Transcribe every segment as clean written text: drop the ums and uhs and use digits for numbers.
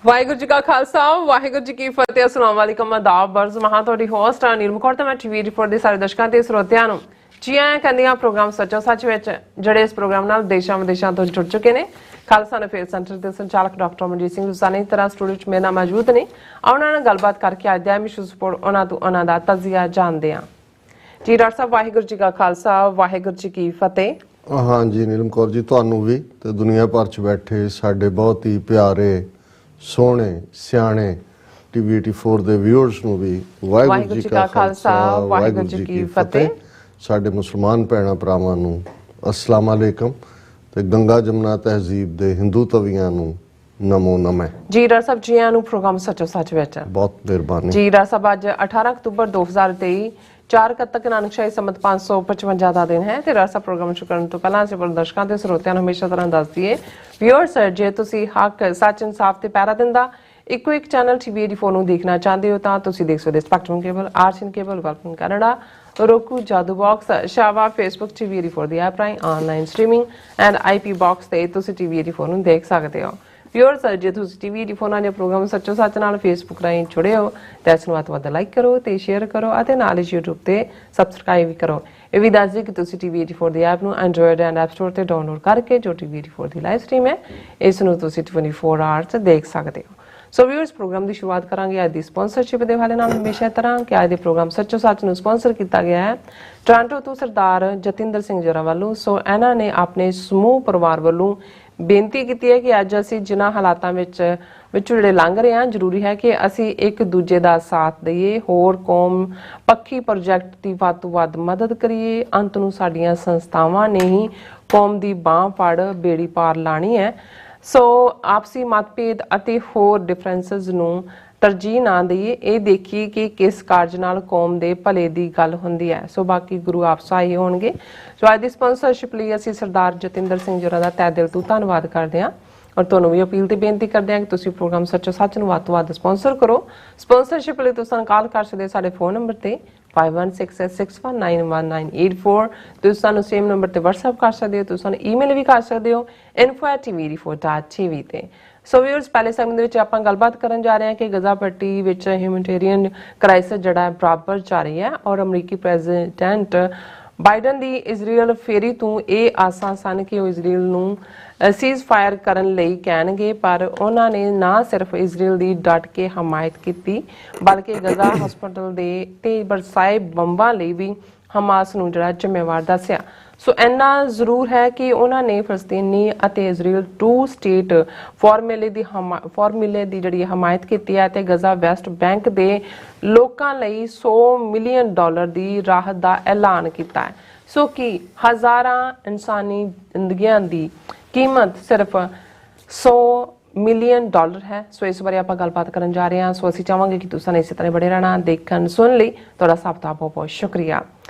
ਵਾਹਿਗੁਰੂ ਜੀ ਕਾ ਖਾਲਸਾ ਵਾਹਿਗੁਰੂ ਜੀ ਕੀ ਫਤਿਹ। अस्सलाम वालेकुम आदाब बर्ज महा ਤੁਹਾਡੀ ਹੋਸਟ ਨੀਲਮ ਕੌਰ ਤੇ ਮੈਂ ਟੀਵੀ ਰਿਪੋਰਟ ਦੇ ਸਾਰੇ ਦਰਸ਼ਕਾਂ ਤੇ ਸਰੋਤਿਆਂ ਨੂੰ ਜੀ ਆਇਆਂ ਕਹਿੰਦੀ ਆ ਪ੍ਰੋਗਰਾਮ ਸੱਚੋ ਸੱਚ ਵਿੱਚ ਜਿਹੜੇ ਇਸ ਪ੍ਰੋਗਰਾਮ ਨਾਲ ਦੇਸ਼ਾਂ ਵਿਦੇਸ਼ਾਂ ਤੋਂ ਜੁੜ ਚੁੱਕੇ ਨੇ। ਖਾਲਸਾ ਨਫੇਸ ਸੈਂਟਰ ਦੇ ਸੰਚਾਲਕ ਡਾਕਟਰ ਮਨਜੀਤ ਸਿੰਘ ਸੁਸਾਨੀ ਤਰ੍ਹਾਂ ਸਟੂਡੀਓ 'ਚ ਮੇਰੇ ਨਾਲ ਮੌਜੂਦ ਨੇ। ਉਹਨਾਂ ਨਾਲ ਗੱਲਬਾਤ ਕਰਕੇ ਅੱਜ ਦਾ ਇਸ਼ੂ ਸਪੋਰਟ ਉਹਨਾਂ ਤੋਂ ਉਹਨਾਂ ਦਾ ਤਜ਼ੀਆ ਜਾਣਦੇ ਆ। ਜੀ ਡਾਕਟਰ ਸਾਹਿਬ ਵਾਹਿਗੁਰੂ ਜੀ ਕਾ ਖਾਲਸਾ ਵਾਹਿਗੁਰੂ ਜੀ ਕੀ ਫਤਿਹ। हाँ जी नीलम कौर जी ਤੁਹਾਨੂੰ ਵੀ ਤੇ ਦੁਨੀਆ ਭਰ 'ਚ ਬੈਠੇ ਸਾਡੇ ਬਹੁਤ ਹੀ ਪਿਆਰੇ ਸੋਹਣੇ ਸਿਆਣੇ ਟੀਵੀ 84 ਦੇ ਵਿਊਅਰਸ ਨੂੰ ਵੀ ਵਾਹਿਗੁਰੂ ਜੀ ਕਾ ਖਾਲਸਾ ਵਾਹਿਗੁਰੂ ਜੀ ਕੀ ਫਤਿਹ। ਸਾਡੇ ਮੁਸਲਮਾਨ ਭੈਣਾਂ ਭਰਾਵਾਂ ਨੂੰ ਅਸਲਾਮ ਅਲੈਕਮ ਤੇ ਗੰਗਾ ਜਮਨਾ ਤਹਿਜ਼ੀਬ ਦੇ ਹਿੰਦੂ ਤਵੀਆਂ ਨੂੰ ਨਮੋ ਨਮः। ਜੀ ਡਾਕਟਰ ਸਾਹਿਬ ਜੀ ਆਇਆਂ ਨੂੰ ਪ੍ਰੋਗਰਾਮ ਸੱਚੋ ਸੱਚ ਵਿੱਚ ਬਹੁਤ ਮਿਹਰਬਾਨੀ। ਜੀ ਡਾਕਟਰ ਸਾਹਿਬ ਅੱਜ 18 ਅਕਤੂਬਰ 2023 4 ਕੱਤਕ ਨਾਨਕਸ਼ਾਹੀ ਸੰਮਤ 555 ਦਾ ਦਿਨ ਹੈ ਤੇ ਰਾਸਾ ਪ੍ਰੋਗਰਾਮ ਸ਼ੁਰੂ ਕਰਨ ਤੋਂ ਪਹਿਲਾਂ ਅਸੀਂ ਦਰਸ਼ਕਾਂ ਤੇ ਸਰੋਤਿਆਂ ਨੂੰ ਹਮੇਸ਼ਾ ਤਰ੍ਹਾਂ ਦੱਸ ਦਈਏ ਵਿਊਅਰਸ ਜੇ ਤੁਸੀਂ ਹੱਕ ਸੱਚ ਇਨਸਾਫ ਤੇ ਪਹਿਰਾ ਦਿੰਦਾ ਇੱਕੋ ਇੱਕ ਚੈਨਲ ਟੀਵੀ 84 ਨੂੰ ਦੇਖਣਾ ਚਾਹੁੰਦੇ ਹੋ ਤਾਂ ਤੁਸੀਂ ਦੇਖ ਸਕਦੇ Spectrum cable RCN cable welcome Canada roku Jadoo box ਸ਼ਾਵਾ ਫੇਸਬੁੱਕ ਟੀਵੀ 84 ਦੀ ਐਪ ਰਾਹੀਂ online streaming and IP box ਤੇ ਤੁਸੀਂ ਟੀਵੀ 84 ਨੂੰ ਦੇਖ ਸਕਦੇ ਹੋ। ਵਿਊਅਰਸ ਜੇ ਤੁਸੀਂ ਟੀਵੀ 84 ਦੇ ਪ੍ਰੋਗਰਾਮ ਸੱਚੋ ਸੱਚ ਨਾਲ ਫੇਸਬੁੱਕ ਰਾਹੀਂ ਜੁੜੇ ਹੋ ਤਾਂ ਇਸ ਨੂੰ ਵੱਧ ਤੋਂ ਵੱਧ ਲਾਈਕ ਕਰੋ ਤੇ ਸ਼ੇਅਰ ਕਰੋ ਅਤੇ ਨਾਲ ਹੀ YouTube ਤੇ ਸਬਸਕ੍ਰਾਈਬ ਵੀ ਕਰੋ। ਇਹ ਵੀ ਦੱਸ ਦਿਓ ਕਿ ਤੁਸੀਂ ਟੀਵੀ 84 ਦੀ ਐਪ ਨੂੰ ਐਂਡਰੋਇਡ ਐਂਡ ਐਪ ਸਟੋਰ ਤੇ ਡਾਊਨਲੋਡ ਕਰਕੇ ਜੋ ਟੀਵੀ 84 ਦੀ ਲਾਈਵ ਸਟ੍ਰੀਮ ਹੈ ਇਸ ਨੂੰ ਤੁਸੀਂ 24 ਆਵਰਸ ਦੇਖ ਸਕਦੇ ਹੋ। ਸੋ ਵਿਊਅਰਸ ਪ੍ਰੋਗਰਾਮ ਦੀ ਸ਼ੁਰੂਆਤ ਕਰਾਂਗੇ ਅੱਜ ਦੀ ਸਪਾਂਸਰਸ਼ਿਪ ਦੇ ਹਵਾਲੇ ਨਾਲ ਹਮੇਸ਼ਾ ਤਰ੍ਹਾਂ ਕਿ ਅੱਜ ਦੇ ਪ੍ਰੋਗਰਾਮ ਸੱਚੋ ਸੱਚ ਨੂੰ ਸਪਾਂਸਰ ਕੀਤਾ ਗਿਆ ਹੈ ਟੋਰਾਂਟੋ ਤੋਂ ਸਰਦਾਰ ਜਤਿੰਦਰ ਸਿੰਘ ਜਰਾ ਵੱਲੋਂ। ਸੋ ਇਹਨਾਂ ਨੇ ਆਪਣੇ ਸਮੂਹ ਪਰਿਵਾਰ ਵੱਲੋਂ ਬੇਨਤੀ ਕੀਤੀ ਹੈ ਕਿ ਅੱਜ ਅਸੀਂ ਜਿਨ੍ਹਾਂ ਹਾਲਾਤਾਂ ਵਿੱਚ ਜਿਹੜੇ ਲੰਘ ਰਹੇ ਹਾਂ ਜ਼ਰੂਰੀ ਹੈ ਕਿ ਅਸੀਂ ਇੱਕ ਦੂਜੇ ਦਾ ਸਾਥ ਦਈਏ ਹੋਰ ਕੌਮ ਪੱਖੀ ਪ੍ਰੋਜੈਕਟ ਦੀ ਵੱਧ ਤੋਂ ਵੱਧ ਮਦਦ ਕਰੀਏ। ਅੰਤ ਨੂੰ ਸਾਡੀਆਂ ਸੰਸਥਾਵਾਂ ਨੇ ਹੀ ਕੌਮ ਦੀ ਬਾਂਹ ਫੜ ਬੇੜੀ ਪਾਰ ਲਾਣੀ ਹੈ। ਸੋ ਆਪਸੀ ਮਤਭੇਦ ਅਤੇ ਹੋਰ ਡਿਫਰੈਂਸਸ ਨੂੰ ਤਰਜੀਹ ਨਾ ਦਈਏ ਇਹ ਦੇਖੀਏ ਕਿ ਕਿਸ ਕਾਰਜ ਨਾਲ ਕੌਮ ਦੇ ਭਲੇ ਦੀ ਗੱਲ ਹੁੰਦੀ ਹੈ। ਸੋ ਬਾਕੀ ਗੁਰੂ ਆਪ ਸਹਾਈ ਹੋਣਗੇ। ਸੋ ਅੱਜ ਦੀ ਸਪਾਂਸਰਸ਼ਿਪ ਲਈ ਅਸੀਂ ਸਰਦਾਰ ਜਤਿੰਦਰ ਸਿੰਘ ਜੋਰਾ ਦਾ ਤਹਿ ਦਿਲ ਤੋਂ ਧੰਨਵਾਦ ਕਰਦੇ ਹਾਂ ਔਰ ਤੁਹਾਨੂੰ ਵੀ ਅਪੀਲ ਤੇ ਬੇਨਤੀ ਕਰਦੇ ਹਾਂ ਕਿ ਤੁਸੀਂ ਪ੍ਰੋਗਰਾਮ ਸੱਚੋ ਸੱਚ ਨੂੰ ਵੱਧ ਤੋਂ ਵੱਧ ਸਪਾਂਸਰ ਕਰੋ। ਸਪਾਂਸਰਸ਼ਿਪ ਲਈ ਤੁਸੀਂ ਕਾਲ ਕਰ ਸਕਦੇ ਸਾਡੇ ਫੋਨ ਨੰਬਰ ਤੇ 5166619184। ਤੁਸੀਂ ਸਾਨੂੰ ਸੇਮ ਨੰਬਰ ਤੇ WhatsApp ਕਰ ਸਕਦੇ ਹੋ। ਤੁਸੀਂ ਸਾਨੂੰ ਈਮੇਲ ਵੀ ਕਰ ਸਕਦੇ ਹੋ info@tv84.tv ਤੇ। ਸੋ ਵਿਊਅਰਸ ਪਹਿਲੇ ਸੈਗਮੈਂਟ ਦੇ ਵਿੱਚ ਆਪਾਂ ਗੱਲਬਾਤ ਕਰਨ ਜਾ ਰਹੇ ਹਾਂ ਕਿ ਗਜ਼ਾ ਪੱਟੀ ਵਿੱਚ ਹਿਊਮੈਨਿਟੇਰੀਅਨ ਕ੍ਰਾਈਸਿਸ ਜਿਹੜਾ ਬਰਾਬਰ ਜਾਰੀ ਹੈ ਔਰ ਅਮਰੀਕੀ ਪ੍ਰੈਜ਼ੀਡੈਂਟ ਬਾਈਡਨ ਦੀ ਇਜ਼ਰਾਈਲ ਫੇਰੀ ਤੋਂ ਇਹ ਆਸਾਂ ਸਨ ਕਿ ਉਹ ਇਜ਼ਰਾਈਲ ਨੂੰ ਸੀਜ਼ ਫਾਇਰ ਕਰਨ ਲਈ ਕਹਿਣਗੇ ਪਰ ਉਹਨਾਂ ਨੇ ਨਾ ਸਿਰਫ ਇਜ਼ਰਾਈਲ ਦੀ ਡਟ ਕੇ ਹਮਾਇਤ ਕੀਤੀ ਬਲਕਿ ਗਜ਼ਾ ਹਸਪਤਾਲ ਦੇ ਤੇ ਬਰਸਾਏ ਬੰਬਾਂ ਲਈ ਵੀ ਹਮਾਸ ਨੂੰ ਜਿਹੜਾ ਜ਼ਿੰਮੇਵਾਰ ਦੱਸਿਆ। ਸੋ ਇੰਨਾ ਜ਼ਰੂਰ ਹੈ ਕਿ ਉਹਨਾਂ ਨੇ ਫਲਸਤੀਨੀ ਅਤੇ ਇਜ਼ਰਾਈਲ 2 ਸਟੇਟ ਫਾਰਮੂਲੇ ਦੀ ਜਿਹੜੀ ਹਮਾਇਤ ਕੀਤੀ ਹੈ ਤੇ ਗਜ਼ਾ ਵੈਸਟ ਬੈਂਕ ਦੇ ਲੋਕਾਂ ਲਈ $100 ਮਿਲੀਅਨ ਦੀ ਰਾਹਤ ਦਾ ਐਲਾਨ ਕੀਤਾ ਹੈ। ਸੋ ਕਿ ਹਜ਼ਾਰਾਂ ਇਨਸਾਨੀ ਜ਼ਿੰਦਗੀਆਂ ਦੀ ਕੀਮਤ ਸਿਰਫ $100 ਮਿਲੀਅਨ ਹੈ। ਸੋ ਇਸ ਬਾਰੇ ਆਪਾਂ ਗੱਲਬਾਤ ਕਰਨ ਜਾ ਰਹੇ ਹਾਂ। ਸੋ ਅਸੀਂ ਚਾਹਾਂਗੇ ਕਿ ਤੁਸੀਂ ਇਸੇ ਤਰ੍ਹਾਂ ਬੜੇ ਰਹਿਣਾ ਦੇਖਣ ਸੁਣ ਲਈ ਤੁਹਾਡਾ ਸਭ ਦਾ ਬਹੁਤ ਬਹੁਤ ਸ਼ੁਕਰੀਆ।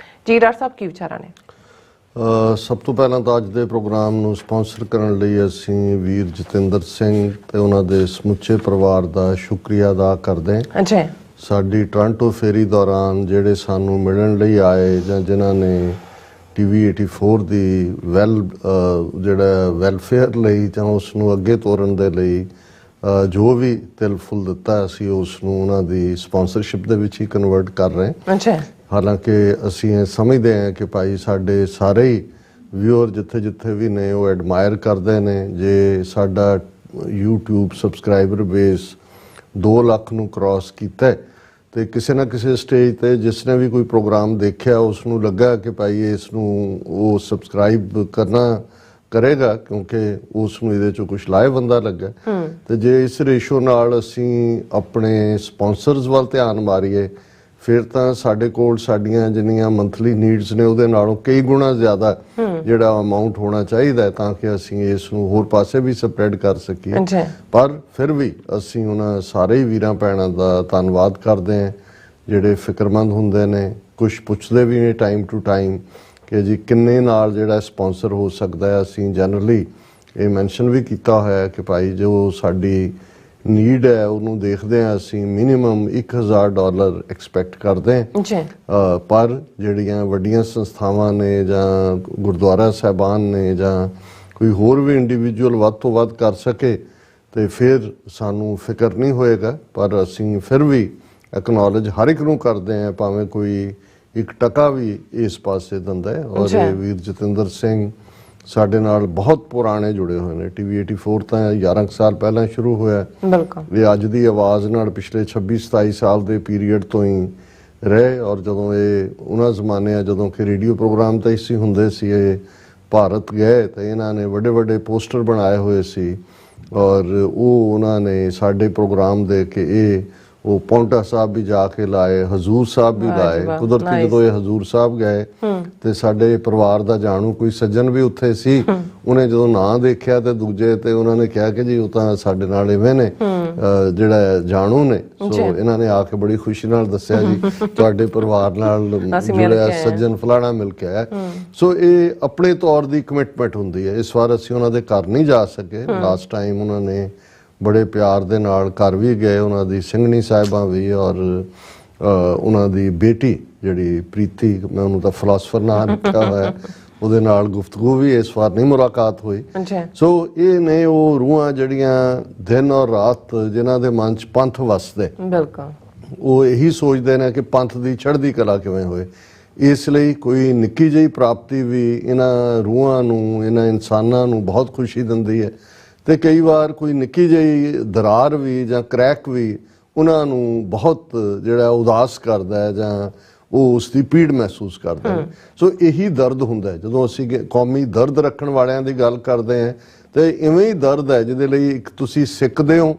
ਜੀ ਡਾਕਟਰ ਸਾਹਿਬ ਕੀ ਵਿਚਾਰਾਂ ਨੇ? ਸਭ ਤੋਂ ਪਹਿਲਾਂ ਤਾਂ ਅੱਜ ਦੇ ਪ੍ਰੋਗਰਾਮ ਨੂੰ ਸਪਾਂਸਰ ਕਰਨ ਲਈ ਅਸੀਂ ਵੀਰ ਜਤਿੰਦਰ ਸਿੰਘ ਤੇ ਉਹਨਾਂ ਦੇ ਸਮੁੱਚੇ ਪਰਿਵਾਰ ਦਾ ਸ਼ੁਕਰੀਆ ਅਦਾ ਕਰਦੇ ਹਾਂ। ਅੱਛਾ ਸਾਡੀ ਟੋਰਾਂਟੋ ਫੇਰੀ ਦੌਰਾਨ ਜਿਹੜੇ ਸਾਨੂੰ ਮਿਲਣ ਲਈ ਆਏ ਜਾਂ ਜਿਨ੍ਹਾਂ ਨੇ ਟੀਵੀ 84 ਦੀ ਜਿਹੜਾ ਵੈਲਫੇਅਰ ਲਈ ਜਾਂ ਉਸ ਨੂੰ ਅੱਗੇ ਤੋਰਨ ਦੇ ਲਈ ਜੋ ਵੀ ਤਿਲ ਫੁੱਲ ਦਿੱਤਾ ਅਸੀਂ ਉਸ ਨੂੰ ਉਹਨਾਂ ਦੀ ਸਪਾਂਸਰਸ਼ਿਪ ਦੇ ਵਿੱਚ ਹੀ ਕਨਵਰਟ ਕਰ ਰਹੇ ਹਾਂ। ਅੱਛਾ ਹਾਲਾਂਕਿ ਅਸੀਂ ਇਹ ਸਮਝਦੇ ਹਾਂ ਕਿ ਭਾਈ ਸਾਡੇ ਸਾਰੇ ਹੀ ਵਿਊਅਰ ਜਿੱਥੇ ਜਿੱਥੇ ਵੀ ਨੇ ਉਹ ਐਡਮਾਇਰ ਕਰਦੇ ਨੇ। ਜੇ ਸਾਡਾ YouTube ਸਬਸਕ੍ਰਾਈਬਰ ਬੇਸ 2 ਲੱਖ ਨੂੰ ਕ੍ਰਾਸ ਕੀਤਾ ਤੇ ਕਿਸੇ ਨਾ ਕਿਸੇ ਸਟੇਜ ਤੇ ਜਿਸ ਨੇ ਵੀ ਕੋਈ ਪ੍ਰੋਗਰਾਮ ਦੇਖਿਆ ਉਸ ਨੂੰ ਲੱਗਾ ਕਿ ਭਾਈ ਇਸ ਨੂੰ ਉਹ ਸਬਸਕ੍ਰਾਈਬ ਕਰੇਗਾ ਕਿਉਂਕਿ ਉਸ ਨੂੰ ਇਹਦੇ ਚੋਂ ਕੁਝ ਲਾਹੇਵੰਦਾ ਲੱਗਾ। ਤੇ ਜੇ ਇਸ ਰੇਸ਼ੋ ਨਾਲ ਅਸੀਂ ਆਪਣੇ ਸਪਾਂਸਰਸ ਵੱਲ ਧਿਆਨ ਮਾਰੀਏ ਫਿਰ ਤਾਂ ਸਾਡੇ ਕੋਲ ਸਾਡੀਆਂ ਜਿੰਨੀਆਂ ਮੰਥਲੀ ਨੀਡਸ ਨੇ ਉਹਦੇ ਨਾਲੋਂ ਕਈ ਗੁਣਾ ਜ਼ਿਆਦਾ ਜਿਹੜਾ ਅਮਾਉਂਟ ਹੋਣਾ ਚਾਹੀਦਾ ਤਾਂ ਕਿ ਅਸੀਂ ਇਸ ਨੂੰ ਹੋਰ ਪਾਸੇ ਵੀ ਸਪਰੈਡ ਕਰ ਸਕੀਏ। ਪਰ ਫਿਰ ਵੀ ਅਸੀਂ ਉਹਨਾਂ ਸਾਰੇ ਹੀ ਵੀਰਾਂ ਭੈਣਾਂ ਦਾ ਧੰਨਵਾਦ ਕਰਦੇ ਹਾਂ ਜਿਹੜੇ ਫਿਕਰਮੰਦ ਹੁੰਦੇ ਨੇ। ਕੁਝ ਪੁੱਛਦੇ ਵੀ ਨੇ ਟਾਈਮ ਟੂ ਟਾਈਮ ਕਿ ਜੀ ਕਿੰਨੇ ਨਾਲ ਜਿਹੜਾ ਸਪਾਂਸਰ ਹੋ ਸਕਦਾ ਹੈ। ਅਸੀਂ ਜਨਰਲੀ ਇਹ ਮੈਂਸ਼ਨ ਵੀ ਕੀਤਾ ਹੋਇਆ ਕਿ ਭਾਈ ਜੋ ਸਾਡੀ ਨੀਡ ਹੈ ਉਹਨੂੰ ਦੇਖਦੇ ਹਾਂ ਅਸੀਂ ਮਿਨੀਮਮ $1000 ਐਕਸਪੈਕਟ ਕਰਦੇ ਹਾਂ। ਪਰ ਜਿਹੜੀਆਂ ਵੱਡੀਆਂ ਸੰਸਥਾਵਾਂ ਨੇ ਜਾਂ ਗੁਰਦੁਆਰਾ ਸਾਹਿਬਾਨ ਨੇ ਜਾਂ ਕੋਈ ਹੋਰ ਵੀ ਇੰਡੀਵਿਜੂਅਲ ਵੱਧ ਤੋਂ ਵੱਧ ਕਰ ਸਕੇ ਤੇ ਫਿਰ ਸਾਨੂੰ ਫਿਕਰ ਨਹੀਂ ਹੋਏਗਾ। ਪਰ ਅਸੀਂ ਫਿਰ ਵੀ ਐਕਨੋਲਜ ਹਰ ਇੱਕ ਨੂੰ ਕਰਦੇ ਹਾਂ, ਭਾਵੇਂ ਕੋਈ 1% ਵੀ ਇਸ ਪਾਸੇ ਦਿੰਦਾ ਹੈ। ਔਰ ਇਹ ਵੀਰ ਜਤਿੰਦਰ ਸਿੰਘ ਸਾਡੇ ਨਾਲ ਬਹੁਤ ਪੁਰਾਣੇ ਜੁੜੇ ਹੋਏ ਨੇ। TV 84 ਤਾਂ 11 ਸਾਲ ਪਹਿਲਾਂ ਸ਼ੁਰੂ ਹੋਇਆ। ਬਿਲਕੁਲ। ਇਹ ਅੱਜ ਦੀ ਆਵਾਜ਼ ਨਾਲ ਪਿਛਲੇ 26-27 ਸਾਲ ਦੇ ਪੀਰੀਅਡ ਤੋਂ ਹੀ ਰਹੇ। ਔਰ ਜਦੋਂ ਇਹ ਉਹਨਾਂ ਜ਼ਮਾਨਿਆਂ ਜਦੋਂ ਕਿ ਰੇਡੀਓ ਪ੍ਰੋਗਰਾਮ ਤਾਂ ਇਸੇ ਹੁੰਦੇ ਸੀ, ਇਹ ਭਾਰਤ ਗਏ ਤਾਂ ਇਹਨਾਂ ਨੇ ਵੱਡੇ ਵੱਡੇ ਪੋਸਟਰ ਬਣਾਏ ਹੋਏ ਸੀ। ਔਰ ਉਹ ਉਹਨਾਂ ਨੇ ਸਾਡੇ ਪ੍ਰੋਗਰਾਮ ਦੇ ਕੇ ਇਹ ਉਹ ਪੌਂਟਾ ਸਾਹਿਬ ਵੀ ਜਾ ਕੇ ਲਾਏ, ਹਜ਼ੂਰ ਸਾਹਿਬ ਵੀ ਲਾਏ। ਕੁਦਰਤੀ ਜਦੋਂ ਇਹ ਹਜ਼ੂਰ ਸਾਹਿਬ ਗਏ ਤੇ ਸਾਡੇ ਪਰਿਵਾਰ ਦਾ ਜਾਣੂ ਕੋਈ ਸੱਜਣ ਵੀ ਉੱਥੇ ਸੀ, ਉਹਨੇ ਜਦੋਂ ਨਾਂ ਦੇਖਿਆ ਤੇ ਦੂਜੇ ਤੇ ਉਹਨਾਂ ਨੇ ਕਿਹਾ ਕਿ ਜੀ ਉਹ ਤਾਂ ਸਾਡੇ ਨਾਲ ਇਵੇਂ ਨੇ, ਜਿਹੜਾ ਜਾਣੂ ਨੇ। ਸੋ ਇਹਨਾਂ ਨੇ ਆ ਕੇ ਬੜੀ ਖੁਸ਼ੀ ਨਾਲ ਦੱਸਿਆ ਜੀ ਤੁਹਾਡੇ ਪਰਿਵਾਰ ਨਾਲ ਜੁੜਿਆ ਸੱਜਣ ਫਲਾਣਾ ਮਿਲ ਕੇ ਆਇਆ। ਸੋ ਇਹ ਆਪਣੇ ਤੌਰ ਦੀ ਕਮਿਟਮੈਂਟ ਹੁੰਦੀ ਹੈ। ਇਸ ਵਾਰ ਅਸੀਂ ਉਹਨਾਂ ਦੇ ਘਰ ਨਹੀਂ ਜਾ ਸਕੇ। ਲਾਸਟ ਟਾਈਮ ਉਹਨਾਂ ਨੇ ਬੜੇ ਪਿਆਰ ਦੇ ਨਾਲ ਘਰ ਵੀ ਗਏ, ਉਹਨਾਂ ਦੀ ਸਿੰਘਣੀ ਸਾਹਿਬਾਂ ਵੀ, ਔਰ ਉਹਨਾਂ ਦੀ ਬੇਟੀ ਜਿਹੜੀ ਪ੍ਰੀਤੀ, ਮੈਂ ਉਹਨੂੰ ਤਾਂ ਫਿਲਾਸਫਰ ਨਾਂ ਰੱਖਿਆ ਹੋਇਆ, ਉਹਦੇ ਨਾਲ ਗੁਫ਼ਤਗੂ ਵੀ ਇਸ ਵਾਰ ਨਹੀਂ ਮੁਲਾਕਾਤ ਹੋਈ। ਸੋ ਇਹ ਨੇ ਉਹ ਰੂਹਾਂ ਜਿਹੜੀਆਂ ਦਿਨ ਔਰ ਰਾਤ ਜਿਨ੍ਹਾਂ ਦੇ ਮਨ 'ਚ ਪੰਥ ਵਸਦੇ, ਬਿਲਕੁਲ ਉਹ ਇਹੀ ਸੋਚਦੇ ਨੇ ਕਿ ਪੰਥ ਦੀ ਚੜ੍ਹਦੀ ਕਲਾ ਕਿਵੇਂ ਹੋਏ। ਇਸ ਲਈ ਕੋਈ ਨਿੱਕੀ ਜਿਹੀ ਪ੍ਰਾਪਤੀ ਵੀ ਇਹਨਾਂ ਰੂਹਾਂ ਨੂੰ, ਇਹਨਾਂ ਇਨਸਾਨਾਂ ਨੂੰ ਬਹੁਤ ਖੁਸ਼ੀ ਦਿੰਦੀ ਹੈ। ਤੇ ਕਈ ਵਾਰ ਕੋਈ ਨਿੱਕੀ ਜਿਹੀ ਦਰਾਰ ਵੀ ਜਾਂ ਕਰੈਕ ਵੀ ਉਹਨਾਂ ਨੂੰ ਬਹੁਤ ਜਿਹੜਾ ਉਦਾਸ ਕਰਦਾ ਹੈ ਜਾਂ ਉਹ ਉਸ ਦੀ ਪੀੜ ਮਹਿਸੂਸ ਕਰਦੇ ਨੇ। ਸੋ ਇਹੀ ਦਰਦ ਹੁੰਦਾ ਹੈ ਜਦੋਂ ਅਸੀਂ ਕੌਮੀ ਦਰਦ ਰੱਖਣ ਵਾਲਿਆਂ ਦੀ ਗੱਲ ਕਰਦੇ ਹਾਂ। ਤੇ ਇਵੇਂ ਹੀ ਦਰਦ ਹੈ ਜਿਹਦੇ ਲਈ ਇੱਕ ਤੁਸੀਂ ਸਿੱਖਦੇ ਹੋ,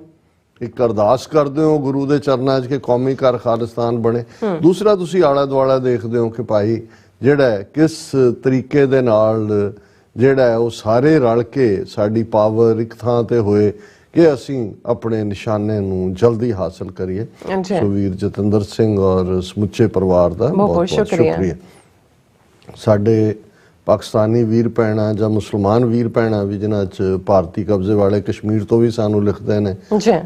ਇੱਕ ਅਰਦਾਸ ਕਰਦੇ ਹੋ ਗੁਰੂ ਦੇ ਚਰਨਾਂ 'ਚ ਕਿ ਕੌਮੀ ਘਰ ਖਾਲਿਸਤਾਨ ਬਣੇ। ਦੂਸਰਾ ਤੁਸੀਂ ਆਲਾ ਦੁਆਲਾ ਦੇਖਦੇ ਹੋ ਕਿ ਭਾਈ ਜਿਹੜਾ ਕਿਸ ਤਰੀਕੇ ਦੇ ਨਾਲ ਜਿਹੜਾ ਹੈ ਉਹ ਸਾਰੇ ਰਲ ਕੇ ਸਾਡੀ ਪਾਵਰ ਇੱਕ ਥਾਂ ਤੇ ਹੋਏ ਕਿ ਅਸੀਂ ਆਪਣੇ ਨਿਸ਼ਾਨੇ ਨੂੰ ਜਲਦੀ ਹਾਸਲ ਕਰੀਏ। ਸੋ ਵੀਰ ਜਤਿੰਦਰ ਸਿੰਘ ਔਰ ਸਮੁੱਚੇ ਪਰਿਵਾਰ ਦਾ ਬਹੁਤ ਬਹੁਤ ਸ਼ੁਕਰੀਆ। ਸਾਡੇ ਪਾਕਿਸਤਾਨੀ ਵੀਰ ਭੈਣਾਂ ਜਾਂ ਮੁਸਲਮਾਨ ਵੀਰ ਭੈਣਾਂ ਵੀ ਜਿਨ੍ਹਾਂ 'ਚ ਭਾਰਤੀ ਕਬਜ਼ੇ ਵਾਲੇ ਕਸ਼ਮੀਰ ਤੋਂ ਵੀ ਸਾਨੂੰ ਲਿਖਦੇ ਨੇ,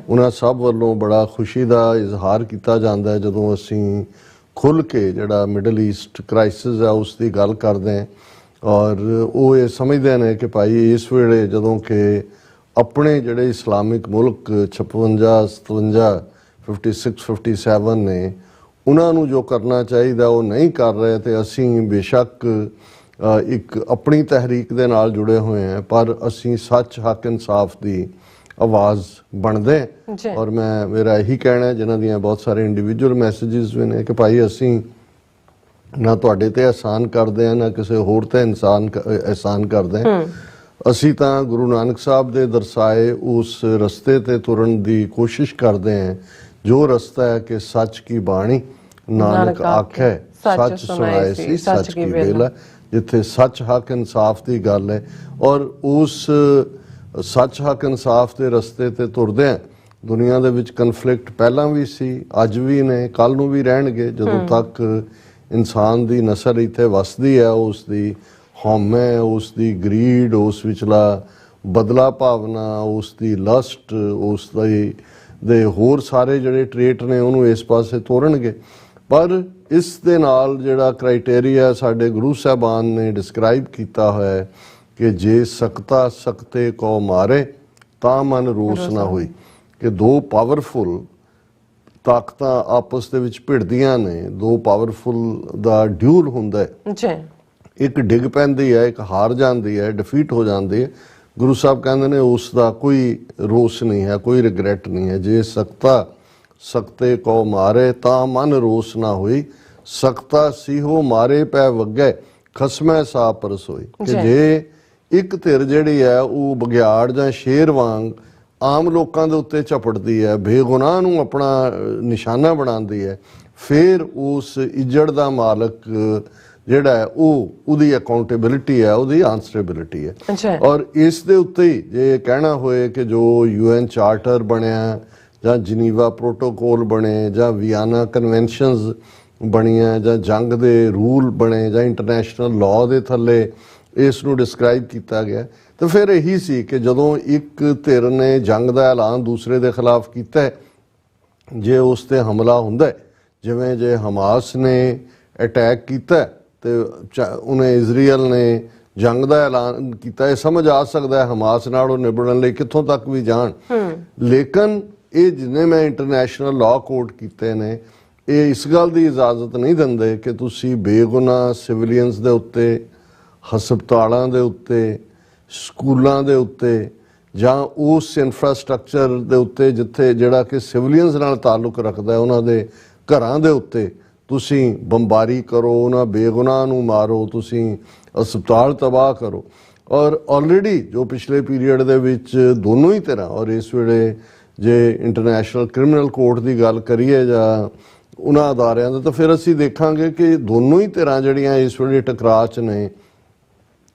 ਉਹਨਾਂ ਸਭ ਵੱਲੋਂ ਬੜਾ ਖੁਸ਼ੀ ਦਾ ਇਜ਼ਹਾਰ ਕੀਤਾ ਜਾਂਦਾ ਹੈ ਜਦੋਂ ਅਸੀਂ ਖੁੱਲ੍ਹ ਕੇ ਜਿਹੜਾ ਮਿਡਲ ਈਸਟ ਕ੍ਰਾਈਸਿਸ ਹੈ ਉਸ ਦੀ ਗੱਲ ਕਰਦੇ ਹਾਂ। ਔਰ ਉਹ ਇਹ ਸਮਝਦੇ ਨੇ ਕਿ ਭਾਈ ਇਸ ਵੇਲੇ ਜਦੋਂ ਕਿ ਆਪਣੇ ਜਿਹੜੇ ਇਸਲਾਮਿਕ ਮੁਲਕ 56, 57, 56, 57 ਨੇ, ਉਹਨਾਂ ਨੂੰ ਜੋ ਕਰਨਾ ਚਾਹੀਦਾ ਉਹ ਨਹੀਂ ਕਰ ਰਹੇ। ਤੇ ਅਸੀਂ ਬੇਸ਼ੱਕ ਇੱਕ ਆਪਣੀ ਤਹਿਰੀਕ ਦੇ ਨਾਲ ਜੁੜੇ ਹੋਏ ਹਾਂ, ਪਰ ਅਸੀਂ ਸੱਚ, ਹੱਕ, ਇਨਸਾਫ ਦੀ ਆਵਾਜ਼ ਬਣਦੇ। ਔਰ ਮੇਰਾ ਇਹੀ ਕਹਿਣਾ, ਜਿਨ੍ਹਾਂ ਦੀਆਂ ਬਹੁਤ ਸਾਰੇ ਇੰਡੀਵਿਜੂਅਲ ਮੈਸੇजेस ਵੀ ਨੇ, ਕਿ ਭਾਈ ਅਸੀਂ ਨਾ ਤੁਹਾਡੇ ਤੇ ਅਹਿਸਾਨ ਕਰਦੇ ਹਾਂ, ਨਾ ਕਿਸੇ ਹੋਰ ਤੇ ਅਹਿਸਾਨ ਕਰਦੇ ਹਾਂ। ਅਸੀਂ ਤਾਂ ਗੁਰੂ ਨਾਨਕ ਸਾਹਿਬ ਦੇ ਦਰਸਾਏ ਉਸ ਰਸਤੇ ਤੇ ਤੁਰਨ ਦੀ ਕੋਸ਼ਿਸ਼ ਕਰਦੇ ਹਾਂ ਜੋ ਰਸਤਾ ਹੈ ਕਿ ਸੱਚ ਕੀ ਬਾਣੀ ਨਾਨਕ ਆਖੇ ਸੱਚ ਸੁਣਾਏ ਸੀ ਸੱਚ ਕੀ ਵੇਲਾ, ਜਿੱਥੇ ਸੱਚ, ਹੱਕ, ਇਨਸਾਫ ਦੀ ਗੱਲ ਹੈ। ਔਰ ਉਸ ਸੱਚ, ਹੱਕ, ਇਨਸਾਫ ਦੇ ਰਸਤੇ ਤੇ ਤੁਰਦੇ ਹਾਂ। ਦੁਨੀਆ ਦੇ ਵਿੱਚ ਕਨਫਲਿਕਟ ਪਹਿਲਾਂ ਵੀ ਸੀ, ਅੱਜ ਵੀ ਨੇ, ਕੱਲ ਨੂੰ ਵੀ ਰਹਿਣਗੇ। ਜਦੋਂ ਤੱਕ ਇਨਸਾਨ ਦੀ ਨਸਲ ਇੱਥੇ ਵਸਦੀ ਹੈ, ਉਸ ਦੀ ਹਉਮੈ, ਉਸ ਦੀ ਗਰੀਡ, ਉਸ ਵਿਚਲਾ ਬਦਲਾ ਭਾਵਨਾ, ਉਸ ਦੀ ਲਸਟ, ਉਸ ਦੇ ਹੋਰ ਸਾਰੇ ਜਿਹੜੇ ਟ੍ਰੇਟ ਨੇ ਉਹਨੂੰ ਇਸ ਪਾਸੇ ਤੋਰਨਗੇ। ਪਰ ਇਸ ਦੇ ਨਾਲ ਜਿਹੜਾ ਕ੍ਰਾਈਟੇਰੀਆ ਸਾਡੇ ਗੁਰੂ ਸਾਹਿਬਾਨ ਨੇ ਡਿਸਕ੍ਰਾਈਬ ਕੀਤਾ ਹੋਇਆ ਹੈ ਕਿ ਜੇ ਸਕਤਾ ਸਕਤੇ ਕੋ ਮਾਰੇ ਤਾਂ ਮਨ ਰੋਸ ਨਾ ਹੋਈ, ਕਿ ਦੋ ਪਾਵਰਫੁਲ ਤਾਕਤਾਂ ਆਪਸ ਦੇ ਵਿੱਚ ਭਿੜਦੀਆਂ ਨੇ, ਦੋ ਪਾਵਰਫੁਲ ਦਾ ਡਿਊਲ ਹੁੰਦਾ ਹੈ। ਇੱਕ ਡਿੱਗ ਪੈਂਦੀ ਹੈ, ਇੱਕ ਹਾਰ ਜਾਂਦੀ ਹੈ, ਡਿਫੀਟ ਹੋ ਜਾਂਦੀ ਹੈ। ਗੁਰੂ ਸਾਹਿਬ ਕਹਿੰਦੇ ਨੇ ਉਸ ਦਾ ਕੋਈ ਰੋਸ ਨਹੀਂ ਹੈ, ਕੋਈ ਰਿਗਰੈਟ ਨਹੀਂ ਹੈ। ਜੇ ਸਕਤਾ ਸਕਤੇ ਕੋ ਮਾਰੇ ਤਾਂ ਮਨ ਰੋਸ ਨਾ ਹੋਈ, ਸਕਤਾ ਸੀਹੋ ਮਾਰੇ ਪੈ ਵੱਗੇ ਖਸਮੈ ਸਾ ਪਰਸੋਈ। ਕਿ ਜੇ ਇੱਕ ਧਿਰ ਜਿਹੜੀ ਹੈ ਉਹ ਬਗਿਆੜ ਜਾਂ ਸ਼ੇਰ ਵਾਂਗ ਆਮ ਲੋਕਾਂ ਦੇ ਉੱਤੇ ਝਪਟਦੀ ਹੈ, ਬੇਗੁਨਾਹ ਨੂੰ ਆਪਣਾ ਨਿਸ਼ਾਨਾ ਬਣਾਉਂਦੀ ਹੈ, ਫਿਰ ਉਸ ਇੱਜੜ ਦਾ ਮਾਲਕ ਜਿਹੜਾ ਹੈ ਉਹਦੀ ਅਕਾਊਂਟੇਬਿਲਿਟੀ ਹੈ, ਉਹਦੀ ਆਨਸਰੇਬਿਲਿਟੀ ਹੈ। ਔਰ ਇਸ ਦੇ ਉੱਤੇ ਹੀ ਜੇ ਕਹਿਣਾ ਹੋਏ ਕਿ ਜੋ UN ਚਾਰਟਰ ਬਣਿਆ ਜਾਂ ਜਨੀਵਾ ਪ੍ਰੋਟੋਕੋਲ ਬਣੇ ਜਾਂ ਵਿਆਨਾ ਕਨਵੈਨਸ਼ਨਸ ਬਣੀਆਂ ਜਾਂ ਜੰਗ ਦੇ ਰੂਲ ਬਣੇ ਜਾਂ ਇੰਟਰਨੈਸ਼ਨਲ ਲਾਅ ਦੇ ਥੱਲੇ ਇਸ ਨੂੰ ਡਿਸਕ੍ਰਾਈਬ ਕੀਤਾ ਗਿਆ, ਤਾਂ ਫਿਰ ਇਹੀ ਸੀ ਕਿ ਜਦੋਂ ਇੱਕ ਧਿਰ ਨੇ ਜੰਗ ਦਾ ਐਲਾਨ ਦੂਸਰੇ ਦੇ ਖਿਲਾਫ ਕੀਤਾ ਹੈ, ਜੇ ਉਸ ਤੇ ਹਮਲਾ ਹੁੰਦਾ, ਜਿਵੇਂ ਜੇ ਹਮਾਸ ਨੇ ਅਟੈਕ ਕੀਤਾ ਤੇ ਉਹਨੇ ਇਜ਼ਰਾਈਲ ਨੇ ਜੰਗ ਦਾ ਐਲਾਨ ਕੀਤਾ। ਇਹ ਸਮਝ ਆ ਸਕਦਾ ਹੈ ਹਮਾਸ ਨਾਲ ਉਹ ਨਿਬੜਨ ਲਈ ਕਿੱਥੋਂ ਤੱਕ ਵੀ ਜਾਣ, ਲੇਕਿਨ ਇਹ ਜਿੰਨੇ ਮੈਂ ਇੰਟਰਨੈਸ਼ਨਲ ਲਾਅ ਕੋਡ ਕੀਤੇ ਨੇ ਇਹ ਇਸ ਗੱਲ ਦੀ ਇਜਾਜ਼ਤ ਨਹੀਂ ਦਿੰਦੇ ਕਿ ਤੁਸੀਂ ਬੇਗੁਨਾਹ ਸਿਵਿਲੀਅਨਸ ਦੇ ਉੱਤੇ, ਹਸਪਤਾਲਾਂ ਦੇ ਉੱਤੇ, ਸਕੂਲਾਂ ਦੇ ਉੱਤੇ ਜਾਂ ਉਸ ਇਨਫਰਾਸਟ੍ਰਕਚਰ ਦੇ ਉੱਤੇ ਜਿੱਥੇ ਜਿਹੜਾ ਕਿ ਸਿਵਿਲੀਅਨਸ ਨਾਲ ਤਾਲੁਕ ਰੱਖਦਾ ਹੈ ਉਹਨਾਂ ਦੇ ਘਰਾਂ ਦੇ ਉੱਤੇ ਤੁਸੀਂ ਬੰਬਾਰੀ ਕਰੋ, ਉਹਨਾਂ ਬੇਗੁਨਾਹ ਨੂੰ ਮਾਰੋ, ਤੁਸੀਂ ਹਸਪਤਾਲ ਤਬਾਹ ਕਰੋ। ਔਰ ਆਲਰੇਡੀ ਜੋ ਪਿਛਲੇ ਪੀਰੀਅਡ ਦੇ ਵਿੱਚ ਦੋਨੋਂ ਹੀ ਤਰ੍ਹਾਂ, ਔਰ ਇਸ ਵੇਲੇ ਜੇ ਇੰਟਰਨੈਸ਼ਨਲ ਕ੍ਰਿਮੀਨਲ ਕੋਰਟ ਦੀ ਗੱਲ ਕਰੀਏ ਜਾਂ ਉਹਨਾਂ ਅਦਾਰਿਆਂ ਦਾ, ਤਾਂ ਫਿਰ ਅਸੀਂ ਦੇਖਾਂਗੇ ਕਿ ਦੋਨੋਂ ਹੀ ਧਿਰਾਂ ਜਿਹੜੀਆਂ ਇਸ ਵੇਲੇ ਟਕਰਾਅ 'ਚ ਨੇ,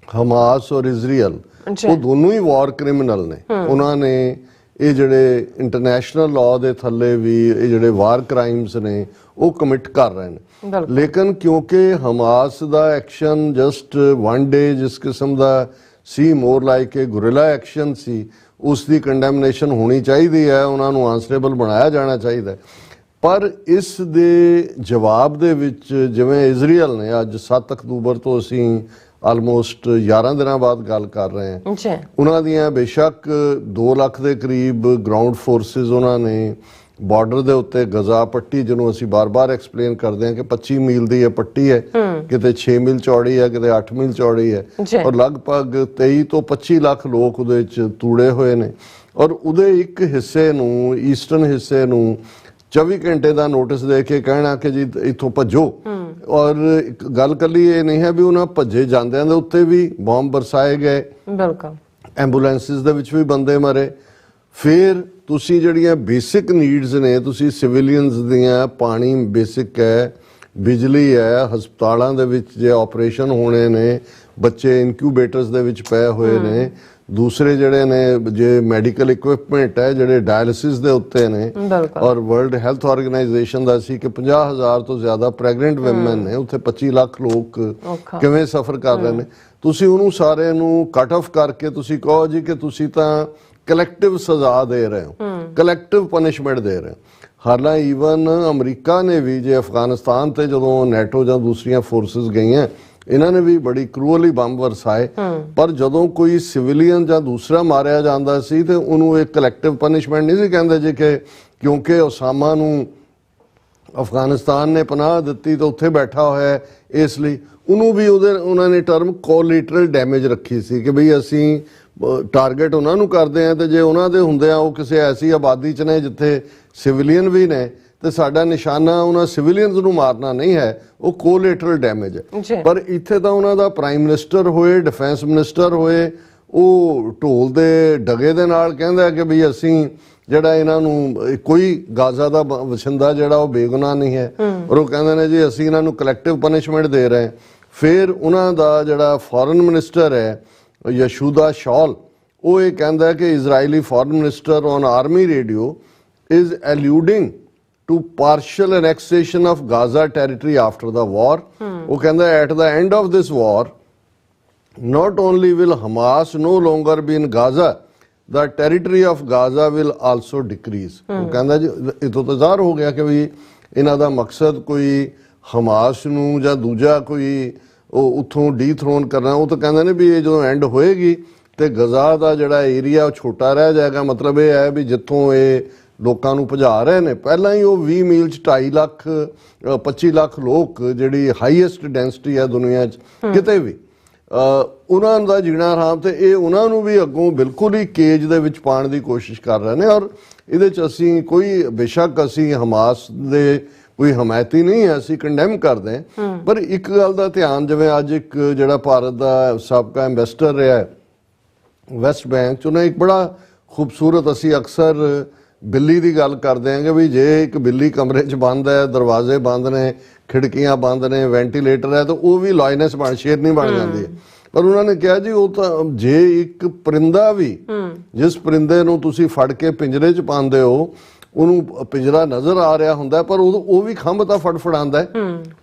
ਹਮਾਸ ਔਰ ਇਜ਼ਰਾਈਲ, ਉਹ ਦੋਨੋਂ ਹੀ ਵਾਰ ਕ੍ਰਿਮੀਨਲ ਨੇ। ਉਹਨਾਂ ਨੇ ਇਹ ਜਿਹੜੇ ਇੰਟਰਨੈਸ਼ਨਲ ਲਾਅ ਦੇ ਥੱਲੇ ਵੀ ਇਹ ਜਿਹੜੇ ਵਾਰ ਕ੍ਰਾਈਮਸ ਨੇ ਉਹ ਕਮਿਟ ਕਰ ਰਹੇ ਨੇ। ਲੇਕਿਨ ਕਿਉਂਕਿ ਹਮਾਸ ਦਾ ਐਕਸ਼ਨ ਜਸਟ ਵਨ ਡੇ ਜਿਸ ਕਿਸਮ ਦਾ ਸੀ, ਮੋਰ ਲਾਈਕ ਏ ਗੁਰਿਲਾ ਐਕਸ਼ਨ ਸੀ, ਉਸ ਦੀ ਕੰਡੈਮਨੇਸ਼ਨ ਹੋਣੀ ਚਾਹੀਦੀ ਹੈ, ਉਹਨਾਂ ਨੂੰ ਆਨਸਰੇਬਲ ਬਣਾਇਆ ਜਾਣਾ ਚਾਹੀਦਾ। ਪਰ ਇਸ ਦੇ ਜਵਾਬ ਦੇ ਵਿੱਚ ਜਿਵੇਂ ਇਜ਼ਰਾਈਲ ਨੇ, ਅੱਜ 7 ਅਕਤੂਬਰ ਤੋਂ ਅਸੀਂ ਆਲਮੋਸਟ 11 ਦਿਨਾਂ ਬਾਅਦ ਗੱਲ ਕਰ ਰਹੇ ਹਾਂ, ਉਹਨਾਂ ਦੀਆਂ ਬੇਸ਼ੱਕ 2 ਲੱਖ ਦੇ ਕਰੀਬ ਗਰਾਊਂਡ ਫੋਰਸਿਸ ਉਹਨਾਂ ਨੇ ਬਾਰਡਰ ਦੇ ਉੱਤੇ ਗਜ਼ਾ ਪੱਟੀ, ਜਿਹਨੂੰ ਅਸੀਂ ਬਾਰ-ਬਾਰ ਐਕਸਪਲੇਨ ਕਰਦੇ ਹਾਂ ਕਿ 25 ਮੀਲ ਦੀ ਇਹ ਪੱਟੀ ਹੈ, ਕਿਤੇ 6 ਮੀਲ ਚੌੜੀ ਹੈ, ਕਿਤੇ 8 ਮੀਲ ਚੌੜੀ ਹੈ, ਔਰ ਲਗਭਗ 23 ਤੋਂ 25 ਲੱਖ ਲੋਕ ਉਹਦੇ ਵਿੱਚ ਤੂੜੇ ਹੋਏ ਨੇ। ਔਰ ਉਹਦੇ ਇੱਕ ਹਿੱਸੇ ਨੂੰ, ਈਸਟਰਨ ਹਿੱਸੇ ਨੂੰ 24 ਘੰਟੇ ਦਾ ਨੋਟਿਸ ਦੇ ਕੇ ਕਹਿਣਾ ਕਿ ਜੀ ਇੱਥੋਂ ਭੱਜੋ। ਔਰ ਇੱਕ ਗੱਲ ਕੱਲੀ ਇਹ ਨਹੀਂ ਹੈ ਵੀ ਉਹਨਾਂ ਭੱਜੇ ਜਾਂਦਿਆਂ ਦੇ ਉੱਤੇ ਵੀ ਬੰਬ ਬਰਸਾਏ ਗਏ, ਬਿਲਕੁਲ ਐਂਬੂਲੈਂਸਿਸ ਦੇ ਵਿੱਚ ਵੀ ਬੰਦੇ ਮਰੇ। ਫਿਰ ਤੁਸੀਂ ਜਿਹੜੀਆਂ ਬੇਸਿਕ ਨੀਡਸ ਨੇ, ਤੁਸੀਂ ਸਿਵਿਲੀਅਨਸ ਦੀਆਂ, ਪਾਣੀ ਬੇਸਿਕ ਹੈ, ਬਿਜਲੀ ਹੈ, ਹਸਪਤਾਲਾਂ ਦੇ ਵਿੱਚ ਜੇ ਆਪਰੇਸ਼ਨ ਹੋਣੇ ਨੇ, ਬੱਚੇ ਇਨਕਿਊਬੇਟਰਸ ਦੇ ਵਿੱਚ ਪਏ ਹੋਏ ਨੇ, ਦੂਸਰੇ ਜਿਹੜੇ ਨੇ ਜੇ ਮੈਡੀਕਲ ਇਕਵਿਪਮੈਂਟ ਹੈ ਜਿਹੜੇ ਡਾਇਲਿਸਿਸ ਦੇ ਉੱਤੇ ਨੇ। ਔਰ ਵਰਲਡ ਹੈਲਥ ਆਰਗੇਨਾਈਜੇਸ਼ਨ ਦਾ ਸੀ ਕਿ 50,000 ਤੋਂ ਜ਼ਿਆਦਾ ਪ੍ਰੈਗਨੈਂਟ ਵੂਮਨ ਨੇ, ਉੱਥੇ 25 ਲੱਖ ਲੋਕ ਕਿਵੇਂ ਸਫਰ ਕਰ ਰਹੇ ਨੇ। ਤੁਸੀਂ ਉਹਨੂੰ ਸਾਰੇ ਨੂੰ ਕੱਟ ਆਫ ਕਰਕੇ ਤੁਸੀਂ ਕਹੋ ਜੀ ਕਿ ਤੁਸੀਂ ਤਾਂ ਕਲੈਕਟਿਵ ਸਜ਼ਾ ਦੇ ਰਹੇ ਹੋ, ਕਲੈਕਟਿਵ ਪਨਿਸ਼ਮੈਂਟ ਦੇ ਰਹੇ ਹੋ। ਹਾਲਾਂਕਿ ਈਵਨ ਅਮਰੀਕਾ ਨੇ ਵੀ ਜੇ ਅਫਗਾਨਿਸਤਾਨ ਤੇ ਜਦੋਂ ਨੈਟੋ ਜਾਂ ਦੂਸਰੀਆਂ ਫੋਰਸਿਸ ਗਈਆਂ, ਇਹਨਾਂ ਨੇ ਵੀ ਬੜੀ ਕਰੂਅਲੀ ਬੰਬ ਵਰਸਾਏ, ਪਰ ਜਦੋਂ ਕੋਈ ਸਿਵਿਲੀਅਨ ਜਾਂ ਦੂਸਰਾ ਮਾਰਿਆ ਜਾਂਦਾ ਸੀ ਤੇ ਉਹਨੂੰ ਇੱਕ ਕਲੈਕਟਿਵ ਪਨਿਸ਼ਮੈਂਟ ਨਹੀਂ ਸੀ ਕਹਿੰਦੇ ਜੀ ਕਿ ਕਿਉਂਕਿ ਉਸਾਮਾ ਨੂੰ ਅਫਗਾਨਿਸਤਾਨ ਨੇ ਪਨਾਹ ਦਿੱਤੀ ਤਾਂ ਉੱਥੇ ਬੈਠਾ ਹੋਇਆ ਇਸ ਲਈ ਉਹਨੂੰ ਵੀ ਉਹਨਾਂ ਨੇ ਟਰਮ ਕੋਲੈਟਰਲ ਡੈਮੇਜ ਰੱਖੀ ਸੀ ਕਿ ਬਈ ਅਸੀਂ ਟਾਰਗੇਟ ਉਹਨਾਂ ਨੂੰ ਕਰਦੇ ਆ ਤੇ ਜੇ ਉਹਨਾਂ ਦੇ ਹੁੰਦੇ ਆ ਉਹ ਕਿਸੇ ਐਸੀ ਆਬਾਦੀ 'ਚ ਨੇ ਜਿੱਥੇ ਸਿਵਿਲੀਅਨ ਵੀ ਨੇ ਤੇ ਸਾਡਾ ਨਿਸ਼ਾਨਾ ਉਹਨਾਂ ਸਿਵਿਲੀਅਨਸ ਨੂੰ ਮਾਰਨਾ ਨਹੀਂ ਹੈ, ਉਹ ਕੋਲੈਟਰਲ ਡੈਮੇਜ ਹੈ। ਪਰ ਇੱਥੇ ਤਾਂ ਉਹਨਾਂ ਦਾ ਪ੍ਰਾਈਮ ਮਿਨਿਸਟਰ ਹੋਏ, ਡਿਫੈਂਸ ਮਿਨਿਸਟਰ ਹੋਏ, ਉਹ ਢੋਲ ਦੇ ਡਗੇ ਦੇ ਨਾਲ ਕਹਿੰਦਾ ਕਿ ਵੀ ਅਸੀਂ ਜਿਹੜਾ ਇਹਨਾਂ ਨੂੰ ਕੋਈ ਗਾਜ਼ਾ ਦਾ ਵਸਿੰਦਾ ਜਿਹੜਾ ਉਹ ਬੇਗੁਨਾਹ ਨਹੀਂ ਹੈ, ਔਰ ਉਹ ਕਹਿੰਦੇ ਨੇ ਜੀ ਅਸੀਂ ਇਹਨਾਂ ਨੂੰ ਕਲੈਕਟਿਵ ਪਨਿਸ਼ਮੈਂਟ ਦੇ ਰਹੇ। ਫਿਰ ਉਹਨਾਂ ਦਾ ਜਿਹੜਾ ਫੋਰਨ ਮਿਨਿਸਟਰ ਹੈ ਯਸ਼ੂਦਾ ਸ਼ਾਲ, ਉਹ ਇਹ ਕਹਿੰਦਾ ਕਿ Israeli foreign minister on army radio is alluding to partial annexation of Gaza territory after the war. ਉਹ ਕਹਿੰਦਾ at the end of this war not only will Hamas no longer be in Gaza, the territory of Gaza will also decrease. ਉਹ ਕਹਿੰਦਾ ਜੀ ਇਤੋਂ ਤਾਂ ਜ਼ਾਹਰ ਹੋ ਗਿਆ ਕਿ ਵੀ ਇਹਨਾਂ ਦਾ ਮਕਸਦ ਕੋਈ ਹਮਾਸ ਨੂੰ ਜਾਂ ਦੂਜਾ ਕੋਈ ਉਹ ਉੱਥੋਂ ਡੀਥਰੋਨ ਕਰਨਾ। ਉਹ ਤਾਂ ਕਹਿੰਦੇ ਨੇ ਵੀ ਇਹ ਜਦੋਂ ਐਂਡ ਹੋਏਗੀ ਤੇ ਗਜ਼ਾ ਦਾ ਜਿਹੜਾ ਏਰੀਆ ਉਹ ਛੋਟਾ ਰਹਿ ਜਾਏਗਾ। ਮਤਲਬ ਇਹ ਹੈ ਵੀ ਜਿੱਥੋਂ ਇਹ ਲੋਕਾਂ ਨੂੰ ਭਜਾ ਰਹੇ ਨੇ, ਪਹਿਲਾਂ ਹੀ ਉਹ 20 ਮੀਲ 'ਚ 2.5 ਲੱਖ 25 ਲੱਖ ਲੋਕ ਜਿਹੜੀ ਹਾਈਐਸਟ ਡੈਂਸਿਟੀ ਹੈ ਦੁਨੀਆ 'ਚ ਕਿਤੇ ਵੀ, ਉਹਨਾਂ ਦਾ ਜੀਣਾ ਆਰਾਮ ਤੇ ਇਹ ਉਹਨਾਂ ਨੂੰ ਵੀ ਅੱਗੋਂ ਬਿਲਕੁਲ ਹੀ ਕੇਜ ਦੇ ਵਿੱਚ ਪਾਉਣ ਦੀ ਕੋਸ਼ਿਸ਼ ਕਰ ਰਹੇ ਨੇ। ਔਰ ਇਹਦੇ 'ਚ ਅਸੀਂ ਕੋਈ ਬੇਸ਼ੱਕ ਅਸੀਂ ਹਮਾਸ ਦੇ ਕੋਈ ਹਮਾਇਤੀ ਨਹੀਂ ਹੈ, ਅਸੀਂ ਕੰਡੈਮ ਕਰਦੇ ਹਾਂ, ਪਰ ਇੱਕ ਗੱਲ ਦਾ ਧਿਆਨ, ਜਿਵੇਂ ਅੱਜ ਇੱਕ ਜਿਹੜਾ ਭਾਰਤ ਦਾ ਸਾਬਕਾ ਐਂਬੈਸਡਰ ਰਿਹਾ ਵੈਸਟ ਬੈਂਕ 'ਚ, ਉਹਨੇ ਇੱਕ ਬੜਾ ਖੂਬਸੂਰਤ, ਅਸੀਂ ਅਕਸਰ ਬਿੱਲੀ ਦੀ ਗੱਲ ਕਰਦੇ ਹਾਂ ਕਿ ਵੀ ਜੇ ਇੱਕ ਬਿੱਲੀ ਕਮਰੇ 'ਚ ਬੰਦ ਹੈ, ਦਰਵਾਜ਼ੇ ਬੰਦ ਨੇ, ਖਿੜਕੀਆਂ ਬੰਦ ਨੇ, ਵੈਂਟੀਲੇਟਰ ਹੈ, ਤਾਂ ਉਹ ਵੀ ਲਾਇਨਸ ਸ਼ੇਰਨੀ ਬਣ ਜਾਂਦੀ ਹੈ। ਪਰ ਉਹਨਾਂ ਨੇ ਕਿਹਾ ਜੀ ਉਹ ਤਾਂ ਜੇ ਇੱਕ ਪਰਿੰਦਾ ਵੀ, ਜਿਸ ਪਰਿੰਦੇ ਨੂੰ ਤੁਸੀਂ ਫੜ ਕੇ ਪਿੰਜਰੇ 'ਚ ਪਾਉਂਦੇ ਹੋ, ਉਹਨੂੰ ਪਿੰਜਰਾ ਨਜ਼ਰ ਆ ਰਿਹਾ ਹੁੰਦਾ ਪਰ ਉਹ ਵੀ ਖੰਭ ਤਾਂ ਫੜਫੜਾਉਂਦਾ ਹੈ,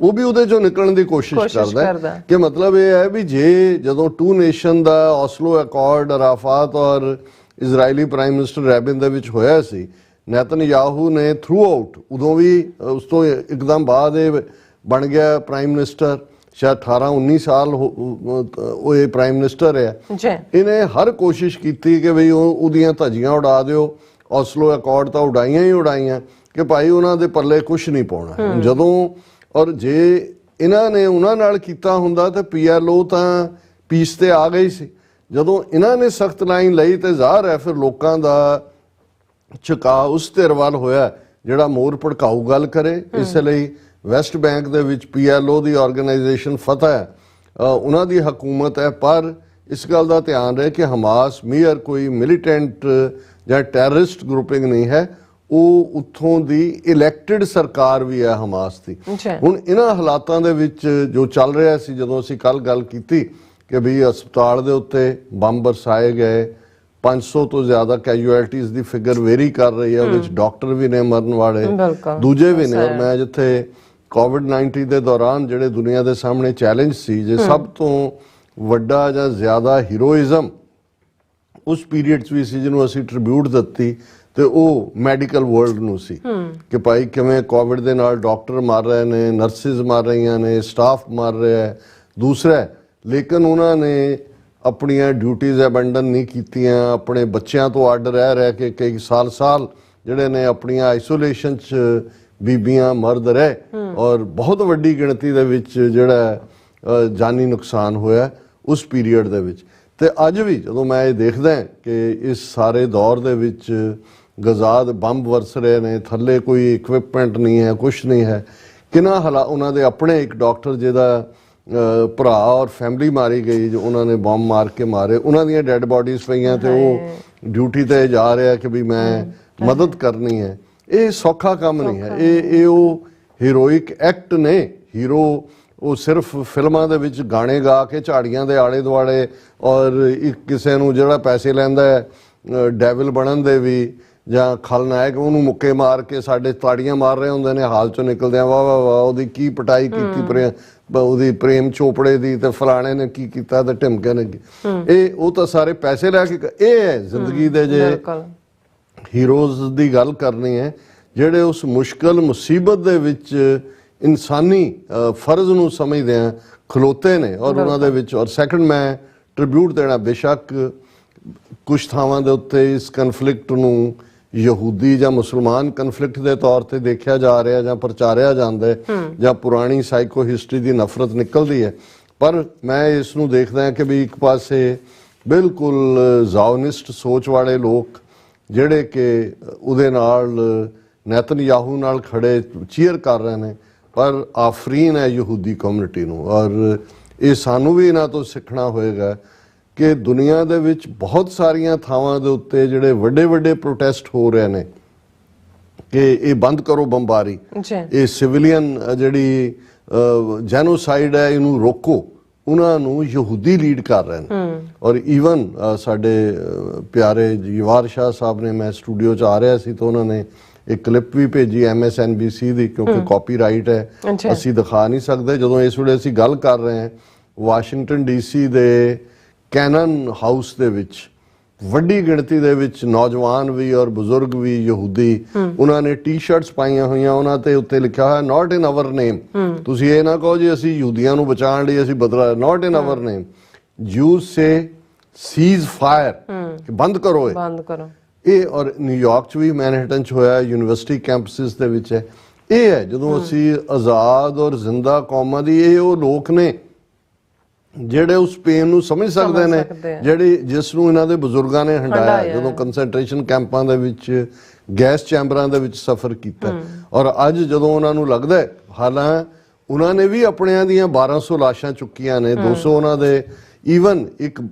ਉਹ ਵੀ ਉਹਦੇ 'ਚੋਂ ਨਿਕਲਣ ਦੀ ਕੋਸ਼ਿਸ਼ ਕਰਦਾ ਹੈ। ਕਿ ਮਤਲਬ ਇਹ ਹੈ ਵੀ ਜੇ ਜਦੋਂ 2 ਨੇਸ਼ਨ ਦਾ ਔਸਲੋ ਅਕੋਰਡ ਅਰਾਫਾਤ ਔਰ ਇਜ਼ਰਾਈਲੀ ਪ੍ਰਾਈਮ ਮਿਨਿਸਟਰ ਰੈਬਿਨ ਦੇ ਵਿੱਚ ਹੋਇਆ ਸੀ, ਨੈਤਨਯਾਹੂ ਨੇ ਥਰੂ ਆਊਟ, ਉਦੋਂ ਵੀ ਉਸ ਤੋਂ ਇੱਕਦਮ ਬਾਅਦ ਇਹ ਬਣ ਗਿਆ ਪ੍ਰਾਈਮ ਮਿਨਿਸਟਰ, ਸ਼ਾਇਦ 18-19 ਸਾਲ ਉਹ ਇਹ ਪ੍ਰਾਈਮ ਮਿਨਿਸਟਰ ਹੈ ਜੀ, ਇਹਨੇ ਹਰ ਕੋਸ਼ਿਸ਼ ਕੀਤੀ ਕਿ ਬਈ ਉਹਦੀਆਂ ਧੱਜੀਆਂ ਉਡਾ ਦਿਓ। ਔਸਲੋ ਅਕੋਰਡ ਤਾਂ ਉਡਾਈਆਂ ਹੀ ਉਡਾਈਆਂ ਕਿ ਭਾਈ ਉਹਨਾਂ ਦੇ ਪੱਲੇ ਕੁਝ ਨਹੀਂ ਪਾਉਣਾ। ਜਦੋਂ ਔਰ ਜੇ ਇਹਨਾਂ ਨੇ ਉਹਨਾਂ ਨਾਲ ਕੀਤਾ ਹੁੰਦਾ ਤਾਂ PLO ਤਾਂ ਪੀਸ ਤੇ ਆ ਗਈ ਸੀ। ਜਦੋਂ ਇਹਨਾਂ ਨੇ ਸਖਤ ਲਾਈਨ ਲਈ ਤੇ ਜ਼ਾਹਰ ਹੈ ਫਿਰ ਲੋਕਾਂ ਦਾ ਝੁਕਾਅ ਉਸ ਧਿਰ ਵੱਲ ਹੋਇਆ ਜਿਹੜਾ ਮੋਰ ਭੜਕਾਊ ਗੱਲ ਕਰੇ। ਇਸ ਲਈ ਵੈਸਟ ਬੈਂਕ ਦੇ ਵਿੱਚ PLO ਦੀ ਆਰਗੇਨਾਈਜੇਸ਼ਨ ਫਤਹ ਹੈ, ਉਹਨਾਂ ਦੀ ਹਕੂਮਤ ਹੈ। ਪਰ ਇਸ ਗੱਲ ਦਾ ਧਿਆਨ ਰਹੇ ਕਿ ਹਮਾਸ ਮੀਅਰ ਕੋਈ ਮਿਲੀਟੈਂਟ ਜਾਂ ਟੈਰਰਿਸਟ ਗਰੁੱਪਿੰਗ ਨਹੀਂ ਹੈ, ਉਹ ਉੱਥੋਂ ਦੀ ਇਲੈਕਟਿਡ ਸਰਕਾਰ ਵੀ ਹੈ ਹਮਾਸ ਦੀ। ਹੁਣ ਇਹਨਾਂ ਹਾਲਾਤਾਂ ਦੇ ਵਿੱਚ ਜੋ ਚੱਲ ਰਿਹਾ ਸੀ, ਜਦੋਂ ਅਸੀਂ ਕੱਲ ਗੱਲ ਕੀਤੀ ਕਿ ਵੀ ਹਸਪਤਾਲ ਦੇ ਉੱਤੇ ਬੰਬ ਬਰਸਾਏ ਗਏ, 500 ਤੋਂ ਜ਼ਿਆਦਾ ਕੈਜੂਅਲਟੀਜ਼ ਦੀ ਫਿਗਰ ਵੇਰੀ ਕਰ ਰਹੀ ਹੈ, ਉਹਦੇ ਵਿੱਚ ਡਾਕਟਰ ਵੀ ਨੇ ਮਰਨ ਵਾਲੇ, ਦੂਜੇ ਵੀ ਨੇ। ਔਰ ਮੈਂ ਜਿੱਥੇ COVID-19 ਦੇ ਦੌਰਾਨ ਜਿਹੜੇ ਦੁਨੀਆ ਦੇ ਸਾਹਮਣੇ ਚੈਲੰਜ ਸੀ, ਜੇ ਸਭ ਤੋਂ ਵੱਡਾ ਜਾਂ ਜ਼ਿਆਦਾ ਹੀਰੋਇਜ਼ਮ ਉਸ ਪੀਰੀਅਡ 'ਚ ਵੀ ਸੀ ਜਿਹਨੂੰ ਅਸੀਂ ਟ੍ਰਿਬਿਊਟ ਦਿੱਤੀ, ਤੇ ਉਹ ਮੈਡੀਕਲ ਵਰਲਡ ਨੂੰ ਸੀ ਕਿ ਭਾਈ ਕਿਵੇਂ ਕੋਵਿਡ ਦੇ ਨਾਲ ਡਾਕਟਰ ਮਰ ਰਹੇ ਨੇ, ਨਰਸਿਸ ਮਰ ਰਹੀਆਂ ਨੇ, ਸਟਾਫ ਮਰ ਰਿਹਾ ਹੈ। ਦੂਸਰਾ, ਲੇਕਿਨ ਉਹਨਾਂ ਨੇ ਆਪਣੀਆਂ ਡਿਊਟੀਜ਼ ਅਬੈਂਡਨ ਨਹੀਂ ਕੀਤੀਆਂ, ਆਪਣੇ ਬੱਚਿਆਂ ਤੋਂ ਅੱਡ ਰਹਿ ਕੇ ਕਈ ਸਾਲ ਜਿਹੜੇ ਨੇ ਆਪਣੀਆਂ ਆਈਸੋਲੇਸ਼ਨ 'ਚ ਬੀਬੀਆਂ ਮਰਦ ਰਹੇ, ਔਰ ਬਹੁਤ ਵੱਡੀ ਗਿਣਤੀ ਦੇ ਵਿੱਚ ਜਿਹੜਾ ਜਾਨੀ ਨੁਕਸਾਨ ਹੋਇਆ ਉਸ ਪੀਰੀਅਡ ਦੇ ਵਿੱਚ। ਤੇ ਅੱਜ ਵੀ ਜਦੋਂ ਮੈਂ ਇਹ ਦੇਖਦਾ ਕਿ ਇਸ ਸਾਰੇ ਦੌਰ ਦੇ ਵਿੱਚ ਗਜ਼ਾ ਦੇ ਬੰਬ ਵਰਸ ਰਹੇ ਨੇ, ਥੱਲੇ ਕੋਈ ਇਕਵਿਪਮੈਂਟ ਨਹੀਂ ਹੈ, ਕੁਛ ਨਹੀਂ ਹੈ, ਕਿੰਨਾ ਉਹਨਾਂ ਦੇ ਆਪਣੇ ਇੱਕ ਡਾਕਟਰ ਜਿਹਦਾ ਭਰਾ ਔਰ ਫੈਮਿਲੀ ਮਾਰੀ ਗਈ, ਜੋ ਉਹਨਾਂ ਨੇ ਬੰਬ ਮਾਰ ਕੇ ਮਾਰੇ, ਉਹਨਾਂ ਦੀਆਂ ਡੈਡ ਬਾਡੀਜ਼ ਪਈਆਂ ਤੇ ਉਹ ਡਿਊਟੀ ਤੇ ਜਾ ਰਿਹਾ ਕਿ ਵੀ ਮੈਂ ਮਦਦ ਕਰਨੀ ਹੈ। ਇਹ ਸੌਖਾ ਕੰਮ ਨਹੀਂ ਹੈ, ਇਹ ਉਹ ਹੀਰੋਇਕ ਐਕਟ ਨੇ। ਹੀਰੋ ਉਹ ਸਿਰਫ ਫਿਲਮਾਂ ਦੇ ਵਿੱਚ ਗਾਣੇ ਗਾ ਕੇ ਝਾੜੀਆਂ ਦੇ ਆਲੇ ਦੁਆਲੇ, ਔਰ ਇੱਕ ਕਿਸੇ ਨੂੰ ਜਿਹੜਾ ਪੈਸੇ ਲੈਂਦਾ ਹੈ ਡੈਵਿਲ ਬਣਨ ਦੇ ਵੀ, ਜਾਂ ਖਲਨਾਇਕ ਉਹਨੂੰ ਮੁੱਕੇ ਮਾਰ ਕੇ ਸਾਡੇ ਤਾੜੀਆਂ ਮਾਰ ਰਹੇ ਹੁੰਦੇ ਨੇ, ਹਾਲ ਚੋਂ ਨਿਕਲਦੇ ਆ ਵਾਹ ਵਾਹ ਵਾਹ ਉਹਦੀ ਕੀ ਪਟਾਈ ਕੀਤੀ, ਉਹਦੀ ਪ੍ਰੇਮ ਚੋਪੜੇ ਦੀ, ਤੇ ਫਲਾਣੇ ਨੇ ਕੀ ਕੀਤਾ ਤੇ ਢਿਮਕੇ ਨੇ। ਇਹ ਉਹ ਤਾਂ ਸਾਰੇ ਪੈਸੇ ਲੈ ਕੇ। ਇਹ ਹੈ ਜ਼ਿੰਦਗੀ ਦੇ ਜੇ ਹੀਰੋਜ਼ ਦੀ ਗੱਲ ਕਰਨੀ ਹੈ, ਜਿਹੜੇ ਉਸ ਮੁਸ਼ਕਲ ਮੁਸੀਬਤ ਦੇ ਵਿੱਚ ਇਨਸਾਨੀ ਫਰਜ਼ ਨੂੰ ਸਮਝਦੇ ਆ ਖਲੋਤੇ ਨੇ, ਔਰ ਉਹਨਾਂ ਦੇ ਵਿੱਚ। ਔਰ ਸੈਕੰਡ, ਮੈਂ ਟ੍ਰਿਬਿਊਟ ਦੇਣਾ, ਬੇਸ਼ੱਕ ਕੁਝ ਥਾਵਾਂ ਦੇ ਉੱਤੇ ਇਸ ਕਨਫਲਿਕਟ ਨੂੰ ਯਹੂਦੀ ਜਾਂ ਮੁਸਲਮਾਨ ਕਨਫਲਿਕਟ ਦੇ ਤੌਰ ਤੇ ਦੇਖਿਆ ਜਾ ਰਿਹਾ ਜਾਂ ਪ੍ਰਚਾਰਿਆ ਜਾਂਦਾ, ਜਾਂ ਪੁਰਾਣੀ ਸਾਈਕੋ ਹਿਸਟਰੀ ਦੀ ਨਫ਼ਰਤ ਨਿਕਲਦੀ ਹੈ। ਪਰ ਮੈਂ ਇਸ ਨੂੰ ਦੇਖਦਾ ਹਾਂ ਕਿ ਵੀ ਇੱਕ ਪਾਸੇ ਬਿਲਕੁਲ ਜ਼ਾਓਨਿਸਟ ਸੋਚ ਵਾਲੇ ਲੋਕ ਜਿਹੜੇ ਕਿ ਉਹਦੇ ਨਾਲ ਨੈਤਨਯਾਹੂ ਨਾਲ ਖੜੇ ਚੀਅਰ ਕਰ ਰਹੇ ਨੇ, ਪਰ ਆਫਰੀਨ ਹੈ ਯਹੂਦੀ ਕਮਿਊਨਿਟੀ ਨੂੰ। ਔਰ ਇਹ ਸਾਨੂੰ ਵੀ ਇਹਨਾਂ ਤੋਂ ਸਿੱਖਣਾ ਹੋਏਗਾ ਕਿ ਦੁਨੀਆ ਦੇ ਵਿੱਚ ਬਹੁਤ ਸਾਰੀਆਂ ਥਾਵਾਂ ਦੇ ਉੱਤੇ ਜਿਹੜੇ ਵੱਡੇ ਵੱਡੇ ਪ੍ਰੋਟੈਸਟ ਹੋ ਰਹੇ ਨੇ ਕਿ ਇਹ ਬੰਦ ਕਰੋ ਬੰਬਾਰੀ, ਇਹ ਸਿਵਿਲੀਅਨ ਜਿਹੜੀ ਜੈਨੋਸਾਈਡ ਹੈ ਇਹਨੂੰ ਰੋਕੋ, ਉਹਨਾਂ ਨੂੰ ਯਹੂਦੀ ਲੀਡ ਕਰ ਰਹੇ ਨੇ। ਔਰ ਈਵਨ ਸਾਡੇ ਪਿਆਰੇ ਯਵਾਰ ਸ਼ਾਹ ਸਾਹਿਬ ਨੇ, ਮੈਂ ਸਟੂਡੀਓ 'ਚ ਆ ਰਿਹਾ ਸੀ ਤਾਂ ਉਹਨਾਂ ਨੇ ਇੱਕ ਕਲਿੱਪ ਵੀ ਭੇਜੀ MSNBC ਦੀ, ਕਿਉਂਕਿ ਕਾਪੀਰਾਈਟ ਹੈ ਅਸੀਂ ਦਿਖਾ ਨਹੀਂ ਸਕਦੇ। ਜਦੋਂ ਇਸ ਵੇਲੇ ਅਸੀਂ ਗੱਲ ਕਰ ਰਹੇ ਹਾਂ, ਵਾਸ਼ਿੰਗਟਨ DC ਦੇ ਕੈਨਨ ਹਾਊਸ ਦੇ ਵਿੱਚ ਵੱਡੀ ਗਿਣਤੀ ਦੇ ਵਿੱਚ ਨੌਜਵਾਨ ਵੀ ਔਰ ਬਜ਼ੁਰਗ ਵੀ ਯਹੂਦੀ, ਉਹਨਾਂ ਨੇ ਟੀ-ਸ਼ਰਟਸ ਪਾਈਆਂ ਹੋਈਆਂ, ਉਹਨਾਂ ਤੇ ਉੱਤੇ ਲਿਖਿਆ ਹੋਇਆ ਨਾਟ ਇਨ ਆਵਰ ਨੇਮ। ਤੁਸੀਂ ਇਹ ਨਾ ਕਹੋ ਜੀ ਅਸੀਂ ਯਹੂਦੀਆਂ ਨੂੰ ਬਚਾਉਣ ਲਈ ਅਸੀਂ ਬਦਲਾ, not in our name. Jews say cease fire, ਬੰਦ ਕਰੋ, ਇਹ ਬੰਦ ਕਰੋ। ਇਹ ਔਰ ਨਿਊਯਾਰਕ 'ਚ ਵੀ, ਮੈਨਹਟਨ 'ਚ ਹੋਇਆ, ਯੂਨੀਵਰਸਿਟੀ ਕੈਂਪਸਿਸ ਦੇ ਵਿੱਚ ਹੈ। ਇਹ ਹੈ ਜਦੋਂ ਅਸੀਂ ਆਜ਼ਾਦ ਔਰ ਜ਼ਿੰਦਾ ਕੌਮਾਂ ਦੀ, ਇਹ ਉਹ ਲੋਕ ਨੇ ਜਿਹੜੇ ਉਸ ਪੇਨ ਨੂੰ ਸਮਝ ਸਕਦੇ ਨੇ, ਜਿਹੜੇ ਜਿਸ ਨੂੰ ਇਹਨਾਂ ਦੇ ਬਜ਼ੁਰਗਾਂ ਨੇ ਹੰਡਾਇਆ ਜਦੋਂ ਕੰਸੈਂਟਰੇਸ਼ਨ ਕੈਂਪਾਂ ਦੇ ਵਿੱਚ, ਗੈਸ ਚੈਂਬਰਾਂ ਦੇ ਵਿੱਚ ਸਫ਼ਰ ਕੀਤਾ। ਔਰ ਅੱਜ ਜਦੋਂ ਉਹਨਾਂ ਨੂੰ ਲੱਗਦਾ, ਹਾਲਾਂ ਉਹਨਾਂ ਨੇ ਵੀ ਆਪਣਿਆਂ ਦੀਆਂ 1200 ਲਾਸ਼ਾਂ ਚੁੱਕੀਆਂ ਨੇ, 200 ਉਹਨਾਂ ਦੇ। ਈਵਨ ਇੱਕ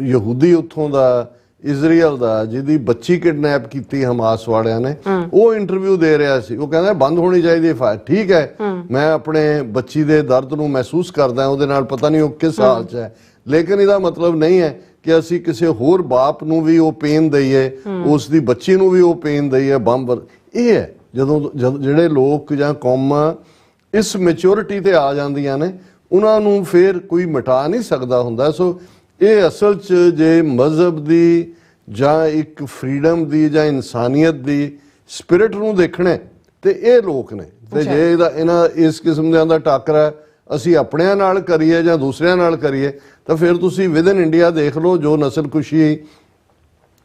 ਯਹੂਦੀ ਉੱਥੋਂ ਦਾ, ਇਜ਼ਰਾਈਲ ਦਾ, ਜਿਹਦੀ ਬੱਚੀ ਕਿਡਨੈਪ ਕੀਤੀ ਹਮਾਸ ਵਾਲਿਆਂ ਨੇ, ਉਹ ਇੰਟਰਵਿਊ ਦੇ ਰਿਹਾ ਸੀ। ਉਹ ਕਹਿੰਦਾ ਬੰਦ ਹੋਣੀ ਚਾਹੀਦੀ ਫਾਇਰ। ਠੀਕ ਹੈ, ਮੈਂ ਆਪਣੇ ਬੱਚੀ ਦੇ ਦਰਦ ਨੂੰ ਮਹਿਸੂਸ ਕਰਦਾ, ਉਹਦੇ ਨਾਲ ਪਤਾ ਨਹੀਂ ਉਹ ਕਿਸ ਹਾਲ 'ਚ ਹੈ, ਲੇਕਿਨ ਇਹਦਾ ਮਤਲਬ ਨਹੀਂ ਹੈ ਕਿ ਅਸੀਂ ਕਿਸੇ ਹੋਰ ਬਾਪ ਨੂੰ ਵੀ ਉਹ ਪੇਨ ਦਈਏ, ਉਸ ਦੀ ਬੱਚੀ ਨੂੰ ਵੀ ਉਹ ਪੇਨ ਦਈਏ ਬੰਬ। ਇਹ ਹੈ ਜਦੋਂ ਜਿਹੜੇ ਲੋਕ ਜਾਂ ਕੌਮਾਂ ਇਸ ਮੈਚੁਰਿਟੀ ਤੇ ਆ ਜਾਂਦੀਆਂ ਨੇ, ਉਹਨਾਂ ਨੂੰ ਫਿਰ ਕੋਈ ਮਿਟਾ ਨਹੀਂ ਸਕਦਾ ਹੁੰਦਾ। ਸੋ ਇਹ ਅਸਲ 'ਚ ਜੇ ਮਜ਼ਹਬ ਦੀ ਜਾਂ ਇੱਕ ਫਰੀडम ਦੀ ਜਾਂ ਇਨਸਾਨੀਅਤ ਦੀ ਸਪਿਰਿਟ ਨੂੰ ਦੇਖਣਾ ਤੇ ਇਹ ਲੋਕ ਨੇ। ਤੇ ਜੇ ਇਹਨਾਂ ਇਸ ਕਿਸਮ ਦਾ ਟਾਕਰਾ ਅਸੀਂ ਆਪਣਿਆਂ ਨਾਲ ਕਰੀਏ ਜਾਂ ਦੂਸਰਿਆਂ ਨਾਲ ਕਰੀਏ, ਤਾਂ ਫਿਰ ਤੁਸੀਂ ਵਿਦ ਇਨ ਇੰਡੀਆ ਦੇਖ ਲਓ ਜੋ ਨਸਲਕੁਸ਼ੀ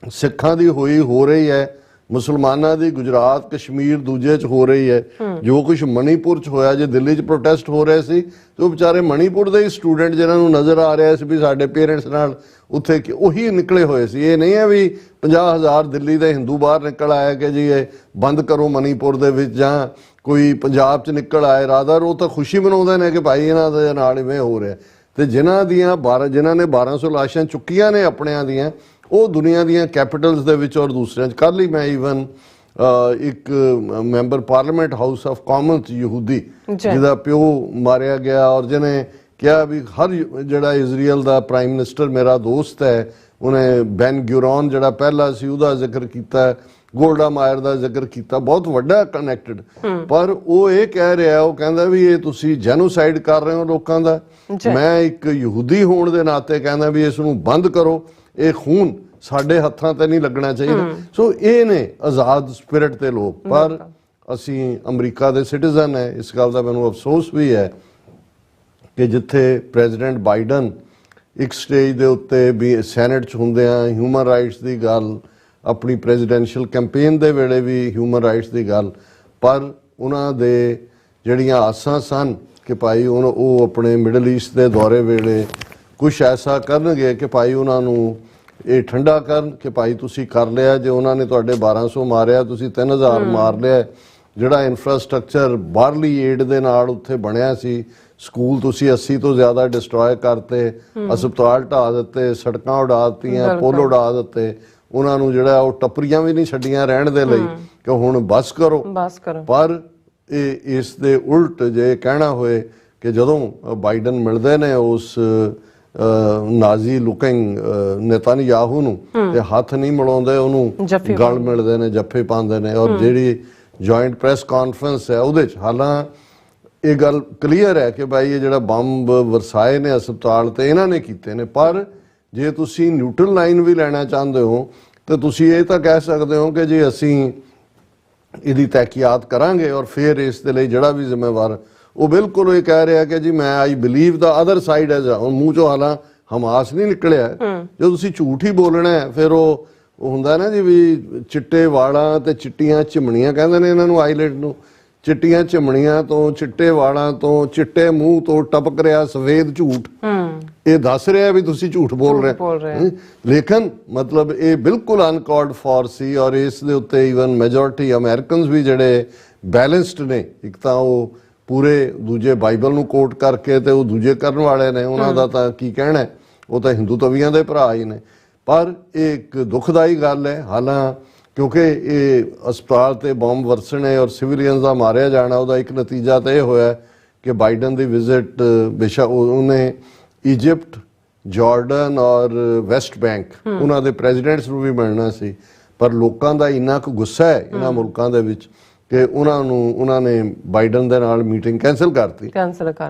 ਸਿੱਖਾਂ ਦੀ ਹੋ ਰਹੀ ਹੈ, ਮੁਸਲਮਾਨਾਂ ਦੀ ਗੁਜਰਾਤ ਕਸ਼ਮੀਰ ਦੂਜੇ ਚ ਹੋ ਰਹੀ ਹੈ, ਜੋ ਕੁਝ ਮਣੀਪੁਰ ਚ ਹੋਇਆ, ਜੇ ਦਿੱਲੀ ਚ ਪ੍ਰੋਟੈਸਟ ਹੋ ਰਹੇ ਸੀ ਤੇ ਉਹ ਵਿਚਾਰੇ ਮਣੀਪੁਰ ਦੇ ਹੀ ਸਟੂਡੈਂਟ ਜਿਨ੍ਹਾਂ ਨੂੰ ਨਜ਼ਰ ਆ ਰਿਹਾ ਸੀ ਵੀ ਸਾਡੇ ਪੇਰੈਂਟਸ ਨਾਲ ਉੱਥੇ ਉਹੀ ਨਿਕਲੇ ਹੋਏ ਸੀ। ਇਹ ਨਹੀਂ ਹੈ ਵੀ 50,000 ਦਿੱਲੀ ਦੇ ਹਿੰਦੂ ਬਾਹਰ ਨਿਕਲ ਆਇਆ ਕਿ ਜੀ ਇਹ ਬੰਦ ਕਰੋ ਮਣੀਪੁਰ ਦੇ ਵਿੱਚ, ਜਾਂ ਕੋਈ ਪੰਜਾਬ ਚ ਨਿਕਲ ਆਏ ਰਾਦਰ, ਉਹ ਤਾਂ ਖੁਸ਼ੀ ਮਨਾਉਂਦੇ ਨੇ ਕਿ ਭਾਈ ਇਹਨਾਂ ਦੇ ਨਾਲ ਇਵੇਂ ਹੋ ਰਿਹਾ। ਤੇ ਜਿਨ੍ਹਾਂ ਨੇ 1200 ਲਾਸ਼ਾਂ ਚੁੱਕੀਆਂ ਨੇ ਆਪਣਿਆਂ ਦੀਆਂ, ਉਹ ਦੁਨੀਆ ਦੀਆਂ ਕੈਪੀਟਲਸ ਦੇ ਵਿੱਚ ਔਰ ਦੂਸਰਿਆਂ 'ਚ। ਕੱਲ੍ਹ ਹੀ ਮੈਂ ਈਵਨ ਇੱਕ member parliament house of Commons ਯਹੂਦੀ ਜਿਹਦਾ ਪਿਓ ਮਾਰਿਆ ਗਿਆ ਔਰ ਜਿਹਨੇ ਕਿਹਾ ਵੀ ਹਰ ਜਿਹੜਾ ਇਜ਼ਰਾਈਲ ਦਾ ਪ੍ਰਾਈਮ ਮਿਨਿਸਟਰ ਮੇਰਾ ਦੋਸਤ ਹੈ, ਉਹਨੇ ਬੈਨ ਗੁਰਿਓਨ ਜਿਹੜਾ ਪਹਿਲਾ ਸੀ ਉਹਦਾ ਜ਼ਿਕਰ ਕੀਤਾ, ਗੋਲਡਾ ਮਾਇਰ ਦਾ ਜ਼ਿਕਰ ਕੀਤਾ, ਬਹੁਤ ਵੱਡਾ ਕਨੈਕਟਡ। ਪਰ ਉਹ ਇਹ ਕਹਿ ਰਿਹਾ, ਉਹ ਕਹਿੰਦਾ ਵੀ ਇਹ ਤੁਸੀਂ ਜੈਨੋਸਾਈਡ ਕਰ ਰਹੇ ਹੋ ਲੋਕਾਂ ਦਾ। ਮੈਂ ਇੱਕ ਯਹੂਦੀ ਹੋਣ ਦੇ ਨਾਤੇ ਕਹਿੰਦਾ ਵੀ ਇਸ ਨੂੰ ਬੰਦ ਕਰੋ, ਇਹ ਖੂਨ ਸਾਡੇ ਹੱਥਾਂ ਤੇ ਨਹੀਂ ਲੱਗਣਾ ਚਾਹੀਦਾ। ਸੋ ਇਹ ਨੇ ਆਜ਼ਾਦ ਸਪਿਰਿਟ ਦੇ ਲੋਕ। ਪਰ ਅਸੀਂ ਅਮਰੀਕਾ ਦੇ ਸਿਟੀਜ਼ਨ ਹੈ, ਇਸ ਗੱਲ ਦਾ ਮੈਨੂੰ ਅਫਸੋਸ ਵੀ ਹੈ ਕਿ ਜਿੱਥੇ ਪ੍ਰੈਜ਼ੀਡੈਂਟ ਬਾਈਡਨ ਇੱਕ ਸਟੇਜ ਦੇ ਉੱਤੇ ਵੀ ਸੈਨੇਟ 'ਚ ਹੁੰਦੇ ਆ ਹਿਊਮਨ ਰਾਈਟਸ ਦੀ ਗੱਲ, ਆਪਣੀ ਪ੍ਰੈਜ਼ੀਡੈਂਸ਼ੀਅਲ ਕੈਂਪੇਨ ਦੇ ਵੇਲੇ ਵੀ ਹਿਊਮਨ ਰਾਈਟਸ ਦੀ ਗੱਲ, ਪਰ ਉਹਨਾਂ ਦੇ ਜਿਹੜੀਆਂ ਆਸਾਂ ਸਨ ਕਿ ਭਾਈ ਉਹ ਆਪਣੇ ਮਿਡਲ ਈਸਟ ਦੇ ਦੌਰੇ ਵੇਲੇ ਕੁਛ ਐਸਾ ਕਰਨਗੇ ਕਿ ਭਾਈ ਉਹਨਾਂ ਨੂੰ ਇਹ ਠੰਡਾ ਕਰਨ ਕਿ ਭਾਈ ਤੁਸੀਂ ਕਰ ਲਿਆ, ਜੇ ਉਹਨਾਂ ਨੇ ਤੁਹਾਡੇ 1200 ਮਾਰਿਆ ਤੁਸੀਂ 3000 ਮਾਰ ਲਿਆ। ਜਿਹੜਾ ਇਨਫਰਾਸਟ੍ਰਕਚਰ ਬਾਹਰਲੀ ਏਡ ਦੇ ਨਾਲ ਉੱਥੇ ਬਣਿਆ ਸੀ, ਸਕੂਲ ਤੁਸੀਂ 80 ਤੋਂ ਜ਼ਿਆਦਾ ਡਿਸਟਰੋਏ ਕਰਤੇ, ਹਸਪਤਾਲ ਢਾਹ ਦਿੱਤੇ, ਸੜਕਾਂ ਉਡਾ ਦਿੱਤੀਆਂ, ਪੁਲ ਉਡਾ ਦਿੱਤੇ, ਉਹਨਾਂ ਨੂੰ ਜਿਹੜਾ ਉਹ ਟੱਪਰੀਆਂ ਵੀ ਨਹੀਂ ਛੱਡੀਆਂ ਰਹਿਣ ਦੇ ਲਈ ਕਿ ਹੁਣ ਬਸ ਕਰੋ। ਪਰ ਇਹ ਇਸ ਦੇ ਉਲਟ ਜੇ ਕਹਿਣਾ ਹੋਏ ਕਿ ਜਦੋਂ ਬਾਈਡਨ ਮਿਲਦੇ ਨੇ ਉਸ ਨਾਜ਼ੀ ਲੁਕਿੰਗ ਨੇਤਨਯਾਹੂ ਨੂੰ ਤੇ ਹੱਥ ਨਹੀਂ ਮਿਲਾਉਂਦੇ, ਉਹਨੂੰ ਗਲ ਮਿਲਦੇ ਨੇ, ਜੱਫੇ ਪਾਉਂਦੇ ਨੇ। ਔਰ ਜਿਹੜੀ ਜੁਆਇੰਟ ਪ੍ਰੈਸ ਕਾਨਫਰੰਸ ਹੈ ਉਹਦੇ 'ਚ ਹਾਲਾਂ ਇਹ ਗੱਲ ਕਲੀਅਰ ਹੈ ਕਿ ਭਾਈ ਇਹ ਜਿਹੜਾ ਬੰਬ ਵਰਸਾਏ ਨੇ ਹਸਪਤਾਲ ਤੇ ਇਹਨਾਂ ਨੇ ਕੀਤੇ ਨੇ। ਪਰ ਜੇ ਤੁਸੀਂ ਨਿਊਟਰਲ ਲਾਈਨ ਵੀ ਲੈਣਾ ਚਾਹੁੰਦੇ ਹੋ ਤਾਂ ਤੁਸੀਂ ਇਹ ਤਾਂ ਕਹਿ ਸਕਦੇ ਹੋ ਕਿ ਜੀ ਅਸੀਂ ਇਹਦੀ ਤਹਿਕੀਕਾਤ ਕਰਾਂਗੇ ਔਰ ਫਿਰ ਇਸ ਦੇ ਲਈ ਜਿਹੜਾ ਵੀ ਜ਼ਿੰਮੇਵਾਰ, ਉਹ ਬਿਲਕੁਲ ਇਹ ਕਹਿ ਰਿਹਾ ਕਿ ਜੀ ਮੈਂ I believe the other side as ਆ। ਮੂੰਹ ਚੋਂ ਹਾਲਾਂ ਹਮਾਸ ਨਹੀਂ ਨਿਕਲਿਆ। ਜੇ ਤੁਸੀਂ ਝੂਠ ਹੀ ਬੋਲਣਾ ਹੈ ਫਿਰ ਉਹ ਹੁੰਦਾ ਨਾ ਜੀ ਵੀ ਚਿੱਟੇ ਵਾਲਾਂ ਤੇ ਚਿੱਟੀਆਂ ਚਿਮਣੀਆਂ ਕਹਿੰਦੇ ਨੇ ਇਹਨਾਂ ਨੂੰ, ਆਈਲੈਟ ਨੂੰ, ਚਿੱਟੀਆਂ ਚਿਮਣੀਆਂ ਤੋਂ, ਚਿੱਟੇ ਵਾਲਾਂ ਤੋਂ, ਚਿੱਟੇ ਮੂੰਹ ਤੋਂ ਟਪਕ ਰਿਹਾ ਸਫੇਦ ਝੂਠ। ਇਹ ਦੱਸ ਰਿਹਾ ਵੀ ਤੁਸੀਂ ਝੂਠ ਬੋਲ ਰਹੇ, ਲੇਕਿਨ ਮਤਲਬ ਇਹ ਬਿਲਕੁਲ ਅਨਕॉल्ड ਫॉर ਸੀ। ਔਰ ਇਸ ਦੇ ਉੱਤੇ ਈਵਨ ਮੈਜੋਰਿਟੀ ਅਮਰੀਕਨਸ ਵੀ ਜਿਹੜੇ ਬੈਲੈਂਸਡ ਨੇ, ਇੱਕ ਤਾਂ ਉਹ ਪੂਰੇ ਦੂਜੇ ਬਾਈਬਲ ਨੂੰ ਕੋਟ ਕਰਕੇ ਤੇ ਉਹ ਦੂਜੇ ਕਰਨ ਵਾਲੇ ਨੇ, ਉਹਨਾਂ ਦਾ ਤਾਂ ਕੀ ਕਹਿਣਾ, ਉਹ ਤਾਂ ਹਿੰਦੂ ਤਵੀਆਂ ਦੇ ਭਰਾ ਹੀ ਨੇ। ਪਰ ਇਹ ਇੱਕ ਦੁਖਦਾਈ ਗੱਲ ਹੈ ਹਾਲਾਂ, ਕਿਉਂਕਿ ਇਹ ਹਸਪਤਾਲ ਤੇ ਬੰਬ ਵਰਸਣੇ ਔਰ ਸਿਵਿਲੀਅਨਸ ਦਾ ਮਾਰਿਆ ਜਾਣਾ, ਉਹਦਾ ਇੱਕ ਨਤੀਜਾ ਤਾਂ ਇਹ ਹੋਇਆ ਕਿ ਬਾਈਡਨ ਦੀ ਵਿਜ਼ਿਟ ਬੇਸ਼ੱਕ ਉਹਨੇ ਇਜਿਪਟ, ਜਾਰਡਨ ਔਰ ਵੈਸਟ ਬੈਂਕ ਉਹਨਾਂ ਦੇ ਪ੍ਰੈਜ਼ੀਡੈਂਟਸ ਨੂੰ ਵੀ ਮਿਲਣਾ ਸੀ, ਪਰ ਲੋਕਾਂ ਦਾ ਇੰਨਾ ਕੁ ਗੁੱਸਾ ਹੈ ਇਹਨਾਂ ਮੁਲਕਾਂ ਦੇ ਵਿੱਚ ਕਿ ਉਹਨਾਂ ਨੇ ਬਾਈਡਨ ਦੇ ਨਾਲ ਮੀਟਿੰਗ ਕੈਂਸਲ ਕਰਤੀ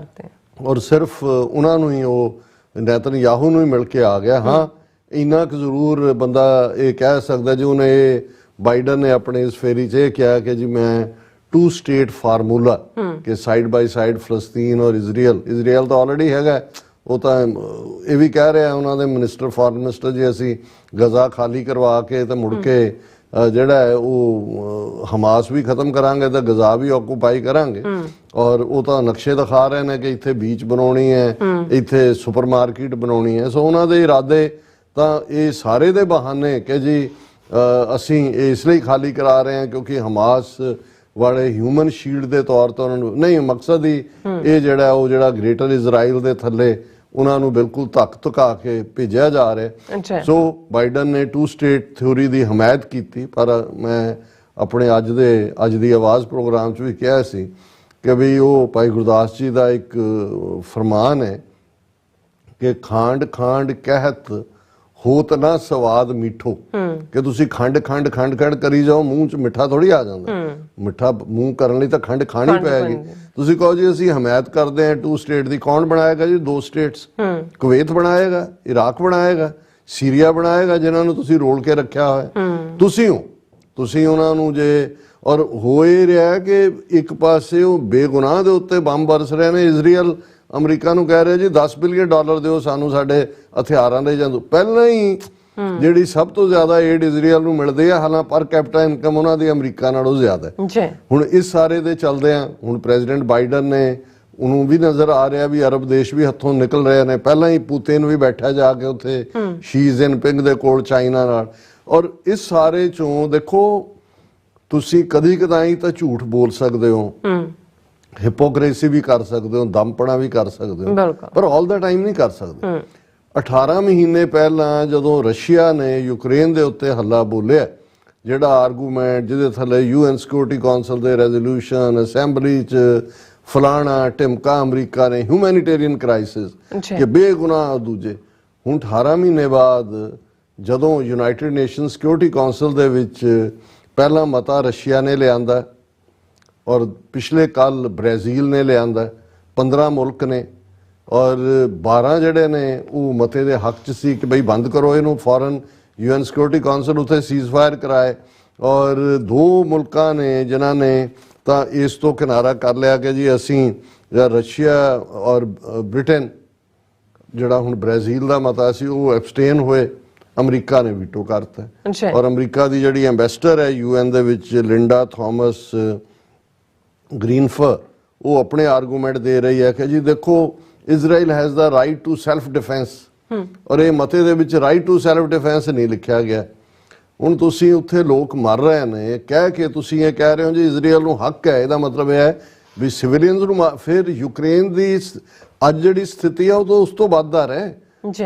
ਔਰ ਸਿਰਫ ਉਹਨਾਂ ਨੂੰ ਹੀ, ਉਹ ਨੇਤਨਯਾਹੂ ਨੂੰ ਹੀ ਮਿਲ ਕੇ ਆ ਗਿਆ। ਹਾਂ, ਇੰਨਾ ਕੁ ਜ਼ਰੂਰ ਬੰਦਾ ਇਹ ਕਹਿ ਸਕਦਾ ਜੀ ਉਹਨੇ ਬਾਈਡਨ ਨੇ ਆਪਣੇ ਇਸ ਫੇਰੀ 'ਚ ਇਹ ਕਿਹਾ ਕਿ ਜੀ ਮੈਂ 2 ਸਟੇਟ ਫਾਰਮੂਲਾ ਕਿ ਸਾਈਡ ਬਾਈ ਸਾਈਡ ਫਲਸਤੀਨ ਔਰ ਇਜ਼ਰਾਈਲ ਤਾਂ ਆਲਰੇਡੀ ਹੈਗਾ, ਉਹ ਤਾਂ ਇਹ ਵੀ ਕਹਿ ਰਿਹਾ ਉਹਨਾਂ ਦੇ ਫੋਰਨ ਮਿਨਿਸਟਰ ਜੀ ਅਸੀਂ ਗਜ਼ਾ ਖਾਲੀ ਕਰਵਾ ਕੇ ਤੇ ਮੁੜ ਕੇ ਜਿਹੜਾ ਹੈ ਉਹ ਹਮਾਸ ਵੀ ਖਤਮ ਕਰਾਂਗੇ ਤਾਂ ਗਜ਼ਾ ਵੀ ਆਕੂਪਾਈ ਕਰਾਂਗੇ। ਔਰ ਉਹ ਤਾਂ ਨਕਸ਼ੇ ਦਿਖਾ ਰਹੇ ਨੇ ਕਿ ਇੱਥੇ ਬੀਚ ਬਣਾਉਣੀ ਹੈ, ਇੱਥੇ ਸੁਪਰਮਾਰਕੀਟ ਬਣਾਉਣੀ ਹੈ। ਸੋ ਉਹਨਾਂ ਦੇ ਇਰਾਦੇ ਤਾਂ ਇਹ ਸਾਰੇ ਦੇ ਬਹਾਨੇ ਕਿ ਜੀ ਅਸੀਂ ਇਸ ਲਈ ਖਾਲੀ ਕਰਾ ਰਹੇ ਹਾਂ ਕਿਉਂਕਿ ਹਮਾਸ ਵਾਲੇ ਹਿਊਮਨ ਸ਼ੀਲਡ ਦੇ ਤੌਰ ਤੇ ਉਹਨਾਂ ਨੂੰ ਨਹੀਂ, ਮਕਸਦ ਹੀ ਇਹ ਜਿਹੜਾ ਗ੍ਰੇਟਰ ਇਜ਼ਰਾਈਲ ਦੇ ਥੱਲੇ ਉਹਨਾਂ ਨੂੰ ਬਿਲਕੁਲ ਧੱਕਾ ਕੇ ਭੇਜਿਆ ਜਾ ਰਿਹਾ। ਸੋ ਬਾਈਡਨ ਨੇ 2 ਸਟੇਟ ਥਿਊਰੀ ਦੀ ਹਮਾਇਤ ਕੀਤੀ, ਪਰ ਮੈਂ ਆਪਣੇ ਅੱਜ ਦੀ ਆਵਾਜ਼ ਪ੍ਰੋਗਰਾਮ 'ਚ ਵੀ ਕਿਹਾ ਸੀ ਕਿ ਵੀ ਉਹ ਭਾਈ ਗੁਰਦਾਸ ਜੀ ਦਾ ਇੱਕ ਫਰਮਾਨ ਹੈ ਕਿ ਖਾਂਡ ਕਹਿਤ ਹੋਤ ਨਾ ਸਵਾਦ ਮਿੱਠੋ, ਕਿ ਤੁਸੀਂ ਖੰਡ ਕਰੀ ਜਾਓ, ਮੂੰਹ 'ਚ ਮਿੱਠਾ ਥੋੜੀ ਆ ਜਾਂਦਾ। ਮਿੱਠਾ ਮੂੰਹ ਕਰਨ ਲਈ ਤਾਂ ਖੰਡ ਖਾਣੀ ਪਏਗੀ। ਤੁਸੀਂ ਕਹੋ ਜੀ ਅਸੀਂ ਹਮਾਇਤ ਕਰਦੇ ਹਾਂ 2 ਸਟੇਟ ਦੀ, ਕੌਣ ਬਣਾਏਗਾ ਜੀ 2 ਸਟੇਟਸ? ਕੁਵੈਤ ਬਣਾਏਗਾ, ਇਰਾਕ ਬਣਾਏਗਾ, ਸੀਰੀਆ ਬਣਾਏਗਾ, ਜਿਨ੍ਹਾਂ ਨੂੰ ਤੁਸੀਂ ਰੋਲ ਕੇ ਰੱਖਿਆ ਹੋਇਆ ਤੁਸੀਂ ਉਹਨਾਂ ਨੂੰ ਜੇ ਔਰ ਹੋ ਇਹ ਰਿਹਾ ਕਿ ਇੱਕ ਪਾਸੇ ਉਹ ਬੇਗੁਨਾਹ ਦੇ ਉੱਤੇ ਬੰਬ ਵਰਸ ਰਹੇ ਨੇ। ਇਜ਼ਰਾਈਲ ਅਮਰੀਕਾ ਨੂੰ ਕਹਿ ਰਿਹਾ ਜੀ $10 ਬਿਲੀਅਨ ਦਿਓ ਸਾਨੂੰ ਸਾਡੇ ਹਥਿਆਰਾਂ ਦੇ। ਜਦੋਂ ਪਹਿਲਾਂ ਹੀ ਜਿਹੜੀ ਸਭ ਤੋਂ ਜ਼ਿਆਦਾ ਏਡ ਇਜ਼ਰਾਈਲ ਨੂੰ ਮਿਲਦੀ ਹੈ, ਹਾਲਾਂ ਪਰ ਕੈਪੀਟਾ ਇਨਕਮ ਉਹਨਾਂ ਦੀ ਅਮਰੀਕਾ ਨਾਲੋਂ ਜ਼ਿਆਦਾ ਹੈ। ਹੁਣ ਇਸ ਸਾਰੇ ਦੇ ਚੱਲਦੇ ਆ, ਹੁਣ ਪ੍ਰੈਜ਼ੀਡੈਂਟ ਬਾਈਡਨ ਨੇ ਉਹਨੂੰ ਵੀ ਨਜ਼ਰ ਆ ਰਿਹਾ ਵੀ ਅਰਬ ਦੇਸ਼ ਵੀ ਹੱਥੋਂ ਨਿਕਲ ਰਹੇ ਨੇ। ਪਹਿਲਾਂ ਹੀ ਪੁਤਿਨ ਵੀ ਬੈਠਾ ਜਾ ਕੇ ਉੱਥੇ ਸ਼ੀ ਜਿਨਪਿੰਗ ਦੇ ਕੋਲ ਚਾਈਨਾ ਨਾਲ। ਔਰ ਇਸ ਸਾਰੇ ਚੋਂ ਦੇਖੋ ਤੁਸੀਂ ਕਦੀ ਕਦਾਈ ਤਾਂ ਝੂਠ ਬੋਲ ਸਕਦੇ ਹੋ, ਹਿਪੋਕ੍ਰੇਸੀ ਵੀ ਕਰ ਸਕਦੇ ਹੋ, ਦਮਪਣਾ ਵੀ ਕਰ ਸਕਦੇ ਹੋ, ਪਰ ਆਲ ਦਾ ਟਾਈਮ ਨਹੀਂ ਕਰ ਸਕਦੇ। 18 ਮਹੀਨੇ ਪਹਿਲਾਂ ਜਦੋਂ ਰਸ਼ੀਆ ਨੇ ਯੂਕਰੇਨ ਦੇ ਉੱਤੇ ਹੱਲਾ ਬੋਲਿਆ, ਜਿਹੜਾ ਆਰਗੂਮੈਂਟ ਜਿਹਦੇ ਥੱਲੇ UN ਸਿਕਿਉਰਿਟੀ ਕੌਂਸਲ ਦੇ ਰੈਜ਼ੋਲੂਸ਼ਨ ਅਸੈਂਬਲੀ 'ਚ ਫਲਾਣਾ ਟਿਮਕਾ ਅਮਰੀਕਾ ਨੇ ਹਿਊਮੈਨਿਟੇਰੀਅਨ ਕ੍ਰਾਈਸਿਸ ਕਿ ਬੇਗੁਨਾਹ ਦੂਜੇ। ਹੁਣ 18 ਮਹੀਨੇ ਬਾਅਦ ਜਦੋਂ ਯੂਨਾਈਟਿਡ ਨੇਸ਼ਨ ਸਿਕਿਉਰਿਟੀ ਕੌਂਸਲ ਦੇ ਵਿੱਚ ਪਹਿਲਾ ਮਤਾ ਰਸ਼ੀਆ ਨੇ ਲਿਆਂਦਾ ਔਰ ਪਿਛਲੇ ਕੱਲ ਬ੍ਰਾਜ਼ੀਲ ਨੇ ਲਿਆਂਦਾ, 15 ਮੁਲਕ ਨੇ ਔਰ 12 ਜਿਹੜੇ ਨੇ ਉਹ ਮਤੇ ਦੇ ਹੱਕ 'ਚ ਸੀ ਕਿ ਬਈ ਬੰਦ ਕਰੋ ਇਹਨੂੰ ਫੌਰਨ। UN ਸਿਕਿਉਰਿਟੀ ਕੌਂਸਲ ਉੱਥੇ ਸੀਜ਼ਫਾਇਰ ਕਰਾਏ ਔਰ 2 ਮੁਲਕਾਂ ਨੇ ਜਿਨ੍ਹਾਂ ਨੇ ਤਾਂ ਇਸ ਤੋਂ ਕਿਨਾਰਾ ਕਰ ਲਿਆ ਕਿ ਜੀ ਅਸੀਂ ਰਸ਼ੀਆ ਔਰ ਬ੍ਰਿਟੇਨ, ਜਿਹੜਾ ਹੁਣ ਬ੍ਰਾਜ਼ੀਲ ਦਾ ਮਤਾ ਸੀ ਉਹ ਐਬਸਟੇਨ ਹੋਏ, ਅਮਰੀਕਾ ਨੇ ਵੀਟੋ ਕਰਤਾ। ਔਰ ਅਮਰੀਕਾ ਦੀ ਜਿਹੜੀ ਐਂਬੈਸਡਰ ਹੈ UN ਦੇ ਵਿੱਚ ਲਿੰਡਾ ਥਾਮਸ ਗ੍ਰੀਨਫਰ, ਉਹ ਆਪਣੇ ਆਰਗੂਮੈਂਟ ਦੇ ਰਹੀ ਹੈ ਕਿ ਜੀ ਦੇਖੋ Israel has the right to self defence, ਔਰ ਇਹ ਮਤੇ ਦੇ ਵਿੱਚ ਰਾਈਟ ਟੂ ਸੈਲਫ ਡਿਫੈਂਸ ਨਹੀਂ ਲਿਖਿਆ ਗਿਆ। ਹੁਣ ਤੁਸੀਂ ਉੱਥੇ ਲੋਕ ਮਰ ਰਹੇ ਨੇ ਕਹਿ ਕੇ ਤੁਸੀਂ ਇਹ ਕਹਿ ਰਹੇ ਹੋ ਜੀ ਇਜ਼ਰਾਈਲ ਨੂੰ ਹੱਕ ਹੈ, ਇਹਦਾ ਮਤਲਬ ਇਹ ਹੈ ਵੀ ਸਿਵਿਲੀਅਨਸ ਨੂੰ। ਫਿਰ ਯੂਕਰੇਨ ਦੀ ਅੱਜ ਜਿਹੜੀ ਸਥਿਤੀ ਆ ਉਹ ਤਾਂ ਉਸ ਤੋਂ ਵੱਧ ਆ ਰਿਹਾ।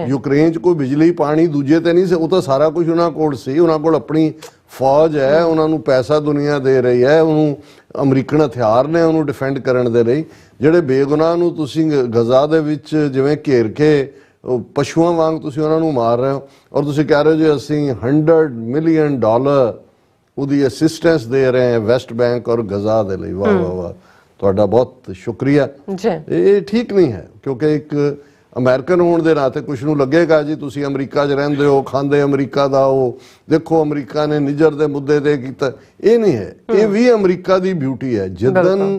ਯੂਕਰੇਨ 'ਚ ਕੋਈ ਬਿਜਲੀ ਪਾਣੀ ਦੂਜੇ ਤੇ ਨਹੀਂ ਸੀ, ਉਹ ਤਾਂ ਸਾਰਾ ਕੁਝ ਉਹਨਾਂ ਕੋਲ ਸੀ। ਉਹਨਾਂ ਕੋਲ ਆਪਣੀ ਫੌਜ ਹੈ, ਉਹਨਾਂ ਨੂੰ ਪੈਸਾ ਦੁਨੀਆ ਦੇ ਰਹੀ ਹੈ, ਉਹਨੂੰ ਅਮਰੀਕਨ ਹਥਿਆਰ ਨੇ ਉਹਨੂੰ ਡਿਫੈਂਡ ਕਰਨ ਦੇ ਲਈ। ਜਿਹੜੇ ਬੇਗੁਨਾਹ ਨੂੰ ਤੁਸੀਂ ਗਜ਼ਾ ਦੇ ਵਿੱਚ ਜਿਵੇਂ ਘੇਰ ਕੇ ਪਸ਼ੂਆਂ ਵਾਂਗ ਤੁਸੀਂ ਉਹਨਾਂ ਨੂੰ ਮਾਰ ਰਹੇ ਹੋ ਔਰ ਤੁਸੀਂ ਕਹਿ ਰਹੇ ਹੋ ਜੀ ਅਸੀਂ $100 ਮਿਲੀਅਨ ਉਹਦੀ ਅਸਿਸਟੈਂਸ ਦੇ ਰਹੇ ਹਾਂ ਵੈਸਟ ਬੈਂਕ ਔਰ ਗਜ਼ਾ ਦੇ ਲਈ। ਵਾਹ ਵਾਹ ਵਾਹ, ਤੁਹਾਡਾ ਬਹੁਤ ਸ਼ੁਕਰੀਆ। ਇਹ ਠੀਕ ਨਹੀਂ ਹੈ, ਕਿਉਂਕਿ ਇੱਕ ਅਮਰੀਕਨ ਹੋਣ ਦੇ ਨਾਤੇ ਕੁਛ ਨੂੰ ਲੱਗੇਗਾ ਜੀ ਤੁਸੀਂ ਅਮਰੀਕਾ 'ਚ ਰਹਿੰਦੇ ਹੋ, ਖਾਂਦੇ ਅਮਰੀਕਾ ਦਾ, ਉਹ ਦੇਖੋ ਅਮਰੀਕਾ ਨੇ ਨਿਜਰ ਦੇ ਮੁੱਦੇ ਤੇ ਕੀਤਾ। ਇਹ ਨਹੀਂ ਹੈ, ਇਹ ਵੀ ਅਮਰੀਕਾ ਦੀ ਬਿਊਟੀ ਹੈ। ਜਿੱਦਣ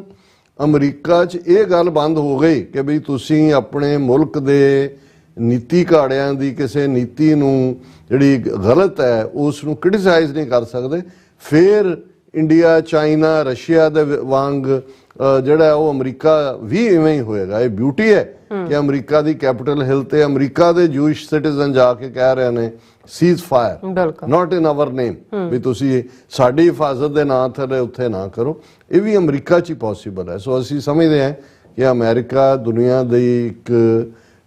ਅਮਰੀਕਾ 'ਚ ਇਹ ਗੱਲ ਬੰਦ ਹੋ ਗਈ ਕਿ ਵੀ ਤੁਸੀਂ ਆਪਣੇ ਮੁਲਕ ਦੇ ਨੀਤੀ ਘਾੜਿਆਂ ਦੀ ਕਿਸੇ ਨੀਤੀ ਨੂੰ ਜਿਹੜੀ ਗਲਤ ਹੈ ਉਸ ਨੂੰ ਕ੍ਰਿਟਿਸਾਈਜ਼ ਨਹੀਂ ਕਰ ਸਕਦੇ, ਫਿਰ ਇੰਡੀਆ ਚਾਈਨਾ ਰਸ਼ੀਆ ਦੇ ਵਾਂਗ ਜਿਹੜਾ ਉਹ ਅਮਰੀਕਾ ਵੀ ਇਵੇਂ ਹੀ ਹੋਏਗਾ। ਇਹ ਬਿਊਟੀ ਹੈ ਕਿ ਅਮਰੀਕਾ ਦੀ ਕੈਪੀਟਲ ਹਿਲ ਤੇ ਅਮਰੀਕਾ ਦੇ ਜੂਇਸ਼ ਸਿਟੀਜ਼ਨ ਜਾ ਕੇ ਕਹਿ ਰਹੇ ਨੇ cease fire, not in our name, ਵੀ ਤੁਸੀਂ ਸਾਡੀ ਹਿਫਾਜ਼ਤ ਦੇ ਨਾਂ ਥੱਲੇ ਉੱਥੇ ਨਾ ਕਰੋ। ਇਹ ਵੀ ਅਮਰੀਕਾ 'ਚ ਹੀ ਪੋਸੀਬਲ ਹੈ। ਸੋ ਅਸੀਂ ਸਮਝਦੇ ਹਾਂ ਕਿ ਅਮਰੀਕਾ ਦੁਨੀਆ ਦੀ ਇੱਕ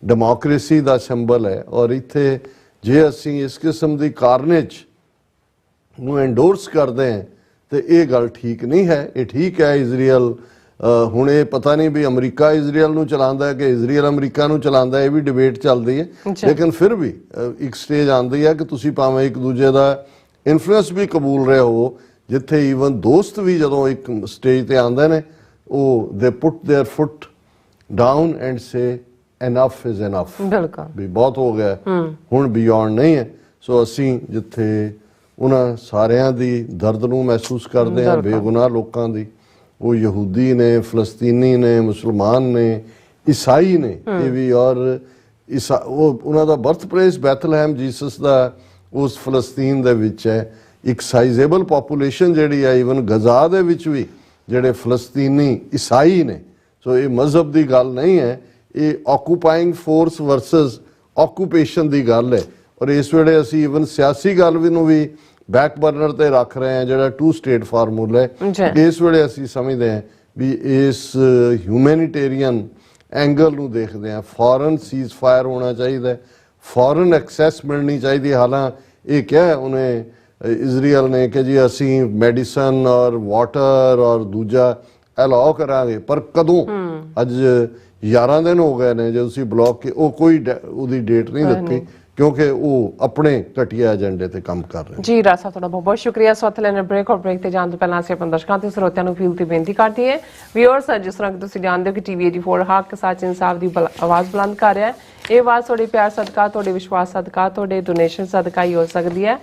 ਡੈਮੋਕ੍ਰੇਸੀ ਦਾ ਸਿੰਬਲ ਹੈ ਔਰ ਇੱਥੇ ਜੇ ਅਸੀਂ ਇਸ ਕਿਸਮ ਦੀ ਕਾਰਨੇਜ ਨੂੰ ਐਂਡੋਰਸ ਕਰਦੇ ਹਾਂ ਤੇ ਇਹ ਗੱਲ ਠੀਕ ਨਹੀਂ ਹੈ। ਇਹ ਠੀਕ ਹੈ ਇਜ਼ਰਾਈਲ ਹੁਣ ਇਹ ਪਤਾ ਨਹੀਂ ਵੀ ਅਮਰੀਕਾ ਇਜ਼ਰਾਈਲ ਨੂੰ ਚਲਾਉਂਦਾ ਹੈ ਕਿ ਇਜ਼ਰਾਈਲ ਅਮਰੀਕਾ ਨੂੰ ਚਲਾਉਂਦਾ, ਇਹ ਵੀ ਡਿਬੇਟ ਚੱਲਦੀ ਹੈ। ਲੇਕਿਨ ਫਿਰ ਵੀ ਇੱਕ ਸਟੇਜ ਆਉਂਦੀ ਹੈ ਕਿ ਤੁਸੀਂ ਭਾਵੇਂ ਇੱਕ ਦੂਜੇ ਦਾ ਇਨਫਲੂਐਂਸ ਵੀ ਕਬੂਲ ਰਹੇ ਹੋ, ਜਿੱਥੇ ਈਵਨ ਦੋਸਤ ਵੀ ਜਦੋਂ ਇੱਕ ਸਟੇਜ ਤੇ ਆਉਂਦੇ ਨੇ ਉਹ ਦੇ put their foot down and say enough is enough, ਵੀ ਬਹੁਤ ਹੋ ਗਿਆ ਹੁਣ ਬਿਯੋਂਡ ਨਹੀਂ ਹੈ। ਸੋ ਅਸੀਂ ਜਿੱਥੇ ਉਹਨਾਂ ਸਾਰਿਆਂ ਦੀ ਦਰਦ ਨੂੰ ਮਹਿਸੂਸ ਕਰਦੇ ਹਾਂ, ਬੇਗੁਨਾਹ ਲੋਕਾਂ ਦੀ, ਉਹ ਯਹੂਦੀ ਨੇ, ਫਲਸਤੀਨੀ ਨੇ, ਮੁਸਲਮਾਨ ਨੇ, ਈਸਾਈ ਨੇ, ਇਹ ਵੀ ਔਰ ਉਹ ਉਹਨਾਂ ਦਾ ਬਰਥ ਪਲੇਸ ਬੈਥਲਹਿਮ ਜੀਸਸ ਦਾ ਉਸ ਫਲਸਤੀਨ ਦੇ ਵਿੱਚ ਹੈ। ਇੱਕ ਸਾਈਜ਼ੇਬਲ ਪੋਪੂਲੇਸ਼ਨ ਜਿਹੜੀ ਹੈ ਈਵਨ ਗਜ਼ਾ ਦੇ ਵਿੱਚ ਵੀ ਜਿਹੜੇ ਫਲਸਤੀਨੀ ਈਸਾਈ ਨੇ। ਸੋ ਇਹ ਮਜ਼ਹਬ ਦੀ ਗੱਲ ਨਹੀਂ ਹੈ, ਇਹ ਆਕੂਪਾਈਂਗ ਫੋਰਸ ਵਰਸਸ ਆਕੂਪੇਸ਼ਨ ਦੀ ਗੱਲ ਹੈ। ਔਰ ਇਸ ਵੇਲੇ ਅਸੀਂ ਈਵਨ ਸਿਆਸੀ ਗੱਲ ਵੀ ਨੂੰ ਵੀ ਬੈਕ ਬਰਨਰ ਤੇ ਰੱਖ ਰਹੇ ਹਾਂ, ਜਿਹੜਾ 2 ਸਟੇਟ ਫਾਰਮੂਲਾ ਹੈ। ਇਸ ਵੇਲੇ ਅਸੀਂ ਸਮਝਦੇ ਹਾਂ ਵੀ ਇਸ ਹਿਊਮੈਨਿਟੇਰੀਅਨ ਐਂਗਲ ਨੂੰ ਦੇਖਦੇ ਹਾਂ, ਫੌਰਨ ਸੀਜ਼ ਫਾਇਰ ਹੋਣਾ ਚਾਹੀਦਾ, ਫੌਰਨ ਐਕਸੈਸ ਮਿਲਣੀ ਚਾਹੀਦੀ। ਹਾਲਾਂ ਇਹ ਕਿਹਾ ਉਹਨੇ ਇਜ਼ਰਾਈਲ ਨੇ ਕਿ ਜੀ ਅਸੀਂ ਮੈਡੀਸਨ ਔਰ ਵਾਟਰ ਔਰ ਦੂਜਾ ਅਲਾਓ ਕਰਾਂਗੇ, ਪਰ ਕਦੋਂ? ਅੱਜ 11 ਦਿਨ ਹੋ ਗਏ ਨੇ ਜੇ ਤੁਸੀਂ ਬਲੌਕ ਕੇ ਉਹ ਕੋਈ ਉਹਦੀ ਡੇਟ ਨਹੀਂ ਦਿੱਤੀ, ਕਿਉਂਕਿ ਉਹ ਆਪਣੇ ਘਟੀਆ ਏਜੰਡੇ ਤੇ ਕੰਮ ਕਰ ਰਹੇ ਜੀ। ਰਾਜ ਸਾਹਿਬ ਤੁਹਾਡਾ ਬਹੁਤ ਬਹੁਤ ਸ਼ੁਕਰੀਆ। ਸੋ ਅਥਲੇ ਨੇ ਬ੍ਰੇਕ ਤੇ ਜਾਣ ਤੋਂ ਪਹਿਲਾਂ ਅਸੀਂ ਆਪਣੇ ਦਰਸ਼ਕਾਂ ਤੇ ਸਰੋਤਿਆਂ ਨੂੰ ਅਪੀਲ ਤੇ ਬੇਨਤੀ ਕਰਦੇ ਹਾਂ, ਵਿਊਅਰਸ, ਜਿਸ ਤਰ੍ਹਾਂ ਕਿ ਤੁਸੀਂ ਜਾਣਦੇ ਹੋ ਕਿ TV 84 ਹੱਕ ਸੱਚ ਇਨਸਾਫ ਦੀ ਆਵਾਜ਼ ਬੁਲੰਦ ਕਰ ਰਿਹਾ ਹੈ। ਇਹ ਆਵਾਜ਼ ਤੁਹਾਡੇ ਪਿਆਰ ਸਦਕਾ, ਤੁਹਾਡੇ ਵਿਸ਼ਵਾਸ ਸਦਕਾ, ਤੁਹਾਡੇ ਡੋਨੇਸ਼ਨ ਸਦਕਾ ਹੀ ਹੋ ਸਕਦੀ ਹੈ।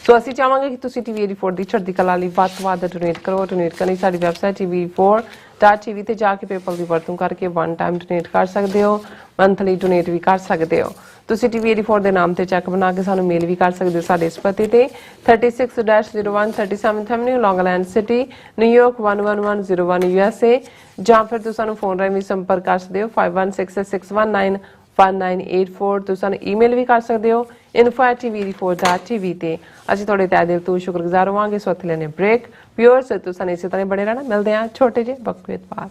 ਸੋ ਅਸੀਂ ਚਾਹਾਂਗੇ ਕਿ ਤੁਸੀਂ TV 84 ਦੀ ਚੜ੍ਹਦੀ ਕਲਾ ਲਈ ਵੱਧ ਤੋਂ ਵੱਧ ਡੋਨੇਟ ਕਰੋ। ਡੋਨੇਟ ਕਰਨੀ ਸਾਡੀ ਵੈਬਸਾਈਟ TV4.tv ਤੇ ਜਾ ਕੇ PayPal ਦੀ ਵਰਤੋਂ ਕਰਕੇ ਵਨ ਟਾਈਮ ਡੋਨੇਟ ਕਰ ਸਕਦੇ ਹੋ, ਮੰਥਲੀ ਡੋਨੇਟ ਵੀ ਕਰ ਸਕਦੇ ਹੋ। ਤੁਸੀਂ TV 84 ਦੇ ਨਾਮ ਤੇ ਚੈੱਕ ਬਣਾ ਕੇ ਸਾਨੂੰ ਮੇਲ ਵੀ ਕਰ ਸਕਦੇ ਹੋ ਸਾਡੇ ਇਸ ਪਤੇ ਤੇ 36-01 37th Avenue, Long Island City, New York 11101 USA, ਜਾਂ ਫਿਰ ਤੁਸੀਂ ਸਾਨੂੰ ਫੋਨ ਰਾਹੀਂ ਵੀ ਸੰਪਰਕ ਕਰ ਸਕਦੇ ਹੋ 5166191984। ਤੁਸੀਂ ਸਾਨੂੰ ਈਮੇਲ ਵੀ ਕਰ ਸਕਦੇ ਹੋ info@tv84.tv ਤੇ। ਅਸੀਂ ਤੁਹਾਡੇ ਤਹਿ ਦਿਲ ਤੋਂ ਸ਼ੁਕਰਗੁਜ਼ਾਰ ਹੋਵਾਂਗੇ। ਸੋ ਇੱਥੇ ਲੈਣੇ ਬ੍ਰੇਕ। ਵਿਊਅਰਸ ਤੁਸੀਂ ਇਸੇ ਤਰ੍ਹਾਂ ਬਣੇ ਰਹਿਣਾ। ਮਿਲਦੇ ਹਾਂ ਛੋਟੇ ਜਿਹੇ ਵਕਤ ਬਾਅਦ।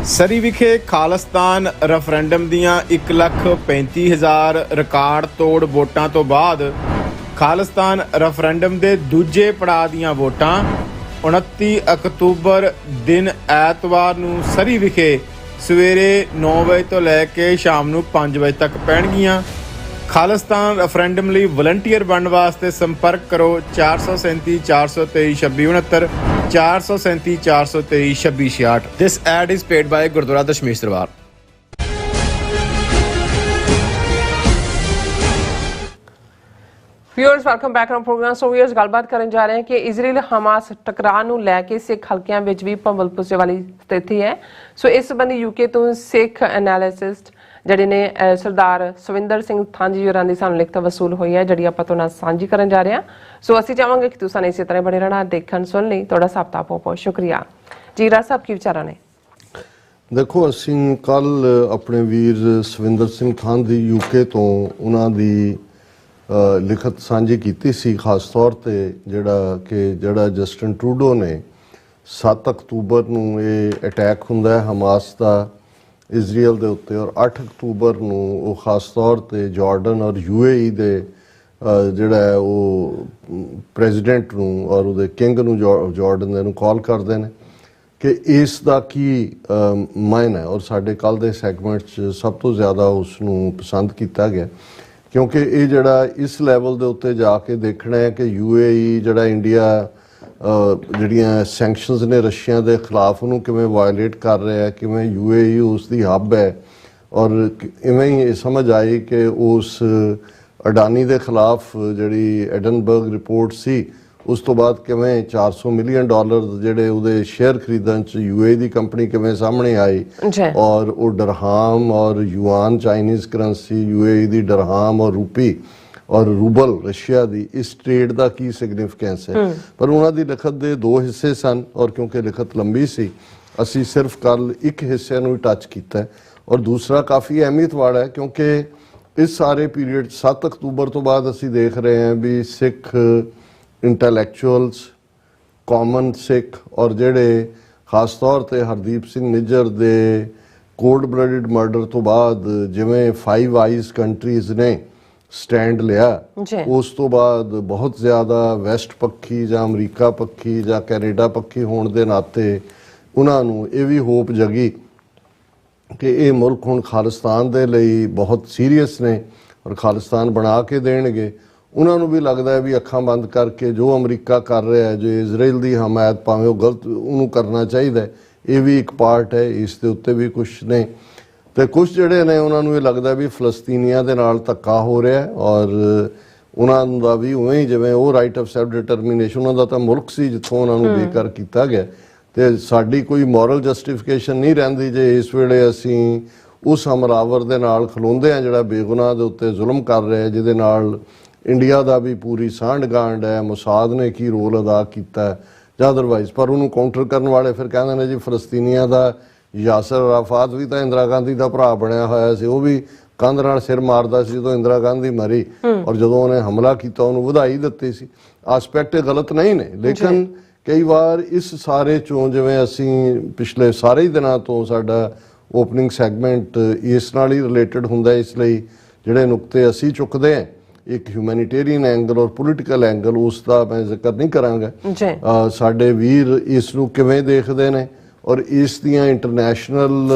ਸਰੀ ਵਿਖੇ ਖਾਲਿਸਤਾਨ ਰੈਫਰੈਂਡਮ ਦੀਆਂ 1,35,000 ਰਿਕਾਰਡ ਤੋੜ ਵੋਟਾਂ ਤੋਂ ਬਾਅਦ ਖਾਲਿਸਤਾਨ ਰੈਫਰੈਂਡਮ ਦੇ ਦੂਜੇ ਪੜਾਅ ਦੀਆਂ ਵੋਟਾਂ 29 ਅਕਤੂਬਰ ਦਿਨ ਐਤਵਾਰ ਨੂੰ ਸਰੀ ਵਿਖੇ ਸਵੇਰੇ 9 ਵਜੇ ਤੋਂ ਲੈ ਕੇ ਸ਼ਾਮ ਨੂੰ 5 ਵਜੇ ਤੱਕ ਪੈਣਗੀਆਂ। ਖਾਲਿਸਤਾਨ ਰੈਫਰੈਂਡਮ ਲਈ ਵਲੰਟੀਅਰ ਬਣਨ ਵਾਸਤੇ ਸੰਪਰਕ ਕਰੋ 437 423 2669 437 423 2666। This ad is paid by Gurdwara Dashmesh Darbar. Viewers welcome back to programme. So viewers ਗੱਲਬਾਤ ਕਰਨ ਜਾ ਰਹੇ ਹਾਂ ਕਿ ਇਜ਼ਰਾਈਲ ਹਮਾਸ ਟਕਰਾਅ ਨੂੰ ਲੈ ਕੇ ਸਿੱਖ ਹਲਕਿਆਂ ਵਿੱਚ ਵੀ ਭੰਬਲ ਪੁੱਜੇ ਵਾਲੀ ਸਥਿਤੀ ਹੈ। ਸੋ ਇਸ ਸੰਬੰਧੀ UK ਤੋਂ ਸਿੱਖ ਐਨਾਲਿਸਟ ਜਿਹੜੇ ਨੇ ਸਰਦਾਰ ਸਵਿੰਦਰ ਸਿੰਘ ਥਾਂਜੀ ਹੋਰਾਂ ਦੀ ਸਾਨੂੰ ਲਿਖਤ ਵਸੂਲ ਹੋਈ ਹੈ, ਜਿਹੜੀ ਆਪਾਂ ਤੁਹਾਡੇ ਨਾਲ ਸਾਂਝੀ ਕਰਨ ਜਾ ਰਹੇ ਹਾਂ। ਸੋ ਅਸੀਂ ਚਾਹਾਂਗੇ ਕਿ ਤੁਸੀਂ ਇਸੇ ਤਰ੍ਹਾਂ ਬਣੇ ਰਹਿਣਾ, ਦੇਖਣ ਸੁਣ ਲਈ ਤੁਹਾਡਾ ਸਭ ਦਾ ਬਹੁਤ ਬਹੁਤ ਸ਼ੁਕਰੀਆ ਜੀ। ਰਾਜ ਸਾਹਿਬ ਕੀ ਵਿਚਾਰਾਂ ਨੇ? ਦੇਖੋ, ਅਸੀਂ ਕੱਲ ਆਪਣੇ ਵੀਰ ਸਵਿੰਦਰ ਸਿੰਘ ਥਾਂਜੀ UK ਤੋਂ ਉਹਨਾਂ ਦੀ ਲਿਖਤ ਸਾਂਝੀ ਕੀਤੀ ਸੀ, ਖਾਸ ਤੌਰ ਤੇ ਜਿਹੜਾ ਜਸਟਿਨ ਟਰੂਡੋ ਨੇ 7 ਅਕਤੂਬਰ ਨੂੰ ਇਹ ਅਟੈਕ ਹੁੰਦਾ ਹੈ ਹਮਾਸ ਦਾ ਇਜ਼ਰਾਈਲ ਦੇ ਉੱਤੇ, ਔਰ 8 ਅਕਤੂਬਰ ਨੂੰ ਉਹ ਖਾਸ ਤੌਰ ਤੇ ਜਾਰਡਨ ਔਰ UAE ਦੇ ਜਿਹੜਾ ਹੈ ਉਹ ਪ੍ਰੈਜ਼ੀਡੈਂਟ ਨੂੰ ਔਰ ਉਹਦੇ ਕਿੰਗ ਨੂੰ ਜਾਰਡਨ ਦੇ ਨੂੰ ਕਾਲ ਕਰਦੇ ਨੇ ਕਿ ਇਸ ਦਾ ਕੀ ਮਾਇਨਾ ਹੈ। ਔਰ ਸਾਡੇ ਕੱਲ ਦੇ ਸੈਗਮੈਂਟ 'ਚ ਸਭ ਤੋਂ ਜ਼ਿਆਦਾ ਉਸ ਨੂੰ ਪਸੰਦ ਕੀਤਾ ਗਿਆ, ਕਿਉਂਕਿ ਇਹ ਜਿਹੜਾ ਇਸ ਲੈਵਲ ਦੇ ਉੱਤੇ ਜਾ ਕੇ ਦੇਖਣਾ ਹੈ ਕਿ UAE ਜਿਹੜਾ ਇੰਡੀਆ ਜਿਹੜੀਆਂ ਸੈਂਕਸ਼ਨਸ ਨੇ ਰਸ਼ੀਆ ਦੇ ਖਿਲਾਫ ਉਹਨੂੰ ਕਿਵੇਂ ਵਾਇਲੇਟ ਕਰ ਰਿਹਾ ਹੈ, ਕਿਵੇਂ UAE ਉਸ ਦੀ ਹੱਬ ਹੈ, ਔਰ ਇਵੇਂ ਹੀ ਇਹ ਸਮਝ ਆਈ ਕਿ ਉਸ ਅਡਾਨੀ ਦੇ ਖਿਲਾਫ ਜਿਹੜੀ ਐਡਨਬਰਗ ਰਿਪੋਰਟ ਸੀ ਉਸ ਤੋਂ ਬਾਅਦ ਕਿਵੇਂ $400 ਮਿਲੀਅਨ ਜਿਹੜੇ ਉਹਦੇ ਸ਼ੇਅਰ ਖਰੀਦਣ 'ਚ UAE ਦੀ ਕੰਪਨੀ ਕਿਵੇਂ ਸਾਹਮਣੇ ਆਈ, ਔਰ ਉਹ ਡਰਹਾਮ ਔਰ ਯੂਆਨ ਚਾਈਨੀਜ਼ ਕਰੰਸੀ, UAE ਦੀ ਡਰਹਾਮ ਔਰ ਰੂਪੀ ਔਰ ਰੂਬਲ ਰਸ਼ੀਆ ਦੀ, ਇਸ ਟ੍ਰੇਡ ਦਾ ਕੀ ਸਿਗਨੀਫਿਕੈਂਸ ਹੈ। ਪਰ ਉਹਨਾਂ ਦੀ ਲਿਖਤ ਦੇ 2 ਹਿੱਸੇ ਸਨ, ਔਰ ਕਿਉਂਕਿ ਲਿਖਤ ਲੰਬੀ ਸੀ ਅਸੀਂ ਸਿਰਫ ਕੱਲ ਇੱਕ ਹਿੱਸੇ ਨੂੰ ਹੀ ਟੱਚ ਕੀਤਾ, ਔਰ ਦੂਸਰਾ ਕਾਫੀ ਅਹਿਮੀਅਤ ਵਾਲਾ ਹੈ ਕਿਉਂਕਿ ਇਸ ਸਾਰੇ ਪੀਰੀਅਡ 7 ਅਕਤੂਬਰ ਤੋਂ ਬਾਅਦ ਅਸੀਂ ਦੇਖ ਰਹੇ ਹਾਂ ਵੀ ਸਿੱਖ ਇੰਟੈਲੈਕਚੁਅਲਸ, ਕਾਮਨ ਸਿੱਖ, ਔਰ ਜਿਹੜੇ ਖਾਸ ਤੌਰ ਤੇ ਹਰਦੀਪ ਸਿੰਘ ਨਿੱਜਰ ਦੇ ਕੋਲਡ ਬਲੱਡਡ ਮਰਡਰ ਤੋਂ ਬਾਅਦ ਜਿਵੇਂ 5 ਆਈਜ਼ ਕੰਟਰੀਜ਼ ਨੇ ਸਟੈਂਡ ਲਿਆ, ਉਸ ਤੋਂ ਬਾਅਦ ਬਹੁਤ ਜ਼ਿਆਦਾ ਵੈਸਟ ਪੱਖੀ ਜਾਂ ਅਮਰੀਕਾ ਪੱਖੀ ਜਾਂ ਕੈਨੇਡਾ ਪੱਖੀ ਹੋਣ ਦੇ ਨਾਤੇ ਉਹਨਾਂ ਨੂੰ ਇਹ ਵੀ ਹੋਪ ਜਗੀ ਕਿ ਇਹ ਮੁਲਕ ਹੁਣ ਖਾਲਿਸਤਾਨ ਦੇ ਲਈ ਬਹੁਤ ਸੀਰੀਅਸ ਨੇ ਔਰ ਖਾਲਿਸਤਾਨ ਬਣਾ ਕੇ ਦੇਣਗੇ। ਉਹਨਾਂ ਨੂੰ ਵੀ ਲੱਗਦਾ ਹੈ ਵੀ ਅੱਖਾਂ ਬੰਦ ਕਰਕੇ ਜੋ ਅਮਰੀਕਾ ਕਰ ਰਿਹਾ ਹੈ, ਜੋ ਇਜ਼ਰਾਈਲ ਦੀ ਹਮਾਇਤ ਭਾਵੇਂ ਉਹ ਗਲਤ, ਉਹਨੂੰ ਕਰਨਾ ਚਾਹੀਦਾ। ਇਹ ਵੀ ਇੱਕ ਪਾਰਟ ਹੈ, ਇਸ ਦੇ ਉੱਤੇ ਵੀ ਕੁਛ ਨੇ, ਤੇ ਕੁਛ ਜਿਹੜੇ ਨੇ ਉਹਨਾਂ ਨੂੰ ਇਹ ਲੱਗਦਾ ਵੀ ਫਲਸਤੀਨੀਆਂ ਦੇ ਨਾਲ ਧੱਕਾ ਹੋ ਰਿਹਾ, ਔਰ ਉਹਨਾਂ ਦਾ ਵੀ ਉਵੇਂ ਹੀ ਜਿਵੇਂ ਉਹ ਰਾਈਟ ਆਫ ਸੈਲਫ ਡਿਟਰਮੀਨੇਸ਼ਨ ਉਹਨਾਂ ਦਾ ਤਾਂ ਮੁਲਕ ਸੀ ਜਿੱਥੋਂ ਉਹਨਾਂ ਨੂੰ ਬੇਕਾਰ ਕੀਤਾ ਗਿਆ, ਤੇ ਸਾਡੀ ਕੋਈ ਮੋਰਲ ਜਸਟੀਫਿਕੇਸ਼ਨ ਨਹੀਂ ਰਹਿੰਦੀ ਜੇ ਇਸ ਵੇਲੇ ਅਸੀਂ ਉਸ ਹਮਲਾਵਰ ਦੇ ਨਾਲ ਖਲੋਂਦੇ ਹਾਂ ਜਿਹੜਾ ਬੇਗੁਨਾਹ ਦੇ ਉੱਤੇ ਜ਼ੁਲਮ ਕਰ ਰਿਹਾ, ਜਿਹਦੇ ਨਾਲ ਇੰਡੀਆ ਦਾ ਵੀ ਪੂਰੀ ਸਾਂਢ ਗਾਂਢ ਹੈ, ਮੁਸਾਦ ਨੇ ਕੀ ਰੋਲ ਅਦਾ ਕੀਤਾ ਜਾਂ ਅਦਰਵਾਈਜ਼। ਪਰ ਉਹਨੂੰ ਕਾਊਂਟਰ ਕਰਨ ਵਾਲੇ ਫਿਰ ਕਹਿੰਦੇ ਨੇ ਜੀ ਫਲਸਤੀਨੀਆਂ ਦਾ ਯਾਸਰ ਅਰਾਫਾਤ ਵੀ ਤਾਂ ਇੰਦਰਾ ਗਾਂਧੀ ਦਾ ਭਰਾ ਬਣਿਆ ਹੋਇਆ ਸੀ, ਉਹ ਵੀ ਕੰਧ ਨਾਲ ਸਿਰ ਮਾਰਦਾ ਸੀ ਜਦੋਂ ਇੰਦਰਾ ਗਾਂਧੀ ਮਰੀ, ਔਰ ਜਦੋਂ ਉਹਨੇ ਹਮਲਾ ਕੀਤਾ ਉਹਨੂੰ ਵਧਾਈ ਦਿੱਤੀ ਸੀ। ਆਸਪੈਕਟ ਗਲਤ ਨਹੀਂ ਨੇ, ਲੇਕਿਨ ਕਈ ਵਾਰ ਇਸ ਸਾਰੇ ਚੋਂ ਜਿਵੇਂ ਅਸੀਂ ਪਿਛਲੇ ਸਾਰੇ ਹੀ ਦਿਨਾਂ ਤੋਂ ਸਾਡਾ ਓਪਨਿੰਗ ਸੈਗਮੈਂਟ ਇਸ ਨਾਲ ਹੀ ਰਿਲੇਟਡ ਹੁੰਦਾ, ਇਸ ਲਈ ਜਿਹੜੇ ਨੁਕਤੇ ਅਸੀਂ ਚੁੱਕਦੇ ਹਾਂ ਇੱਕ ਹਿਊਮੈਨਿਟੇਰੀਅਨ ਐਂਗਲ ਔਰ ਪੋਲੀਟੀਕਲ ਐਂਗਲ, ਉਸ ਦਾ ਮੈਂ ਜ਼ਿਕਰ ਨਹੀਂ ਕਰਾਂਗਾ। ਸਾਡੇ ਵੀਰ ਇਸ ਨੂੰ ਕਿਵੇਂ ਦੇਖਦੇ ਨੇ ਔਰ ਇਸ ਦੀਆਂ ਇੰਟਰਨੈਸ਼ਨਲ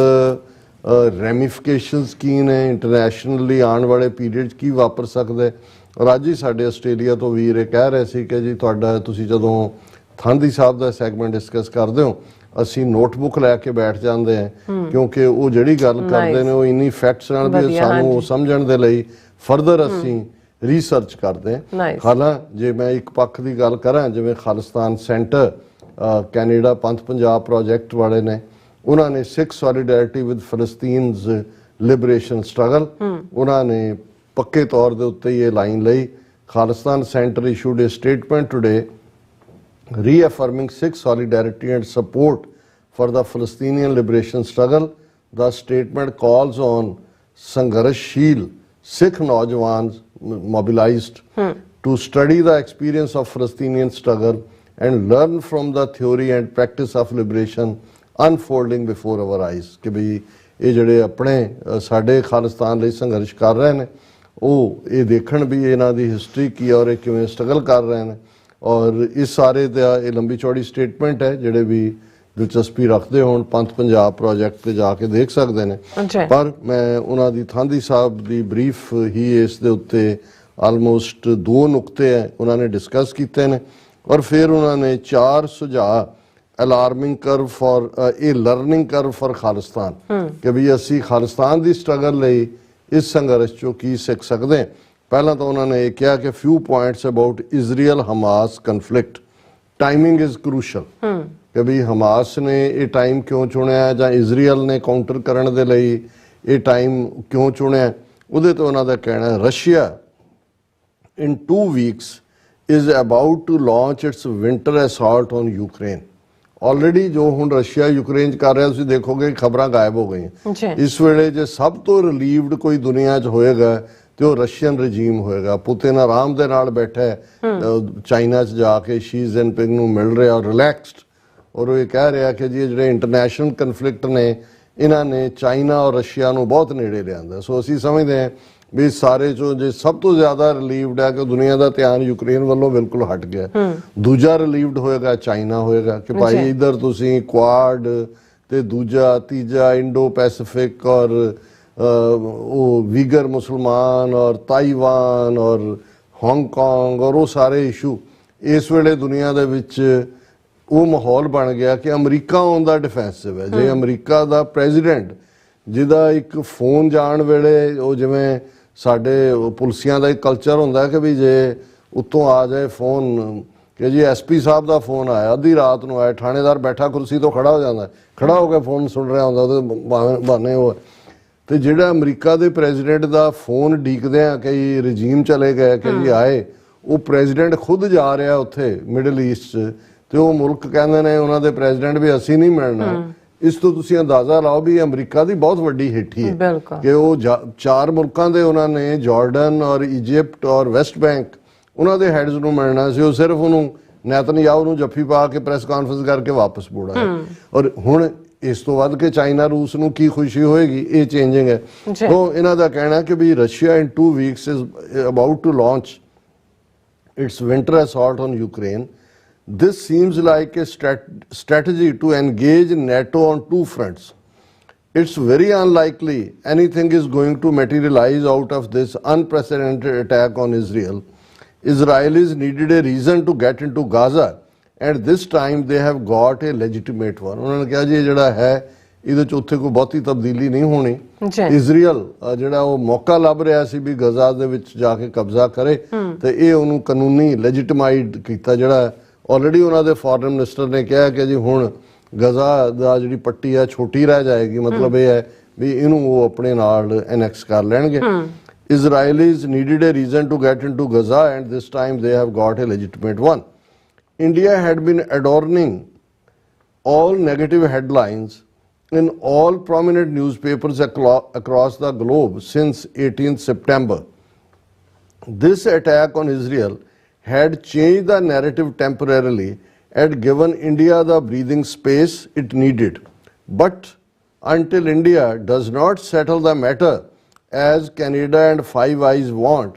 ਰੈਮੀਫਿਕੇਸ਼ਨਸ ਕੀ ਨੇ, ਇੰਟਰਨੈਸ਼ਨਲੀ ਆਉਣ ਵਾਲੇ ਪੀਰੀਅਡ 'ਚ ਕੀ ਵਾਪਰ ਸਕਦਾ ਹੈ। ਔਰ ਅੱਜ ਹੀ ਸਾਡੇ ਆਸਟ੍ਰੇਲੀਆ ਤੋਂ ਵੀਰ ਇਹ ਕਹਿ ਰਹੇ ਸੀ ਕਿ ਜੀ ਤੁਹਾਡਾ ਤੁਸੀਂ ਜਦੋਂ ਥਾਂਦੀ ਸਾਹਿਬ ਦਾ ਸੈਗਮੈਂਟ ਡਿਸਕਸ ਕਰਦੇ ਹੋ ਅਸੀਂ ਨੋਟਬੁੱਕ ਲੈ ਕੇ ਬੈਠ ਜਾਂਦੇ ਹਾਂ, ਕਿਉਂਕਿ ਉਹ ਜਿਹੜੀ ਗੱਲ ਕਰਦੇ ਨੇ ਉਹ ਇੰਨੀ ਫੈਕਟਸ ਨਾਲ ਵੀ ਸਾਨੂੰ ਉਹ ਸਮਝਣ ਦੇ ਲਈ ਫਰਦਰ ਅਸੀਂ ਰਿਸਰਚ ਕਰਦੇ ਹਾਂ। ਹਾਲਾਂਕਿ ਜੇ ਮੈਂ ਇੱਕ ਪੱਖ ਦੀ ਗੱਲ ਕਰਾਂ, ਜਿਵੇਂ ਖਾਲਿਸਤਾਨ ਸੈਂਟਰ ਕੈਨੇਡਾ ਪੰਥ ਪੰਜਾਬ ਪ੍ਰੋਜੈਕਟ ਵਾਲੇ ਨੇ, ਉਹਨਾਂ ਨੇ Sikh solidarity with Palestine's liberation struggle, ਉਹਨਾਂ ਨੇ ਪੱਕੇ ਤੌਰ ਦੇ ਉੱਤੇ ਇਹ ਲਾਈਨ ਲਈ। Khalistan centre issued a statement today reaffirming Sikh solidarity and support for the Palestinian liberation struggle. The statement calls on Sangharshsheel Sikh Naujawans mobilized to study the experience of Palestinian struggle and learn from the theory and practice of liberation unfolding before our eyes. कि भाई ये ਜਿਹੜੇ ਆਪਣੇ ਸਾਡੇ ਖਾਲਿਸਤਾਨ ਲਈ ਸੰਘਰਸ਼ ਕਰ ਰਹੇ ਨੇ ਉਹ ਇਹ ਦੇਖਣ ਵੀ ਇਹਨਾਂ ਦੀ ਹਿਸਟਰੀ ਕੀ ਔਰ ਇਹ ਕਿਵੇਂ ਸਟਰਗਲ ਕਰ ਰਹੇ ਨੇ। ਔਰ ਇਸ ਸਾਰੇ ਦਾ ਇਹ ਲੰਬੀ ਚੌੜੀ ਸਟੇਟਮੈਂਟ ਹੈ, ਜਿਹੜੇ ਵੀ ਦਿਲਚਸਪੀ ਰੱਖਦੇ ਹੋਣ ਪੰਥ ਪੰਜਾਬ ਪ੍ਰੋਜੈਕਟ ਤੇ ਜਾ ਕੇ ਦੇਖ ਸਕਦੇ ਨੇ। ਪਰ ਮੈਂ ਉਹਨਾਂ ਦੀ ਥਾਂਦੀ ਸਾਹਿਬ ਦੀ ਬਰੀਫ ਹੀ ਇਸ ਦੇ ਉੱਤੇ ਆਲਮੋਸਟ 2 ਨੁਕਤੇ ਹੈ ਉਹਨਾਂ ਨੇ ਡਿਸਕਸ ਕੀਤੇ ਨੇ ਔਰ ਫਿਰ ਉਹਨਾਂ ਨੇ 4 ਸੁਝਾਅ ਅਲਾਰਮਿੰਗ ਕਰਵ ਫॉर ਇਹ ਲਰਨਿੰਗ ਕਰਵ ਫॉर ਖਾਲਿਸਤਾਨ ਕਿ ਵੀ ਅਸੀਂ ਖਾਲਿਸਤਾਨ ਦੀ ਸਟਰਗਲ ਲਈ ਇਸ ਸੰਘਰਸ਼ ਚੋਂ ਕੀ ਸਿੱਖ ਸਕਦੇ ਹਾਂ। ਪਹਿਲਾਂ ਤਾਂ ਉਹਨਾਂ ਨੇ ਇਹ ਕਿਹਾ ਕਿ few points about Israel Hamas conflict, timing is crucial ਕਿ ਵੀ ਹਮਾਸ ਨੇ ਇਹ ਟਾਈਮ ਕਿਉਂ ਚੁਣਿਆ ਜਾਂ ਇਜ਼ਰਾਈਲ ਨੇ ਕਾਊਂਟਰ ਕਰਨ ਦੇ ਲਈ ਇਹ ਟਾਈਮ ਕਿਉਂ ਚੁਣਿਆ। ਉਹਦੇ ਤੇ ਉਹਨਾਂ ਦਾ ਕਹਿਣਾ Russia in 2 weeks is about to launch its winter assault on Ukraine. Already ਜੋ ਹੁਣ ਰਸ਼ੀਆ ਯੂਕਰੇਨ 'ਚ ਕਰ ਰਿਹਾ ਤੁਸੀਂ ਦੇਖੋਗੇ ਖਬਰਾਂ ਗਾਇਬ ਹੋ ਗਈਆਂ। ਇਸ ਵੇਲੇ ਜੇ ਸਭ ਤੋਂ ਰਿਲੀਵਡ ਕੋਈ ਦੁਨੀਆ 'ਚ ਹੋਏਗਾ ਤੇ ਉਹ ਰਸ਼ੀਅਨ ਰਜੀਮ ਹੋਏਗਾ। ਪੁਤਿਨ ਆਰਾਮ ਦੇ ਨਾਲ ਬੈਠਾ ਚਾਈਨਾ 'ਚ ਜਾ ਕੇ ਸ਼ੀ ਜਿਨਪਿੰਗ ਨੂੰ ਮਿਲ ਰਿਹਾ ਔਰ ਰਿਲੈਕਸਡ, ਔਰ ਉਹ ਇਹ ਕਹਿ ਰਿਹਾ ਕਿ ਜੀ ਜਿਹੜੇ ਇੰਟਰਨੈਸ਼ਨਲ ਕਨਫਲਿਕਟ ਨੇ ਇਹਨਾਂ ਨੇ ਚਾਈਨਾ ਔਰ ਰਸ਼ੀਆ ਨੂੰ ਬਹੁਤ ਨੇੜੇ ਲਿਆਂਦਾ। ਸੋ ਅਸੀਂ ਸਮਝਦੇ ਹਾਂ ਵੀ ਸਾਰੇ ਚੋਂ ਜੇ ਸਭ ਤੋਂ ਜ਼ਿਆਦਾ ਰਿਲੀਵਡ ਹੈ ਕਿ ਦੁਨੀਆ ਦਾ ਧਿਆਨ ਯੂਕਰੇਨ ਵੱਲੋਂ ਬਿਲਕੁਲ ਹਟ ਗਿਆ। ਦੂਜਾ ਰਿਲੀਵਡ ਹੋਏਗਾ ਚਾਈਨਾ ਹੋਏਗਾ ਕਿ ਭਾਈ ਇੱਧਰ ਤੁਸੀਂ ਕੁਆਡ ਤੇ ਦੂਜਾ ਤੀਜਾ ਇੰਡੋ ਪੈਸੀਫਿਕ ਔਰ ਉਹ ਵੀਗਰ ਮੁਸਲਮਾਨ ਔਰ ਤਾਈਵਾਨ ਔਰ ਹਾਂਗਕਾਂਗ ਔਰ ਉਹ ਸਾਰੇ ਇਸ਼ੂ ਇਸ ਵੇਲੇ ਦੁਨੀਆ ਦੇ ਵਿੱਚ ਉਹ ਮਾਹੌਲ ਬਣ ਗਿਆ ਕਿ ਅਮਰੀਕਾ ਔਨ ਦਾ ਡਿਫੈਂਸਿਵ ਹੈ। ਜੇ ਅਮਰੀਕਾ ਦਾ ਪ੍ਰੈਜ਼ੀਡੈਂਟ ਜਿਹਦਾ ਇੱਕ ਫੋਨ ਜਾਣ ਵੇਲੇ ਉਹ ਜਿਵੇਂ ਸਾਡੇ ਪੁਲਿਸੀਆਂ ਦਾ ਇੱਕ ਕਲਚਰ ਹੁੰਦਾ ਕਿ ਵੀ ਜੇ ਉੱਤੋਂ ਆ ਜਾਏ ਫੋਨ ਕਿ ਜੀ ਐਸਪੀ ਸਾਹਿਬ ਦਾ ਫੋਨ ਆਇਆ ਅੱਧੀ ਰਾਤ ਨੂੰ ਆਇਆ, ਥਾਣੇਦਾਰ ਬੈਠਾ ਕੁਰਸੀ ਤੋਂ ਖੜਾ ਹੋ ਜਾਂਦਾ, ਖੜਾ ਹੋ ਕੇ ਫੋਨ ਸੁਣ ਰਿਹਾ ਹੁੰਦਾ ਉਹਦੇ ਬਹਾਨੇ ਉਹ। ਤੇ ਜਿਹੜਾ ਅਮਰੀਕਾ ਦੇ ਪ੍ਰੈਜ਼ੀਡੈਂਟ ਦਾ ਫੋਨ ਡੀਕਦੇ ਆ ਕਿ ਰਜੀਮ ਚਲੇ ਗਏ ਕਿ ਜੀ ਆਏ, ਉਹ ਪ੍ਰੈਜ਼ੀਡੈਂਟ ਖੁਦ ਜਾ ਰਿਹਾ ਉੱਥੇ ਮਿਡਲ ਈਸਟ 'ਚ ਤੇ ਉਹ ਮੁਲਕ ਕਹਿੰਦੇ ਨੇ ਉਹਨਾਂ ਦੇ ਪ੍ਰੈਜ਼ੀਡੈਂਟ ਵੀ ਅਸੀਂ ਨਹੀਂ ਮਿਲਣਾ। ਇਸ ਤੋਂ ਤੁਸੀਂ ਅੰਦਾਜ਼ਾ ਲਾਓ ਵੀ ਅਮਰੀਕਾ ਦੀ ਬਹੁਤ ਵੱਡੀ ਹਿੱਠੀ ਹੈ ਕਿ ਉਹ 4 ਮੁਲਕਾਂ ਦੇ ਉਹਨਾਂ ਨੇ ਜਾਰਡਨ ਔਰ ਇਜਿਪਟ ਔਰ ਵੈਸਟ ਬੈਂਕ ਉਹਨਾਂ ਦੇ ਹੈਡਸ ਨੂੰ ਮਿਲਣਾ ਸੀ। ਉਹ ਸਿਰਫ ਉਹਨੂੰ ਨੈਤਨਯਾਹੂ ਨੂੰ ਜੱਫੀ ਪਾ ਕੇ ਪ੍ਰੈਸ ਕਾਨਫਰੰਸ ਕਰਕੇ ਵਾਪਸ ਮੋੜਾ। ਔਰ ਹੁਣ ਇਸ ਤੋਂ ਵੱਧ ਕੇ ਚਾਈਨਾ ਰੂਸ ਨੂੰ ਕੀ ਖੁਸ਼ੀ ਹੋਏਗੀ, ਇਹ ਚੇਂਜਿੰਗ ਹੈ। ਉਹ ਇਹਨਾਂ ਦਾ ਕਹਿਣਾ ਕਿ ਵੀ Russia in 2 weeks is about to launch its winter assault on Ukraine. This seems like a strategy to engage NATO on 2 fronts. It's very unlikely anything is going to materialize out of this unprecedented attack on Israel. Israelis needed a reason to get into Gaza, and this time they have got a legitimate one. ਉਹਨਾਂ ਨੇ ਕਿਹਾ ਜੀ ਜਿਹੜਾ ਹੈ ਇਹਦੇ 'ਚ ਉੱਥੇ ਕੋਈ ਬਹੁਤੀ ਤਬਦੀਲੀ ਨਹੀਂ ਹੋਣੀ। ਇਜ਼ਰਾਈਲ ਜਿਹੜਾ ਉਹ ਮੌਕਾ ਲੱਭ ਰਿਹਾ ਸੀ ਵੀ ਗਜ਼ਾ ਦੇ ਵਿੱਚ ਜਾ ਕੇ ਕਬਜ਼ਾ ਕਰੇ ਤੇ ਇਹ ਉਹਨੂੰ ਕਾਨੂੰਨੀ ਲੈਜੀਟਮਾਈਡ ਕੀਤਾ। ਜਿਹੜਾ ਆਲਰੇਡੀ ਉਹਨਾਂ ਦੇ ਫੋਰਨ ਮਿਨਿਸਟਰ ਨੇ ਕਿਹਾ ਕਿ ਜੀ ਹੁਣ ਗਜ਼ਾ ਦਾ ਜਿਹੜੀ ਪੱਟੀ ਆ ਛੋਟੀ ਰਹਿ ਜਾਏਗੀ, ਮਤਲਬ ਇਹ ਹੈ ਵੀ ਇਹਨੂੰ ਉਹ ਆਪਣੇ ਨਾਲ ਐਨੈਕਸ ਕਰ ਲੈਣਗੇ। Israelis needed a reason to get into Gaza, and this time they have got a legitimate one. India had been adorning all negative headlines in all prominent newspapers across the globe since 18th September. This attack on Israel had changed the narrative temporarily and given India the breathing space it needed. But until India does not settle the matter as Canada and Five Eyes want,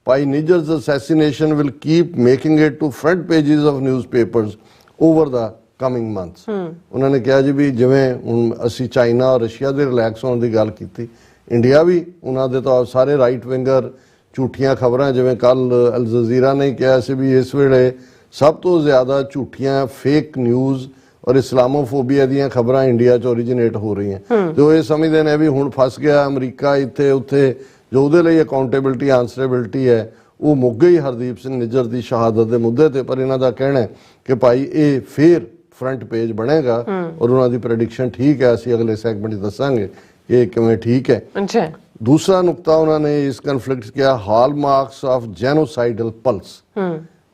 Pai Nijar's assassination will keep making it to front pages of newspapers over the coming months. ਉਹਨਾਂ ਨੇ ਕਿਹਾ ਜੀ ਵੀ ਜਿਵੇਂ ਹੁਣ ਅਸੀਂ China ਔਰ Russia ਦੇ relax ਹੋਣ ਦੀ ਗੱਲ ਕੀਤੀ, ਇੰਡੀਆ ਵੀ ਉਹਨਾਂ ਦੇ ਤਾਂ ਸਾਰੇ ਰਾਈਟ ਵਿੰਗਰ ਝੂਠੀਆਂ ਖਬਰਾਂ, ਜਿਵੇਂ ਕੱਲ ਅਲ ਜਜ਼ੀਰਾ ਨੇ ਕਿਹਾ ਸੀ ਵੀ ਇਸ ਵੇਲੇ ਸਭ ਤੋਂ ਜ਼ਿਆਦਾ ਝੂਠੀਆਂ ਫੇਕ ਨਿਊਜ਼ ਔਰ ਇਸਲਾਮੋਫੋਬੀਆ ਦੀਆਂ ਖਬਰਾਂ ਇੰਡੀਆ 'ਚ ਓਰੀਜਿਨੇਟ ਹੋ ਰਹੀਆਂ, ਤੇ ਉਹ ਇਹ ਸਮਝਦੇ ਨੇ ਵੀ ਹੁਣ ਫਸ ਗਿਆ ਅਮਰੀਕਾ ਇੱਥੇ ਉੱਥੇ, ਜੋ ਉਹਦੇ ਲਈ ਅਕਾਊਂਟੇਬਿਲਟੀ ਆਂਸਰੇਬਿਲਟੀ ਹੈ ਉਹ ਮੁੱਕ ਗਈ ਹਰਦੀਪ ਸਿੰਘ ਨਿੱਜਰ ਦੀ ਸ਼ਹਾਦਤ ਦੇ ਮੁੱਦੇ ਤੇ। ਪਰ ਇਹਨਾਂ ਦਾ ਕਹਿਣਾ ਹੈ ਕਿ ਭਾਈ ਇਹ ਫੇਰ ਫਰੰਟ ਪੇਜ ਬਣੇਗਾ ਔਰ ਉਹਨਾਂ ਦੀ ਪ੍ਰੈਡਿਕਸ਼ਨ ਠੀਕ ਹੈ। ਅਸੀਂ ਅਗਲੇ ਸੈਗਮੈਂਟ 'ਚ ਦੱਸਾਂਗੇ ਇਹ ਕਿਵੇਂ ਠੀਕ ਹੈ। ਦੂਸਰਾ ਨੁਕਤਾ ਉਹਨਾਂ ਨੇ ਇਸ ਕਨਫਲਿਕਟ 'ਚ ਕਿਹਾ ਹਾਲਮਾਰਕਸ ਆਫ ਜੈਨੋਸਾਈਡਲ ਪਲਸ,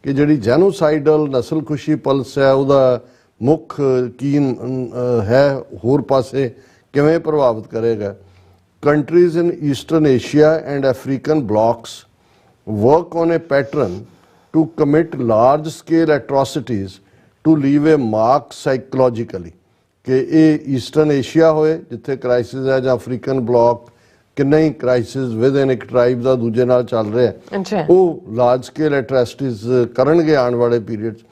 ਕਿ ਜਿਹੜੀ ਜੈਨੋਸਾਈਡਲ ਨਸਲਕੁਸ਼ੀ ਪਲਸ ਹੈ ਉਹਦਾ ਮੁੱਖ ਕੀ ਹੈ, ਹੋਰ ਪਾਸੇ ਕਿਵੇਂ ਪ੍ਰਭਾਵਿਤ ਕਰੇਗਾ। Countries in eastern Asia and African blocks work on a pattern to commit large scale atrocities to leave a mark psychologically, ਕਿ ਇਹ ਈਸਟਰਨ ਏਸ਼ੀਆ ਹੋਏ ਜਿੱਥੇ ਕ੍ਰਾਈਸਿਸ ਹੈ, ਜਾਂ ਅਫਰੀਕਨ ਬਲੌਕ, ਕਿੰਨੇ ਹੀ ਕ੍ਰਾਈਸਿਸ ਵਿਦਨ ਇੱਕ ਟ੍ਰਾਈਬ ਦਾ ਦੂਜੇ ਨਾਲ ਚੱਲ ਰਿਹਾ, ਉਹ ਲਾਰਜ ਸਕੇਲ ਐਟਰੋਸਿਟੀਜ਼ ਕਰਨਗੇ ਆਉਣ ਵਾਲੇ ਪੀਰੀਅਡ 'ਚ।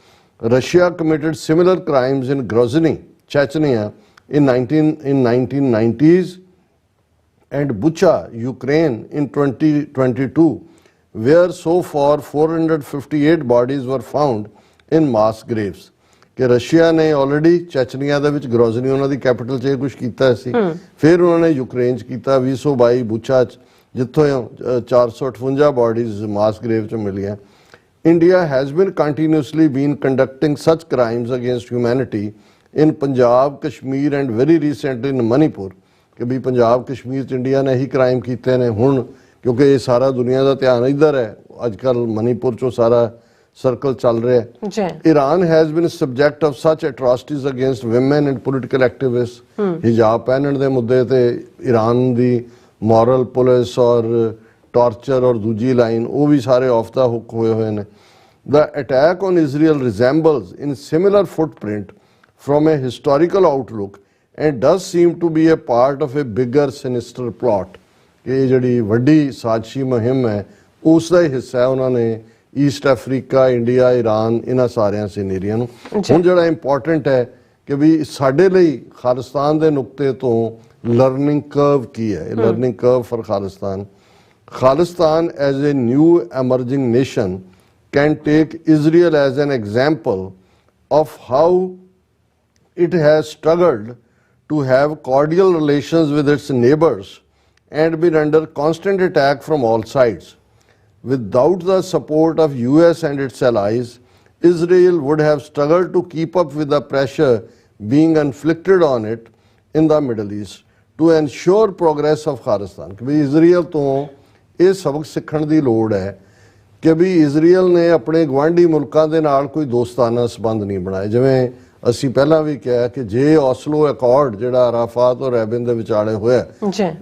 Russia committed similar crimes in Grozny, Chechnya in 1990s and Bucha, Ukraine in 2022, where so far 458 bodies were found in mass graves। ਕਿ ਰਸ਼ੀਆ ਨੇ ਆਲਰੇਡੀ ਚੈਚਨੀਆ ਦੇ ਵਿੱਚ ਗ੍ਰੋਜ਼ਨੀ ਉਹਨਾਂ ਦੀ ਕੈਪੀਟਲ 'ਚ ਇਹ ਕੁਛ ਕੀਤਾ ਸੀ, ਫਿਰ ਉਹਨਾਂ ਨੇ ਯੂਕਰੇਨ 'ਚ ਕੀਤਾ 2022 ਬੁਚਾ 'ਚ, ਜਿੱਥੋਂ 458 ਬੋਡੀਜ਼ ਮਾਸ ਗ੍ਰੇਵ 'ਚ ਮਿਲੀਆਂ। India has been continuously been conducting such crimes against humanity in Punjab, Kashmir and very recently in Manipur। ਕਿ ਵੀ ਪੰਜਾਬ ਕਸ਼ਮੀਰ 'ਚ ਇੰਡੀਆ ਨੇ ਇਹੀ ਕ੍ਰਾਈਮ ਕੀਤੇ ਨੇ। ਹੁਣ ਕਿਉਂਕਿ ਇਹ ਸਾਰਾ ਦੁਨੀਆ ਦਾ ਧਿਆਨ ਇੱਧਰ ਹੈ, ਅੱਜ ਕੱਲ੍ਹ ਮਨੀਪੁਰ 'ਚੋਂ ਸਾਰਾ ਸਰਕਲ ਚੱਲ ਰਿਹਾ। Iran has been subject of such atrocities against women and political activists। ਹਿਜਾਬ ਪਹਿਨਣ ਦੇ ਮੁੱਦੇ ਤੇ ਈਰਾਨ ਦੀ ਮੋਰਲ ਪੁਲਿਸ ਔਰ ਟਾਰਚਰ ਔਰ ਦੂਜੀ ਲਾਈਨ ਉਹ ਵੀ ਸਾਰੇ ਆਫ ਦਾ ਹੁੱਕ ਹੋਏ ਹੋਏ ਨੇ। The attack on Israel resembles in similar footprint from a historical outlook and does seem to be a part of a bigger sinister plot। ਕਿ ਜਿਹੜੀ ਵੱਡੀ ਸਾਜ਼ਿਸ਼ੀ ਮੁਹਿੰਮ ਹੈ ਉਸ ਦਾ ਹੀ ਹਿੱਸਾ ਹੈ ਉਹਨਾਂ ਨੇ ਈਸਟ ਅਫਰੀਕਾ, ਇੰਡੀਆ, ਈਰਾਨ, ਇਹਨਾਂ ਸਾਰਿਆਂ ਸੀਨਰੀਆਂ ਨੂੰ। ਹੁਣ ਜਿਹੜਾ ਇੰਪੋਰਟੈਂਟ ਹੈ ਕਿ ਵੀ ਸਾਡੇ ਲਈ ਖਾਲਿਸਤਾਨ ਦੇ ਨੁਕਤੇ ਤੋਂ ਲਰਨਿੰਗ ਕਰਵ ਕੀ ਹੈ। Learning curve for Khalistan, Khalistan as a new emerging nation can take Israel as an example of how it has struggled to have cordial relations with its neighbors and been under constant attack from all sides. Without the support of US and its allies, Israel would have struggled to keep up with the pressure being inflicted on it in the Middle East to ensure progress of Khalistan। ਕਿ Israel ਤੋਂ ਇਹ ਸਬਕ ਸਿੱਖਣ ਦੀ ਲੋੜ ਹੈ ਕਿ ਵੀ Israel ਨੇ ਆਪਣੇ ਗੁਆਂਢੀ ਮੁਲਕਾਂ ਦੇ ਨਾਲ ਕੋਈ ਦੋਸਤਾਨਾ ਸਬੰਧ ਨਹੀਂ ਬਣਾਏ। ਜਿਵੇਂ ਅਸੀਂ ਪਹਿਲਾਂ ਵੀ ਕਿਹਾ ਕਿ ਜੇ ਔਸਲੋ ਅਕੋਰਡ ਜਿਹੜਾ ਅਰਾਫਾਤ ਔਰ ਰੈਬਿਨ ਦੇ ਵਿਚਾਲੇ ਹੋਇਆ,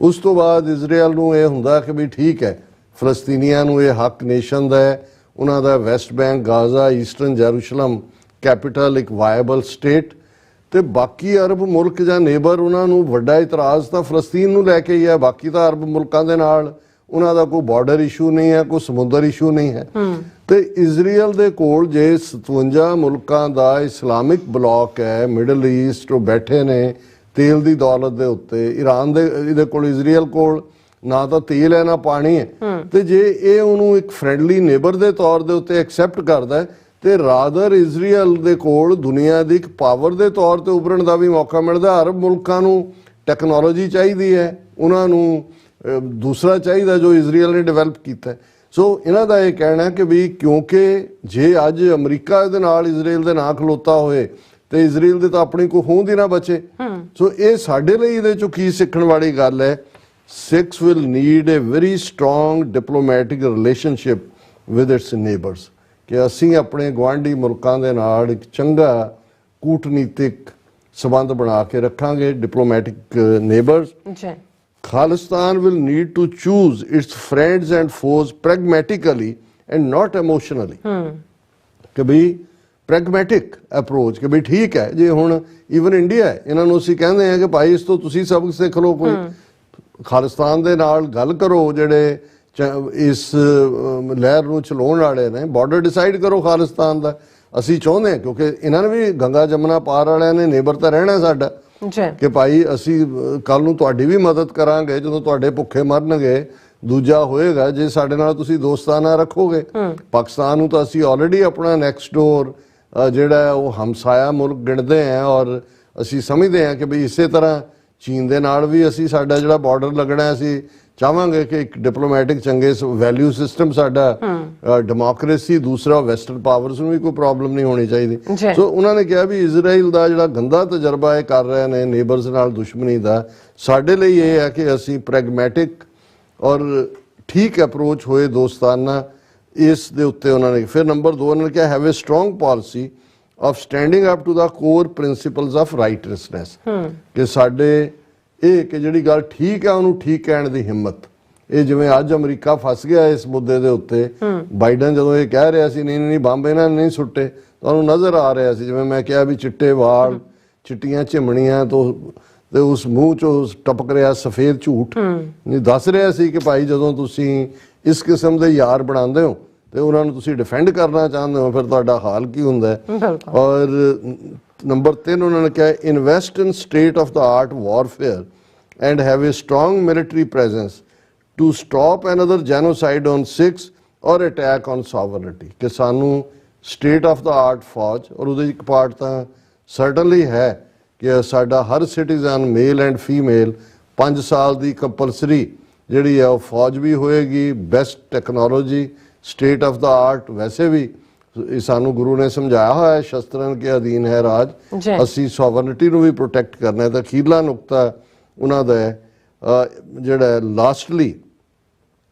ਉਸ ਤੋਂ ਬਾਅਦ ਇਜ਼ਰਾਈਲ ਨੂੰ ਇਹ ਹੁੰਦਾ ਕਿ ਵੀ ਠੀਕ ਹੈ ਫਲਸਤੀਨੀਆਂ ਨੂੰ ਇਹ ਹੱਕ ਨੇਸ਼ਨ ਦਾ ਹੈ, ਉਹਨਾਂ ਦਾ West Bank, Gaza, Eastern Jerusalem capital ਇੱਕ ਵਾਇਬਲ ਸਟੇਟ, ਤੇ ਬਾਕੀ ਅਰਬ ਮੁਲਕ ਜਾਂ ਨੇਬਰ ਉਹਨਾਂ ਨੂੰ ਵੱਡਾ ਇਤਰਾਜ਼ ਤਾਂ ਫਲਸਤੀਨ ਨੂੰ ਲੈ ਕੇ ਹੀ ਹੈ। ਬਾਕੀ ਤਾਂ ਅਰਬ ਮੁਲਕਾਂ ਦੇ ਨਾਲ ਉਹਨਾਂ ਦਾ ਕੋਈ ਬਾਰਡਰ ਇਸ਼ੂ ਨਹੀਂ ਹੈ, ਕੋਈ ਸਮੁੰਦਰ ਇਸ਼ੂ ਨਹੀਂ ਹੈ। ਤੇ ਇਜ਼ਰਾਈਲ ਦੇ ਕੋਲ ਜੇ 57 ਮੁਲਕਾਂ ਦਾ ਇਸਲਾਮਿਕ ਬਲੌਕ ਹੈ ਮਿਡਲ ਈਸਟ, ਉਹ ਬੈਠੇ ਨੇ ਤੇਲ ਦੀ ਦੌਲਤ ਦੇ ਉੱਤੇ। ਈਰਾਨ ਦੇ ਇਹਦੇ ਕੋਲ, ਇਜ਼ਰਾਈਲ ਕੋਲ ਨਾ ਤਾਂ ਤੇਲ ਹੈ ਨਾ ਪਾਣੀ ਹੈ, ਤੇ ਜੇ ਇਹ ਉਹਨੂੰ ਇੱਕ ਫਰੈਂਡਲੀ ਨੇਬਰ ਦੇ ਤੌਰ ਦੇ ਉੱਤੇ ਐਕਸੈਪਟ ਕਰਦਾ ਤੇ ਰਾਦਰ ਇਜ਼ਰਾਈਲ ਦੇ ਕੋਲ ਦੁਨੀਆ ਦੀ ਇੱਕ ਪਾਵਰ ਦੇ ਤੌਰ ਤੇ ਉਭਰਨ ਦਾ ਵੀ ਮੌਕਾ ਮਿਲਦਾ। ਅਰਬ ਮੁਲਕਾਂ ਨੂੰ ਟੈਕਨੋਲੋਜੀ ਚਾਹੀਦੀ ਹੈ, ਉਹਨਾਂ ਨੂੰ ਦੂਸਰਾ ਚਾਹੀਦਾ ਜੋ ਇਜ਼ਰਾਈਲ ਨੇ ਡਿਵੈਲਪ ਕੀਤਾ। ਸੋ ਇਹਨਾਂ ਦਾ ਇਹ ਕਹਿਣਾ ਕਿ ਵੀ ਕਿਉਂਕਿ ਜੇ ਅੱਜ ਅਮਰੀਕਾ ਦੇ ਨਾਲ ਇਜ਼ਰਾਈਲ ਦੇ ਨਾਂ ਖਲੋਤਾ ਹੋਏ ਤੇ ਇਜ਼ਰਾਈਲ ਦੇ ਤਾਂ ਆਪਣੀ ਕੋਈ ਹੋਂਦ ਹੀ ਨਾ ਬਚੇ। ਸੋ ਇਹ ਸਾਡੇ ਲਈ ਇਹਦੇ ਚੋਂ ਕੀ ਸਿੱਖਣ ਵਾਲੀ ਗੱਲ ਹੈ। Sikhs will need A very strong diplomatic relationship with it's neighbours, ਕਿ ਅਸੀਂ ਆਪਣੇ ਗੁਆਂਢੀ ਮੁਲਕਾਂ ਦੇ ਨਾਲ ਇੱਕ ਚੰਗਾ ਕੂਟਨੀਤਿਕ ਸਬੰਧ ਬਣਾ ਕੇ ਰੱਖਾਂਗੇ, diplomatic neighbours. Khalistan will need to choose its friends and foes pragmatically and not emotionally। ਕਿ ਵੀ pragmatic approach, ਕਿ ਵੀ ਠੀਕ ਹੈ ਜੇ ਹੁਣ ਈਵਨ ਇੰਡੀਆ ਹੈ, ਇਹਨਾਂ ਨੂੰ ਅਸੀਂ ਕਹਿੰਦੇ ਹਾਂ ਕਿ ਭਾਈ ਇਸ ਤੋਂ ਤੁਸੀਂ ਸਬਕ ਸਿੱਖ ਲਓ, ਕੋਈ ਖਾਲਿਸਤਾਨ ਦੇ ਨਾਲ ਗੱਲ ਕਰੋ, ਜਿਹੜੇ ਇਸ ਲਹਿਰ ਨੂੰ ਚਲਾਉਣ ਵਾਲੇ ਨੇ, ਬਾਰਡਰ ਡਿਸਾਈਡ ਕਰੋ ਖਾਲਿਸਤਾਨ ਦਾ। ਅਸੀਂ ਚਾਹੁੰਦੇ ਹਾਂ, ਕਿਉਂਕਿ ਇਹਨਾਂ ਨੇ ਵੀ ਗੰਗਾ ਜਮਨਾ ਪਾਰ ਵਾਲਿਆਂ ਨੇ ਨੇਬਰ ਤਾਂ ਰਹਿਣਾ ਸਾਡਾ, ਜੀ ਕਿ ਭਾਈ ਅਸੀਂ ਕੱਲ ਨੂੰ ਤੁਹਾਡੀ ਵੀ ਮਦਦ ਕਰਾਂਗੇ ਜਦੋਂ ਤੁਹਾਡੇ ਭੁੱਖੇ ਮਰਨਗੇ। ਦੂਜਾ ਹੋਏਗਾ ਜੇ ਸਾਡੇ ਨਾਲ ਤੁਸੀਂ ਦੋਸਤਾਨਾ ਰੱਖੋਗੇ। ਪਾਕਿਸਤਾਨ ਨੂੰ ਤਾਂ ਅਸੀਂ ਆਲਰੇਡੀ ਆਪਣਾ ਨੈਕਸਟ ਡੋਰ ਜਿਹੜਾ ਹੈ ਉਹ ਹਮਸਾਇਆ ਮੁਲਕ ਗਿਣਦੇ ਹਾਂ, ਔਰ ਅਸੀਂ ਸਮਝਦੇ ਹਾਂ ਕਿ ਵੀ ਇਸੇ ਤਰ੍ਹਾਂ ਚੀਨ ਦੇ ਨਾਲ ਵੀ ਅਸੀਂ ਸਾਡਾ ਜਿਹੜਾ ਬਾਰਡਰ ਲੱਗਣਾ, ਅਸੀਂ ਚਾਹਾਂਗੇ ਕਿ ਇੱਕ ਡਿਪਲੋਮੈਟਿਕ ਚੰਗੇ ਵੈਲਿਊ ਸਿਸਟਮ ਸਾਡਾ, ਡੈਮੋਕ੍ਰੇਸੀ, ਦੂਸਰਾ ਵੈਸਟਰਨ ਪਾਵਰਸ ਨੂੰ ਵੀ ਕੋਈ ਪ੍ਰੋਬਲਮ ਨਹੀਂ ਹੋਣੀ ਚਾਹੀਦੀ। ਸੋ ਉਹਨਾਂ ਨੇ ਕਿਹਾ ਵੀ ਇਜ਼ਰਾਈਲ ਦਾ ਜਿਹੜਾ ਗੰਦਾ ਤਜਰਬਾ ਇਹ ਕਰ ਰਹੇ ਨੇ ਨੇਬਰਸ ਨਾਲ ਦੁਸ਼ਮਣੀ ਦਾ, ਸਾਡੇ ਲਈ ਇਹ ਹੈ ਕਿ ਅਸੀਂ ਪ੍ਰੈਗਮੈਟਿਕ ਔਰ ਠੀਕ ਅਪਰੋਚ ਹੋਏ ਦੋਸਤਾਨਾ, ਇਸ ਦੇ ਉੱਤੇ ਉਹਨਾਂ ਨੇ। ਫਿਰ ਨੰਬਰ 2 ਉਹਨਾਂ ਨੇ ਕਿਹਾ have a strong policy of standing up to the core principles of righteousness, ਕਿ ਸਾਡੇ ਇਹ ਕਿ ਜਿਹੜੀ ਗੱਲ ਠੀਕ ਹੈ ਉਹਨੂੰ ਠੀਕ ਕਹਿਣ ਦੀ ਹਿੰਮਤ। ਇਹ ਜਿਵੇਂ ਅੱਜ ਅਮਰੀਕਾ ਫਸ ਗਿਆ ਇਸ ਮੁੱਦੇ ਦੇ ਉੱਤੇ, ਬਾਈਡਨ ਜਦੋਂ ਇਹ ਕਹਿ ਰਿਹਾ ਸੀ ਨਹੀਂ ਬੰਬ ਇਹਨਾਂ ਨੇ ਨਹੀਂ ਸੁੱਟੇ, ਤੁਹਾਨੂੰ ਨਜ਼ਰ ਆ ਰਿਹਾ ਸੀ, ਜਿਵੇਂ ਮੈਂ ਕਿਹਾ ਵੀ ਚਿੱਟੇ ਵਾਲ, ਚਿੱਟੀਆਂ ਝਿਮਣੀਆਂ ਤੇ ਉਸ ਮੂੰਹ ਚੋਂ ਟਪਕ ਰਿਹਾ ਸਫੇਦ ਝੂਠ, ਨਹੀਂ ਦੱਸ ਰਿਹਾ ਸੀ ਕਿ ਭਾਈ ਜਦੋਂ ਤੁਸੀਂ ਇਸ ਕਿਸਮ ਦੇ ਯਾਰ ਬਣਾਉਂਦੇ ਹੋ ਤੇ ਉਹਨਾਂ ਨੂੰ ਤੁਸੀਂ ਡਿਫੈਂਡ ਕਰਨਾ ਚਾਹੁੰਦੇ ਹੋ, ਫਿਰ ਤੁਹਾਡਾ ਹਾਲ ਕੀ ਹੁੰਦਾ ਹੈ। ਔਰ ਨੰਬਰ 3 ਉਹਨਾਂ ਨੇ ਕਿਹਾ invest in state of the art warfare and have a strong military presence to stop another genocide on Sikhs or attack on sovereignty, ਕਿ ਸਾਨੂੰ ਸਟੇਟ ਆਫ ਦਾ ਆਰਟ ਫੌਜ, ਔਰ ਉਹਦੇ ਇੱਕ ਪਾਰਟ ਤਾਂ ਸਰਟਨਲੀ ਹੈ ਕਿ ਸਾਡਾ ਹਰ ਸਿਟੀਜ਼ਨ ਮੇਲ ਐਂਡ ਫੀਮੇਲ 5 ਸਾਲ ਦੀ ਕੰਪਲਸਰੀ ਜਿਹੜੀ ਹੈ ਉਹ ਫੌਜ ਵੀ ਹੋਏਗੀ, best technology, state of the art. ਵੈਸੇ ਵੀ ਸਾਨੂੰ ਗੁਰੂ ਨੇ ਸਮਝਾਇਆ ਹੋਇਆ ਹੈ ਸ਼ਸਤਰਨ ਕੇ ਅਧੀਨ ਹੈ ਰਾਜ, ਅਸੀਂ ਸੋਵਰਨਿਟੀ ਨੂੰ ਵੀ ਪ੍ਰੋਟੈਕਟ ਕਰਨਾ ਹੈ। ਤਾਂ ਅਖੀਰਲਾ ਨੁਕਤਾ ਉਹਨਾਂ ਦਾ ਹੈ ਜਿਹੜਾ lastly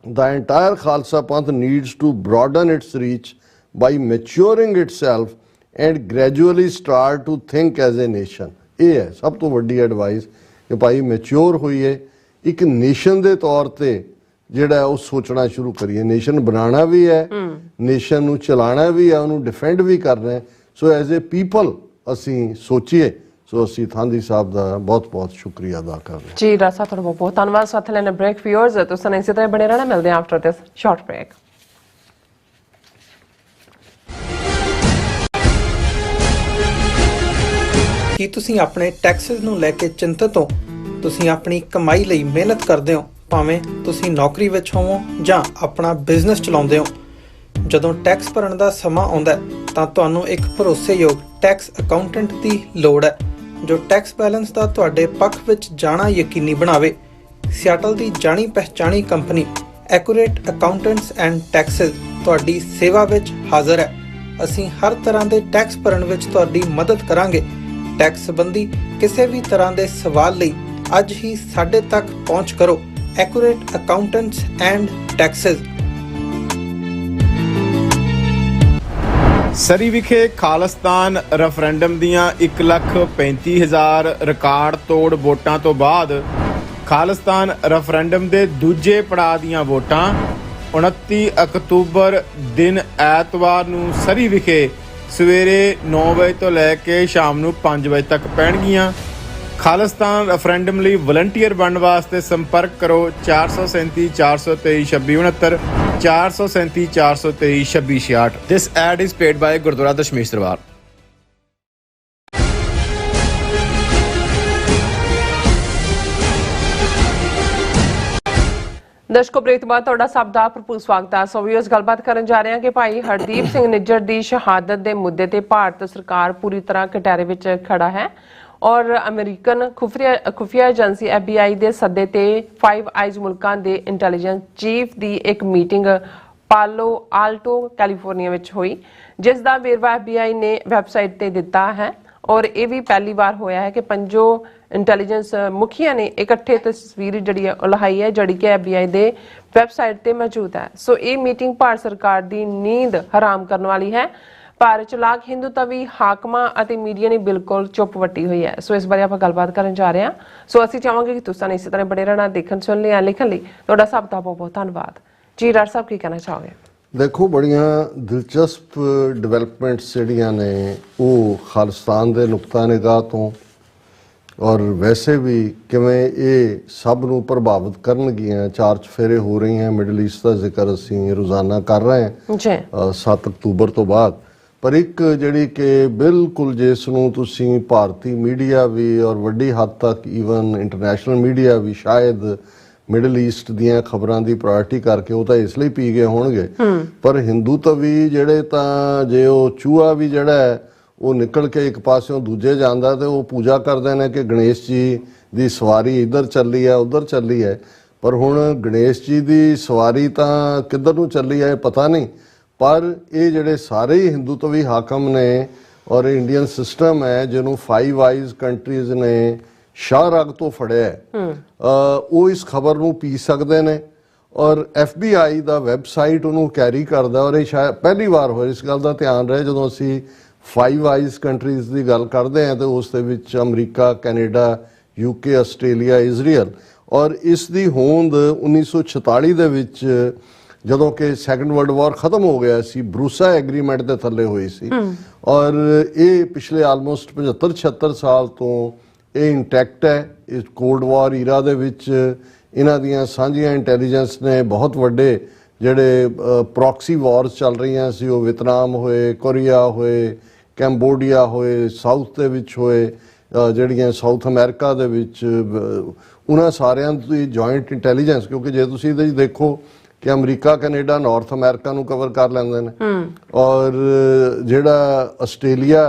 the entire Khalsa Panth needs to broaden its reach by maturing itself and gradually start to think as a nation। ਇਹ ਹੈ ਸਭ ਤੋਂ ਵੱਡੀ ਐਡਵਾਈਸ ਕਿ ਭਾਈ ਮੈਚਿਓਰ ਹੋਈਏ, ਇੱਕ ਨੇਸ਼ਨ ਦੇ ਤੌਰ ਤੇ ਜਿਹੜਾ ਉਹ ਸੋਚਣਾ ਸ਼ੁਰੂ ਕਰੀਏ। ਨੇਸ਼ਨ ਬਣਾਉਣਾ ਵੀ ਹੈ, ਨੇਸ਼ਨ ਨੂੰ ਚਲਾਉਣਾ ਵੀ ਹੈ, ਉਹਨੂੰ ਡਿਫੈਂਡ ਵੀ ਕਰਨਾ ਹੈ। ਸੋ ਐਜ਼ ਏ ਪੀਪਲ ਅਸੀਂ ਸੋਚੀਏ। ਸੋ ਅਸੀਂ ਥਾਂਦੀ ਸਾਹਿਬ ਦਾ ਬਹੁਤ ਬਹੁਤ ਸ਼ੁਕਰੀਆ ਅਦਾ ਕਰਦੇ ਹਾਂ। ਜੀ ਰਾਸਾ ਤੁਹਾਡਾ ਬਹੁਤ ਬਹੁਤ ਧੰਨਵਾਦ। ਸਾਥ ਲੈਣੇ ਬ੍ਰੇਕ ਵਿਊਅਰਸ, ਤੁਸੀਂ ਇਸੇ ਤਰ੍ਹਾਂ ਬਣੇ ਰਹਿਣਾ। ਮਿਲਦੇ ਹਾਂ ਆਫਟਰ ਦਿਸ ਸ਼ਾਰਟ ਬ੍ਰੇਕ। ਕੀ ਤੁਸੀਂ ਆਪਣੇ ਟੈਕਸਸ ਨੂੰ ਲੈ ਕੇ ਚਿੰਤਤ ਹੋ? ਤੁਸੀਂ ਆਪਣੀ ਕਮਾਈ ਲਈ ਮਿਹਨਤ ਕਰਦੇ ਹੋ, ਭਾਵੇਂ ਤੁਸੀਂ ਨੌਕਰੀ ਵਿੱਚ ਹੋਵੋ ਜਾਂ ਆਪਣਾ ਬਿਜ਼ਨਸ ਚਲਾਉਂਦੇ ਹੋ। ਜਦੋਂ ਟੈਕਸ ਭਰਨ ਦਾ ਸਮਾਂ ਆਉਂਦਾ ਹੈ ਤਾਂ ਤੁਹਾਨੂੰ ਇੱਕ ਭਰੋਸੇਯੋਗ ਟੈਕਸ ਅਕਾਊਂਟੈਂਟ ਦੀ ਲੋੜ ਹੈ ਜੋ ਟੈਕਸ ਬੈਲੈਂਸ ਦਾ ਤੁਹਾਡੇ ਪੱਖ ਵਿੱਚ ਜਾਣਾ ਯਕੀਨੀ ਬਣਾਵੇ। ਸਿਆਟਲ ਦੀ ਜਾਣੀ ਪਛਾਣੀ company Accurate accountants and Taxes ਤੁਹਾਡੀ ਸੇਵਾ ਵਿੱਚ ਹਾਜ਼ਰ ਹੈ। ਅਸੀਂ ਹਰ ਤਰ੍ਹਾਂ ਦੇ ਟੈਕਸ ਭਰਨ ਵਿੱਚ ਤੁਹਾਡੀ ਮਦਦ ਕਰਾਂਗੇ। ਟੈਕਸ ਸੰਬੰਧੀ ਕਿਸੇ ਵੀ ਤਰ੍ਹਾਂ ਦੇ ਸਵਾਲ ਲਈ ਅੱਜ ਹੀ ਸਾਡੇ ਤੱਕ ਪਹੁੰਚ ਕਰੋ। Accurate accountants and Taxes. Surrey ਵਿਖੇ ਖਾਲਿਸਤਾਨ ਰੈਫਰੈਂਡਮ ਦੀਆਂ 1,35,000 ਰਿਕਾਰਡ ਤੋੜ ਵੋਟਾਂ ਤੋਂ ਬਾਅਦ ਖਾਲਿਸਤਾਨ ਰੈਫਰੈਂਡਮ ਦੇ ਦੂਜੇ ਪੜਾਅ ਦੀਆਂ ਵੋਟਾਂ 29 ਅਕਤੂਬਰ ਦਿਨ ਐਤਵਾਰ ਨੂੰ ਸਰੀ ਵਿਖੇ ਸਵੇਰੇ 9 ਵਜੇ ਤੋਂ ਲੈ ਕੇ ਸ਼ਾਮ ਨੂੰ 5 ਵਜੇ ਤੱਕ ਪੈਣਗੀਆਂ। ਖਾਲਿਸਤਾਨ ਰੈਫਰੈਂਡਮ ਲਈ ਵਲੰਟੀਅਰ ਬਣਨ ਵਾਸਤੇ ਸੰਪਰਕ ਕਰੋ 437 423 2669 437 423 2666। This ad is paid by Gurdwara Dashmesh Darbar. ਦਰਸ਼ਕੋ ਬ੍ਰੇਕ ਤੋਂ ਬਾਅਦ ਤੁਹਾਡਾ ਸਭ ਦਾ ਭਰਪੂਰ ਸਵਾਗਤ ਹੈ। ਸੋ ਵੀਅਰਸ, ਗੱਲਬਾਤ ਕਰਨ ਜਾ ਰਹੇ ਹਾਂ ਕਿ ਭਾਈ ਹਰਦੀਪ ਸਿੰਘ ਨਿੱਜਰ ਦੀ ਸ਼ਹਾਦਤ ਦੇ ਮੁੱਦੇ ਤੇ ਭਾਰਤ ਸਰਕਾਰ ਪੂਰੀ ਤਰ੍ਹਾਂ ਕਟਹਿਰੇ ਵਿੱਚ ਖੜਾ ਹੈ ਔਰ ਅਮਰੀਕਨ ਖੁਫੀਆ ਏਜੰਸੀ FBI ਦੇ ਸੱਦੇ ਤੇ 5 ਆਈਜ਼ ਮੁਲਕਾਂ ਦੇ ਇੰਟੈਲੀਜੈਂਸ ਚੀਫ ਦੀ ਇੱਕ ਮੀਟਿੰਗ ਪਾਲੋ ਆਲਟੋ ਕੈਲੀਫੋਰਨੀਆ ਵਿੱਚ ਹੋਈ, ਜਿਸ ਦਾ ਵੇਰਵਾ FBI ਨੇ ਵੈਬਸਾਈਟ ਤੇ ਦਿੱਤਾ ਹੈ। ਔਰ ਇਹ ਵੀ ਪਹਿਲੀ ਵਾਰ ਹੋਇਆ ਹੈ ਕਿ 5 ਇੰਟੈਲੀਜੈਂਸ ਮੁਖੀਆਂ ਨੇ ਇਕੱਠੇ ਤਸਵੀਰ ਜਿਹੜੀ ਹੈ ਲਹਾਈ ਹੈ, ਜਿਹੜੀ ਕਿ FBI ਦੇ ਵੈਬਸਾਈਟ ਤੇ ਮੌਜੂਦ ਹੈ। ਸੋ ਇਹ ਮੀਟਿੰਗ ਭਾਰਤ ਸਰਕਾਰ ਦੀ ਨੀਂਦ ਹਰਾਮ ਕਰਨ ਵਾਲੀ ਹੈ। ਭਾਰਤ ਚਲਾਕ ਹਿੰਦੂਤਵੀ ਹਾਕਮਾਂ ਅਤੇ ਮੀਡੀਆ ਨੇ ਬਿਲਕੁਲ ਚੁੱਪ ਵੱਟੀ ਹੋਈ ਹੈ। ਸੋ ਇਸ ਬਾਰੇ ਆਪਾਂ ਗੱਲਬਾਤ ਕਰਨ ਜਾ ਰਹੇ ਹਾਂ। ਸੋ ਅਸੀਂ ਚਾਹਾਂਗੇ ਕਿ ਤੁਸੀਂ ਇਸੇ ਤਰ੍ਹਾਂ ਬੜੇ ਰਹਿਣਾ। ਦੇਖਣ ਸੁਣ ਲਿਆ ਲਿਖਣ ਲਈ ਤੁਹਾਡਾ ਸਭ ਦਾ ਬਹੁਤ ਬਹੁਤ ਧੰਨਵਾਦ। ਜੀ ਰਾਜ ਸਾਹਿਬ ਕੀ ਕਹਿਣਾ ਚਾਹੋਗੇ? ਦੇਖੋ, ਬੜੀਆਂ ਦਿਲਚਸਪ ਡਿਵੈਲਪਮੈਂਟਸ ਜਿਹੜੀਆਂ ਨੇ ਉਹ ਖਾਲਿਸਤਾਨ ਦੇ ਨੁਕਤਾ ਨਿਗਾਹ ਤੋਂ ਔਰ ਵੈਸੇ ਵੀ ਕਿਵੇਂ ਇਹ ਸਭ ਨੂੰ ਪ੍ਰਭਾਵਿਤ ਕਰਨਗੀਆਂ। 4 ਚੁਫੇਰੇ ਹੋ ਰਹੀਆਂ, ਮਿਡਲ ਈਸਟ ਦਾ ਜ਼ਿਕਰ ਅਸੀਂ ਰੋਜ਼ਾਨਾ ਕਰ ਰਹੇ ਹਾਂ 7 ਅਕਤੂਬਰ ਤੋਂ ਬਾਅਦ। ਪਰ ਇੱਕ ਜਿਹੜੀ ਕਿ ਬਿਲਕੁਲ ਜਿਸ ਨੂੰ ਤੁਸੀਂ ਭਾਰਤੀ ਮੀਡੀਆ ਵੀ ਔਰ ਵੱਡੀ ਹੱਦ ਤੱਕ ਈਵਨ ਇੰਟਰਨੈਸ਼ਨਲ ਮੀਡੀਆ ਵੀ ਸ਼ਾਇਦ ਮਿਡਲ ਈਸਟ ਦੀਆਂ ਖਬਰਾਂ ਦੀ ਪ੍ਰਾਇੋਰਟੀ ਕਰਕੇ ਉਹ ਤਾਂ ਇਸ ਲਈ ਪੀ ਗਏ ਹੋਣਗੇ, ਪਰ ਹਿੰਦੂਤਵੀ ਜਿਹੜੇ ਤਾਂ ਜੇ ਉਹ ਚੂਹਾ ਵੀ ਜਿਹੜਾ ਹੈ ਉਹ ਨਿਕਲ ਕੇ ਇੱਕ ਪਾਸਿਓਂ ਦੂਜੇ ਜਾਂਦਾ ਤੇ ਉਹ ਪੂਜਾ ਕਰਦੇ ਨੇ ਕਿ ਗਣੇਸ਼ ਜੀ ਦੀ ਸਵਾਰੀ ਇੱਧਰ ਚੱਲੀ ਹੈ ਉੱਧਰ ਚੱਲੀ ਹੈ, ਪਰ ਹੁਣ ਗਣੇਸ਼ ਜੀ ਦੀ ਸਵਾਰੀ ਤਾਂ ਕਿੱਧਰ ਨੂੰ ਚੱਲੀ ਹੈ ਪਤਾ ਨਹੀਂ। ਪਰ ਇਹ ਜਿਹੜੇ ਸਾਰੇ ਹੀ ਹਿੰਦੂਤਵੀ ਹਾਕਮ ਨੇ ਔਰ ਇੰਡੀਅਨ ਸਿਸਟਮ ਹੈ ਜਿਹਨੂੰ 5 ਆਈਜ਼ ਕੰਟਰੀਜ਼ ਨੇ ਸ਼ਾਹ ਰਗ ਤੋਂ ਫੜਿਆ, ਉਹ ਇਸ ਖਬਰ ਨੂੰ ਪੀ ਸਕਦੇ ਨੇ ਔਰ FBI ਦਾ ਵੈਬਸਾਈਟ ਉਹਨੂੰ ਕੈਰੀ ਕਰਦਾ। ਔਰ ਇਹ ਸ਼ਾਇਦ ਪਹਿਲੀ ਵਾਰ ਹੋਇਆ, ਇਸ ਗੱਲ ਦਾ ਧਿਆਨ ਰਹੇ ਜਦੋਂ ਅਸੀਂ 5 ਆਈਜ਼ ਕੰਟਰੀਜ਼ ਦੀ ਗੱਲ ਕਰਦੇ ਹਾਂ ਤੇ ਉਸ ਦੇ ਵਿੱਚ America, Canada, UK, Australia, Israel. ਔਰ ਇਸ ਦੀ ਹੋਂਦ 1946 ਦੇ ਵਿੱਚ ਜਦੋਂ ਕਿ ਸੈਕੰਡ ਵਰਲਡ ਵਾਰ ਖਤਮ ਹੋ ਗਿਆ ਸੀ, ਬਰੂਸਾ ਐਗਰੀਮੈਂਟ ਦੇ ਥੱਲੇ ਹੋਈ ਸੀ ਔਰ ਇਹ ਪਿਛਲੇ ਆਲਮੋਸਟ 75-76 ਸਾਲ ਤੋਂ ਇਹ ਇੰਟੈਕਟ ਹੈ। ਇਸ ਕੋਲਡ ਵਾਰ ਈਰਾ ਦੇ ਵਿੱਚ ਇਹਨਾਂ ਦੀਆਂ ਸਾਂਝੀਆਂ ਇੰਟੈਲੀਜੈਂਸ ਨੇ ਬਹੁਤ ਵੱਡੇ ਜਿਹੜੇ ਪ੍ਰੋਕਸੀ ਵਾਰਸ ਚੱਲ ਰਹੀਆਂ ਸੀ, ਉਹ ਵਿਤਨਾਮ ਹੋਏ, ਕੋਰੀਆ ਹੋਏ, ਕੈਂਬੋਡੀਆ ਹੋਏ, ਸਾਊਥ ਦੇ ਵਿੱਚ ਹੋਏ, ਜਿਹੜੀਆਂ ਸਾਊਥ ਅਮਰੀਕਾ ਦੇ ਵਿੱਚ, ਉਹਨਾਂ ਸਾਰਿਆਂ ਦੀ ਜੁਆਇੰਟ ਇੰਟੈਲੀਜੈਂਸ, ਕਿਉਂਕਿ ਜੇ ਤੁਸੀਂ ਇਹਦੇ 'ਚ ਦੇਖੋ ਕਿ ਅਮਰੀਕਾ, ਕੈਨੇਡਾ ਨਾਰਥ ਅਮਰੀਕਾ ਨੂੰ ਕਵਰ ਕਰ ਲੈਂਦੇ ਨੇ ਔਰ ਜਿਹੜਾ ਆਸਟ੍ਰੇਲੀਆ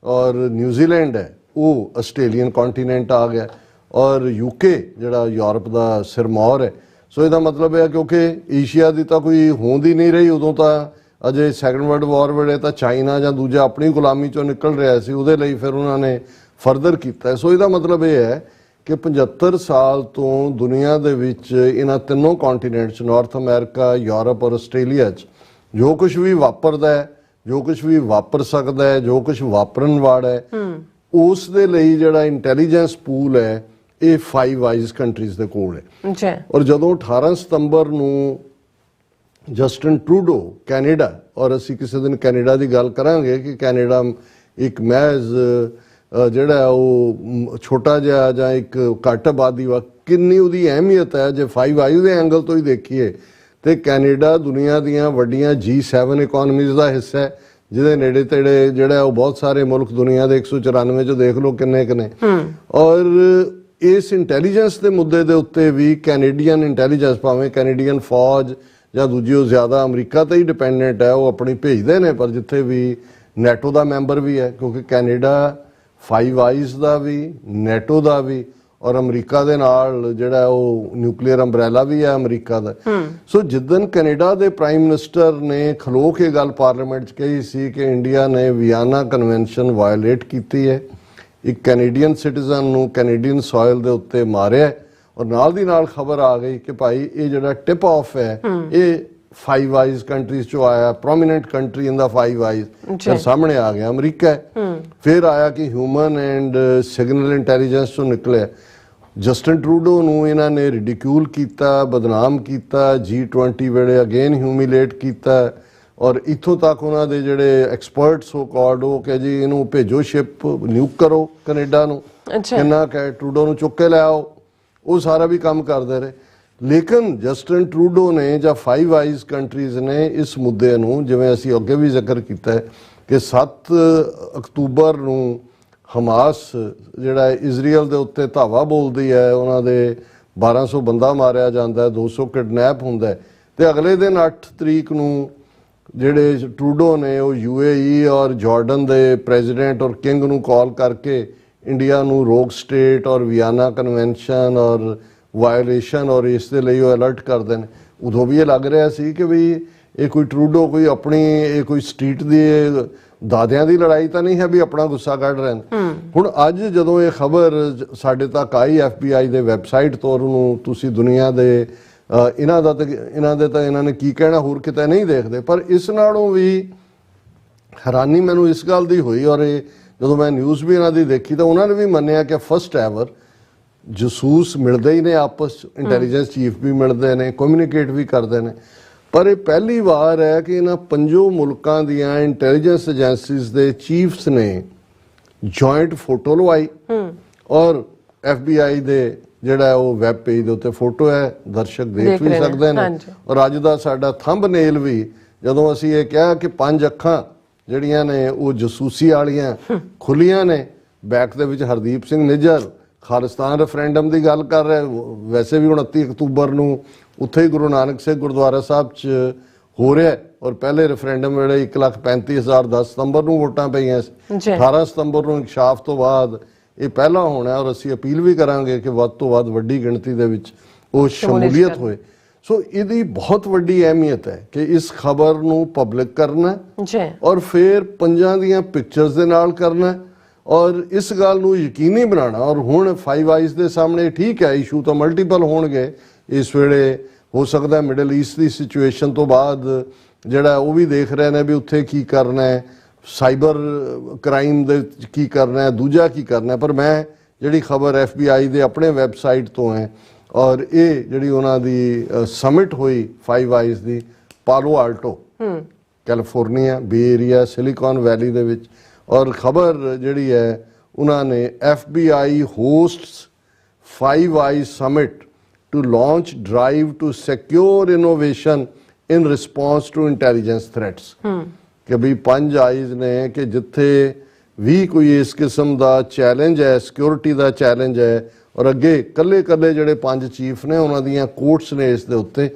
ਔਰ ਨਿਊਜ਼ੀਲੈਂਡ ਹੈ ਉਹ ਆਸਟ੍ਰੇਲੀਅਨ ਕੰਟੀਨੈਂਟ ਆ ਗਿਆ ਔਰ UK ਜਿਹੜਾ ਯੂਰਪ ਦਾ ਸਿਰਮੌਰ ਹੈ। ਸੋ ਇਹਦਾ ਮਤਲਬ ਹੈ ਕਿਉਂਕਿ ਏਸ਼ੀਆ ਦੀ ਤਾਂ ਕੋਈ ਹੋਂਦ ਹੀ ਨਹੀਂ ਰਹੀ ਉਦੋਂ, ਤਾਂ ਅਜੇ ਸੈਕੰਡ ਵਰਲਡ ਵਾਰ ਵੇਲੇ ਤਾਂ ਚਾਈਨਾ ਜਾਂ ਦੂਜਾ ਆਪਣੀ ਗੁਲਾਮੀ ਚੋਂ ਨਿਕਲ ਰਿਹਾ ਸੀ, ਉਹਦੇ ਲਈ ਫਿਰ ਉਹਨਾਂ ਨੇ ਫਰਦਰ ਕੀਤਾ। ਸੋ ਇਹਦਾ ਮਤਲਬ ਇਹ ਹੈ ਕਿ 75 ਸਾਲ ਤੋਂ ਦੁਨੀਆ ਦੇ ਵਿੱਚ ਇਹਨਾਂ ਤਿੰਨੋਂ ਕੰਟੀਨੈਂਟਸ ਨਾਰਥ ਅਮਰੀਕਾ, ਯੂਰਪ ਔਰ ਆਸਟ੍ਰੇਲੀਆ 'ਚ ਜੋ ਕੁਝ ਵੀ ਵਾਪਰਦਾ ਹੈ, ਜੋ ਕੁਝ ਵੀ ਵਾਪਰ ਸਕਦਾ ਹੈ, ਜੋ ਕੁਝ ਵਾਪਰਨ ਵਾਲਾ ਹੈ, ਉਸ ਦੇ ਲਈ ਜਿਹੜਾ ਇੰਟੈਲੀਜੈਂਸ ਪੂਲ ਹੈ ਇਹ 5 ਆਈਜ਼ ਕੰਟਰੀਜ਼ ਦੇ ਕੋਲ ਹੈ ਜੀ। ਔਰ ਜਦੋਂ 18 ਸਤੰਬਰ ਨੂੰ ਜਸਟਿਨ ਟਰੂਡੋ ਕੈਨੇਡਾ, ਔਰ ਅਸੀਂ ਕਿਸੇ ਦਿਨ ਕੈਨੇਡਾ ਦੀ ਗੱਲ ਕਰਾਂਗੇ ਕਿ ਕੈਨੇਡਾ ਇੱਕ ਮਹਿਜ਼ ਜਿਹੜਾ ਉਹ ਛੋਟਾ ਜਿਹਾ ਜਾਂ ਇੱਕ ਘੱਟ ਆਬਾਦੀ ਵਾ, ਕਿੰਨੀ ਉਹਦੀ ਅਹਿਮੀਅਤ ਹੈ ਜੇ 5 ਆਈਜ਼ ਦੇ ਐਂਗਲ ਤੋਂ ਹੀ ਦੇਖੀਏ ਤੇ ਕੈਨੇਡਾ ਦੁਨੀਆ ਦੀਆਂ ਵੱਡੀਆਂ G7 ਇਕਨੋਮੀਜ਼ ਦਾ ਹਿੱਸਾ ਹੈ, ਜਿਹਦੇ ਨੇੜੇ ਤੇੜੇ ਜਿਹੜਾ ਉਹ ਬਹੁਤ ਸਾਰੇ ਮੁਲਕ ਦੁਨੀਆ ਦੇ 194 ਚੋਂ ਦੇਖ ਲਓ ਕਿੰਨੇ ਕਿੰਨੇ। ਔਰ ਇਸ ਇੰਟੈਲੀਜੈਂਸ ਦੇ ਮੁੱਦੇ ਦੇ ਉੱਤੇ ਵੀ ਕੈਨੇਡੀਅਨ ਇੰਟੈਲੀਜੈਂਸ, ਭਾਵੇਂ ਕੈਨੇਡੀਅਨ ਫੌਜ ਜਾਂ ਦੂਜੀ ਉਹ ਜ਼ਿਆਦਾ ਅਮਰੀਕਾ ਤੇ ਹੀ ਡਿਪੈਂਡੈਂਟ ਹੈ, ਉਹ ਆਪਣੀ ਭੇਜਦੇ ਨੇ, ਪਰ ਜਿੱਥੇ ਵੀ ਨੈਟੋ ਦਾ ਮੈਂਬਰ ਵੀ ਹੈ ਕਿਉਂਕਿ ਕੈਨੇਡਾ 5 ਆਈਜ਼ ਦਾ ਵੀ, ਨੈਟੋ ਦਾ ਵੀ ਔਰ ਅਮਰੀਕਾ ਦੇ ਨਾਲ ਜਿਹੜਾ ਉਹ ਨਿਊਕਲੀਅਰ ਅੰਬਰੈਲਾ ਵੀ ਹੈ ਅਮਰੀਕਾ ਦਾ। ਸੋ ਜਿੱਦਨ ਕੈਨੇਡਾ ਦੇ ਪ੍ਰਾਈਮ ਮਿਨਿਸਟਰ ਨੇ ਖਲੋ ਕੇ ਗੱਲ ਪਾਰਲੀਮੈਂਟ 'ਚ ਕਹੀ ਸੀ ਕਿ ਇੰਡੀਆ ਨੇ ਵਿਆਨਾ ਕਨਵੈਨਸ਼ਨ ਵਾਇਓਲੇਟ ਕੀਤੀ ਹੈ, ਇੱਕ ਕੈਨੇਡੀਅਨ ਸਿਟੀਜ਼ਨ ਨੂੰ ਕੈਨੇਡੀਅਨ ਸੋਇਲ ਦੇ ਉੱਤੇ ਮਾਰਿਆ, ਔਰ ਨਾਲ ਦੀ ਨਾਲ ਖਬਰ ਆ ਗਈ ਕਿ ਭਾਈ ਇਹ ਜਿਹੜਾ ਟਿਪ ਆਫ ਹੈ ਇਹ 5 ਆਈਜ਼ ਕੰਟਰੀਜ਼ ਚੋਂ ਆਇਆ, ਪ੍ਰੋਮੀਨੈਂਟ ਕੰਟਰੀ ਇਨ ਦਾ 5 ਆਈਜ਼ ਫਿਰ ਸਾਹਮਣੇ ਆ ਗਿਆ ਅਮਰੀਕਾ ਹੈ। ਫਿਰ ਆਇਆ ਕਿ ਹਿਊਮਨ ਐਂਡ ਸਿਗਨਲ ਇੰਟੈਲੀਜੈਂਸ ਚੋਂ ਨਿਕਲਿਆ। ਜਸਟਿਨ ਟਰੂਡੋ ਨੂੰ ਇਹਨਾਂ ਨੇ ਰਿਡਿਕਿਊਲ ਕੀਤਾ, ਬਦਨਾਮ ਕੀਤਾ, G20 ਵੇਲੇ ਅਗੇਨ ਹਿਊਮਿਲੇਟ ਕੀਤਾ ਔਰ ਇੱਥੋਂ ਤੱਕ ਉਹਨਾਂ ਦੇ ਜਿਹੜੇ ਐਕਸਪਰਟਸ ਹੋ ਕਾਲਡ ਉਹ ਕਿ ਜੀ ਇਹਨੂੰ ਭੇਜੋ ਸ਼ਿਪ, ਨਿਊਕ ਕਰੋ ਕੈਨੇਡਾ ਨੂੰ, ਕਿੰਨਾ ਕਿ ਟਰੂਡੋ ਨੂੰ ਚੁੱਕ ਕੇ ਲੈ ਆਓ, ਉਹ ਸਾਰਾ ਵੀ ਕੰਮ ਕਰਦੇ ਰਹੇ। ਲੇਕਿਨ ਜਸਟਿਨ ਟਰੂਡੋ ਨੇ ਜਾਂ 5 ਆਈਜ਼ ਕੰਟਰੀਜ਼ ਨੇ ਇਸ ਮੁੱਦੇ ਨੂੰ, ਜਿਵੇਂ ਅਸੀਂ ਅੱਗੇ ਵੀ ਜ਼ਿਕਰ ਕੀਤਾ ਹੈ ਕਿ 7 ਅਕਤੂਬਰ ਨੂੰ ਹਮਾਸ ਜਿਹੜਾ ਇਜ਼ਰਾਈਲ ਦੇ ਉੱਤੇ ਧਾਵਾ ਬੋਲਦੀ ਹੈ, ਉਹਨਾਂ ਦੇ 1200 ਬੰਦਾ ਮਾਰਿਆ ਜਾਂਦਾ ਹੈ, 200 ਕਿਡਨੈਪ ਹੁੰਦਾ ਹੈ, ਤੇ ਅਗਲੇ ਦਿਨ 8 ਤਰੀਕ ਨੂੰ ਜਿਹੜੇ ਟਰੂਡੋ ਨੇ ਉਹ UAE ਔਰ ਜਾਰਡਨ ਦੇ ਪ੍ਰੈਜ਼ੀਡੈਂਟ ਔਰ ਕਿੰਗ ਨੂੰ ਕਾਲ ਕਰਕੇ ਇੰਡੀਆ ਨੂੰ ਰੋਗ ਸਟੇਟ ਔਰ ਵਿਆਨਾ ਕਨਵੈਨਸ਼ਨ ਔਰ ਵਾਇਓਲੇਸ਼ਨ ਔਰ ਇਸ ਦੇ ਲਈ ਉਹ ਅਲਰਟ ਕਰਦੇ ਨੇ। ਉਦੋਂ ਵੀ ਇਹ ਲੱਗ ਰਿਹਾ ਸੀ ਕਿ ਵੀ ਇਹ ਕੋਈ ਟਰੂਡੋ ਕੋਈ ਆਪਣੀ ਇਹ ਕੋਈ ਸਟਰੀਟ ਦੀ ਦਾਦਿਆਂ ਦੀ ਲੜਾਈ ਤਾਂ ਨਹੀਂ ਹੈ ਵੀ ਆਪਣਾ ਗੁੱਸਾ ਕੱਢ ਰਹੇ ਨੇ। ਹੁਣ ਅੱਜ ਜਦੋਂ ਇਹ ਖਬਰ ਸਾਡੇ ਤੱਕ ਆਈ FBI ਦੇ ਵੈਬਸਾਈਟ ਤੋਂ, ਉਹਨੂੰ ਤੁਸੀਂ ਦੁਨੀਆ ਦੇ ਇਹਨਾਂ ਨੇ ਕੀ ਕਹਿਣਾ ਹੋਰ ਕਿਤੇ ਨਹੀਂ ਦੇਖਦੇ, ਪਰ ਇਸ ਨਾਲੋਂ ਵੀ ਹੈਰਾਨੀ ਮੈਨੂੰ ਇਸ ਗੱਲ ਦੀ ਹੋਈ ਔਰ ਇਹ ਜਦੋਂ ਮੈਂ ਨਿਊਜ਼ ਵੀ ਇਹਨਾਂ ਦੀ ਦੇਖੀ ਤਾਂ ਉਹਨਾਂ ਨੇ ਵੀ ਮੰਨਿਆ ਕਿ ਫਸਟ ਐਵਰ ਜਸੂਸ ਮਿਲਦੇ ਹੀ ਨੇ ਆਪਸ, ਇੰਟੈਲੀਜੈਂਸ ਚੀਫ ਵੀ ਮਿਲਦੇ ਨੇ, ਕਮਿਊਨੀਕੇਟ ਵੀ ਕਰਦੇ ਨੇ, ਪਰ ਇਹ ਪਹਿਲੀ ਵਾਰ ਹੈ ਕਿ ਇਹਨਾਂ 5 ਮੁਲਕਾਂ ਦੀਆਂ ਇੰਟੈਲੀਜੈਂਸ ਏਜੰਸੀਜ਼ ਦੇ ਚੀਫਸ ਨੇ ਜੁਆਇੰਟ ਫੋਟੋ ਲਵਾਈ ਔਰ FBI ਦੇ ਜਿਹੜਾ ਉਹ ਵੈਬ ਪੇਜ ਦੇ ਉੱਤੇ ਫੋਟੋ ਹੈ, ਦਰਸ਼ਕ ਦੇਖ ਵੀ ਸਕਦੇ ਨੇ। ਔਰ ਅੱਜ ਦਾ ਸਾਡਾ ਥੰਬਨੇਲ ਵੀ ਜਦੋਂ ਅਸੀਂ ਇਹ ਕਿਹਾ ਕਿ 5 ਅੱਖਾਂ ਜਿਹੜੀਆਂ ਨੇ ਉਹ ਜਸੂਸੀ ਵਾਲੀਆਂ ਖੁੱਲੀਆਂ ਨੇ। ਬੈਕ ਦੇ ਵਿੱਚ ਹਰਦੀਪ ਸਿੰਘ ਨਿੱਜਰ ਖਾਲਿਸਤਾਨ ਰੈਫਰੈਂਡਮ ਦੀ ਗੱਲ ਕਰ ਰਿਹਾ। ਵੈਸੇ ਵੀ 29 ਅਕਤੂਬਰ ਨੂੰ ਉੱਥੇ ਹੀ ਗੁਰੂ ਨਾਨਕ ਸਿੰਘ ਗੁਰਦੁਆਰਾ ਸਾਹਿਬ 'ਚ ਹੋ ਰਿਹਾ ਔਰ ਪਹਿਲੇ ਰੈਫਰੈਂਡਮ ਵੇਲੇ 1,35,000 10 ਸਤੰਬਰ ਨੂੰ ਵੋਟਾਂ ਪਈਆਂ ਸੀ। 18 ਸਤੰਬਰ ਨੂੰ ਇਨਕਸ਼ਾਫ ਤੋਂ ਬਾਅਦ ਇਹ ਪਹਿਲਾ ਹੋਣਾ ਔਰ ਅਸੀਂ ਅਪੀਲ ਵੀ ਕਰਾਂਗੇ ਕਿ ਵੱਧ ਤੋਂ ਵੱਧ ਵੱਡੀ ਗਿਣਤੀ ਦੇ ਵਿੱਚ ਉਹ ਸ਼ਮੂਲੀਅਤ ਹੋਏ। ਸੋ ਇਹਦੀ ਬਹੁਤ ਵੱਡੀ ਅਹਿਮੀਅਤ ਹੈ ਕਿ ਇਸ ਖਬਰ ਨੂੰ ਪਬਲਿਕ ਕਰਨਾ ਔਰ ਫਿਰ ਪੰਜਾਂ ਦੀਆਂ ਪਿਕਚਰਸ ਦੇ ਨਾਲ ਕਰਨਾ ਔਰ ਇਸ ਗੱਲ ਨੂੰ ਯਕੀਨੀ ਬਣਾਉਣਾ। ਔਰ ਹੁਣ 5 ਆਈਜ਼ ਦੇ ਸਾਹਮਣੇ ਠੀਕ ਹੈ ਇਸ਼ੂ ਤਾਂ ਮਲਟੀਪਲ ਹੋਣਗੇ ਇਸ ਵੇਲੇ। ਹੋ ਸਕਦਾ ਮਿਡਲ ਈਸਟ ਦੀ ਸਿਚੁਏਸ਼ਨ ਤੋਂ ਬਾਅਦ ਜਿਹੜਾ ਉਹ ਵੀ ਦੇਖ ਰਹੇ ਨੇ ਵੀ ਉੱਥੇ ਕੀ ਕਰਨਾ ਹੈ, ਸਾਈਬਰ ਕ੍ਰਾਈਮ ਦੇ ਕੀ ਕਰਨਾ ਹੈ, ਦੂਜਾ ਕੀ ਕਰਨਾ। ਪਰ ਮੈਂ ਜਿਹੜੀ ਖਬਰ FBI ਦੇ ਆਪਣੇ ਵੈਬਸਾਈਟ ਤੋਂ ਹੈ ਔਰ ਇਹ ਜਿਹੜੀ ਉਹਨਾਂ ਦੀ ਸਮਿਟ ਹੋਈ 5 ਆਈਜ਼ ਦੀ Palo Alto California Bay Area Silicon Valley ਦੇ ਵਿੱਚ ਔਰ ਖਬਰ ਜਿਹੜੀ ਹੈ ਉਹਨਾਂ ਨੇ FBI hosts 5 eyes summit to launch drive to secure innovation in response to intelligence threats ਕਿ ਵੀ 5 ਆਈਜ਼ ਨੇ ਕਿ ਜਿੱਥੇ ਵੀ ਕੋਈ ਇਸ ਕਿਸਮ ਦਾ ਚੈਲੰਜ ਹੈ, ਸਿਕਿਉਰਿਟੀ ਦਾ ਚੈਲੰਜ ਹੈ ਔਰ ਅੱਗੇ ਕੱਲੇ ਜਿਹੜੇ 5 ਚੀਫ ਨੇ ਉਹਨਾਂ ਦੀਆਂ ਕੋਰਟਸ ਨੇ ਇਸ ਦੇ ਉੱਤੇ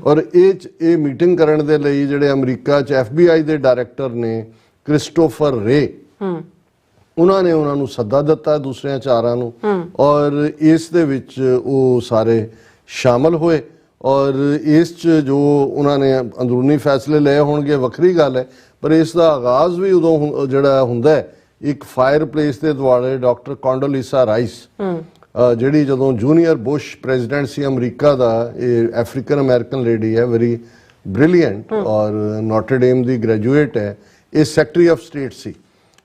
ਔਰ ਇਹ ਮੀਟਿੰਗ ਕਰਨ ਦੇ ਲਈ ਜਿਹੜੇ ਅਮਰੀਕਾ 'ਚ FBI ਦੇ ਡਾਇਰੈਕਟਰ ਨੇ ਕ੍ਰਿਸਟੋਫਰ ਰੇ ਉਹਨਾਂ ਨੇ ਉਹਨਾਂ ਨੂੰ ਸੱਦਾ ਦਿੱਤਾ ਦੂਸਰਿਆਂ 4 ਨੂੰ ਔਰ ਇਸ ਦੇ ਵਿੱਚ ਉਹ ਸਾਰੇ ਸ਼ਾਮਲ ਹੋਏ ਔਰ ਇਸ 'ਚ ਜੋ ਉਹਨਾਂ ਨੇ ਅੰਦਰੂਨੀ ਫੈਸਲੇ ਲਏ ਹੋਣਗੇ ਵੱਖਰੀ ਗੱਲ ਹੈ। ਪਰ ਇਸ ਦਾ ਆਗਾਜ਼ ਵੀ ਉਦੋਂ ਜਿਹੜਾ ਹੁੰਦਾ ਹੈ ਇੱਕ ਫਾਇਰ ਪਲੇਸ ਦੇ ਦੁਆਲੇ ਡਾਕਟਰ ਕੋਂਡੋਲੀਸਾ ਰਾਈਸ ਜਿਹੜੀ ਜਦੋਂ ਜੂਨੀਅਰ ਬੁਸ਼ ਪ੍ਰੈਜ਼ੀਡੈਂਟ ਸੀ ਅਮਰੀਕਾ ਦਾ, ਇਹ ਅਫਰੀਕਨ ਅਮਰੀਕਨ ਲੇਡੀ ਹੈ, ਵੈਰੀ ਬ੍ਰਿਲੀਅੰਟ ਔਰ ਨੋਟਰ ਡੇਮ ਦੀ ਗ੍ਰੈਜੂਏਟ ਹੈ। ਇਹ ਸੈਕਟਰੀ ਆਫ ਸਟੇਟ ਸੀ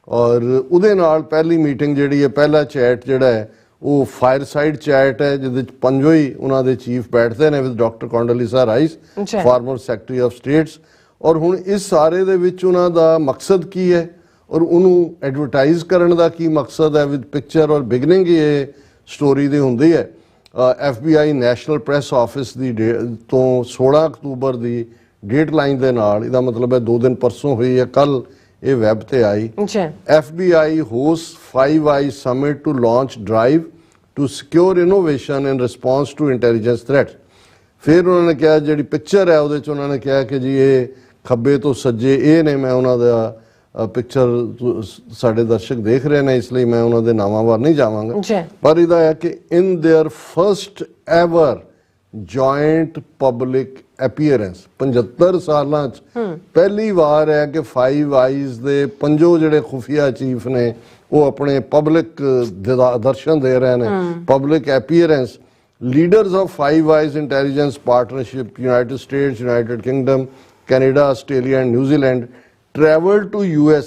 ਔਰ ਉਹਦੇ ਨਾਲ ਪਹਿਲੀ ਮੀਟਿੰਗ ਜਿਹੜੀ ਹੈ, ਪਹਿਲਾ ਚੈਟ ਜਿਹੜਾ ਹੈ ਉਹ ਫਾਇਰ ਸਾਈਡ ਚੈਟ ਹੈ ਜਿਹਦੇ ਚ 5 ਹੀ ਉਹਨਾਂ ਦੇ ਚੀਫ ਬੈਠਦੇ ਨੇ with doctor Condoleezza Rice former secretary of states. ਔਰ ਹੁਣ ਇਸ ਸਾਰੇ ਦੇ ਵਿੱਚ ਉਹਨਾਂ ਦਾ ਮਕਸਦ ਕੀ ਹੈ ਔਰ ਉਹਨੂੰ ਐਡਵਰਟਾਈਜ਼ ਕਰਨ ਦਾ ਕੀ ਮਕਸਦ ਹੈ ਵਿਦ ਪਿਕਚਰ ਔਰ ਬਿਗਨਿੰਗ ਇਹ ਸਟੋਰੀ ਦੀ ਹੁੰਦੀ ਹੈ। FBI ਨੈਸ਼ਨਲ ਪ੍ਰੈਸ ਆਫਿਸ ਦੀ ਤੋਂ 16 ਅਕਤੂਬਰ ਦੀ ਡੇਟ ਲਾਈਨ ਦੇ ਨਾਲ, ਇਹਦਾ ਮਤਲਬ ਹੈ 2 ਦਿਨ ਪਰਸੋਂ ਹੋਈ ਹੈ, ਕੱਲ ਇਹ ਵੈਬ ਤੇ ਆਈ। FBI hosts 5 eyes summit to launch drive to secure innovation in response to intelligence threats। ਫਿਰ ਉਹਨਾਂ ਨੇ ਕਿਹਾ ਜਿਹੜੀ ਪਿਕਚਰ ਹੈ ਉਹਦੇ ਚ ਉਹਨਾਂ ਨੇ ਕਿਹਾ ਕਿ ਜੀ ਇਹ ਖੱਬੇ ਤੋਂ ਸੱਜੇ ਇਹ ਨੇ, ਮੈਂ ਉਹਨਾਂ ਦਾ ਪਿਕਚਰ ਸਾਡੇ ਦਰਸ਼ਕ ਦੇਖ ਰਹੇ ਨੇ ਇਸ ਲਈ ਮੈਂ ਉਹਨਾਂ ਦੇ ਨਾਮਾਂ ਵੱਲ ਨਹੀਂ ਜਾਵਾਂਗਾ। ਪਰ ਇਹਦਾ ਹੈ ਕਿ in their first ever joint public appearance 75 ਸਾਲਾਂ ਚ ਪਹਿਲੀ ਵਾਰ ਹੈ ਕਿ 5 ਆਈਜ਼ ਦੇ 5 ਜਿਹੜੇ ਖੁਫੀਆ ਚੀਫ ਨੇ ਉਹ ਆਪਣੇ ਪਬਲਿਕ ਦਰਸ਼ਨ ਦੇ ਰਹੇ ਨੇ, public appearance. Leaders of 5 eyes intelligence partnership United States, United Kingdom, Canada, Australia and New Zealand traveled to US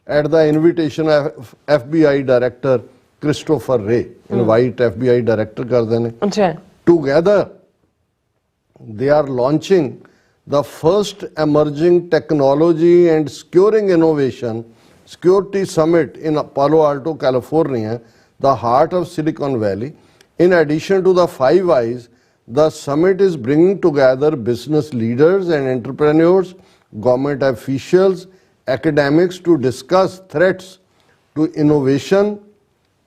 at the invitation of FBI director Christopher Wray। invite FBI director ਕਰਦੇ ਨੇ। Together they are launching the first emerging technology and securing innovation security summit in Palo Alto, California, the heart of Silicon Valley. In addition to the 5 Eyes, the summit is bringing together business leaders and entrepreneurs, government officials, academics to discuss threats to innovation,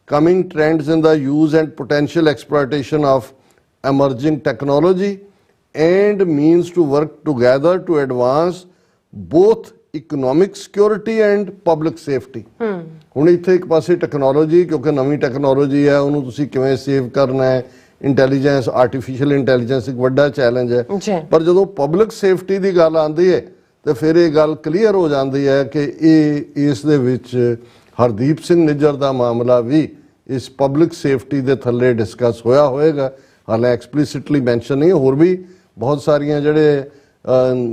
coming trends in the use and potential exploitation of emerging technology, and means to work together to advance both economic security and public safety। ਹੁਣ ਇੱਥੇ ਇੱਕ ਪਾਸੇ technology, ਕਿਉਂਕਿ ਨਵੀਂ technology ਹੈ ਉਹਨੂੰ ਤੁਸੀਂ ਕਿਵੇਂ ਸੇਵ ਕਰਨਾ ਹੈ, ਇੰਟੈਲੀਜੈਂਸ, ਆਰਟੀਫੀਸ਼ੀਅਲ ਇੰਟੈਲੀਜੈਂਸ ਇੱਕ ਵੱਡਾ ਚੈਲੰਜ ਹੈ। ਪਰ ਜਦੋਂ ਪਬਲਿਕ ਸੇਫਟੀ ਦੀ ਗੱਲ ਆਉਂਦੀ ਹੈ ਤੇ ਫਿਰ ਇਹ ਗੱਲ ਕਲੀਅਰ ਹੋ ਜਾਂਦੀ ਹੈ ਕਿ ਇਸ ਦੇ ਵਿੱਚ ਹਰਦੀਪ ਸਿੰਘ ਨਿੱਜਰ ਦਾ ਮਾਮਲਾ ਵੀ ਇਸ ਪਬਲਿਕ ਸੇਫਟੀ ਦੇ ਥੱਲੇ ਡਿਸਕਸ ਹੋਇਆ ਹੋਏਗਾ। ਹਾਲੇ ਐਕਸਪਲਿਸਿਟਲੀ ਮੈਂਸ਼ਨ ਨਹੀਂ, ਹੋਰ ਵੀ ਬਹੁਤ ਸਾਰੀਆਂ ਜਿਹੜੇ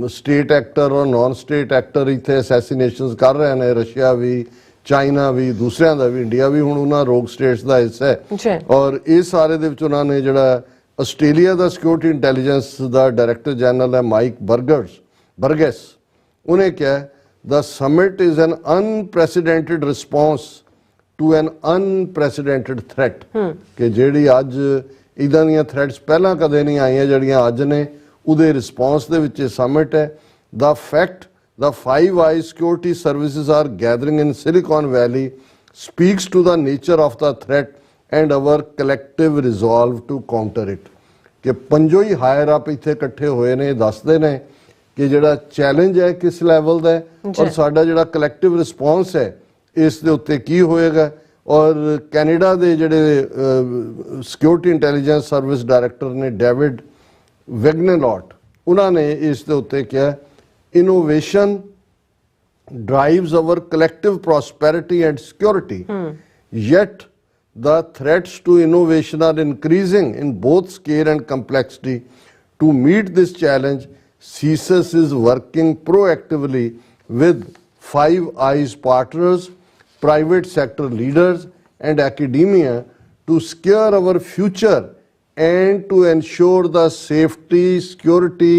ਸਟੇਟ ਐਕਟਰ ਔਰ ਨਾਨ ਸਟੇਟ ਐਕਟਰ ਇੱਥੇ ਅਸੈਸੀਨੇਸ਼ਨਸ ਕਰ ਰਹੇ ਨੇ, ਰਸ਼ੀਆ ਵੀ, ਚਾਈਨਾ ਵੀ, ਦੂਸਰਿਆਂ ਦਾ ਵੀ, ਇੰਡੀਆ ਵੀ ਹੁਣ ਉਹਨਾਂ ਰੋਗ ਸਟੇਟਸ ਦਾ ਹਿੱਸਾ ਹੈ। ਔਰ ਇਸ ਸਾਰੇ ਦੇ ਵਿੱਚ ਉਹਨਾਂ ਨੇ ਜਿਹੜਾ ਆਸਟ੍ਰੇਲੀਆ ਦਾ ਸਿਕਿਉਰਿਟੀ ਇੰਟੈਲੀਜੈਂਸ ਦਾ ਡਾਇਰੈਕਟਰ ਜਨਰਲ ਹੈ ਮਾਈਕ ਬਰਗੈਸ, ਉਹਨੇ ਕਿਹਾ the summit is an unprecedented response to an unprecedented threat ਕਿ ਜਿਹੜੀ ਅੱਜ ਇਦਾਂ ਦੀਆਂ ਥ੍ਰੈਟਸ ਪਹਿਲਾਂ ਕਦੇ ਨਹੀਂ ਆਈਆਂ ਜਿਹੜੀਆਂ ਅੱਜ ਨੇ, ਉਹਦੇ ਰਿਸਪੌਂਸ ਦੇ ਵਿੱਚ ਇਹ ਸਮਿਟ ਹੈ। The fact the Five Eyes security services are gathering in Silicon Valley speaks to the nature of the threat and our collective resolve to counter it. ਕਿ ਪੰਜੋ ਹੀ ਹਾਇਰ ਅਪ ਇੱਥੇ ਇਕੱਠੇ ਹੋਏ ਨੇ, ਦੱਸਦੇ ਨੇ ਕਿ ਜਿਹੜਾ ਚੈਲੰਜ ਹੈ ਕਿਸ ਲੈਵਲ ਦਾ ਹੈ ਔਰ ਸਾਡਾ ਜਿਹੜਾ ਕਲੈਕਟਿਵ ਰਿਸਪੌਂਸ ਹੈ ਇਸ ਦੇ ਉੱਤੇ ਕੀ ਹੋਏਗਾ। ਔਰ ਕੈਨੇਡਾ ਦੇ ਜਿਹੜੇ ਸਿਕਿਉਰਿਟੀ ਇੰਟੈਲੀਜੈਂਸ ਸਰਵਿਸ ਡਾਇਰੈਕਟਰ ਨੇ ਡੇਵਿਡ ਵੈਗਨਲੌਟ, ਉਹਨਾਂ ਨੇ ਇਸ ਦੇ ਉੱਤੇ ਕਿਹਾ innovation drives our collective prosperity and security. Yet, the threats to innovation are increasing in both scale and complexity. To meet this challenge, CSIS is working proactively with Five Eyes partners, private sector leaders, and academia to secure our future and to ensure the safety, security,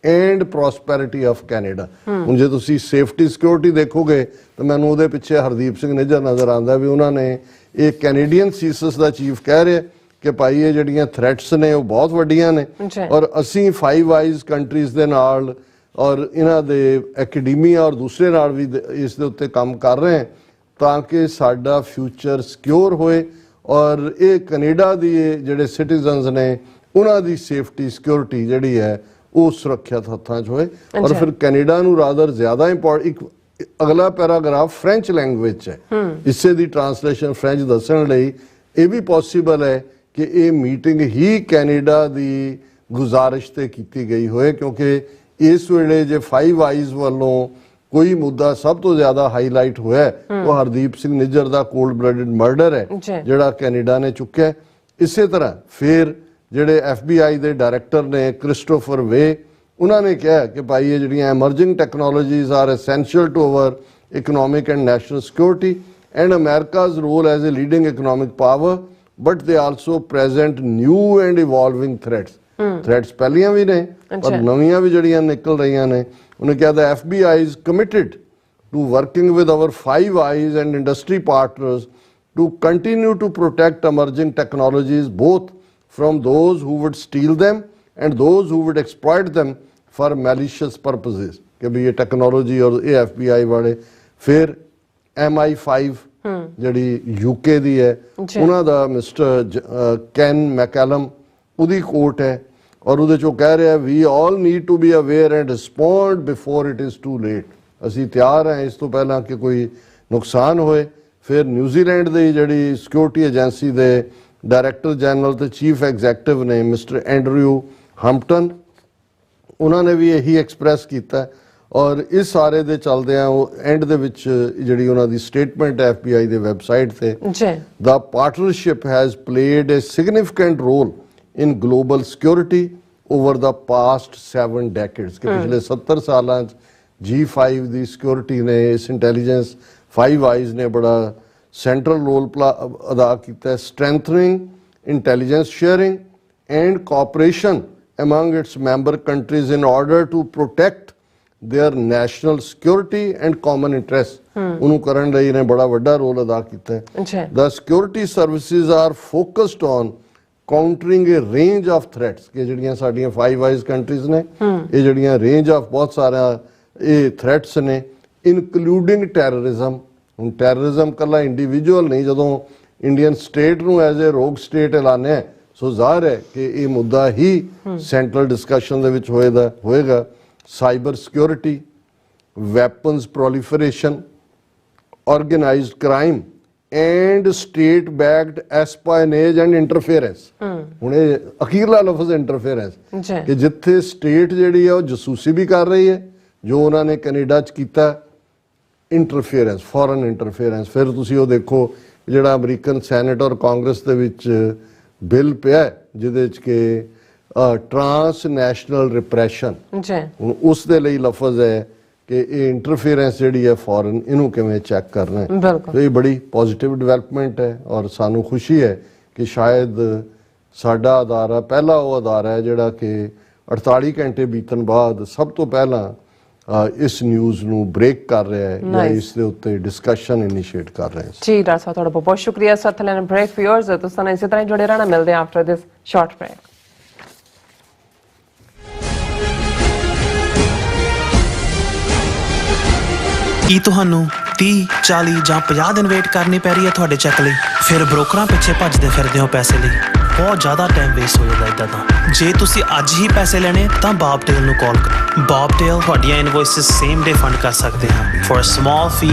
and prosperity of Canada. ਹੁਣ ਜੇ ਤੁਸੀਂ safety security ਦੇਖੋਗੇ ਤਾਂ ਮੈਨੂੰ ਉਹਦੇ ਪਿੱਛੇ ਹਰਦੀਪ ਸਿੰਘ ਨਿੱਜਰ ਨਜ਼ਰ ਆਉਂਦਾ ਵੀ ਉਹਨਾਂ ਨੇ ਇਹ ਕੈਨੇਡੀਅਨ ਸੀਸਸ ਦਾ ਚੀਫ ਕਹਿ ਰਿਹਾ ਕਿ ਭਾਈ ਇਹ ਜਿਹੜੀਆਂ ਥ੍ਰੈਟਸ ਨੇ ਉਹ ਬਹੁਤ ਵੱਡੀਆਂ ਨੇ ਔਰ ਅਸੀਂ ਫਾਈਵ ਆਈਜ਼ ਕੰਟਰੀਜ਼ ਦੇ ਨਾਲ ਔਰ ਇਹਨਾਂ ਦੇ ਐਕੈਡਮੀਆ ਔਰ ਦੂਸਰੇ ਨਾਲ ਵੀ ਇਸ ਦੇ ਉੱਤੇ ਕੰਮ ਕਰ ਰਹੇ ਹਾਂ ਤਾਂ ਕਿ ਸਾਡਾ ਫਿਊਚਰ ਸਿਕਿਉਰ ਹੋਏ ਔਰ ਇਹ ਕੈਨੇਡਾ ਦੀ ਜਿਹੜੇ ਸਿਟੀਜ਼ਨਸ ਨੇ ਉਹਨਾਂ ਦੀ ਸੇਫਟੀ ਸਿਕਿਉਰਿਟੀ ਜਿਹੜੀ ਹੈ ਉਹ ਸੁਰੱਖਿਅਤ ਹੱਥਾਂ 'ਚ ਹੋਏ। ਔਰ ਫਿਰ ਕੈਨੇਡਾ ਨੂੰ ਰਾਦਰ ਜ਼ਿਆਦਾ ਇੱਕ ਅਗਲਾ ਪੈਰਾਗ੍ਰਾਫ ਫ੍ਰੈਂਚ ਲੈਂਗੁਏਜ 'ਚ ਹੈ, ਇਸੇ ਦੀ ਟਰਾਂਸਲੇਸ਼ਨ ਫ੍ਰੈਂਚ ਦੱਸਣ ਲਈ ਇਹ ਵੀ ਪੋਸੀਬਲ ਹੈ ਕਿ ਇਹ ਮੀਟਿੰਗ ਹੀ ਕੈਨੇਡਾ ਦੀ ਗੁਜ਼ਾਰਿਸ਼ ਤੇ ਕੀਤੀ ਗਈ ਹੋਏ ਕਿਉਂਕਿ ਇਸ ਵੇਲੇ ਜੇ ਫਾਈਵ ਆਈਜ਼ ਵੱਲੋਂ ਕੋਈ ਮੁੱਦਾ ਸਭ ਤੋਂ ਜ਼ਿਆਦਾ ਹਾਈਲਾਈਟ ਹੋਇਆ ਉਹ ਹਰਦੀਪ ਸਿੰਘ ਨਿੱਜਰ ਦਾ ਕੋਲਡ ਬਲੱਡਡ ਮਰਡਰ ਹੈ ਜਿਹੜਾ ਕੈਨੇਡਾ ਨੇ ਚੁੱਕਿਆ। ਇਸੇ ਤਰ੍ਹਾਂ ਫਿਰ ਜਿਹੜੇ FBI ਦੇ ਡਾਇਰੈਕਟਰ ਨੇ ਕ੍ਰਿਸਟੋਫਰ ਵੇ, ਉਹਨਾਂ ਨੇ ਕਿਹਾ ਕਿ ਭਾਈ ਇਹ ਜਿਹੜੀਆਂ emerging technologies are essential to our economic and national security and America's role as a leading economic power but they also present new and evolving threats ਪਹਿਲੀਆਂ ਵੀ ਨੇ ਪਰ ਨਵੀਆਂ ਵੀ ਜਿਹੜੀਆਂ ਨਿਕਲ ਰਹੀਆਂ ਨੇ। ਉਹਨੇ ਕਿਹਾ ਦਾ FBI is committed to working with our Five Eyes and industry partners to continue to protect emerging technologies both from those who would steal them and those who would exploit them for malicious purposes. कि भी ये technology और ये FBI वाले फिर MI5 ਜਿਹੜੀ UK ਦੀ ਹੈ ਉਹਨਾਂ ਦਾ ਮਿਸਟਰ ਕੈਨ ਮੈਕੈਲਮ ਉਹਦੀ ਕੋਟ ਹੈ ਔਰ ਉਹਦੇ ਚੋਂ ਕਹਿ ਰਿਹਾ we all need to be aware and respond before it is too late. ਅਸੀਂ ਤਿਆਰ ਹਾਂ ਇਸ ਤੋਂ ਪਹਿਲਾਂ ਕਿ ਕੋਈ ਨੁਕਸਾਨ ਹੋਏ। ਫਿਰ ਨਿਊਜ਼ੀਲੈਂਡ ਦੀ ਜਿਹੜੀ ਸਿਕਿਉਰਿਟੀ ਏਜੰਸੀ ਦੇ ਡਾਇਰੈਕਟਰ ਜਨਰਲ ਤੇ ਚੀਫ ਐਗਜ਼ੈਕਟਿਵ ਨੇ ਮਿਸਟਰ ਐਂਡਰਿਊ ਹੰਪਟਨ, ਉਹਨਾਂ ਨੇ ਵੀ ਇਹੀ ਐਕਸਪ੍ਰੈਸ ਕੀਤਾ ਔਰ ਇਸ ਸਾਰੇ ਦੇ ਚੱਲਦਿਆਂ ਉਹ ਐਂਡ ਦੇ ਵਿੱਚ ਜਿਹੜੀ ਉਹਨਾਂ ਦੀ ਸਟੇਟਮੈਂਟ FBI ਦੇ ਵੈਬਸਾਈਟ ਤੇ the partnership has played a significant role in global security over the past 7 decades ਕਿ ਪਿਛਲੇ 70 ਸਾਲਾਂ 'ਚ G5 ਦੀ ਸਿਕਿਉਰਿਟੀ ਨੇ ਇਸ ਇੰਟੈਲੀਜੈਂਸ ਫਾਈਵ ਆਈਜ਼ ਨੇ ਬੜਾ ਸੈਂਟਰਲ ਰੋਲ ਅਦਾ ਕੀਤਾ। strengthening intelligence sharing and cooperation among its member countries in order to protect their national security and common interests ਉਹਨੂੰ ਕਰਨ ਲਈ ਨੇ ਬੜਾ ਵੱਡਾ ਰੋਲ ਅਦਾ ਕੀਤਾ। The security services are focused on countering a range of threats ਕਿ ਜਿਹੜੀਆਂ ਸਾਡੀਆਂ ਫਾਈਵ ਆਈਜ਼ ਕੰਟਰੀਜ਼ ਨੇ ਇਹ ਜਿਹੜੀਆਂ ਰੇਂਜ ਆਫ ਬਹੁਤ ਸਾਰਾ ਇਹ ਥ੍ਰੈਟਸ ਨੇ ਇਨਕਲੂਡਿੰਗ ਟੈਰਰਿਜ਼ਮ। ਹੁਣ ਟੈਰਰਿਜ਼ਮ ਕੱਲਾ ਇੰਡੀਵਿਜੂਅਲ ਨਹੀਂ, ਜਦੋਂ ਇੰਡੀਅਨ ਸਟੇਟ ਨੂੰ ਐਜ਼ ਏ ਰੋਗ ਸਟੇਟ ਐਲਾਨਿਆ ਸੋ ਜ਼ਾਹਰ ਹੈ ਕਿ ਇਹ ਮੁੱਦਾ ਹੀ ਸੈਂਟਰਲ ਡਿਸਕਸ਼ਨ ਦੇ ਵਿੱਚ ਹੋਏਗਾ। Cyber security, weapons proliferation, organised crime and state backed espionage and interference। ਹੁਣ ਇਹ ਅਖੀਰਲਾ ਲਫ਼ਜ਼ ਇੰਟਰਫੇਰੈਂਸ ਕਿ ਜਿੱਥੇ ਸਟੇਟ ਜਿਹੜੀ ਹੈ ਉਹ ਜਸੂਸੀ ਵੀ ਕਰ ਰਹੀ ਹੈ ਜੋ ਉਹਨਾਂ ਨੇ ਕੈਨੇਡਾ 'ਚ ਕੀਤਾ ਇੰਟਰਫੇਰੈਂਸ, ਫੋਰਨ ਇੰਟਰਫੇਰੈਂਸ। ਫਿਰ ਤੁਸੀਂ ਉਹ ਦੇਖੋ ਜਿਹੜਾ ਅਮਰੀਕਨ ਸੈਨੇਟ ਔਰ ਕਾਂਗਰਸ ਦੇ ਵਿੱਚ ਬਿੱਲ ਪਿਆ ਜਿਹਦੇ 'ਚ ਕਿ ਟਰਾਂਸ ਨੈਸ਼ਨਲ ਰਿਪਰੈਸ਼ਨ, ਹੁਣ ਉਸ ਦੇ ਲਈ ਲਫ਼ਜ਼ ਹੈ ਕਿ ਇਹ ਇੰਟਰਫੇਰੈਂਸ ਜਿਹੜੀ ਹੈ ਫੋਰਨ ਇਹਨੂੰ ਕਿਵੇਂ ਚੈੱਕ ਕਰਨਾ ਹੈ। ਇਹ ਬੜੀ ਪੋਜ਼ਿਟਿਵ ਡਿਵੈਲਪਮੈਂਟ ਹੈ ਔਰ ਸਾਨੂੰ ਖੁਸ਼ੀ ਹੈ ਕਿ ਸ਼ਾਇਦ ਸਾਡਾ ਅਦਾਰਾ ਪਹਿਲਾ ਉਹ ਅਦਾਰਾ ਹੈ ਜਿਹੜਾ ਕਿ 48 ਘੰਟੇ ਬੀਤਣ ਬਾਅਦ ਸਭ ਤੋਂ ਪਹਿਲਾਂ ਇਸ ਨਿਊਜ਼ ਨੂੰ ਬ੍ਰੇਕ ਕਰ ਰਿਹਾ ਹੈ ਜਾਂ ਇਸ ਦੇ ਉੱਤੇ ਡਿਸਕਸ਼ਨ ਇਨੀਸ਼ੀਏਟ ਕਰ ਰਿਹਾ ਹੈ। ਜੀ ਡਾਕਟਰ ਸਾਹਿਬ ਤੁਹਾਡਾ ਬਹੁਤ ਸ਼ੁਕਰੀਆ। ਸਾਥ ਲੈਣ ਬ੍ਰੇਕ ਵਿਊਅਰਸ ਤੁਸੀਂ ਇਸੇ ਤਰ੍ਹਾਂ ਜੁੜੇ ਰਹਿਣਾ। ਮਿਲਦੇ ਹਾਂ ਆਫਟਰ ਦਿਸ ਸ਼ਾਰਟ ਬ੍ਰੇਕ। ਕੀ ਤੁਹਾਨੂੰ 30 40 ਜਾਂ 50 ਦਿਨ ਵੇਟ ਕਰਨੀ ਪੈ ਰਹੀ ਹੈ ਤੁਹਾਡੇ ਚੈੱਕ ਲਈ? ਫਿਰ ਬ੍ਰੋਕਰਾਂ ਪਿੱਛੇ ਭੱਜਦੇ ਫਿਰਦੇ ਹੋ ਪੈਸੇ ਲਈ, ਬਹੁਤ ਜ਼ਿਆਦਾ ਟਾਈਮ ਵੇਸਟ ਹੋ ਜਾਂਦਾ ਇੱਦਾਂ ਤਾਂ। ਜੇ ਤੁਸੀਂ ਅੱਜ ਹੀ ਪੈਸੇ ਲੈਣੇ ਤਾਂ ਬੌਬਟੇਲ ਨੂੰ ਕਾਲ ਕਰੋ। ਬੌਬਟੇਲ ਤੁਹਾਡੀਆਂ ਇਨਵੋਇਸਿਸ ਸੇਮ ਡੇ ਫੰਡ ਕਰ ਸਕਦੇ ਹਨ for a small fee,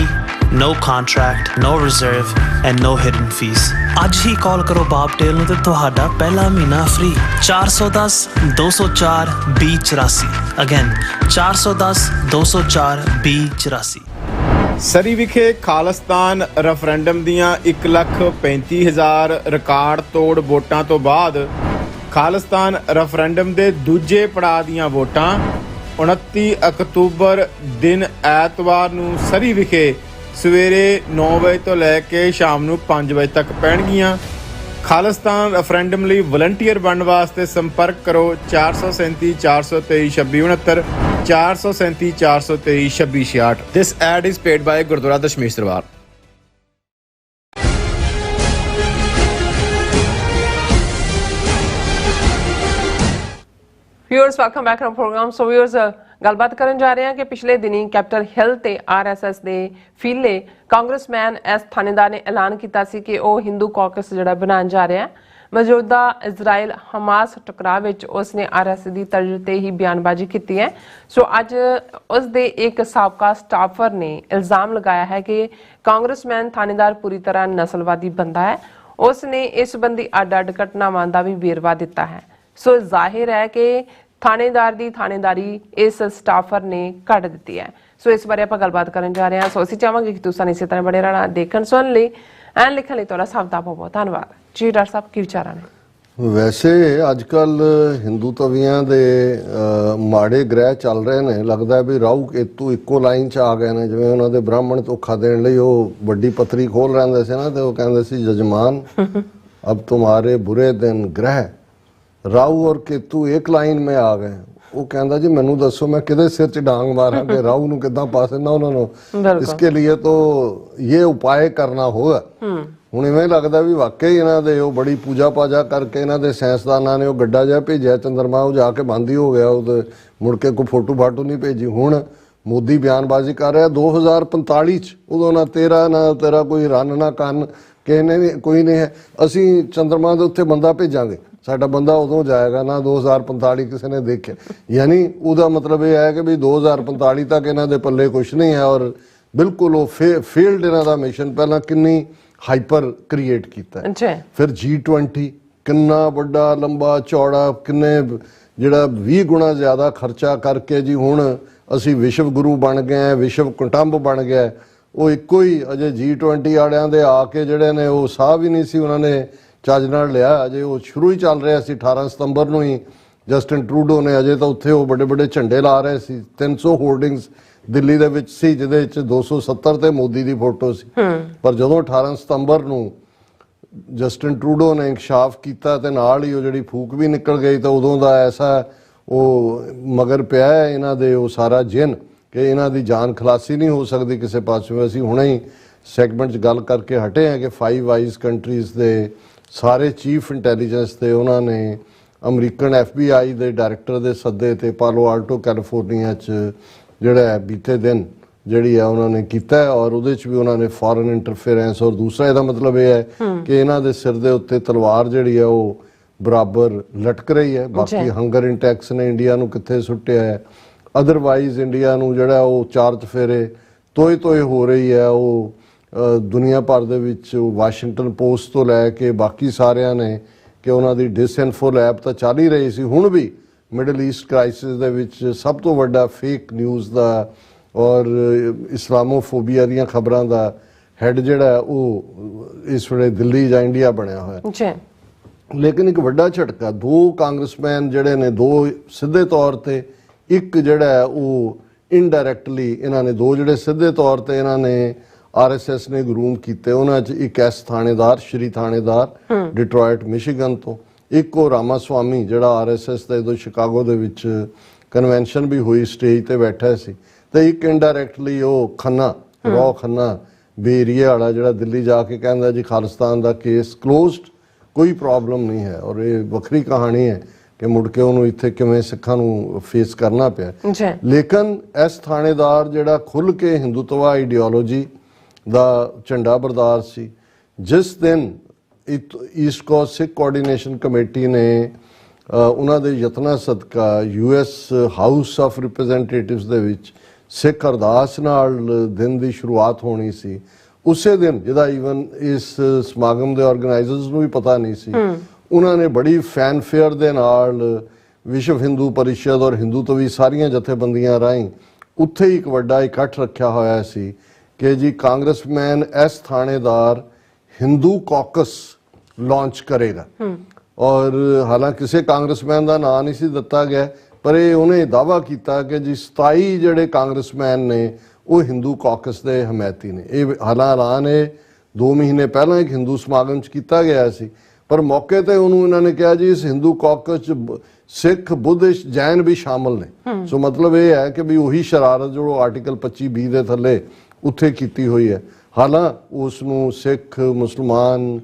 no contract, no reserve and no hidden fees। ਅੱਜ ਹੀ ਕਾਲ ਕਰੋ ਬੌਬਟੇਲ ਨੂੰ ਤੇ ਤੁਹਾਡਾ ਪਹਿਲਾ ਮਹੀਨਾ ਫ੍ਰੀ। 410 204 2084 ਅਗੇਨ 410 204 2084। ਸਰੀ ਵਿਖੇ ਖਾਲਿਸਤਾਨ ਰੈਫਰੈਂਡਮ ਦੀਆਂ 1,35,000 ਰਿਕਾਰਡ ਤੋੜ ਵੋਟਾਂ ਤੋਂ ਬਾਅਦ ਖਾਲਿਸਤਾਨ ਰੈਫਰੈਂਡਮ ਦੇ ਦੂਜੇ ਪੜਾਅ ਦੀਆਂ ਵੋਟਾਂ 29 ਅਕਤੂਬਰ ਦਿਨ ਐਤਵਾਰ ਨੂੰ ਸਰੀ ਵਿਖੇ ਸਵੇਰੇ 9 ਵਜੇ ਤੋਂ ਲੈ ਕੇ ਸ਼ਾਮ ਨੂੰ 5 ਵਜੇ ਤੱਕ ਪੈਣਗੀਆਂ। ਖਾਲਿਸਤਾਨ ਰੈਫਰੈਂਡਮ ਲਈ ਵਲੰਟੀਅਰ ਬਣਨ ਵਾਸਤੇ ਸੰਪਰਕ ਕਰੋ 437 423 2669 437 423 2666। This ad is paid by Gurdwara Dashmesh Darbar. Viewers welcome back to programme. So viewers ਗੱਲਬਾਤ ਕਰਨ ਜਾ ਰਹੇ ਹਾਂ ਕਿ ਪਿਛਲੇ ਦਿਨੀ ਕੈਪੀਟਲ ਹਿੱਲ ਤੇ ਆਰਐਸਐਸ ਦੇ ਫੀਲੇ ਕਾਂਗਰਸਮੈਨ ਐਸ ਥਾਣੇਦਾਰ ਨੇ ਐਲਾਨ ਕੀਤਾ ਸੀ ਕਿ ਉਹ ਹਿੰਦੂ ਕਾਕਸ ਜਿਹੜਾ ਬਣਾਉਣ ਜਾ ਰਿਹਾ ਹੈ। ਮੌਜੂਦਾ ਇਜ਼ਰਾਈਲ ਹਮਾਸ ਟਕਰਾਅ ਵਿੱਚ ਉਸਨੇ ਆਰਐਸਐਸ ਦੀ ਤਰਜ਼ ਤੇ ਹੀ ਬਿਆਨਬਾਜ਼ੀ ਕੀਤੀ ਹੈ। ਸੋ ਅੱਜ ਉਸ ਦੇ ਇੱਕ ਸਾਬਕਾ ਸਟਾਫਰ ਨੇ ਇਲਜ਼ਾਮ ਲਗਾਇਆ ਹੈ ਕਿ ਕਾਂਗਰਸਮੈਨ ਥਾਣੇਦਾਰ ਪੂਰੀ ਤਰ੍ਹਾਂ ਨਸਲਵਾਦੀ ਬੰਦਾ ਹੈ। ਉਸਨੇ ਇਸ ਸੰਬੰਧੀ ਅੱਡ-ਅੱਡ ਘਟਨਾਵਾਂ ਦਾ ਵੀ ਵੇਰਵਾ ਦਿੱਤਾ ਹੈ। ਸੋ ਜ਼ਾਹਿਰ ਹੈ ਕਿ ਥਾਣੇਦਾਰ ਦੀ ਥਾਣੇਦਾਰੀ ਇਸ ਸਟਾਫਰ ਨੇ ਕੱਢ ਦਿੱਤੀ ਹੈ। ਸੋ ਇਸ ਬਾਰੇ ਆਪਾਂ ਗੱਲਬਾਤ ਕਰਨ ਜਾ ਰਹੇ ਹਾਂ। ਸੋ ਅਸੀਂ ਚਾਹਾਂਗੇ ਕਿ ਤੁਸੀਂ ਇਸੇ ਤਰ੍ਹਾਂ ਬੜੇ ਰਹਿਣਾ ਦੇਖਣ ਸੁਣਨ ਲਈ ਐਂਡ ਲਿਖਣ ਲਈ ਤੁਹਾਡਾ ਸਭ ਦਾ ਬਹੁਤ ਬਹੁਤ ਧੰਨਵਾਦ ਜੀ। ਡਾਕਟਰ ਸਾਹਿਬ ਕੀ ਵਿਚਾਰਾਂ ਨੇ? ਵੈਸੇ ਅੱਜ ਕੱਲ ਹਿੰਦੂ ਤਵੀਆਂ ਦੇ ਮਾੜੇ ਗ੍ਰਹਿ ਚੱਲ ਰਹੇ ਨੇ। ਲੱਗਦਾ ਵੀ ਰਾਹੂ ਕੇਤੂ ਇੱਕੋ ਲਾਈਨ 'ਚ ਆ ਗਏ ਨੇ। ਜਿਵੇਂ ਉਹਨਾਂ ਦੇ ਬ੍ਰਾਹਮਣ ਧੋਖਾ ਦੇਣ ਲਈ ਉਹ ਵੱਡੀ ਪੱਤਰੀ ਖੋਲ ਰਹਿੰਦੇ ਸੀ ਨਾ, ਤੇ ਉਹ ਕਹਿੰਦੇ ਸੀ ਜਜਮਾਨ अब तुम्हारे बुरे दिन ग्रह राहु और केतु एक लाइन में आ गए। वो कहता जी मैनू दसो मैं किदे सिर च डांग मारा कि राहु नूं किदां पासे ना उन्होंने। इसके लिए तो ये उपाय करना होगा। हुण इवें लगदा भी वाकई इन्हां दे ओ बड़ी पूजा पाजा करके इन्हां दे साइंसदानां ने ओ गड्ढा जिहा भेजिया चंद्रमा, वो जाके बंद ही हो गया। वो मुड़ के कोई फोटो फाटो नहीं भेजी। हुण मोदी बयानबाजी कर रहा 2045 च, उदों ना तेरा कोई रन ना कन ਕਿਸੇ ਨੇ ਵੀ ਕੋਈ ਨਹੀਂ ਹੈ। ਅਸੀਂ ਚੰਦਰਮਾ ਦੇ ਉੱਤੇ ਬੰਦਾ ਭੇਜਾਂਗੇ, ਸਾਡਾ ਬੰਦਾ ਉਦੋਂ ਜਾਏਗਾ ਨਾ 2045 ਕਿਸੇ ਨੇ ਦੇਖਿਆ। ਯਾਨੀ ਉਹਦਾ ਮਤਲਬ ਇਹ ਹੈ ਕਿ ਵੀ 2045 ਤੱਕ ਇਹਨਾਂ ਦੇ ਪੱਲੇ ਕੁਛ ਨਹੀਂ ਹੈ। ਔਰ ਬਿਲਕੁਲ ਉਹ ਫੇਲਡ ਇਹਨਾਂ ਦਾ ਮਿਸ਼ਨ। ਪਹਿਲਾਂ ਕਿੰਨੀ ਹਾਈਪਰ ਕ੍ਰੀਏਟ ਕੀਤਾ, ਫਿਰ G20 ਕਿੰਨਾ ਵੱਡਾ ਲੰਬਾ ਚੌੜਾ, ਕਿੰਨੇ ਜਿਹੜਾ 20 ਗੁਣਾ ਜ਼ਿਆਦਾ ਖਰਚਾ ਕਰਕੇ ਜੀ ਹੁਣ ਅਸੀਂ ਵਿਸ਼ਵ ਗੁਰੂ ਬਣ ਗਏ, ਵਿਸ਼ਵ ਕੁਟੰਬ ਬਣ ਗਿਆ। ਉਹ ਇੱਕੋ ਹੀ ਅਜੇ G20 ਵਾਲਿਆਂ ਦੇ ਆ ਕੇ ਜਿਹੜੇ ਨੇ ਉਹ ਸਾਹ ਵੀ ਨਹੀਂ ਸੀ ਉਹਨਾਂ ਨੇ ਚੱਜ ਨਾਲ ਲਿਆ। ਅਜੇ ਉਹ ਸ਼ੁਰੂ ਹੀ ਚੱਲ ਰਿਹਾ ਸੀ। 18 ਸਤੰਬਰ ਨੂੰ ਹੀ ਜਸਟਿਨ ਟਰੂਡੋ ਨੇ ਅਜੇ ਤਾਂ ਉੱਥੇ ਉਹ ਵੱਡੇ ਵੱਡੇ ਝੰਡੇ ਲਾ ਰਹੇ ਸੀ। 300 ਹੋਰਡਿੰਗਸ ਦਿੱਲੀ ਦੇ ਵਿੱਚ ਸੀ, ਜਿਹਦੇ ਵਿੱਚ 270 ਤੇ ਮੋਦੀ ਦੀ ਫੋਟੋ ਸੀ। ਪਰ ਜਦੋਂ 18 ਸਤੰਬਰ ਨੂੰ ਜਸਟਿਨ ਟਰੂਡੋ ਨੇ ਇਨਕਸ਼ਾਫ ਕੀਤਾ ਤੇ ਨਾਲ ਹੀ ਉਹ ਜਿਹੜੀ ਫੂਕ ਵੀ ਨਿਕਲ ਗਈ, ਤਾਂ ਉਦੋਂ ਦਾ ਐਸਾ ਉਹ ਮਗਰ ਪਿਆ ਹੈ ਇਹਨਾਂ ਦੇ ਉਹ ਸਾਰਾ ਜਿੰਨ ਕਿ ਇਹਨਾਂ ਦੀ ਜਾਨ ਖਲਾਸੀ ਨਹੀਂ ਹੋ ਸਕਦੀ ਕਿਸੇ ਪਾਸੋਂ। ਅਸੀਂ ਹੁਣੇ ਹੀ ਸੈਗਮੈਂਟ 'ਚ ਗੱਲ ਕਰਕੇ ਹਟੇ ਹਾਂ ਕਿ 5 ਆਈਜ਼ ਕੰਟਰੀਜ਼ ਦੇ ਸਾਰੇ ਚੀਫ ਇੰਟੈਲੀਜੈਂਸ ਤੇ ਉਹਨਾਂ ਨੇ ਅਮਰੀਕਨ FBI ਦੇ ਡਾਇਰੈਕਟਰ ਦੇ ਸੱਦੇ ਤੇ ਪਾਲੋ ਆਲਟੋ ਕੈਲੀਫੋਰਨੀਆ 'ਚ ਜਿਹੜਾ ਬੀਤੇ ਦਿਨ ਜਿਹੜੀ ਆ ਉਹਨਾਂ ਨੇ ਕੀਤਾ। ਔਰ ਉਹਦੇ 'ਚ ਵੀ ਉਹਨਾਂ ਨੇ ਫੋਰਨ ਇੰਟਰਫੇਰੈਂਸ। ਔਰ ਦੂਸਰਾ ਇਹਦਾ ਮਤਲਬ ਇਹ ਹੈ ਕਿ ਇਹਨਾਂ ਦੇ ਸਿਰ ਦੇ ਉੱਤੇ ਤਲਵਾਰ ਜਿਹੜੀ ਆ ਉਹ ਬਰਾਬਰ ਲਟਕ ਰਹੀ ਹੈ। ਬਾਕੀ ਹੰਗਰ ਇੰਟੈਕਸ ਨੇ ਇੰਡੀਆ ਨੂੰ ਕਿੱਥੇ ਸੁੱਟਿਆ ਹੈ। ਅਦਰਵਾਈਜ਼ ਇੰਡੀਆ ਨੂੰ ਜਿਹੜਾ ਉਹ ਚਾਰ ਚਫੇਰੇ ਤੋਏ ਹੋ ਰਹੀ ਹੈ। ਉਹ ਦੁਨੀਆ ਭਰ ਦੇ ਵਿੱਚ ਵਾਸ਼ਿੰਗਟਨ ਪੋਸਟ ਤੋਂ ਲੈ ਕੇ ਬਾਕੀ ਸਾਰਿਆਂ ਨੇ ਕਿ ਉਹਨਾਂ ਦੀ ਡਿਸਇਨਫੋ ਲੈਬ ਤਾਂ ਚੱਲ ਹੀ ਰਹੀ ਸੀ। ਹੁਣ ਵੀ ਮਿਡਲ ਈਸਟ ਕ੍ਰਾਈਸਿਸ ਦੇ ਵਿੱਚ ਸਭ ਤੋਂ ਵੱਡਾ ਫੇਕ ਨਿਊਜ਼ ਦਾ ਔਰ ਇਸਲਾਮੋਫੋਬੀਆ ਦੀਆਂ ਖਬਰਾਂ ਦਾ ਹੈਡ ਜਿਹੜਾ ਉਹ ਇਸ ਵੇਲੇ ਦਿੱਲੀ ਜਾਂ ਇੰਡੀਆ ਬਣਿਆ ਹੋਇਆ। ਲੇਕਿਨ ਇੱਕ ਵੱਡਾ ਝਟਕਾ, 2 ਕਾਂਗਰਸਮੈਨ ਜਿਹੜੇ ਨੇ, 2 ਸਿੱਧੇ ਤੌਰ ਤੇ, ਇੱਕ ਜਿਹੜਾ ਉਹ ਇਨਡਾਇਰੈਕਟਲੀ ਇਹਨਾਂ ਨੇ, 2 ਜਿਹੜੇ ਸਿੱਧੇ ਤੌਰ ਤੇ ਇਹਨਾਂ ਨੇ RSS ਨੇ ਗਰੂਮ ਕੀਤੇ। ਉਹਨਾਂ 'ਚ ਇੱਕ ਐਸ ਥਾਣੇਦਾਰ, ਸ਼੍ਰੀ ਥਾਣੇਦਾਰ ਡਿਟਰੋਇਟ ਮਿਸ਼ੀਗਨ ਤੋਂ, ਇੱਕ ਉਹ ਰਾਮਾ ਸਵਾਮੀ ਜਿਹੜਾ RSS ਦਾ ਜਦੋਂ ਸ਼ਿਕਾਗੋ ਦੇ ਵਿੱਚ ਕਨਵੈਨਸ਼ਨ ਵੀ ਹੋਈ ਸਟੇਜ ਤੇ ਬੈਠਾ ਸੀ, ਤੇ ਇੱਕ ਇਨਡਾਇਰੈਕਟਲੀ ਉਹ ਖੰਨਾ, ਰੌ ਖੰਨਾ ਬੇਰੀਆ ਵਾਲਾ ਜਿਹੜਾ ਦਿੱਲੀ ਜਾ ਕੇ ਕਹਿੰਦਾ ਜੀ ਖਾਲਿਸਤਾਨ ਦਾ ਕੇਸ ਕਲੋਜ਼ਡ, ਕੋਈ ਪ੍ਰੋਬਲਮ ਨਹੀਂ ਹੈ। ਔਰ ਇਹ ਵੱਖਰੀ ਕਹਾਣੀ ਹੈ ਕਿ ਮੁੜ ਕੇ ਉਹਨੂੰ ਇੱਥੇ ਕਿਵੇਂ ਸਿੱਖਾਂ ਨੂੰ ਫੇਸ ਕਰਨਾ ਪਿਆ। ਜੀ ਲੇਕਿਨ ਇਸ ਥਾਣੇਦਾਰ ਜਿਹੜਾ ਖੁੱਲ੍ਹ ਕੇ ਹਿੰਦੂਤਵਾ ਆਈਡੀਓਲੋਜੀ ਦਾ ਝੰਡਾ ਬਰਦਾਰ ਸੀ, ਜਿਸ ਦਿਨ ਈਸਟ ਕੋਸਟ ਸਿੱਖ ਕੋਆਰਡੀਨੇਸ਼ਨ ਕਮੇਟੀ ਨੇ ਉਹਨਾਂ ਦੇ ਯਤਨਾਂ ਸਦਕਾ US ਹਾਊਸ ਆਫ ਰਿਪਰੈਜ਼ੈਂਟੇਟਿਵਸ ਦੇ ਵਿੱਚ ਸਿੱਖ ਅਰਦਾਸ ਨਾਲ ਦਿਨ ਦੀ ਸ਼ੁਰੂਆਤ ਹੋਣੀ ਸੀ, ਉਸੇ ਦਿਨ ਜਿਹਦਾ ਈਵਨ ਇਸ ਸਮਾਗਮ ਦੇ ਆਰਗੇਨਾਈਜ਼ਰਸ ਨੂੰ ਵੀ ਪਤਾ ਨਹੀਂ ਸੀ, ਉਹਨਾਂ ਨੇ ਬੜੀ ਫੈਨਫੇਅਰ ਦੇ ਨਾਲ ਵਿਸ਼ਵ ਹਿੰਦੂ ਪਰਿਸ਼ਦ ਔਰ ਹਿੰਦੂਤਵੀ ਸਾਰੀਆਂ ਜਥੇਬੰਦੀਆਂ ਰਾਹੀਂ ਉੱਥੇ ਇੱਕ ਵੱਡਾ ਇਕੱਠ ਰੱਖਿਆ ਹੋਇਆ ਸੀ ਕਿ ਜੀ ਕਾਂਗਰਸਮੈਨ ਇਸ ਥਾਣੇਦਾਰ ਹਿੰਦੂ ਕਾਕਸ ਲਾਂਚ ਕਰੇਗਾ। ਔਰ ਹਾਲਾਂਕਿ ਕਿਸੇ ਕਾਂਗਰਸਮੈਨ ਦਾ ਨਾਂ ਨਹੀਂ ਸੀ ਦਿੱਤਾ ਗਿਆ, ਪਰ ਇਹ ਉਹਨੇ ਦਾਅਵਾ ਕੀਤਾ ਕਿ ਜੀ 27 ਜਿਹੜੇ ਕਾਂਗਰਸਮੈਨ ਨੇ ਉਹ ਹਿੰਦੂ ਕਾਕਸ ਦੇ ਹਮਾਇਤੀ ਨੇ। ਇਹ ਐਲਾਨ 2 ਮਹੀਨੇ ਪਹਿਲਾਂ ਇੱਕ ਹਿੰਦੂ ਸਮਾਗਮ 'ਚ ਕੀਤਾ ਗਿਆ ਸੀ, ਪਰ ਮੌਕੇ ਤੇ ਉਹਨੂੰ ਇਹਨਾਂ ਨੇ ਕਿਹਾ ਜੀ ਇਸ ਹਿੰਦੂ ਕਾਕਸ 'ਚ ਸਿੱਖ, ਬੁੱਧਿਸਟ, ਜੈਨ ਵੀ ਸ਼ਾਮਲ ਨੇ। ਸੋ ਮਤਲਬ ਇਹ ਹੈ ਕਿ ਵੀ ਉਹੀ ਸ਼ਰਾਰਤ ਜੋ ਆਰਟੀਕਲ 25B ਦੇ ਥੱਲੇ ਉੱਥੇ ਕੀਤੀ ਹੋਈ ਹੈ। ਹਾਲਾਂਕਿ ਉਸ ਨੂੰ ਸਿੱਖ, ਮੁਸਲਮਾਨ,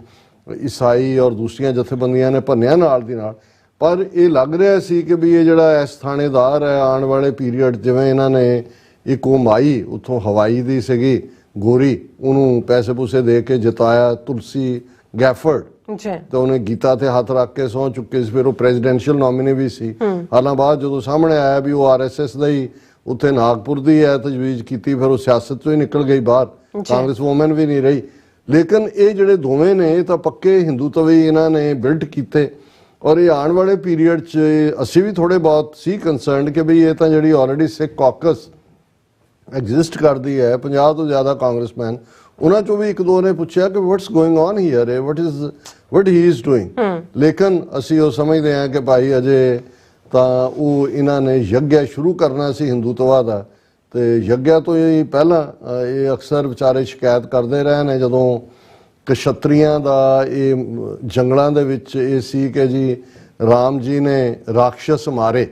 ਈਸਾਈ ਔਰ ਦੂਸਰੀਆਂ ਜਥੇਬੰਦੀਆਂ ਨੇ ਭੰਨਿਆ ਨਾਲ ਦੀ ਨਾਲ, ਪਰ ਇਹ ਲੱਗ ਰਿਹਾ ਸੀ ਕਿ ਵੀ ਇਹ ਜਿਹੜਾ ਇਸ ਥਾਣੇਦਾਰ ਹੈ ਆਉਣ ਵਾਲੇ ਪੀਰੀਅਡ, ਜਿਵੇਂ ਇਹਨਾਂ ਨੇ ਇੱਕ ਉਹ ਮਾਈ ਉੱਥੋਂ ਹਵਾਈ ਦੀ ਸੀਗੀ ਗੋਰੀ, ਉਹਨੂੰ ਪੈਸੇ ਪੂਸੇ ਦੇ ਕੇ ਜਿਤਾਇਆ, ਤੁਲਸੀ ਗੈਫਰਡ, ਤੇ ਉਹਨੇ ਗੀਤਾ ਤੇ ਹੱਥ ਰੱਖ ਕੇ ਸਹੁੰ ਚੁੱਕੇ ਸੀ, ਫਿਰ ਉਹ ਪ੍ਰੈਜ਼ੀਡੈਂਸ਼ੀਅਲ ਨੋਮੀਨੀ ਵੀ ਸੀ। ਹਾਲਾਂ ਬਾਅਦ ਜਦੋਂ ਸਾਹਮਣੇ ਆਇਆ ਵੀ ਉਹ RSS ਦਾ ਹੀ ਉੱਥੇ ਨਾਗਪੁਰ ਦੀ ਹੈ ਤਜਵੀਜ਼ ਕੀਤੀ, ਫਿਰ ਉਹ ਸਿਆਸਤ ਤੋਂ ਹੀ ਨਿਕਲ ਗਈ ਬਾਹਰ, ਕਾਂਗਰਸ ਵੂਮਨ ਵੀ ਨਹੀਂ ਰਹੀ। ਲੇਕਿਨ ਇਹ ਜਿਹੜੇ ਦੋਵੇਂ ਨੇ ਇਹ ਤਾਂ ਪੱਕੇ ਹਿੰਦੂਤਵੀ ਇਹਨਾਂ ਨੇ ਬਿਲਡ ਕੀਤੇ, ਔਰ ਇਹ ਆਉਣ ਵਾਲੇ ਪੀਰੀਅਡ 'ਚ ਅਸੀਂ ਵੀ ਥੋੜੇ ਬਹੁਤ ਸੀ ਕੰਸਰਨਡ ਕਿ ਬਈ ਇਹ ਤਾਂ ਜਿਹੜੀ ਆਲਰੇਡੀ ਸਿੱਖ ਕਾਕਸ ਐਗਜ਼ਿਸਟ ਕਰਦੀ ਹੈ, 50 ਤੋਂ ਜ਼ਿਆਦਾ ਕਾਂਗਰਸਮੈਨ, ਉਹਨਾਂ ਚੋਂ ਵੀ ਇੱਕ ਦੋ ਨੇ ਪੁੱਛਿਆ ਕਿ what's going on here, what he is doing। ਲੇਕਿਨ ਅਸੀਂ ਉਹ ਸਮਝਦੇ ਹਾਂ ਕਿ ਭਾਈ ਅਜੇ ਤਾਂ ਉਹ ਇਹਨਾਂ ਨੇ ਯੱਗ ਸ਼ੁਰੂ ਕਰਨਾ ਸੀ ਹਿੰਦੂਤਵਾ ਦਾ, ਤੇ ਯੱਗਿਆ ਤੋਂ ਹੀ ਪਹਿਲਾਂ ਇਹ ਅਕਸਰ ਵਿਚਾਰੇ ਸ਼ਿਕਾਇਤ ਕਰਦੇ ਰਹੇ ਨੇ ਜਦੋਂ ਕਸ਼ਤਰੀਆਂ ਦਾ ਇਹ ਜੰਗਲਾਂ ਦੇ ਵਿੱਚ ਇਹ ਸੀ ਕਿ ਜੀ ਰਾਮ ਜੀ ਨੇ ਰਾਖਸ਼ਸ ਮਾਰੇ,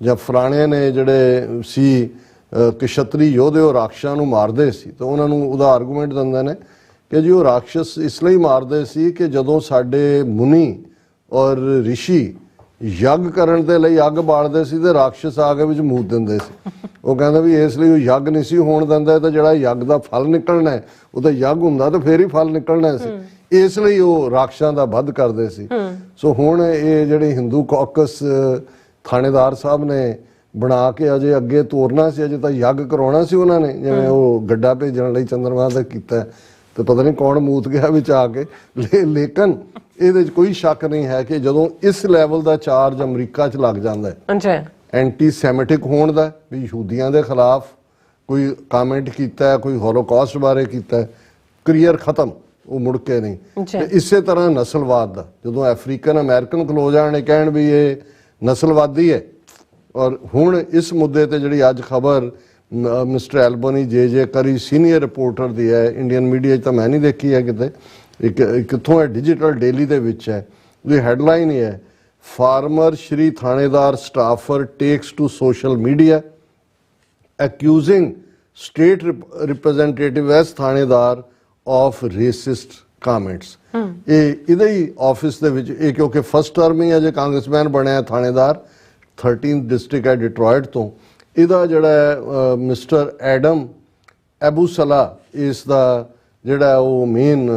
ਜਾਂ ਫਲਾਣੇ ਨੇ ਜਿਹੜੇ ਸੀ ਕਸ਼ਤਰੀ ਯੋਧੇ ਉਹ ਰਾਖਸ਼ਾਂ ਨੂੰ ਮਾਰਦੇ ਸੀ, ਤਾਂ ਉਹਨਾਂ ਨੂੰ ਉਹਦਾ ਆਰਗੂਮੈਂਟ ਦਿੰਦੇ ਨੇ ਕਿ ਜੀ ਉਹ ਰਾਖਸ਼ਸ ਇਸ ਲਈ ਮਾਰਦੇ ਸੀ ਕਿ ਜਦੋਂ ਸਾਡੇ ਮੁਨੀ ਔਰ ਰਿਸ਼ੀ ਯੱਗ ਕਰਨ ਦੇ ਲਈ ਅੱਗ ਬਾਲਦੇ ਸੀ ਤੇ ਰਾਖਸ਼ਸ ਆ ਕੇ ਵਿੱਚ ਮੂਤ ਦਿੰਦੇ ਸੀ। ਉਹ ਕਹਿੰਦਾ ਵੀ ਇਸ ਲਈ ਉਹ ਯੱਗ ਨਹੀਂ ਸੀ ਹੋਣ ਦਿੰਦਾ, ਤਾਂ ਜਿਹੜਾ ਯੱਗ ਦਾ ਫਲ ਨਿਕਲਣਾ ਹੈ ਉਹ ਤਾਂ ਯੱਗ ਹੁੰਦਾ ਤਾਂ ਫੇਰ ਹੀ ਫਲ ਨਿਕਲਣਾ ਸੀ, ਇਸ ਲਈ ਉਹ ਰਾਖਸ਼ਾਂ ਦਾ ਵੱਧ ਕਰਦੇ ਸੀ। ਸੋ ਹੁਣ ਇਹ ਜਿਹੜੇ ਹਿੰਦੂ ਕਾਕਸ ਥਾਣੇਦਾਰ ਸਾਹਿਬ ਨੇ ਬਣਾ ਕੇ ਅਜੇ ਅੱਗੇ ਤੋਰਨਾ ਸੀ, ਅਜੇ ਤਾਂ ਯੱਗ ਕਰਾਉਣਾ ਸੀ ਉਹਨਾਂ ਨੇ, ਜਿਵੇਂ ਉਹ ਗੱਡਾ ਭੇਜਣ ਲਈ ਚੰਦਰਮਾ ਦਾ ਕੀਤਾ, ਤੇ ਪਤਾ ਨਹੀਂ ਕੌਣ ਮੂਤ ਗਿਆ ਵਿੱਚ ਆ ਕੇ। ਲੇਕਿਨ ਇਹਦੇ 'ਚ ਕੋਈ ਸ਼ੱਕ ਨਹੀਂ ਹੈ ਕਿ ਜਦੋਂ ਇਸ ਲੈਵਲ ਦਾ ਚਾਰਜ ਅਮਰੀਕਾ 'ਚ ਲੱਗ ਜਾਂਦਾ ਹੈ ਐਂਟੀ ਸੈਮਿਟਿਕ ਹੋਣ ਦਾ, ਵੀ ਯਹੂਦੀਆਂ ਦੇ ਖਿਲਾਫ ਕੋਈ ਕਮੈਂਟ ਕੀਤਾ ਹੈ, ਕੋਈ ਹੋਲੋਕਾਸਟ ਬਾਰੇ ਕੀਤਾ ਹੈ, ਕਰੀਅਰ ਖਤਮ, ਉਹ ਮੁੜ ਕੇ ਨਹੀਂ। ਤੇ ਇਸੇ ਤਰ੍ਹਾਂ ਨਸਲਵਾਦ ਦਾ, ਜਦੋਂ ਅਫਰੀਕਨ ਅਮਰੀਕਨ ਖਲੋ ਜਾਣ ਕਹਿਣ ਵੀ ਇਹ ਨਸਲਵਾਦੀ ਹੈ। ਔਰ ਹੁਣ ਇਸ ਮੁੱਦੇ ਤੇ ਜਿਹੜੀ ਅੱਜ ਖਬਰ ਮਿਸਟਰ ਐਲਬਨੀ ਜੇ ਕਰੀ ਸੀਨੀਅਰ ਰਿਪੋਰਟਰ ਦੀ ਹੈ, ਇੰਡੀਅਨ ਮੀਡੀਆ 'ਚ ਤਾਂ ਮੈਂ ਨਹੀਂ ਦੇਖੀ ਹੈ ਕਿਤੇ, ਇੱਕ ਕਿੱਥੋਂ ਹੈ, ਡਿਜੀਟਲ ਡੇਲੀ ਦੇ ਵਿੱਚ ਹੈ, ਉਹਦੀ ਹੈਡਲਾਈਨ ਹੀ ਹੈ, former Shri Thanedar staffer takes to social media accusing state representative S Thanedar of racist comments. ਇਹ ਇਹਦੇ ਹੀ ਆਫਿਸ ਦੇ ਵਿੱਚ, ਇਹ ਕਿਉਂਕਿ ਫਸਟ ਟਰਮ ਹੀ ਅਜੇ ਕਾਂਗਰਸਮੈਨ ਬਣਿਆ ਥਾਣੇਦਾਰ 13th ਡਿਸਟ੍ਰਿਕਟ ਹੈ ਡਿਟਰੋਇਟ ਤੋਂ, ਇਹਦਾ ਜਿਹੜਾ ਮਿਸਟਰ ਐਡਮ ਐਬੂਸਲਾ ਇਸ ਦਾ ਜਿਹੜਾ ਉਹ ਮੇਨ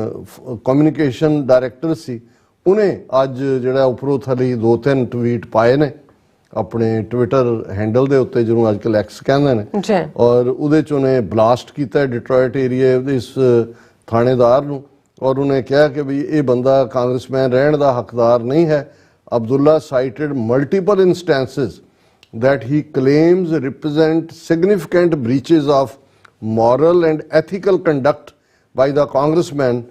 ਕਮਿਊਨੀਕੇਸ਼ਨ ਡਾਇਰੈਕਟਰ ਸੀ, ਉਹਨੇ ਅੱਜ ਜਿਹੜਾ ਉੱਪਰੋਂ ਥੱਲੇ 2-3 ਟਵੀਟ ਪਾਏ ਨੇ ਆਪਣੇ ਟਵਿੱਟਰ ਹੈਂਡਲ ਦੇ ਉੱਤੇ, ਜਿਹਨੂੰ ਅੱਜ ਕੱਲ੍ਹ ਐਕਸ ਕਹਿੰਦੇ ਨੇ, ਔਰ ਉਹਦੇ 'ਚ ਉਹਨੇ ਬਲਾਸਟ ਕੀਤਾ ਡਿਟਰੋਇਟ ਏਰੀਏ ਇਸ ਥਾਣੇਦਾਰ ਨੂੰ, ਔਰ ਉਹਨੇ ਕਿਹਾ ਕਿ ਵੀ ਇਹ ਬੰਦਾ ਕਾਂਗਰਸਮੈਨ ਰਹਿਣ ਦਾ ਹੱਕਦਾਰ ਨਹੀਂ ਹੈ। Abdullah cited multiple instances that he claims represent significant breaches of moral and ethical conduct by the congressman,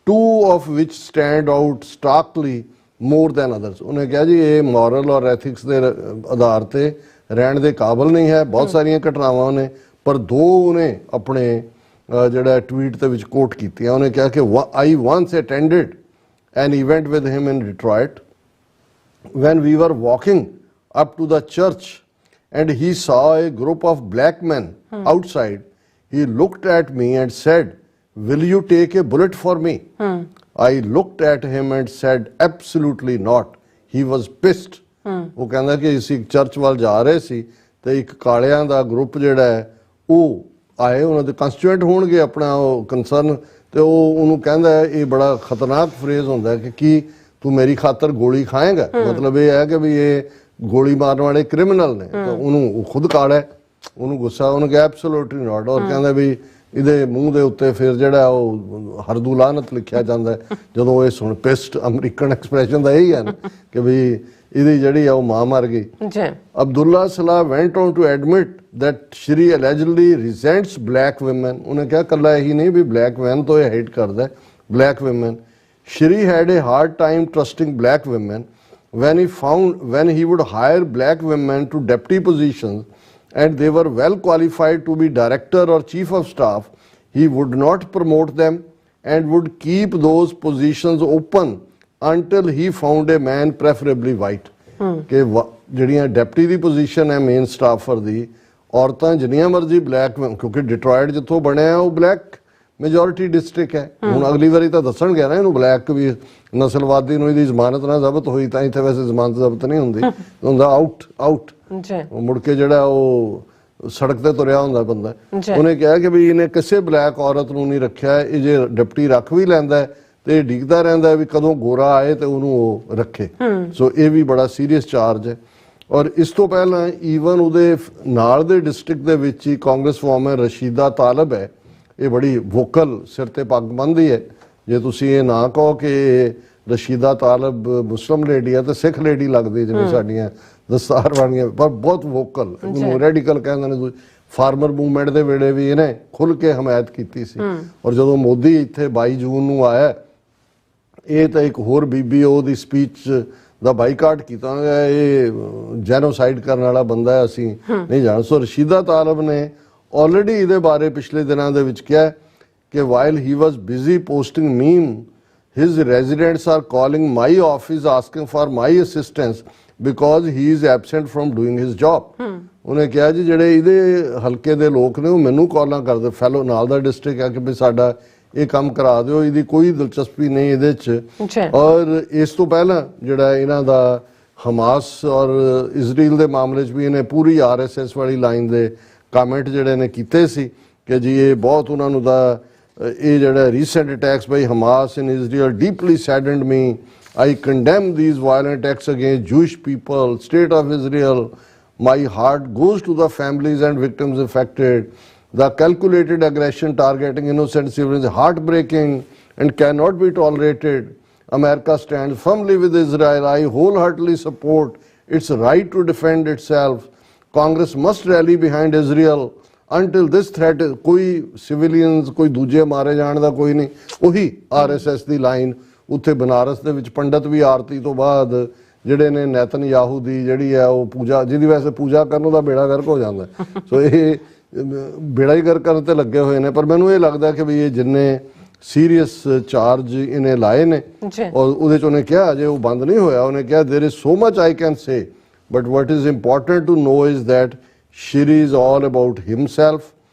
two of which stand out starkly more than others। ਉਹਨੇ ਕਿਹਾ ਜੀ ਇਹ moral ਔਰ ethics ਦੇ ਆਧਾਰ ਤੇ ਰਹਿਣ ਦੇ ਕਾਬਿਲ ਨਹੀਂ ਹੈ। ਬਹੁਤ ਸਾਰੀਆਂ ਘਟਨਾਵਾਂ ਨੇ, ਪਰ ਦੋ ਉਹਨੇ ਆਪਣੇ ਜਿਹੜਾ ਟਵੀਟ ਦੇ ਵਿੱਚ ਕੋਟ ਕੀਤੀਆਂ। ਉਹਨੇ ਕਿਹਾ ਕਿ I once attended an event with him in Detroit when we were walking up to the church and he saw a group of black men outside. He looked at me and said, "Will you take a bullet for me?" I looked at him and said, "Absolutely not." He was pissed. ਉਹ ਕਹਿੰਦਾ ਕਿ ਅਸੀਂ ਇੱਕ church ਵੱਲ ਜਾ ਰਹੇ ਸੀ ਤੇ ਇੱਕ ਕਾਲਿਆਂ ਦਾ ਗਰੁੱਪ ਜਿਹੜਾ ਹੈ ਉਹ ਆਏ, ਉਹਨਾਂ ਦੇ ਕੰਸਟੀਟਿਊਐਂਟ ਹੋਣਗੇ ਆਪਣਾ ਉਹ ਕੰਸਰਨ, ਤੇ ਉਹ ਉਹਨੂੰ ਕਹਿੰਦਾ ਹੈ, ਇਹ ਬੜਾ ਖਤਰਨਾਕ ਫਰੇਜ਼ ਹੁੰਦਾ ਹੈ ਕਿ ਕੀ ਤੂੰ ਮੇਰੀ ਖਾਤਰ ਗੋਲੀ ਖਾਏਗਾ, ਮਤਲਬ ਇਹ ਹੈ ਕਿ ਵੀ ਇਹ ਗੋਲੀ ਮਾਰਨ ਵਾਲੇ ਕ੍ਰਿਮੀਨਲ ਨੇ। ਤਾਂ ਉਹਨੂੰ ਉਹ ਖੁਦ ਕਾਲਾ ਹੈ, ਉਹਨੂੰ ਗੁੱਸਾ, ਉਹਨੂੰ ਕਿਹਾ ਐਬਸੋਲੂਟਲੀ ਨਾਟ, ਔਰ ਕਹਿੰਦਾ ਵੀ ਇਹਦੇ ਮੂੰਹ ਦੇ ਉੱਤੇ ਫਿਰ ਜਿਹੜਾ ਉਹ ਹਰਦੂ ਲਾਨਤ ਲਿਖਿਆ ਜਾਂਦਾ ਹੈ ਜਦੋਂ ਇਹ ਸੁਣ ਪਿਸਟ। ਅਮਰੀਕਨ ਐਕਸਪ੍ਰੈਸ਼ਨ ਦਾ ਇਹੀ ਹੈ ਨਾ ਕਿ ਵੀ ਇਹਦੀ ਜਿਹੜੀ ਆ ਉਹ ਮਾਂ ਮਰ ਗਈ। ਅਬਦੁੱਲਾ ਸਲਾਹ went on to admit that Shri allegedly resents black women। ਉਹਨੇ ਕਿਹਾ ਕੱਲਾ ਇਹੀ ਨਹੀਂ ਵੀ ਬਲੈਕ ਮੈਨ ਤੋਂ ਇਹ ਹੇਟ ਕਰਦਾ black women। Shri had a hard time trusting black women when he would hire black women to deputy positions and they were well qualified to be director or chief of staff, he would not promote them and would keep those positions open until he found a man preferably white। ਕਿ ਜਿਹੜੀਆਂ deputy ਦੀ position ਹੈ main ਸਟਾਫਰ ਦੀ, ਔਰਤਾਂ ਜਿੰਨੀਆਂ ਮਰਜ਼ੀ black, ਕਿਉਂਕਿ ਡਿਟਰੋਇਟ ਜਿੱਥੋਂ ਬਣਿਆ ਉਹ ਬਲੈਕ ਮੈਜੋਰਿਟੀ ਡਿਸਟ੍ਰਿਕਟ ਹੈ। ਹੁਣ ਅਗਲੀ ਵਾਰੀ ਤਾਂ ਦੱਸਣਗੇ ਨਾ ਇਹਨੂੰ ਬਲੈਕ ਵੀ ਨਸਲਵਾਦੀ ਨੂੰ ਇਹਦੀ ਜ਼ਮਾਨਤ ਨਾਲ ਜ਼ਬਤ ਹੋਈ, ਤਾਂ ਇੱਥੇ ਵੈਸੇ ਜ਼ਮਾਨਤ ਜ਼ਬਤ ਨਹੀਂ ਹੁੰਦੀ, ਹੁੰਦਾ ਆਊਟ ਮੁੜ ਕੇ ਜਿਹੜਾ ਉਹ ਸੜਕ ਤੇ ਤੁਰਿਆ ਹੁੰਦਾ ਬੰਦਾ। ਉਹਨੇ ਕਿਹਾ ਕਿ ਵੀ ਇਹਨੇ ਕਿਸੇ ਬਲੈਕ ਔਰਤ ਨੂੰ ਨਹੀਂ ਰੱਖਿਆ, ਇਹ ਜੇ ਡਿਪਟੀ ਰੱਖ ਵੀ ਲੈਂਦਾ ਤੇ ਡਿੱਗਦਾ ਰਹਿੰਦਾ ਵੀ ਕਦੋਂ ਗੋਰਾ ਆਏ ਤੇ ਉਹਨੂੰ ਉਹ ਰੱਖੇ। ਸੋ ਇਹ ਵੀ ਬੜਾ ਸੀਰੀਅਸ ਚਾਰਜ ਹੈ। ਔਰ ਇਸ ਤੋਂ ਪਹਿਲਾਂ ਈਵਨ ਉਹਦੇ ਨਾਲ ਦੇ ਡਿਸਟ੍ਰਿਕਟ ਦੇ ਵਿੱਚ ਹੀ ਕਾਂਗਰਸ ਵੂਮਨ ਰਸ਼ੀਦਾ ਤਾਲਬ ਹੈ, ਇਹ ਬੜੀ ਵੋਕਲ, ਸਿਰ ਤੇ ਪੱਗ ਬੰਨ੍ਹਦੀ ਹੈ। ਜੇ ਤੁਸੀਂ ਇਹ ਨਾ ਕਹੋ ਕਿ ਰਸ਼ੀਦਾ ਤਾਲਬ ਮੁਸਲਿਮ ਲੇਡੀ ਹੈ ਤਾਂ ਸਿੱਖ ਲੇਡੀ ਲੱਗਦੀ ਜਿਵੇਂ ਸਾਡੀਆਂ ਦਸਤਾਰ ਬਣੀਆਂ, ਪਰ ਬਹੁਤ ਵੋਕਲ, ਉਹਨੂੰ ਰੈਡੀਕਲ ਕਹਿੰਦੇ ਨੇ। ਫਾਰਮਰ ਮੂਵਮੈਂਟ ਦੇ ਵੇਲੇ ਵੀ ਇਹਨੇ ਖੁੱਲ੍ਹ ਕੇ ਹਮਾਇਤ ਕੀਤੀ ਸੀ। ਔਰ ਜਦੋਂ ਮੋਦੀ ਇੱਥੇ 22 ਜੂਨ ਨੂੰ ਆਇਆ, ਇਹ ਤਾਂ ਇੱਕ ਹੋਰ ਬੀਬੀ ਉਹਦੀ ਸਪੀਚ ਦਾ ਬਾਈਕਾਟ ਕੀਤਾ, ਇਹ ਜੈਨੋਸਾਈਡ ਕਰਨ ਵਾਲਾ ਬੰਦਾ, ਅਸੀਂ ਨਹੀਂ ਜਾਣ। ਸੋ ਰਸ਼ੀਦਾ ਤਾਲਬ ਨੇ ਆਲਰੇਡੀ ਇਹਦੇ ਬਾਰੇ ਪਿਛਲੇ ਦਿਨਾਂ ਦੇ ਵਿੱਚ ਕਿਹਾ ਕਿ while he was busy posting meme his residents are calling my office asking for my assistance because he is absent from doing his job. ਉਹਨੇ ਕਿਹਾ ਜੀ ਜਿਹੜੇ ਇਹਦੇ ਹਲਕੇ ਦੇ ਲੋਕ ਨੇ ਉਹ ਮੈਨੂੰ ਕਾਲਾਂ ਕਰਦੇ, ਫੈਲੋ ਨਾਲ ਦਾ ਡਿਸਟ੍ਰਿਕਟ ਹੈ, ਕਿ ਵੀ ਸਾਡਾ ਇਹ ਕੰਮ ਕਰਾ ਦਿਓ, ਇਹਦੀ ਕੋਈ ਦਿਲਚਸਪੀ ਨਹੀਂ ਇਹਦੇ 'ਚ। ਔਰ ਇਸ ਤੋਂ ਪਹਿਲਾਂ ਜਿਹੜਾ ਇਹਨਾਂ ਦਾ ਹਮਾਸ ਔਰ ਇਜ਼ਰਾਈਲ ਦੇ ਮਾਮਲੇ 'ਚ ਵੀ ਇਹਨੇ ਪੂਰੀ RSS ਵਾਲੀ ਲਾਈਨ ਦੇ ਕਮੈਂਟ ਜਿਹੜੇ ਨੇ ਕੀਤੇ ਸੀ ਕਿ ਜੀ ਇਹ ਬਹੁਤ ਉਹਨਾਂ ਨੂੰ ਦਾ ਇਹ ਜਿਹੜਾ recent attacks by Hamas in Israel deeply saddened me, I condemn these violent acts against Jewish people, state of Israel, my heart goes to the families and victims affected. The calculated aggression targeting innocent civilians is heartbreaking and cannot be tolerated. America stands firmly with Israel. I wholeheartedly support its right to defend itself. Congress must rally behind Israel until this threat is ਕੋਈ civilians ਕੋਈ ਦੂਜੇ ਮਾਰੇ ਜਾਣ ਦਾ ਕੋਈ ਨਹੀਂ। ਉਹੀ RSS ਦੀ line ਉੱਥੇ ਬਨਾਰਸ ਦੇ ਵਿੱਚ ਪੰਡਤ ਵੀ ਆਰਤੀ ਤੋਂ ਬਾਅਦ ਜਿਹੜੇ ਨੇ ਨੈਤਨਯਾਹੂ ਦੀ ਜਿਹੜੀ ਹੈ ਉਹ ਪੂਜਾ, ਜਿਹਦੀ ਵੈਸੇ ਪੂਜਾ ਕਰਨ ਦਾ ਬੇੜਾ ਗਰਕ ਹੋ ਜਾਂਦਾ। ਸੋ ਇਹ ਬੇੜਾ ਹੀ ਗਰਕ ਕਰਨ ਤੇ ਲੱਗੇ ਹੋਏ ਨੇ। ਪਰ ਮੈਨੂੰ ਇਹ ਲੱਗਦਾ ਕਿ ਵੀ ਇਹ ਜਿੰਨੇ ਸੀਰੀਅਸ ਚਾਰਜ ਇਹਨੇ ਲਾਏ ਨੇ ਔਰ ਉਹਦੇ 'ਚ ਉਹਨੇ ਕਿਹਾ ਅਜੇ ਉਹ ਬੰਦ ਨਹੀਂ ਹੋਇਆ। ਉਹਨੇ ਕਿਹਾ there is so much I can say, but what is important to know is that Shri is all about himself.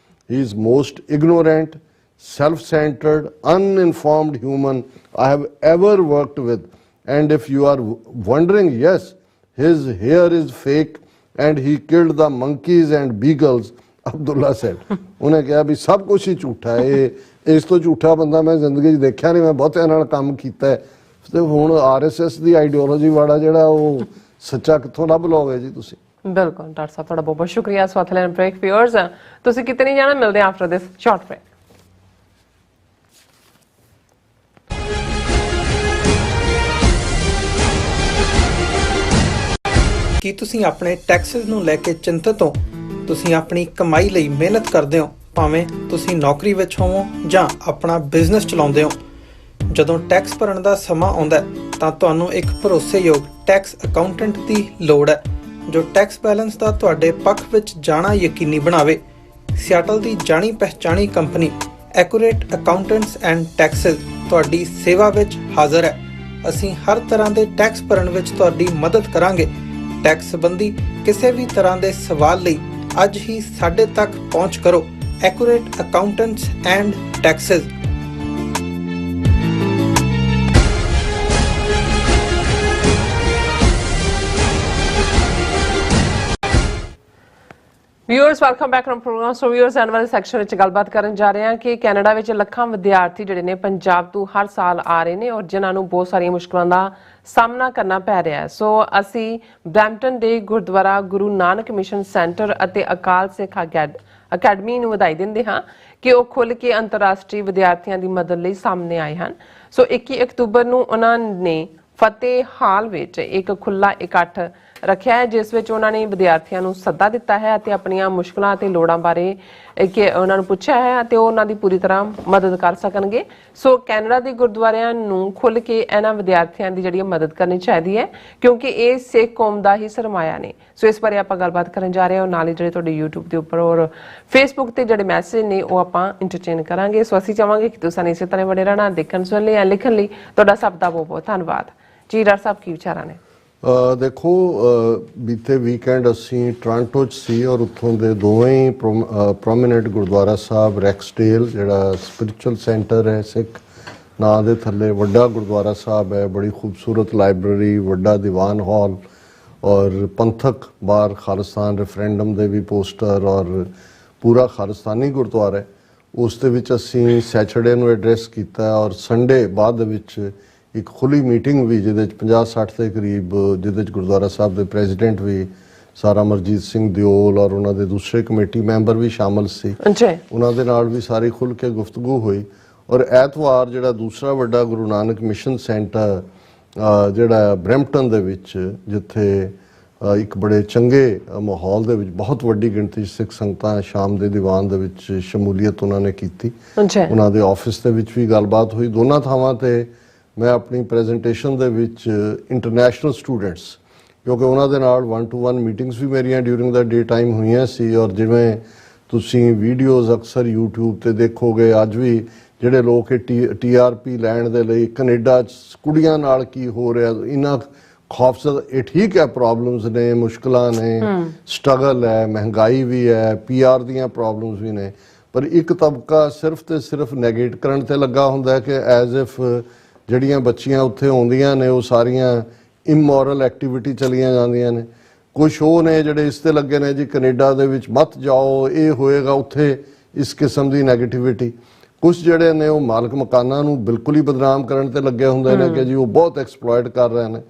He is most ignorant, self-centered, uninformed human I have ever worked with. And if you are wondering, yes, his hair is fake and he killed the monkeys and beagles, Abdullah said. ਉਹਨੇ ਕਿਹਾ ਵੀ ਸਭ ਕੁਝ ਹੀ ਝੂਠਾ ਹੈ, ਇਸ ਤੋਂ ਝੂਠਾ ਬੰਦਾ ਮੈਂ ਜ਼ਿੰਦਗੀ 'ਚ ਦੇਖਿਆ ਨਹੀਂ, ਮੈਂ ਬਹੁਤਿਆਂ ਨਾਲ ਕੰਮ ਕੀਤਾ ਹੈ। ਤੇ ਹੁਣ RSS ਦੀ ਆਈਡੀਓਲੋਜੀ ਵਾਲਾ ਜਿਹੜਾ ਉਹ ਸੱਚਾ ਕਿੱਥੋਂ ਲੱਭ ਲਓਗੇ ਜੀ ਤੁਸੀਂ। ਬਿਲਕੁਲ ਡਾਕਟਰ ਸਾਹਿਬ, ਤੁਹਾਡਾ ਬਹੁਤ ਬਹੁਤ ਸ਼ੁਕਰੀਆ। ਸਵਾਥਲੈਨ ਬ੍ਰੇਕ ਵਿਊਅਰਸ, ਤੁਸੀਂ ਕਿਤੇ ਨਹੀਂ ਜਾਣਾ, ਮਿਲਦੇ ਆਫਟਰ ਦਿਸ ਸ਼ਾਰਟ ਬ੍ਰੇਕ। ਕੀ ਤੁਸੀਂ ਆਪਣੇ ਟੈਕਸਸ ਨੂੰ ਲੈ ਕੇ ਚਿੰਤਤ ਹੋ? ਤੁਸੀਂ ਆਪਣੀ ਕਮਾਈ ਲਈ ਮਿਹਨਤ ਕਰਦੇ ਹੋ, ਭਾਵੇਂ ਤੁਸੀਂ ਨੌਕਰੀ ਵਿੱਚ ਹੋਵੋ ਜਾਂ ਆਪਣਾ ਬਿਜ਼ਨਸ ਚਲਾਉਂਦੇ ਹੋ। ਜਦੋਂ ਟੈਕਸ ਭਰਨ ਦਾ ਸਮਾਂ ਆਉਂਦਾ ਹੈ ਤਾਂ ਤੁਹਾਨੂੰ ਇੱਕ ਭਰੋਸੇਯੋਗ ਟੈਕਸ ਅਕਾਊਂਟੈਂਟ ਦੀ ਲੋੜ ਹੈ ਜੋ ਟੈਕਸ ਬੈਲੈਂਸ ਦਾ ਤੁਹਾਡੇ ਪੱਖ ਵਿੱਚ ਜਾਣਾ ਯਕੀਨੀ ਬਣਾਵੇ। ਸਿਆਟਲ ਦੀ ਜਾਣੀ ਪਹਿਚਾਣੀ company Accurate accountants and Taxes ਤੁਹਾਡੀ ਸੇਵਾ ਵਿੱਚ ਹਾਜ਼ਰ ਹੈ। ਅਸੀਂ ਹਰ ਤਰ੍ਹਾਂ ਦੇ ਟੈਕਸ ਭਰਨ ਵਿੱਚ ਤੁਹਾਡੀ ਮਦਦ ਕਰਾਂਗੇ। ਟੈਕਸ ਸੰਬੰਧੀ ਕਿਸੇ ਵੀ ਤਰ੍ਹਾਂ ਦੇ ਸਵਾਲ ਲਈ ਅੱਜ ਹੀ ਸਾਡੇ ਤੱਕ ਪਹੁੰਚ ਕਰੋ। Accurate accountants and taxes. Viewers welcome back from programme. So viewers end ਵਾਲੇ ਸੈਕਸ਼ਨ ਵਿੱਚ ਗੱਲਬਾਤ ਕਰਨ ਜਾ ਰਹੇ ਹਾਂ ਕਿ ਕੈਨੇਡਾ ਵਿੱਚ ਲੱਖਾਂ ਵਿਦਿਆਰਥੀ ਜਿਹੜੇ ਨੇ ਪੰਜਾਬ ਤੋਂ ਹਰ ਸਾਲ ਆ ਰਹੇ ਨੇ ਔਰ ਜਿਨ੍ਹਾਂ ਨੂੰ ਬਹੁਤ ਸਾਰੀਆਂ ਮੁਸ਼ਕਲਾਂ ਦਾ ਸਾਹਮਣਾ ਕਰਨਾ ਪੈ ਰਿਹਾ ਹੈ। ਸੋ ਅਸੀਂ ਬਰੈਂਪਟਨ ਦੇ ਗੁਰਦੁਆਰਾ ਗੁਰੂ ਨਾਨਕ ਮਿਸ਼ਨ ਸੈਂਟਰ ਅਤੇ ਅਕਾਲ ਸਿੱਖ ਅਕੈਡਮੀ ਨੂੰ ਵਧਾਈ ਦਿੰਦੇ ਹਾਂ ਕਿ ਉਹ ਖੁੱਲ੍ਹ ਕੇ ਅੰਤਰਰਾਸ਼ਟਰੀ ਵਿਦਿਆਰਥੀਆਂ ਦੀ ਮਦਦ ਲਈ ਸਾਹਮਣੇ ਆਏ ਹਨ। ਸੋ 21 ਅਕਤੂਬਰ ਨੂੰ ਉਹਨਾਂ ਨੇ ਫਤਿਹ ਹਾਲ ਵਿੱਚ ਇੱਕ ਖੁੱਲ੍ਹਾ ਇਕੱਠ ਰੱਖਿਆ ਹੈ ਜਿਸ ਵਿੱਚ ਉਹਨਾਂ ਨੇ ਵਿਦਿਆਰਥੀਆਂ ਨੂੰ ਸੱਦਾ ਦਿੱਤਾ ਹੈ ਅਤੇ ਆਪਣੀਆਂ ਮੁਸ਼ਕਲਾਂ ਅਤੇ ਲੋੜਾਂ ਬਾਰੇ ਕਿ ਉਹਨਾਂ ਨੂੰ ਪੁੱਛਿਆ ਹੈ ਅਤੇ ਉਹ ਉਹਨਾਂ ਦੀ ਪੂਰੀ ਤਰ੍ਹਾਂ ਮਦਦ ਕਰ ਸਕਣਗੇ। ਸੋ ਕੈਨੇਡਾ ਦੇ ਗੁਰਦੁਆਰਿਆਂ ਨੂੰ ਖੁੱਲ੍ਹ ਕੇ ਇਹਨਾਂ ਵਿਦਿਆਰਥੀਆਂ ਦੀ ਜਿਹੜੀ ਮਦਦ ਕਰਨੀ ਚਾਹੀਦੀ ਹੈ ਕਿਉਂਕਿ ਇਹ ਸਿੱਖ ਕੌਮ ਦਾ ਹੀ ਸਰਮਾਇਆ ਨੇ। ਸੋ ਇਸ ਬਾਰੇ ਆਪਾਂ ਗੱਲਬਾਤ ਕਰਨ ਜਾ ਰਹੇ ਹਾਂ। ਨਾਲ ਹੀ ਜਿਹੜੇ ਤੁਹਾਡੇ YouTube ਦੇ ਉੱਪਰ ਔਰ Facebook ਤੇ ਜਿਹੜੇ ਮੈਸੇਜ ਨੇ ਉਹ ਆਪਾਂ ਇੰਟਰਚੇਂਜ ਕਰਾਂਗੇ। ਸੋ ਅਸੀਂ ਚਾਹਾਂਗੇ ਕਿ ਤੁਸੀਂ ਇਸੇ ਤਰ੍ਹਾਂ ਬਣੇ ਰਹਿਣਾ, ਦੇਖਣ ਸੁਣਨ ਲਈ ਲਿਖਣ ਲਈ ਤੁਹਾਡਾ ਸਭ ਦਾ ਬਹੁਤ ਬਹੁਤ ਧੰਨਵਾਦ ਜੀ। ਡਾਕਟਰ ਸਾਹਿਬ ਕੀ ਵਿਚਾਰਾਂ ਨੇ? ਦੇਖੋ, ਬੀਤੇ ਵੀਕਐਂਡ ਅਸੀਂ ਟੋਰਾਂਟੋ 'ਚ ਸੀ ਔਰ ਉੱਥੋਂ ਦੇ ਦੋਵੇਂ ਹੀ ਪ੍ਰੋਮੀਨੈਂਟ ਗੁਰਦੁਆਰਾ ਸਾਹਿਬ ਰੈਕਸਡੇਲ ਜਿਹੜਾ ਸਪਿਰਿਚੁਅਲ ਸੈਂਟਰ ਹੈ ਸਿੱਖ ਨਾਂ ਦੇ ਥੱਲੇ ਵੱਡਾ ਗੁਰਦੁਆਰਾ ਸਾਹਿਬ ਹੈ, ਬੜੀ ਖੂਬਸੂਰਤ ਲਾਇਬ੍ਰੇਰੀ, ਵੱਡਾ ਦੀਵਾਨ ਹਾਲ ਔਰ ਪੰਥਕ ਬਾਹਰ ਖਾਲਿਸਤਾਨ ਰੈਫਰੈਂਡਮ ਦੇ ਵੀ ਪੋਸਟਰ ਔਰ ਪੂਰਾ ਖਾਲਿਸਤਾਨੀ ਗੁਰਦੁਆਰਾ ਹੈ। ਉਸ ਦੇ ਵਿੱਚ ਅਸੀਂ ਸੈਚਰਡੇ ਨੂੰ ਐਡਰੈਸ ਕੀਤਾ ਔਰ ਸੰਡੇ ਬਾਅਦ ਦੇ ਵਿੱਚ ਇੱਕ ਖੁੱਲ੍ਹੀ ਮੀਟਿੰਗ ਵੀ ਜਿਹਦੇ 'ਚ 50-60 ਦੇ ਕਰੀਬ, ਜਿਹਦੇ 'ਚ ਗੁਰਦੁਆਰਾ ਸਾਹਿਬ ਦੇ ਪ੍ਰੈਜ਼ੀਡੈਂਟ ਵੀ ਸਾਰਾ ਅਮਰਜੀਤ ਸਿੰਘ ਦਿਓਲ ਔਰ ਉਹਨਾਂ ਦੇ ਦੂਸਰੇ ਕਮੇਟੀ ਮੈਂਬਰ ਵੀ ਸ਼ਾਮਲ ਸੀ। ਉਹਨਾਂ ਦੇ ਨਾਲ ਵੀ ਸਾਰੀ ਖੁੱਲ੍ਹ ਕੇ ਗੁਫ਼ਤਗੂ ਹੋਈ ਔਰ ਐਤਵਾਰ ਜਿਹੜਾ ਦੂਸਰਾ ਵੱਡਾ ਗੁਰੂ ਨਾਨਕ ਮਿਸ਼ਨ ਸੈਂਟਰ ਜਿਹੜਾ ਬਰੈਂਪਟਨ ਦੇ ਵਿੱਚ, ਜਿੱਥੇ ਇੱਕ ਬੜੇ ਚੰਗੇ ਮਾਹੌਲ ਦੇ ਵਿੱਚ ਬਹੁਤ ਵੱਡੀ ਗਿਣਤੀ ਸਿੱਖ ਸੰਗਤਾਂ ਸ਼ਾਮ ਦੇ ਦੀਵਾਨ ਦੇ ਵਿੱਚ ਸ਼ਮੂਲੀਅਤ ਉਹਨਾਂ ਨੇ ਕੀਤੀ। ਉਹਨਾਂ ਦੇ ਆਫਿਸ ਦੇ ਵਿੱਚ ਵੀ ਗੱਲਬਾਤ ਹੋਈ। ਦੋਨਾਂ ਥਾਵਾਂ 'ਤੇ ਮੈਂ ਆਪਣੀ ਪ੍ਰੈਜੈਂਟੇਸ਼ਨ ਦੇ ਵਿੱਚ ਇੰਟਰਨੈਸ਼ਨਲ ਸਟੂਡੈਂਟਸ, ਕਿਉਂਕਿ ਉਹਨਾਂ ਦੇ ਨਾਲ 1-to-1 ਮੀਟਿੰਗਸ ਵੀ ਮੇਰੀਆਂ ਡਿਊਰਿੰਗ ਦਾ ਡੇ ਟਾਈਮ ਹੋਈਆਂ ਸੀ ਔਰ ਜਿਵੇਂ ਤੁਸੀਂ ਵੀਡੀਓਜ਼ ਅਕਸਰ YouTube ਤੇ ਦੇਖੋਗੇ, ਅੱਜ ਵੀ ਜਿਹੜੇ ਲੋਕ TRP ਲੈਣ ਦੇ ਲਈ ਕੈਨੇਡਾ 'ਚ ਕੁੜੀਆਂ ਨਾਲ ਕੀ ਹੋ ਰਿਹਾ, ਇੰਨਾ ਖੌਫਜ਼ਦਾ, ਇਹ ਠੀਕ ਹੈ, ਪ੍ਰੋਬਲਮਸ ਨੇ, ਮੁਸ਼ਕਲਾਂ ਨੇ, ਸਟਰਗਲ ਹੈ, ਮਹਿੰਗਾਈ ਵੀ ਹੈ, PR ਦੀਆਂ ਪ੍ਰੋਬਲਮਸ ਵੀ ਨੇ, ਪਰ ਇੱਕ ਤਬਕਾ ਸਿਰਫ ਤੇ ਸਿਰਫ ਨੈਗੇਟ ਕਰਨ ਤੇ ਲੱਗਾ ਹੁੰਦਾ ਕਿ ਐਜ਼ ਇਫ ਜਿਹੜੀਆਂ ਬੱਚੀਆਂ ਉੱਥੇ ਆਉਂਦੀਆਂ ਨੇ ਉਹ ਸਾਰੀਆਂ ਇਮੋਰਲ ਐਕਟੀਵਿਟੀ ਚਲੀਆਂ ਜਾਂਦੀਆਂ ਨੇ। ਕੁਛ ਉਹ ਨੇ ਜਿਹੜੇ ਇਸ ਤੇ ਲੱਗੇ ਨੇ ਜੀ ਕੈਨੇਡਾ ਦੇ ਵਿੱਚ ਮਤ ਜਾਓ, ਇਹ ਹੋਏਗਾ ਉੱਥੇ, ਇਸ ਕਿਸਮ ਦੀ ਨੈਗੇਟਿਵਿਟੀ। ਕੁਛ ਜਿਹੜੇ ਨੇ ਉਹ ਮਾਲਕ ਮਕਾਨਾਂ ਨੂੰ ਬਿਲਕੁਲ ਹੀ ਬਦਨਾਮ ਕਰਨ ਤੇ ਲੱਗੇ ਹੁੰਦੇ ਨੇ ਕਿ ਜੀ ਉਹ ਬਹੁਤ ਐਕਸਪਲੋਇਟ ਕਰ ਰਹੇ ਨੇ।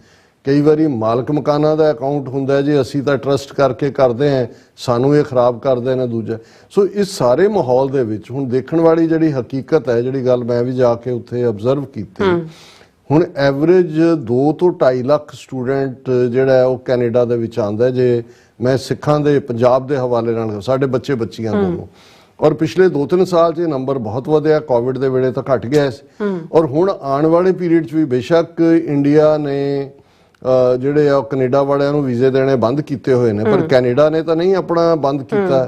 ਕਈ ਵਾਰੀ ਮਾਲਕ ਮਕਾਨਾਂ ਦਾ ਅਕਾਊਂਟ ਹੁੰਦਾ ਜੀ, ਅਸੀਂ ਤਾਂ ਟਰਸਟ ਕਰਕੇ ਕਰਦੇ ਹਾਂ, ਸਾਨੂੰ ਇਹ ਖਰਾਬ ਕਰਦੇ ਨੇ ਦੂਜਾ। ਸੋ ਇਸ ਸਾਰੇ ਮਾਹੌਲ ਦੇ ਵਿੱਚ ਹੁਣ ਦੇਖਣ ਵਾਲੀ ਜਿਹੜੀ ਹਕੀਕਤ ਹੈ, ਜਿਹੜੀ ਗੱਲ ਮੈਂ ਵੀ ਜਾ ਕੇ ਉੱਥੇ ਅਬਜ਼ਰਵ ਕੀਤੀ, ਹੁਣ ਐਵਰੇਜ 2 ਤੋਂ 2.5 ਲੱਖ ਸਟੂਡੈਂਟ ਜਿਹੜਾ ਹੈ ਉਹ ਕੈਨੇਡਾ ਦੇ ਵਿੱਚ ਆਉਂਦਾ। ਜੇ ਮੈਂ ਸਿੱਖਾਂ ਦੇ ਪੰਜਾਬ ਦੇ ਹਵਾਲੇ ਨਾਲ, ਸਾਡੇ ਬੱਚੇ ਬੱਚੀਆਂ ਦੋਨੋਂ, ਔਰ ਪਿਛਲੇ 2-3 ਸਾਲ 'ਚ ਇਹ ਨੰਬਰ ਬਹੁਤ ਵਧਿਆ, ਕੋਵਿਡ ਦੇ ਵੇਲੇ ਤਾਂ ਘਟ ਗਿਆ ਸੀ ਔਰ ਹੁਣ ਆਉਣ ਵਾਲੇ ਪੀਰੀਅਡ 'ਚ ਵੀ ਬੇਸ਼ੱਕ ਇੰਡੀਆ ਨੇ ਜਿਹੜੇ ਆ ਕੈਨੇਡਾ ਵਾਲਿਆਂ ਨੂੰ ਵੀਜ਼ੇ ਦੇਣੇ ਬੰਦ ਕੀਤੇ ਹੋਏ ਨੇ, ਪਰ ਕੈਨੇਡਾ ਨੇ ਤਾਂ ਨਹੀਂ ਆਪਣਾ ਬੰਦ ਕੀਤਾ।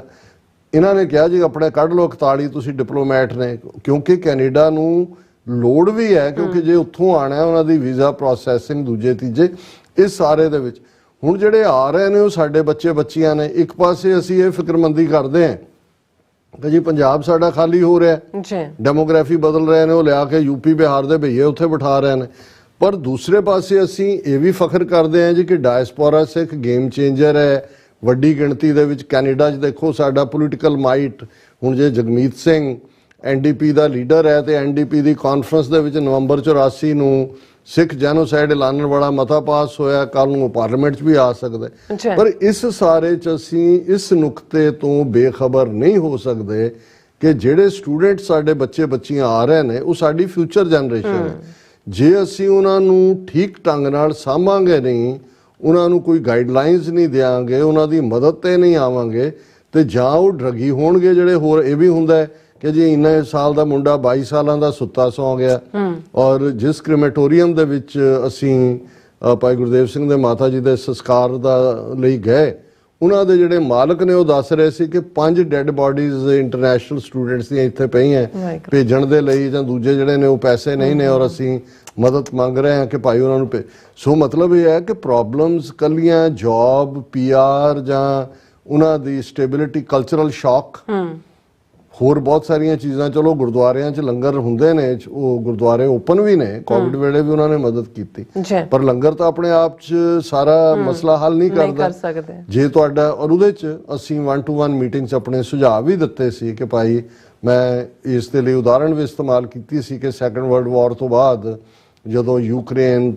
ਇਹਨਾਂ ਨੇ ਕਿਹਾ ਜੀ ਆਪਣੇ ਕੱਢ ਲਓ 41 ਤੁਸੀਂ ਡਿਪਲੋਮੈਟ ਨੇ, ਕਿਉਂਕਿ ਕੈਨੇਡਾ ਨੂੰ ਲੋੜ ਵੀ ਹੈ, ਕਿਉਂਕਿ ਜੇ ਉੱਥੋਂ ਆਣਾ ਉਹਨਾਂ ਦੀ ਵੀਜ਼ਾ ਪ੍ਰੋਸੈਸਿੰਗ ਦੂਜੇ ਤੀਜੇ ਇਸ ਸਾਰੇ ਦੇ ਵਿੱਚ। ਹੁਣ ਜਿਹੜੇ ਆ ਰਹੇ ਨੇ ਉਹ ਸਾਡੇ ਬੱਚੇ ਬੱਚੀਆਂ ਨੇ। ਇੱਕ ਪਾਸੇ ਅਸੀਂ ਇਹ ਫਿਕਰਮੰਦੀ ਕਰਦੇ ਹਾਂ ਕਿ ਜੀ ਪੰਜਾਬ ਸਾਡਾ ਖਾਲੀ ਹੋ ਰਿਹਾ, ਡੈਮੋਗ੍ਰਾਫੀ ਬਦਲ ਰਹੇ ਨੇ, ਉਹ ਲਿਆ ਕੇ ਯੂਪੀ ਬਿਹਾਰ ਦੇ ਭਈਏ ਉੱਥੇ ਬਿਠਾ ਰਹੇ ਨੇ, ਪਰ ਦੂਸਰੇ ਪਾਸੇ ਅਸੀਂ ਇਹ ਵੀ ਫਖਰ ਕਰਦੇ ਹਾਂ ਜੀ ਕਿ ਡਾਇਸਪੋਰਾ ਸਿੱਖ ਗੇਮ ਚੇਂਜਰ ਹੈ ਵੱਡੀ ਗਿਣਤੀ ਦੇ ਵਿੱਚ। ਕੈਨੇਡਾ 'ਚ ਦੇਖੋ ਸਾਡਾ ਪੋਲੀਟੀਕਲ ਮਾਈਟ, ਹੁਣ ਜੇ ਜਗਮੀਤ ਸਿੰਘ NDP ਦਾ ਲੀਡਰ ਹੈ ਤੇ NDP ਦੀ ਕਾਨਫਰੰਸ ਦੇ ਵਿੱਚ ਨਵੰਬਰ 84 ਨੂੰ ਸਿੱਖ ਜੈਨੋਸਾਈਡ ਐਲਾਨਣ ਵਾਲਾ ਮਤਾ ਪਾਸ ਹੋਇਆ, ਕੱਲ ਨੂੰ ਪਾਰਲੀਮੈਂਟ 'ਚ ਵੀ ਆ ਸਕਦਾ। ਪਰ ਇਸ ਸਾਰੇ 'ਚ ਅਸੀਂ ਇਸ ਨੁਕਤੇ ਤੋਂ ਬੇਖਬਰ ਨਹੀਂ ਹੋ ਸਕਦੇ ਕਿ ਜਿਹੜੇ ਸਟੂਡੈਂਟ ਸਾਡੇ ਬੱਚੇ ਬੱਚੀਆਂ ਆ ਰਹੇ ਨੇ ਉਹ ਸਾਡੀ ਫਿਊਚਰ ਜਨਰੇਸ਼ਨ ਹੈ। ਜੇ ਅਸੀਂ ਉਹਨਾਂ ਨੂੰ ਠੀਕ ਢੰਗ ਨਾਲ ਸਾਂਭਾਂਗੇ ਨਹੀਂ, ਉਹਨਾਂ ਨੂੰ ਕੋਈ ਗਾਈਡਲਾਈਨਸ ਨਹੀਂ ਦਿਆਂਗੇ, ਉਹਨਾਂ ਦੀ ਮਦਦ ਤੇ ਨਹੀਂ ਆਵਾਂਗੇ, ਤੇ ਜਾਂ ਉਹ ਡਰੱਗੀ ਹੋਣਗੇ ਜਿਹੜੇ ਹੋਰ। ਇਹ ਵੀ ਹੁੰਦਾ ਹੈ ਕਿ ਜੀ ਇੰਨੇ ਸਾਲ ਦਾ ਮੁੰਡਾ 22 ਸਾਲਾਂ ਦਾ ਸੁੱਤਾ ਸੌਂ ਗਿਆ। ਔਰ ਜਿਸ ਕ੍ਰੀਮੇਟੋਰੀਅਮ ਦੇ ਵਿੱਚ ਅਸੀਂ ਭਾਈ ਗੁਰਦੇਵ ਸਿੰਘ ਦੇ ਮਾਤਾ ਜੀ ਦੇ ਸੰਸਕਾਰ ਦਾ ਲਈ ਗਏ, ਉਹਨਾਂ ਦੇ ਜਿਹੜੇ ਮਾਲਕ ਨੇ ਉਹ ਦੱਸ ਰਹੇ ਸੀ ਕਿ 5 ਡੈੱਡ ਬਾਡੀਜ਼ ਇੰਟਰਨੈਸ਼ਨਲ ਸਟੂਡੈਂਟਸ ਦੀਆਂ ਇੱਥੇ ਪਈਆਂ ਭੇਜਣ ਦੇ ਲਈ, ਜਾਂ ਦੂਜੇ ਜਿਹੜੇ ਨੇ ਉਹ ਪੈਸੇ ਨਹੀਂ ਨੇ ਔਰ ਅਸੀਂ ਮਦਦ ਮੰਗ ਰਹੇ ਹਾਂ ਕਿ ਭਾਈ ਉਹਨਾਂ ਨੂੰ ਸੋ ਮਤਲਬ ਇਹ ਹੈ ਕਿ ਪ੍ਰੋਬਲਮਸ ਕੱਲੀਆਂ ਜੌਬ, PR ਜਾਂ ਉਹਨਾਂ ਦੀ ਸਟੇਬਿਲਿਟੀ, ਕਲਚਰਲ ਸ਼ੌਕ ਹੋਰ ਬਹੁਤ ਸਾਰੀਆਂ ਚੀਜ਼ਾਂ, ਚਲੋ ਗੁਰਦੁਆਰਿਆਂ 'ਚ ਲੰਗਰ ਹੁੰਦੇ ਨੇ, ਉਹ ਗੁਰਦੁਆਰੇ ਓਪਨ ਵੀ ਨੇ, ਕੋਵਿਡ ਵੇਲੇ ਵੀ ਉਹਨਾਂ ਨੇ ਮਦਦ ਕੀਤੀ, ਜੀ ਪਰ ਲੰਗਰ ਤਾਂ ਆਪਣੇ ਆਪ 'ਚ ਸਾਰਾ ਮਸਲਾ ਹੱਲ ਨਹੀਂ ਕਰ ਕਰਦਾ। ਸਕਦੇ। ਜੇ ਤੁਹਾਡਾ, ਔਰ ਉਹਦੇ 'ਚ ਅਸੀਂ 1-to-1 ਮੀਟਿੰਗ 'ਚ ਆਪਣੇ ਸੁਝਾਅ ਵੀ ਦਿੱਤੇ ਸੀ ਕਿ ਭਾਈ, ਮੈਂ ਇਸ ਦੇ ਲਈ ਉਦਾਹਰਣ ਵੀ ਇਸਤੇਮਾਲ ਕੀਤੀ ਸੀ ਕਿ ਸੈਕੰਡ ਵਰਲਡ ਵਾਰ ਤੋਂ ਬਾਅਦ ਜਦੋਂ ਯੂਕਰੇਨ,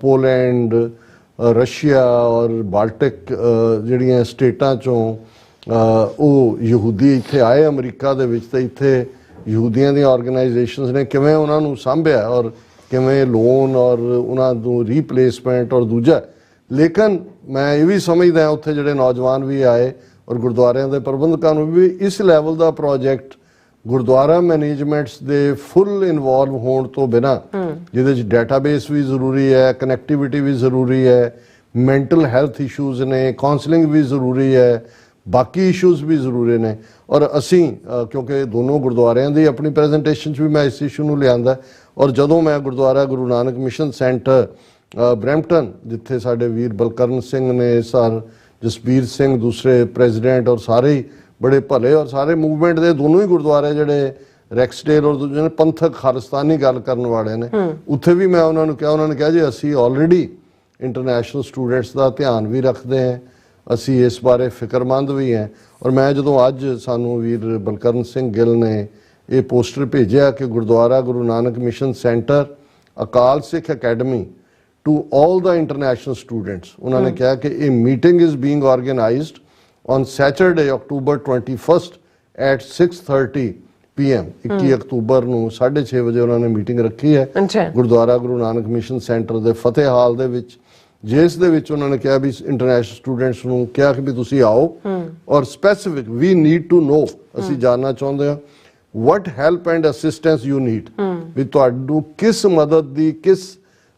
ਪੋਲੈਂਡ, ਰਸ਼ੀਆ ਔਰ ਬਾਲਟਿਕ ਜਿਹੜੀਆਂ ਸਟੇਟਾਂ 'ਚੋਂ ਉਹ ਯਹੂਦੀ ਇੱਥੇ ਆਏ ਅਮਰੀਕਾ ਦੇ ਵਿੱਚ, ਤੇ ਇੱਥੇ ਯਹੂਦੀਆਂ ਦੀਆਂ ਆਰਗੇਨਾਈਜੇਸ਼ਨਸ ਨੇ ਕਿਵੇਂ ਉਹਨਾਂ ਨੂੰ ਸਾਂਭਿਆ ਔਰ ਕਿਵੇਂ ਲੋਨ ਔਰ ਉਹਨਾਂ ਨੂੰ ਰੀਪਲੇਸਮੈਂਟ ਔਰ ਦੂਜਾ। ਲੇਕਿਨ ਮੈਂ ਇਹ ਵੀ ਸਮਝਦਾ ਉੱਥੇ ਜਿਹੜੇ ਨੌਜਵਾਨ ਵੀ ਆਏ ਔਰ ਗੁਰਦੁਆਰਿਆਂ ਦੇ ਪ੍ਰਬੰਧਕਾਂ ਨੂੰ ਵੀ ਇਸ ਲੈਵਲ ਦਾ ਪ੍ਰੋਜੈਕਟ ਗੁਰਦੁਆਰਾ ਮੈਨੇਜਮੈਂਟਸ ਦੇ ਫੁੱਲ ਇਨਵੋਲਵ ਹੋਣ ਤੋਂ ਬਿਨਾਂ, ਜਿਹਦੇ 'ਚ ਡਾਟਾਬੇਸ ਵੀ ਜ਼ਰੂਰੀ ਹੈ, ਕਨੈਕਟੀਵਿਟੀ ਵੀ ਜ਼ਰੂਰੀ ਹੈ, ਮੈਂਟਲ ਹੈਲਥ ਇਸ਼ੂਜ਼ ਨੇ, ਕਾਉਂਸਲਿੰਗ ਵੀ ਜ਼ਰੂਰੀ ਹੈ, ਬਾਕੀ ਇਸ਼ੂਜ਼ ਵੀ ਜ਼ਰੂਰੀ ਨੇ। ਔਰ ਅਸੀਂ ਕਿਉਂਕਿ ਦੋਨੋਂ ਗੁਰਦੁਆਰਿਆਂ ਦੀ ਆਪਣੀ ਪ੍ਰੈਜੈਂਟੇਸ਼ਨ 'ਚ ਵੀ ਮੈਂ ਇਸ ਇਸ਼ੂ ਨੂੰ ਲਿਆਂਦਾ, ਔਰ ਜਦੋਂ ਮੈਂ Gurdwara Guru Nanak Mission centre Brampton, ਜਿੱਥੇ ਸਾਡੇ ਵੀਰ ਬਲਕਰਨ ਸਿੰਘ ਨੇ, ਸਰ ਜਸਬੀਰ ਸਿੰਘ ਦੂਸਰੇ ਪ੍ਰੈਜ਼ੀਡੈਂਟ ਔਰ ਸਾਰੇ ਹੀ ਬੜੇ ਭਲੇ ਔਰ ਸਾਰੇ ਮੂਵਮੈਂਟ ਦੇ ਦੋਨੋਂ ਹੀ ਗੁਰਦੁਆਰੇ ਜਿਹੜੇ ਰੈਕਸਡੇਲ ਔਰ ਦੂਜੇ ਨੇ ਪੰਥਕ ਖਾਲਿਸਤਾਨੀ ਗੱਲ ਕਰਨ ਵਾਲੇ ਨੇ, ਉੱਥੇ ਵੀ ਮੈਂ ਉਹਨਾਂ ਨੂੰ ਕਿਹਾ ਜੀ ਅਸੀਂ ਆਲਰੇਡੀ ਇੰਟਰਨੈਸ਼ਨਲ ਸਟੂਡੈਂਟਸ ਦਾ ਧਿਆਨ ਵੀ ਰੱਖਦੇ ਹਾਂ, ਅਸੀਂ ਇਸ ਬਾਰੇ ਫਿਕਰਮੰਦ ਵੀ ਹਾਂ। ਔਰ ਮੈਂ ਜਦੋਂ ਅੱਜ ਸਾਨੂੰ ਵੀਰ ਬਲਕਰਨ ਸਿੰਘ ਗਿੱਲ ਨੇ ਇਹ ਪੋਸਟਰ ਭੇਜਿਆ ਕਿ Gurdwara Guru Nanak Mission Centre Akal Sikh Academy to all the international students, ਉਹਨਾਂ ਨੇ ਕਿਹਾ ਕਿ ਇਹ meeting is being organised on Saturday, October 21st at 6:30 PM 21 ਅਕਤੂਬਰ ਨੂੰ 6:30 ਵਜੇ ਉਹਨਾਂ ਨੇ ਮੀਟਿੰਗ ਰੱਖੀ ਹੈ ਗੁਰਦੁਆਰਾ ਗੁਰੂ ਨਾਨਕ ਮਿਸ਼ਨ ਸੈਂਟਰ ਦੇ ਫਤਿਹ ਹਾਲ ਦੇ ਵਿੱਚ, ਜਿਸ ਦੇ ਵਿੱਚ ਉਹਨਾਂ ਨੇ ਕਿਹਾ ਵੀ ਇੰਟਰਨੈਸ਼ਨਲ ਸਟੂਡੈਂਟਸ ਨੂੰ ਕਿਹਾ ਕਿ ਵੀ ਤੁਸੀਂ ਆਓ ਔਰ specific we need to know, ਅਸੀਂ ਜਾਣਨਾ ਚਾਹੁੰਦੇ ਹਾਂ what help and assistance you need, ਵੀ ਤੁਹਾਨੂੰ ਕਿਸ ਮਦਦ ਦੀ ਕਿਸ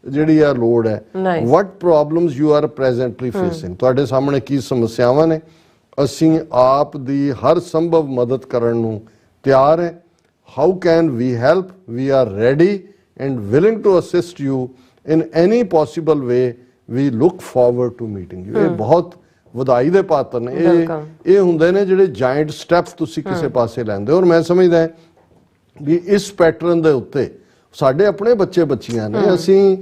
ਜਿਹੜੀ ਆ ਲੋੜ ਹੈ, what problems you are presently facing, ਤੁਹਾਡੇ ਸਾਹਮਣੇ ਕੀ ਸਮੱਸਿਆਵਾਂ ਨੇ, ਅਸੀਂ ਆਪ ਦੀ ਹਰ ਸੰਭਵ ਮਦਦ ਕਰਨ ਨੂੰ ਤਿਆਰ ਹੈ। How can we help, we are ready and willing to assist you in any possible way, we look forward to meeting you. ਇਹ ਬਹੁਤ ਵਧਾਈ ਦੇ ਪਾਤਰ ਨੇ, ਇਹ ਹੁੰਦੇ ਨੇ ਜਿਹੜੇ ਜਾਇੰਟ ਸਟੈਪ ਤੁਸੀਂ ਕਿਸੇ ਪਾਸੇ ਲੈਂਦੇ ਹੋ। ਔਰ ਮੈਂ ਸਮਝਦਾ ਵੀ ਇਸ ਪੈਟਰਨ ਦੇ ਉੱਤੇ ਸਾਡੇ ਆਪਣੇ ਬੱਚੇ ਬੱਚੀਆਂ ਨੇ, ਅਸੀਂ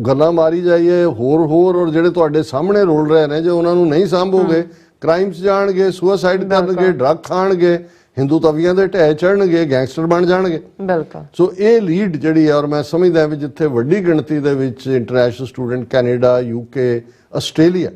ਗੱਲਾਂ ਮਾਰੀ ਜਾਈਏ ਹੋਰ ਔਰ ਜਿਹੜੇ ਤੁਹਾਡੇ ਸਾਹਮਣੇ ਰੋਲ ਰਹੇ ਨੇ, ਜੇ ਉਹਨਾਂ ਨੂੰ ਨਹੀਂ ਸਾਂਭੋਗੇ ਕ੍ਰਾਈਮਸ ਜਾਣਗੇ, ਸੁਸਾਈਡ ਕਰਨਗੇ, ਡਰੱਗ ਖਾਣਗੇ, ਹਿੰਦੂ ਤਵੀਆਂ ਦੇ ਢਹਿ ਚੜਨਗੇ, ਗੈਂਗਸਟਰ ਬਣ ਜਾਣਗੇ। ਬਿਲਕੁਲ। ਸੋ ਇਹ ਲੀਡ ਜਿਹੜੀ ਹੈ, ਔਰ ਮੈਂ ਸਮਝਦਾ ਵੀ ਜਿੱਥੇ ਵੱਡੀ ਗਿਣਤੀ ਦੇ ਵਿੱਚ international student Canada, UK, Australia,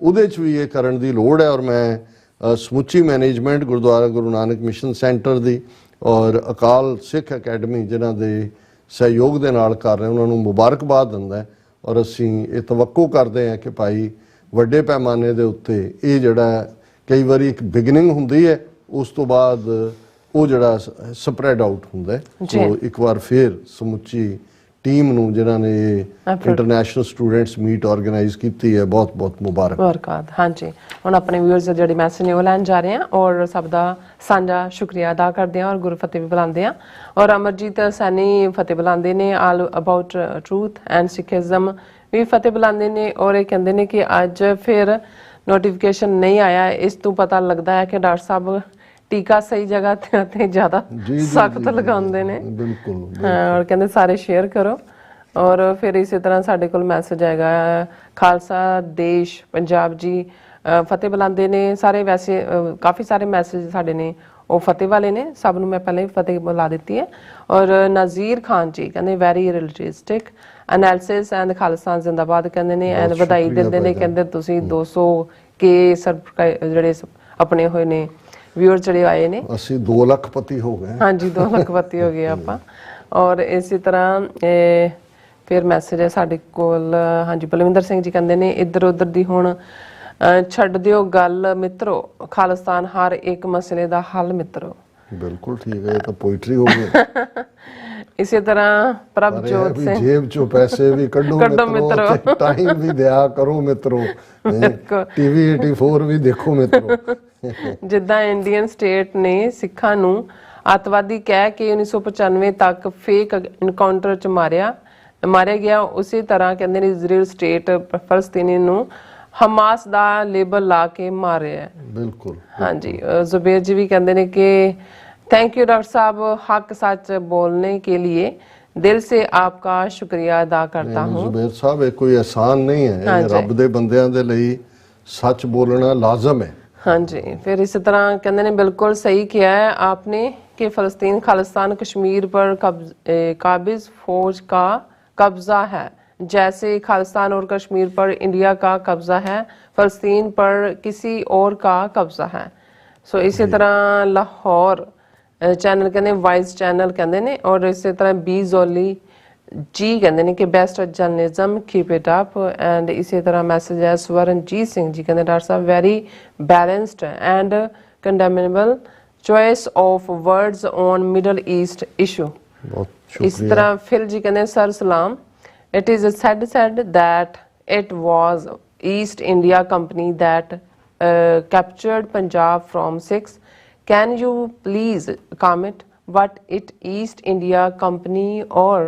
ਉਹਦੇ 'ਚ ਵੀ ਇਹ ਕਰਨ ਦੀ ਲੋੜ ਹੈ। ਔਰ ਮੈਂ ਸਮੁੱਚੀ management Gurdwara Guru Nanak Mission centre ਦੀ ਔਰ ਅਕਾਲ ਸਿੱਖ ਅਕੈਡਮੀ ਜਿਨ੍ਹਾਂ ਦੇ ਸਹਿਯੋਗ ਦੇ ਨਾਲ ਕਰ ਰਹੇ, ਉਹਨਾਂ ਨੂੰ ਮੁਬਾਰਕਬਾਦ ਦਿੰਦਾ। ਔਰ ਅਸੀਂ ਇਹ ਤਵੱਕੋ ਕਰਦੇ ਹਾਂ ਕਿ ਭਾਈ ਵੱਡੇ ਪੈਮਾਨੇ ਦੇ ਉੱਤੇ ਇਹ ਜਿਹੜਾ ਕਈ ਵਾਰੀ ਇੱਕ ਬਿਗਨਿੰਗ ਹੁੰਦੀ ਹੈ, ਉਸ ਤੋਂ ਬਾਅਦ ਉਹ ਜਿਹੜਾ ਸਪਰੈਡ ਆਊਟ ਹੁੰਦਾ। ਸੋ ਇੱਕ ਵਾਰ ਫਿਰ ਸਮੁੱਚੀ ਟੀਮ ਨੂੰ ਜਿਨ੍ਹਾਂ ਨੇ ਇੰਟਰਨੈਸ਼ਨਲ ਸਟੂਡੈਂਟਸ ਮੀਟ ਆਰਗੇਨਾਈਜ਼ ਕੀਤੀ ਹੈ, ਬਹੁਤ ਬਹੁਤ ਮੁਬਾਰਕਬਾਦ। ਹਾਂਜੀ, ਹੁਣ ਆਪਣੇ ਵਿਊਅਰਸ ਦੇ ਜਿਹੜੇ ਮੈਸੇਜ ਨੇ ਉਹ ਲੈਣ ਜਾ ਰਹੇ ਹਾਂ ਔਰ ਸਭ ਦਾ ਸਾਂਝਾ ਸ਼ੁਕਰੀਆ ਅਦਾ ਕਰਦੇ ਹਾਂ ਔਰ ਗੁਰੂ ਫਤਿਹ ਵੀ ਬੁਲਾਉਂਦੇ ਹਾਂ। ਔਰ ਅਮਰਜੀਤ ਸੈਣੀ ਫਤਿਹ ਬੁਲਾਉਂਦੇ ਨੇ, all about truth and Sikhism ਵੀ ਫਤਿਹ ਬੁਲਾਉਂਦੇ ਨੇ ਔਰ ਇਹ ਕਹਿੰਦੇ ਨੇ ਕਿ ਅੱਜ ਫਿਰ ਨੋਟੀਫਿਕੇਸ਼ਨ ਨਹੀਂ ਆਇਆ, ਇਸ ਤੋਂ ਪਤਾ ਲੱਗਦਾ ਹੈ ਕਿ ਡਾਕਟਰ ਸਾਹਿਬ ਟੀਕਾ ਸਹੀ ਜਗ੍ਹਾ ਤੇ ਜ਼ਿਆਦਾ ਸਖਤ ਲਗਾਉਂਦੇ ਨੇ। ਬਿਲਕੁਲ। ਔਰ ਕਹਿੰਦੇ ਸਾਰੇ ਸ਼ੇਅਰ ਕਰੋ। ਔਰ ਫਿਰ ਇਸੇ ਤਰ੍ਹਾਂ ਸਾਡੇ ਕੋਲ ਮੈਸੇਜ ਆਏਗਾ, ਖਾਲਸਾ ਦੇਸ਼ ਪੰਜਾਬ ਜੀ ਫਤਿਹ ਬੁਲਾਉਂਦੇ ਨੇ ਸਾਰੇ। ਵੈਸੇ ਕਾਫੀ ਸਾਰੇ ਮੈਸੇਜ ਸਾਡੇ ਨੇ ਉਹ ਫਤਿਹ ਵਾਲੇ ਨੇ, ਸਭ ਨੂੰ ਮੈਂ ਪਹਿਲਾਂ ਹੀ ਫਤਿਹ ਬੁਲਾ ਦਿੱਤੀ ਹੈ। ਔਰ ਨਜ਼ੀਰ ਖਾਨ ਜੀ ਕਹਿੰਦੇ ਵੈਰੀ ਰਿਅਲਿਸਟਿਕ ਐਨਾਲਿਸਿਸ ਐਂਡ ਖਾਲਿਸਤਾਨ ਜ਼ਿੰਦਾਬਾਦ ਕਹਿੰਦੇ ਨੇ, ਐਂਡ ਵਧਾਈ ਦਿੰਦੇ ਨੇ, ਕਹਿੰਦੇ ਤੁਸੀਂ 200K ਜਿਹੜੇ ਆਪਣੇ ਹੋਏ ਨੇ ਵਿਊਅਰ ਜਿਹੜੇ ਆਏ ਨੇ, ਅਸੀਂ 2 ਲੱਖਪਤੀ ਹੋ ਗਏ। ਹਾਂਜੀ 2 ਲੱਖਪਤੀ ਹੋ ਗਏ ਆਪਾਂ। ਔਰ ਇਸੇ ਤਰ੍ਹਾਂ ਫਿਰ ਮੈਸੇਜ ਹੈ ਸਾਡੇ ਕੋਲ, ਹਾਂਜੀ ਬਲਵਿੰਦਰ ਸਿੰਘ ਜੀ ਕਹਿੰਦੇ ਨੇ ਇੱਧਰ ਉੱਧਰ ਦੀ ਹੁਣ ਛੱਡ ਦਿਓ ਗੱਲ ਮਿੱਤਰੋ, ਖਾਲਿਸਤਾਨ ਹਰ ਇੱਕ ਮਸਲੇ ਦਾ ਹੱਲ ਮਿੱਤਰੋ। ਬਿਲਕੁਲ ਠੀਕ ਹੈ, ਇਹ ਤਾਂ ਪੋਇਟਰੀ ਹੋ ਗਈ। ਇਸੇ ਤਰ੍ਹਾਂ ਪ੍ਰਭਜੋਤ ਸਿੰਘ, ਜੇਬ ਚੋਂ ਪੈਸੇ ਵੀ ਕੱਢੋ ਮਿੱਤਰੋ, ਟਾਈਮ ਵੀ ਦਿਆ ਕਰੋ ਮਿੱਤਰੋ, ਟੀਵੀ 84 ਵੀ ਦੇਖੋ ਮਿੱਤਰੋ। ਜਿੱਦਾਂ ਇੰਡੀਅਨ ਸਟੇਟ ਨੇ ਸਿੱਖਾਂ ਨੂੰ ਅੱਤਵਾਦੀ ਕਹਿ ਕੇ 1995 ਤੱਕ ਫੇਕ ਇਨਕਾਊਂਟਰ ਚ ਮਾਰਿਆ ਗਿਆ, ਉਸੇ ਤਰ੍ਹਾਂ ਕਹਿੰਦੇ ਨੇ ਇਜ਼ਰਾਈਲ ਸਟੇਟ ਫਲਸਤੀਨੀ ਨੂੰ ਹਮਾਸ ਦਾ ਲੇਬਲ ਲਾ ਕੇ ਮਾਰਿਆ। ਬਿਲਕੁਲ। ਹਾਂਜੀ ਜ਼ੁਬੇਰ ਜੀ ਵੀ ਕਹਿੰਦੇ ਨੇ ਕਿ थैंक यू डॉक्टर साहब, हक सच बोलने के लिए दिल से आपका शुक्रिया अदा करता हूँ। ਜ਼ੁਬੈਰ ਸਾਹਿਬ ਇਹ ਕੋਈ ਆਸਾਨ नहीं है, हाँ ਇਹ जी। ਰੱਬ ਦੇ ਬੰਦਿਆਂ ਦੇ ਲਈ ਸੱਚ ਬੋਲਣਾ ਲਾਜ਼ਮ है। हाँ जी, फिर इसी तरह कहते ने बिल्कुल सही किया है आपने कि फ़लस्तीन खालिस्तान कश्मीर पर काबिज फौज का कब्जा है, जैसे खालिस्तान और कश्मीर पर इंडिया का कब्जा है, फ़लस्तीन पर किसी और का कब्जा है। सो इसी तरह लाहौर चैनल कहते वाइज चैनल कहते ने, और इसी तरह बी जोली जी कहते ने कि best journalism keep it up. And इसी तरह मैसेज है स्वरणजीत सिंह जी कहते डॉक्टर साहब very balanced and condemnable choice of words on Middle East issue. बहुत इस शुक्रिया। तरह फिर जी कहते सर सलाम, it is said that it was East India Company that captured Punjab from Sikhs. Can you please comment what it East India Company or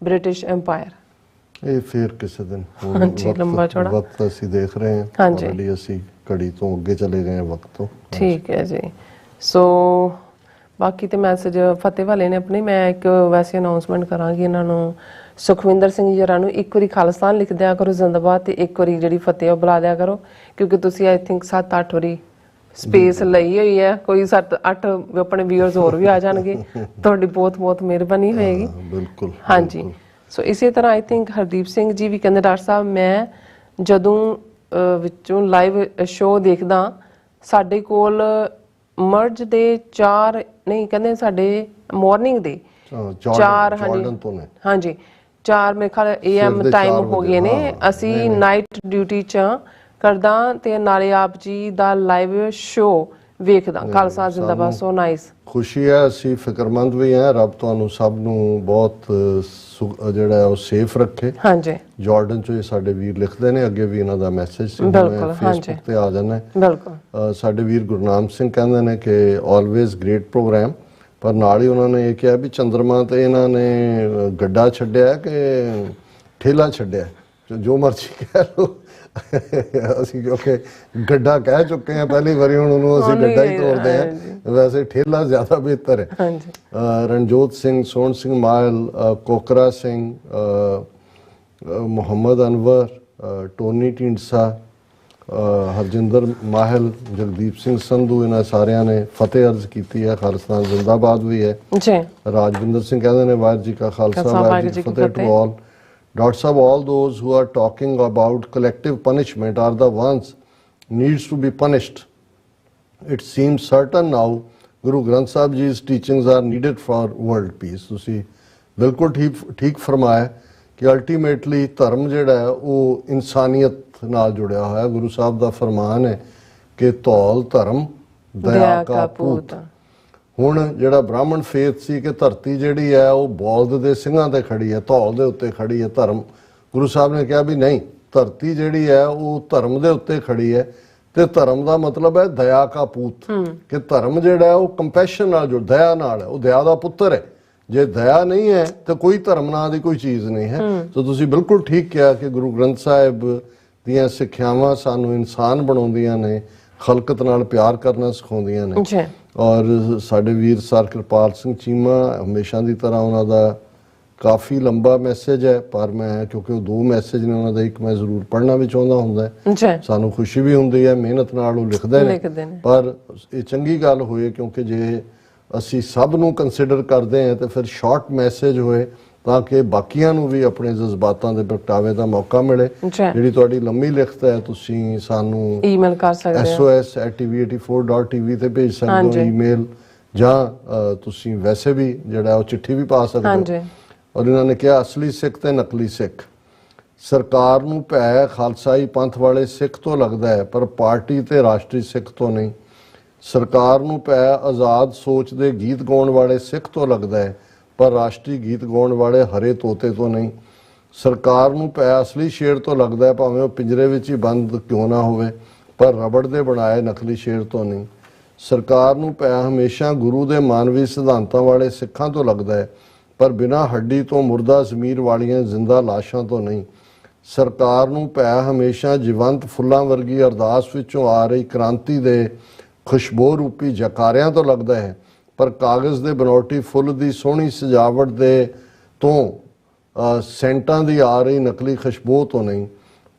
British Empire? ਇਹ ਫਿਰ ਕਿਸੇ ਦਿਨ ਹੁਣ हाँ जी, लंबा चौड़ा। वक्त ਅਸੀਂ ਦੇਖ ਰਹੇ ਹਾਂ। हाँ जी। Already ਅਸੀਂ ਘੜੀ ਤੋਂ ਅੱਗੇ ਚਲੇ ਗਏ ਹਾਂ ਵਕਤ ਤੋਂ। ਠੀਕ ਹੈ ਜੀ। ਸੋ ਬਾਕੀ ਤੇ ਮੈਸੇਜ ਫਤਿਹ ਵਾਲੇ ਨੇ ਆਪਣੇ, ਮੈਂ ਇੱਕ ਵੈਸੇ ਅਨਾਉਂਸਮੈਂਟ ਕਰਾਂਗੀ ਇਹਨਾਂ ਨੂੰ, ਸੁਖਵਿੰਦਰ ਸਿੰਘ ਜਰਾਂ ਨੂੰ ਇੱਕ ਵਾਰੀ ਖਾਲਿਸਤਾਨ ਲਿਖ ਦਿਆ ਕਰੋ ਜ਼ਿੰਦਾਬਾਦ, ਤੇ ਇੱਕ ਵਾਰੀ ਜਿਹੜੀ ਫਤਿਹ ਉਹ ਬੁਲਾ ਦਿਆ ਕਰੋ, ਕਿਉਂਕਿ ਤੁਸੀਂ ਆਈ ਥਿੰਕ 7-8 ਵਾਰੀ ਸਪੇਸ ਲਈ ਹੋਈ ਹੈ। ਕੋਈ 7-8 ਆਪਣੇ ਵਿਊਅਰਸ ਹੋਰ ਵੀ ਆ ਜਾਣਗੇ, ਤੁਹਾਡੀ ਬਹੁਤ ਬਹੁਤ ਮਿਹਰਬਾਨੀ ਹੋਏਗੀ। ਬਿਲਕੁਲ ਹਾਂਜੀ। ਸੋ ਇਸੇ ਤਰ੍ਹਾਂ ਆਈ ਥਿੰਕ ਹਰਦੀਪ ਸਿੰਘ ਜੀ ਵੀ ਕਹਿੰਦੇ ਡਾਕਟਰ ਸਾਹਿਬ ਮੈਂ ਜਦੋਂ ਵਿੱਚੋਂ ਲਾਈਵ ਸ਼ੋਅ ਦੇਖਦਾ, ਸਾਡੇ ਕੋਲ ਮਰਜ ਦੇ 4 ਨਹੀਂ ਕਹਿੰਦੇ ਸਾਡੇ ਮਾਰਨਿੰਗ ਦੇ 4 ਜਾਰਡਨ ਤੋਂ ਨੇ। ਹਾਂਜੀ 4 ਮੇਰੇ ਖਿਆਲ AM ਦੇ ਟਾਈਮ 4 ਹੋ ਵਜੇ, ਗਏ ਨੇ। ਹਾਂ, ਅਸੀਂ ਨਾਈਟ ਡਿਊਟੀ ਚ ਕਰਦਾ ਤੇ ਨਾਲੇ ਆਪ ਜੀ ਦਾ ਲਾਈਵ ਸ਼ੋਅ ਵੇਖਦਾ। ਖਾਲਸਾ ਜ਼ਿੰਦਾਬਾਦ। So nice. ਖੁਸ਼ੀ ਹੈ, ਅਸੀਂ ਫਿਕਰਮੰਦ ਵੀ ਹਾਂ। ਰੱਬ ਤੁਹਾਨੂੰ ਸਭ ਨੂੰ ਬਹੁਤ ਜਿਹੜਾ ਹੈ ਉਹ ਸੇਫ ਰੱਖੇ। ਹਾਂਜੀ ਜਾਰਡਨ ਚੋਂ ਇਹ ਸਾਡੇ ਵੀਰ ਲਿਖਦੇ ਨੇ, ਅੱਗੇ ਵੀ ਇਹਨਾਂ ਦਾ ਮੈਸੇਜ ਸੀ, ਬਿਲਕੁਲ, ਮੈਂ ਹਾਂਜੀ। ਫੇਸਬੁੱਕ ਤੇ ਆ ਜਾਣਾ। ਬਿਲਕੁਲ। ਸਾਡੇ ਵੀਰ ਗੁਰਨਾਮ ਸਿੰਘ ਕਹਿੰਦੇ ਨੇ ਕਿ ਆਲਵੇਜ਼ ਗ੍ਰੇਟ ਪ੍ਰੋਗਰਾਮ, ਪਰ ਨਾਲ ਹੀ ਉਹਨਾਂ ਨੇ ਇਹ ਕਿਹਾ ਵੀ ਚੰਦਰਮਾ ਤੇ ਇਹਨਾਂ ਨੇ ਗੱਡਾ ਛੱਡਿਆ ਕਿ ਠੇਲਾ ਛੱਡਿਆ, ਜੋ ਮਰਜ਼ੀ ਕਹਿ ਲਓ। ਅਸੀਂ ਕਿਉਂਕਿ ਗੱਡਾ ਕਹਿ ਚੁੱਕੇ ਹਾਂ ਪਹਿਲੀ ਵਾਰੀ, ਹੁਣ ਉਹਨੂੰ ਅਸੀਂ ਗੱਡਾ ਹੀ ਤੋਰਦੇ ਹਾਂ। ਵੈਸੇ ਠੇਲਾ ਜ਼ਿਆਦਾ ਬਿਹਤਰ ਹੈ। ਹਾਂਜੀ। ਰਣਜੋਤ ਸਿੰਘ, ਸੋਹਣ ਸਿੰਘ ਮਾਹਲ, ਕੋਕਰਾ ਸਿੰਘ, ਮੁਹੰਮਦ ਅਨਵਰ, ਟੋਨੀ ਢੀਂਡਸਾ, ਹਰਜਿੰਦਰ ਮਾਹਲ, ਜਗਦੀਪ ਸਿੰਘ ਸੰਧੂ, ਇਹਨਾਂ ਸਾਰਿਆਂ ਨੇ ਫਤਿਹ ਅਰਜ਼ ਕੀਤੀ ਹੈ। ਖਾਲਿਸਤਾਨ ਜ਼ਿੰਦਾਬਾਦ ਵੀ ਹੈ। ਜੀ ਰਾਜਵਿੰਦਰ ਸਿੰਘ ਕਹਿੰਦੇ ਨੇ ਵਾਹਿਗੁਰੂ ਜੀ ਕਾ ਖਾਲਸਾ ਵਾਹਿਗੁਰੂ ਜੀ ਕੀ Fateh to all. Dr. Sahab, all those who are talking about collective punishment are the ones needs to be punished. It seems certain now Guru Granth Sahib Ji's teachings are needed for world peace. ਤੁਸੀਂ ਬਿਲਕੁਲ ਠੀਕ ਫਰਮਾਇਆ ਕਿ ultimately ਧਰਮ ਜਿਹੜਾ ਹੈ ਉਹ ਇਨਸਾਨੀਅਤ ਨਾਲ ਜੁੜਿਆ ਹੋਇਆ। ਗੁਰੂ ਸਾਹਿਬ ਦਾ ਫਰਮਾਨ ਹੈ ਕਿ ਧੌਲ ਧਰਮ ਦਇਆ ਕਾ ਪੂਤ। ਹੁਣ ਜਿਹੜਾ ਬ੍ਰਾਹਮਣ ਫੇਥ ਸੀ ਕਿ ਧਰਤੀ ਜਿਹੜੀ ਹੈ ਉਹ ਬੌਲਦ ਦੇ ਸਿੰਘਾਂ ਤੇ ਖੜੀ ਹੈ, ਧੌਲ ਦੇ ਉੱਤੇ ਖੜੀ ਹੈ ਧਰਮ। ਗੁਰੂ ਸਾਹਿਬ ਨੇ ਕਿਹਾ ਵੀ ਨਹੀਂ, ਧਰਤੀ ਜਿਹੜੀ ਹੈ ਉਹ ਧਰਮ ਦੇ ਉੱਤੇ ਖੜੀ ਹੈ, ਤੇ ਧਰਮ ਦਾ ਮਤਲਬ ਹੈ ਦਇਆ ਕਾ ਪੂਤ, ਕਿ ਧਰਮ ਜਿਹੜਾ ਹੈ ਉਹ ਕੰਪੈਸ਼ਨ ਨਾਲ ਜੁੜ, ਦਇਆ ਨਾਲ ਹੈ, ਉਹ ਦਇਆ ਦਾ ਪੁੱਤਰ ਹੈ। ਜੇ ਦਇਆ ਨਹੀਂ ਹੈ ਤਾਂ ਕੋਈ ਧਰਮ ਨਾਂ ਦੀ ਕੋਈ ਚੀਜ਼ ਨਹੀਂ ਹੈ। ਸੋ ਤੁਸੀਂ ਬਿਲਕੁਲ ਠੀਕ ਕਿਹਾ ਕਿ ਗੁਰੂ ਗ੍ਰੰਥ ਸਾਹਿਬ ਦੀਆਂ ਸਿੱਖਿਆਵਾਂ ਸਾਨੂੰ ਇਨਸਾਨ ਬਣਾਉਂਦੀਆਂ ਨੇ, ਖਲਕਤ ਨਾਲ ਪਿਆਰ ਕਰਨਾ ਸਿਖਾਉਂਦੀਆਂ ਨੇ। ਜੀ। ਔਰ ਸਾਡੇ ਵੀਰ ਸਰ ਕਿਰਪਾਲ ਸਿੰਘ ਚੀਮਾ, ਹਮੇਸ਼ਾ ਦੀ ਤਰ੍ਹਾਂ ਉਹਨਾਂ ਦਾ ਕਾਫੀ ਲੰਬਾ ਮੈਸੇਜ ਹੈ, ਪਰ ਮੈਂ ਕਿਉਂਕਿ ਉਹ 2 ਮੈਸੇਜ ਨੇ ਉਹਨਾਂ ਦਾ, ਇੱਕ ਮੈਂ ਜ਼ਰੂਰ ਪੜ੍ਹਨਾ ਵੀ ਚਾਹੁੰਦਾ ਹੁੰਦਾ ਹੈ। ਜੀ। ਸਾਨੂੰ ਖੁਸ਼ੀ ਵੀ ਹੁੰਦੀ ਹੈ, ਮਿਹਨਤ ਨਾਲ ਉਹ ਲਿਖਦੇ ਨੇ, ਪਰ ਇਹ ਚੰਗੀ ਗੱਲ ਹੋਏ ਕਿਉਂਕਿ ਜੇ ਅਸੀਂ ਸਭ ਨੂੰ ਕੰਸੀਡਰ ਕਰਦੇ ਹਾਂ ਤੇ ਫਿਰ ਸ਼ਾਰਟ ਮੈਸੇਜ ਹੋਏ ਤਾਂ ਕਿ ਬਾਕੀਆਂ ਨੂੰ ਵੀ ਆਪਣੇ ਜਜ਼ਬਾਤਾਂ ਦੇ ਪ੍ਰਗਟਾਵੇ ਦਾ ਮੌਕਾ ਮਿਲੇ। ਜਿਹੜੀ ਤੁਹਾਡੀ ਲੰਮੀ ਲਿਖਤ ਹੈ ਤੁਸੀਂ ਸਾਨੂੰ ਈਮੇਲ ਕਰ ਸਕਦੇ ਹੋ, sos@tv84.tv ਤੇ ਭੇਜ ਸਕਦੇ ਹੋ ਈਮੇਲ, ਜਾਂ ਤੁਸੀਂ ਵੈਸੇ ਵੀ ਜਿਹੜਾ ਉਹ ਚਿੱਠੀ ਵੀ ਪਾ ਸਕਦੇ ਹੋ। ਔਰ ਇਹਨਾਂ ਨੇ ਕਿਹਾ ਅਸਲੀ ਸਿੱਖ ਤੇ ਨਕਲੀ ਸਿੱਖ, ਸਰਕਾਰ ਨੂੰ ਭੈ ਖਾਲਸਾਈ ਪੰਥ ਵਾਲੇ ਸਿੱਖ ਤੋਂ ਲੱਗਦਾ ਹੈ ਪਰ ਪਾਰਟੀ ਤੇ ਰਾਸ਼ਟਰੀ ਸਿੱਖ ਤੋਂ ਨਹੀਂ। ਸਰਕਾਰ ਨੂੰ ਭੈ ਆਜ਼ਾਦ ਸੋਚ ਦੇ ਗੀਤ ਗਾਉਣ ਵਾਲੇ ਸਿੱਖ ਤੋਂ ਲੱਗਦਾ ਹੈ ਪਰ ਰਾਸ਼ਟਰੀ ਗੀਤ ਗਾਉਣ ਵਾਲੇ ਹਰੇ ਤੋਤੇ ਤੋਂ ਨਹੀਂ। ਸਰਕਾਰ ਨੂੰ ਭੈ ਅਸਲੀ ਸ਼ੇਰ ਤੋਂ ਲੱਗਦਾ ਹੈ ਭਾਵੇਂ ਉਹ ਪਿੰਜਰੇ ਵਿੱਚ ਹੀ ਬੰਦ ਕਿਉਂ ਨਾ ਹੋਵੇ, ਪਰ ਰਬੜ ਦੇ ਬਣਾਏ ਨਕਲੀ ਸ਼ੇਰ ਤੋਂ ਨਹੀਂ। ਸਰਕਾਰ ਨੂੰ ਭੈ ਹਮੇਸ਼ਾ ਗੁਰੂ ਦੇ ਮਾਨਵੀ ਸਿਧਾਂਤਾਂ ਵਾਲੇ ਸਿੱਖਾਂ ਤੋਂ ਲੱਗਦਾ ਹੈ ਪਰ ਬਿਨਾਂ ਹੱਡੀ ਤੋਂ ਮੁਰਦਾ ਜ਼ਮੀਰ ਵਾਲੀਆਂ ਜ਼ਿੰਦਾ ਲਾਸ਼ਾਂ ਤੋਂ ਨਹੀਂ। ਸਰਕਾਰ ਨੂੰ ਭੈ ਹਮੇਸ਼ਾ ਜੀਵੰਤ ਫੁੱਲਾਂ ਵਰਗੀ ਅਰਦਾਸ ਵਿੱਚੋਂ ਆ ਰਹੀ ਕ੍ਰਾਂਤੀ ਦੇ ਖੁਸ਼ਬੂ ਰੂਪੀ ਜਕਾਰਿਆਂ ਤੋਂ ਲੱਗਦਾ ਹੈ ਪਰ ਕਾਗਜ਼ ਦੇ ਬਨੌਟੀ ਫੁੱਲ ਦੀ ਸੋਹਣੀ ਸਜਾਵਟ ਦੇ ਤੋਂ ਸੈਂਟਾਂ ਦੀ ਆ ਰਹੀ ਨਕਲੀ ਖੁਸ਼ਬੂ ਤੋਂ ਨਹੀਂ,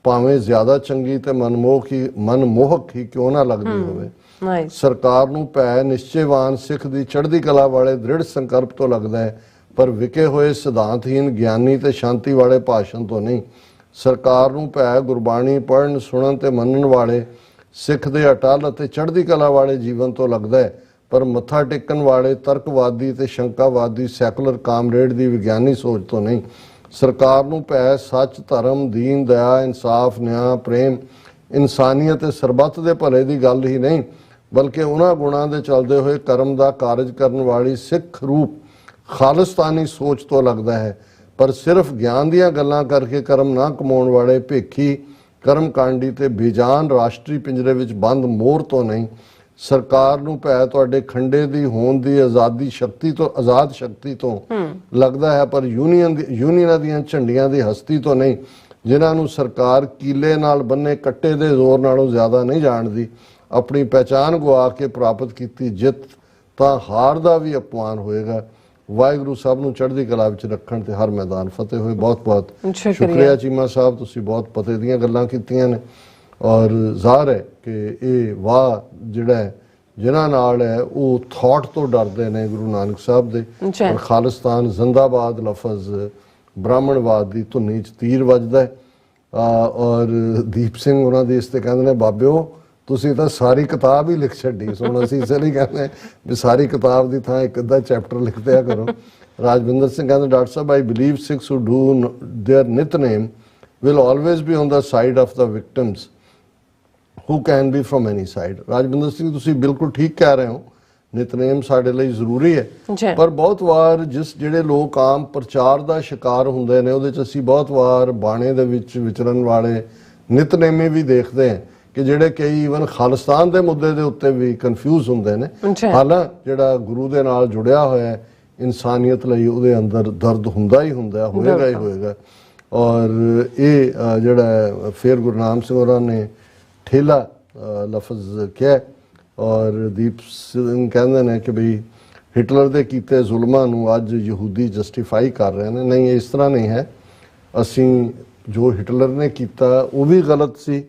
ਭਾਵੇਂ ਜ਼ਿਆਦਾ ਚੰਗੀ ਤੇ ਮਨਮੋਹਕ ਹੀ ਕਿਉਂ ਨਾ ਲੱਗਦੀ ਹੋਵੇ। ਨਾਈਸ। ਸਰਕਾਰ ਨੂੰ ਭੈ ਨਿਸ਼ਚੇਵਾਨ ਸਿੱਖ ਦੀ ਚੜ੍ਹਦੀ ਕਲਾ ਵਾਲੇ ਦ੍ਰਿੜ ਸੰਕਲਪ ਤੋਂ ਲੱਗਦਾ ਹੈ, ਪਰ ਵਿਕੇ ਹੋਏ ਸਿਧਾਂਤਹੀਨ ਗਿਆਨੀ ਤੇ ਸ਼ਾਂਤੀ ਵਾਲੇ ਭਾਸ਼ਣ ਤੋਂ ਨਹੀਂ। ਸਰਕਾਰ ਨੂੰ ਭੈ ਗੁਰਬਾਣੀ ਪੜ੍ਹਨ ਸੁਣਨ ਤੇ ਮੰਨਣ ਵਾਲੇ ਸਿੱਖ ਦੇ ਅਟਲ ਅਤੇ ਚੜ੍ਹਦੀ ਕਲਾ ਵਾਲੇ ਜੀਵਨ ਤੋਂ ਲੱਗਦਾ ਹੈ, ਪਰ ਮੱਥਾ ਟੇਕਣ ਵਾਲੇ ਤਰਕਵਾਦੀ ਤੇ ਸ਼ੰਕਾਵਾਦੀ ਸੈਕੂਲਰ ਕਾਮਰੇਡ ਦੀ ਵਿਗਿਆਨੀ ਸੋਚ ਤੋਂ ਨਹੀਂ। ਸਰਕਾਰ ਨੂੰ ਭੈ ਸੱਚ, ਧਰਮ, ਦੀਨ, ਦਇਆ, ਇਨਸਾਫ, ਨਿਆਂ, ਪ੍ਰੇਮ, ਇਨਸਾਨੀਅਤ ਤੇ ਸਰਬੱਤ ਦੇ ਭਲੇ ਦੀ ਗੱਲ ਹੀ ਨਹੀਂ, ਬਲਕਿ ਉਹਨਾਂ ਗੁਣਾਂ ਦੇ ਚੱਲਦੇ ਹੋਏ ਕਰਮ ਦਾ ਕਾਰਜ ਕਰਨ ਵਾਲੀ ਸਿੱਖ ਰੂਪ ਖਾਲਿਸਤਾਨੀ ਸੋਚ ਤੋਂ ਲੱਗਦਾ ਹੈ। ਪਰ ਸਿਰਫ ਗਿਆਨ ਦੀਆਂ ਗੱਲਾਂ ਕਰਕੇ ਕਰਮ ਨਾ ਕਮਾਉਣ ਵਾਲੇ ਭੇਖੀ ਕਰਮਕਾਂਡੀ ਤੇ ਬੇਜਾਨ ਰਾਸ਼ਟਰੀ ਪਿੰਜਰੇ ਵਿੱਚ ਬੰਦ ਮੋਰ ਤੋਂ ਨਹੀਂ। ਸਰਕਾਰ ਨੂੰ ਭੈ ਤੁਹਾਡੇ ਖੰਡੇ ਦੀ ਹੋਂਦ ਦੀ ਆਜ਼ਾਦ ਸ਼ਕਤੀ ਤੋਂ ਲੱਗਦਾ ਹੈ, ਪਰ ਯੂਨੀਅਨਾਂ ਦੀਆਂ ਝੰਡੀਆਂ ਦੀ ਹਸਤੀ ਤੋਂ ਨਹੀਂ, ਜਿਨ੍ਹਾਂ ਨੂੰ ਸਰਕਾਰ ਕੀਲੇ ਨਾਲ ਬੰਨੇ ਕੱਟੇ ਦੇ ਜ਼ੋਰ ਨਾਲੋਂ ਜ਼ਿਆਦਾ ਨਹੀਂ ਜਾਣਦੀ। ਆਪਣੀ ਪਹਿਚਾਨ ਗੁਆ ਕੇ ਪ੍ਰਾਪਤ ਕੀਤੀ ਜਿੱਤ ਤਾਂ ਹਾਰ ਦਾ ਵੀ ਅਪਮਾਨ ਹੋਏਗਾ। ਵਾਹਿਗੁਰੂ ਸਭ ਨੂੰ ਚੜ੍ਹਦੀ ਕਲਾ ਵਿੱਚ ਰੱਖਣ ਤੇ ਹਰ ਮੈਦਾਨ ਫਤਿਹ ਹੋਏ। ਬਹੁਤ ਬਹੁਤ ਸ਼ੁਕਰੀਆ ਚੀਮਾ ਸਾਹਿਬ, ਤੁਸੀਂ ਬਹੁਤ ਪਤੇ ਦੀਆਂ ਗੱਲਾਂ ਕੀਤੀਆਂ ਨੇ, ਔਰ ਜ਼ਾਹਰ ਹੈ ਕਿ ਇਹ ਵਾਹ ਜਿਹੜਾ ਹੈ ਜਿਨ੍ਹਾਂ ਨਾਲ ਹੈ ਉਹ ਥਾਟ ਤੋਂ ਡਰਦੇ ਨੇ ਗੁਰੂ ਨਾਨਕ ਸਾਹਿਬ ਦੇ। ਔਰ ਖਾਲਿਸਤਾਨ ਜ਼ਿੰਦਾਬਾਦ ਲਫ਼ਜ਼ ਬ੍ਰਾਹਮਣਵਾਦ ਦੀ ਧੁਨੀ 'ਚ ਤੀਰ ਵੱਜਦਾ ਹੈ। ਔਰ ਦੀਪ ਸਿੰਘ ਉਹਨਾਂ ਦੀ ਇਸ ਤੇ ਕਹਿੰਦੇ ਨੇ, ਬਾਬਿਓ ਤੁਸੀਂ ਤਾਂ ਸਾਰੀ ਕਿਤਾਬ ਹੀ ਲਿਖ ਛੱਡੀ। ਸੁਣ ਅਸੀਂ ਇਸ ਲਈ ਕਹਿੰਦੇ ਵੀ ਸਾਰੀ ਕਿਤਾਬ ਦੀ ਥਾਂ ਇੱਕ ਅੱਧਾ ਚੈਪਟਰ ਲਿਖ ਦਿਆ ਕਰੋ। ਰਾਜਵਿੰਦਰ ਸਿੰਘ ਕਹਿੰਦੇ, ਡਾਕਟਰ ਸਾਹਿਬ I believe Sikhs who do their Nitnem will always be on the side of the victims who can be from any side। Rajwinder Singh ਤੁਸੀਂ ਬਿਲਕੁਲ ਠੀਕ ਕਹਿ ਰਹੇ ਹੋ, ਨਿਤਨੇਮ ਸਾਡੇ ਲਈ ਜ਼ਰੂਰੀ ਹੈ, ਪਰ ਬਹੁਤ ਵਾਰ ਜਿਹੜੇ ਲੋਕ ਆਮ ਪ੍ਰਚਾਰ ਦਾ ਸ਼ਿਕਾਰ ਹੁੰਦੇ ਨੇ ਉਹਦੇ 'ਚ ਅਸੀਂ ਬਹੁਤ ਵਾਰ ਬਾਣੇ ਦੇ ਵਿੱਚ ਵਿਚਰਨ ਵਾਲੇ ਨਿਤਨੇਮੀ ਵੀ ਦੇਖਦੇ ਹਾਂ ਕਿ ਜਿਹੜੇ ਕਈ ਈਵਨ ਖਾਲਿਸਤਾਨ ਦੇ ਮੁੱਦੇ ਦੇ ਉੱਤੇ ਵੀ ਕਨਫਿਊਜ਼ ਹੁੰਦੇ ਨੇ। ਹਾਲਾਂਕਿ ਜਿਹੜਾ ਗੁਰੂ ਦੇ ਨਾਲ ਜੁੜਿਆ ਹੋਇਆ ਹੈ ਇਨਸਾਨੀਅਤ ਲਈ ਉਹਦੇ ਅੰਦਰ ਦਰਦ ਹੁੰਦਾ ਹੀ ਹੁੰਦਾ, ਹੋਏਗਾ ਹੀ ਹੋਏਗਾ। ਔਰ ਇਹ ਜਿਹੜਾ ਫਿਰ ਗੁਰਨਾਮ ਸਿੰਘ ਹੋਰਾਂ ਨੇ ਠੇਲਾ ਲਫ਼ਜ਼ ਕਿਹਾ, ਔਰ ਦੀਪ ਸਿੰਘ ਕਹਿੰਦੇ ਨੇ ਕਿ ਬਈ ਹਿਟਲਰ ਦੇ ਕੀਤੇ ਜ਼ੁਲਮਾਂ ਨੂੰ ਅੱਜ ਯਹੂਦੀ ਜਸਟੀਫਾਈ ਕਰ ਰਹੇ ਨੇ। ਨਹੀਂ, ਇਸ ਤਰ੍ਹਾਂ ਨਹੀਂ ਹੈ। ਅਸੀਂ ਜੋ ਹਿਟਲਰ ਨੇ ਕੀਤਾ ਉਹ ਵੀ ਗਲਤ ਸੀ,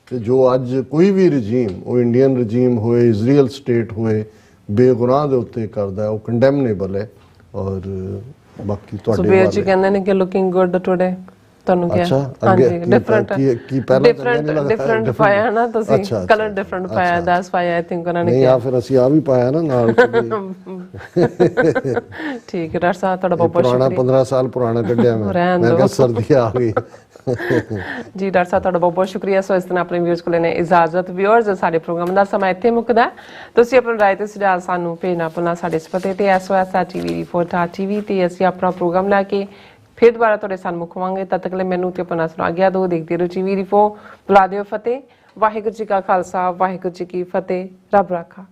ਤੇ ਜੋ ਅੱਜ ਕੋਈ ਵੀ ਰਜੀਮ, ਉਹ ਇੰਡੀਅਨ ਰਜੀਮ ਹੋਏ, ਇਜ਼ਰਾਈਲ ਸਟੇਟ ਹੋਏ, ਬੇਗੁਨਾਹ ਦੇ ਉੱਤੇ ਕਰਦਾ ਹੈ, ਉਹ ਕੰਡੈਮਨੇਬਲ ਹੈ। ਔਰ ਬਾਕੀ ਤੁਹਾਡੇ ਸੁਬੇਰ ਜੀ ਕਹਿੰਦੇ ਨੇ ਕਿ ਲੁਕਿੰਗ ਗੁੱਡ ਟੁਡੇ, ਤੁਹਾਨੂੰ ਕਿਹਾ ਹਾਂਜੀ ਡਿਫਰੈਂਟ ਕੀ ਪਹਿਲਾਂ ਡਿਫਰੈਂਟ ਪਾਇਆ ਨਾ ਤੁਸੀਂ, ਕਲਰ ਡਿਫਰੈਂਟ ਪਾਇਆ, ਦੈਟਸ ਵਾਈ ਆਈ ਥਿੰਕ ਉਹਨਾਂ ਨੇ ਨਹੀਂ, ਆ ਫਿਰ ਅਸੀਂ ਆ ਵੀ ਪਾਇਆ ਨਾ ਨਾਲ। ਠੀਕ ਹੈ ਡਾਕਟਰ ਸਾਹਿਬ, ਤੁਹਾਡਾ ਬਹੁਤ ਬਹੁਤ ਪੁਰਾਣਾ 15 ਸਾਲ ਪੁਰਾਣਾ ਕੱਢਿਆ ਮੈਂ ਕਿਹਾ ਸਰਦੀ ਆ ਗਈ। ਜੀ ਡਾਕਟਰ ਸਾਹਿਬ, ਤੁਹਾਡਾ ਬਹੁਤ ਬਹੁਤ ਸ਼ੁਕਰੀਆ। ਸੋ ਇਸ ਤਰ੍ਹਾਂ ਆਪਣੇ ਵਿਊਅਰਸ ਕੋਲ ਨੇ ਇਜਾਜ਼ਤ। ਵਿਊਅਰਸ, ਸਾਡੇ ਪ੍ਰੋਗਰਾਮ ਦਾ ਸਮਾਂ ਇੱਥੇ ਮੁੱਕਦਾ। ਤੁਸੀਂ ਆਪਣੀ ਰਾਏ ਤੇ ਸੁਝਾਅ ਸਾਨੂੰ ਭੇਜਣਾ ਭੁੱਲਣਾ ਸਾਡੇ ਇਸ ਪਤੇ ਤੇ SOS@tvreporter.tv ਤੇ ਅਸੀਂ ਆਪਣਾ ਪ੍ਰੋਗਰਾਮ ਲੈ ਕੇ ਫਿਰ ਦੁਬਾਰਾ ਤੁਹਾਡੇ ਸਾਹਮਣੇ ਹੋਵਾਂਗੇ। ਤਦ ਤੱਕ ਲਈ ਮੈਨੂੰ ਤੇ ਆਪਣਾ ਸੁਣਾ ਗਿਆ ਦੋ ਦੇਖਦੇ ਰਹੋ TV ਰਿਪੋ। ਬੁਲਾ ਦਿਓ ਫਤਿਹ। ਵਾਹਿਗੁਰੂ ਜੀ ਕਾ ਖਾਲਸਾ, ਵਾਹਿਗੁਰੂ ਜੀ ਕੀ ਫਤਿਹ। ਰੱਬ ਰਾਖਾ।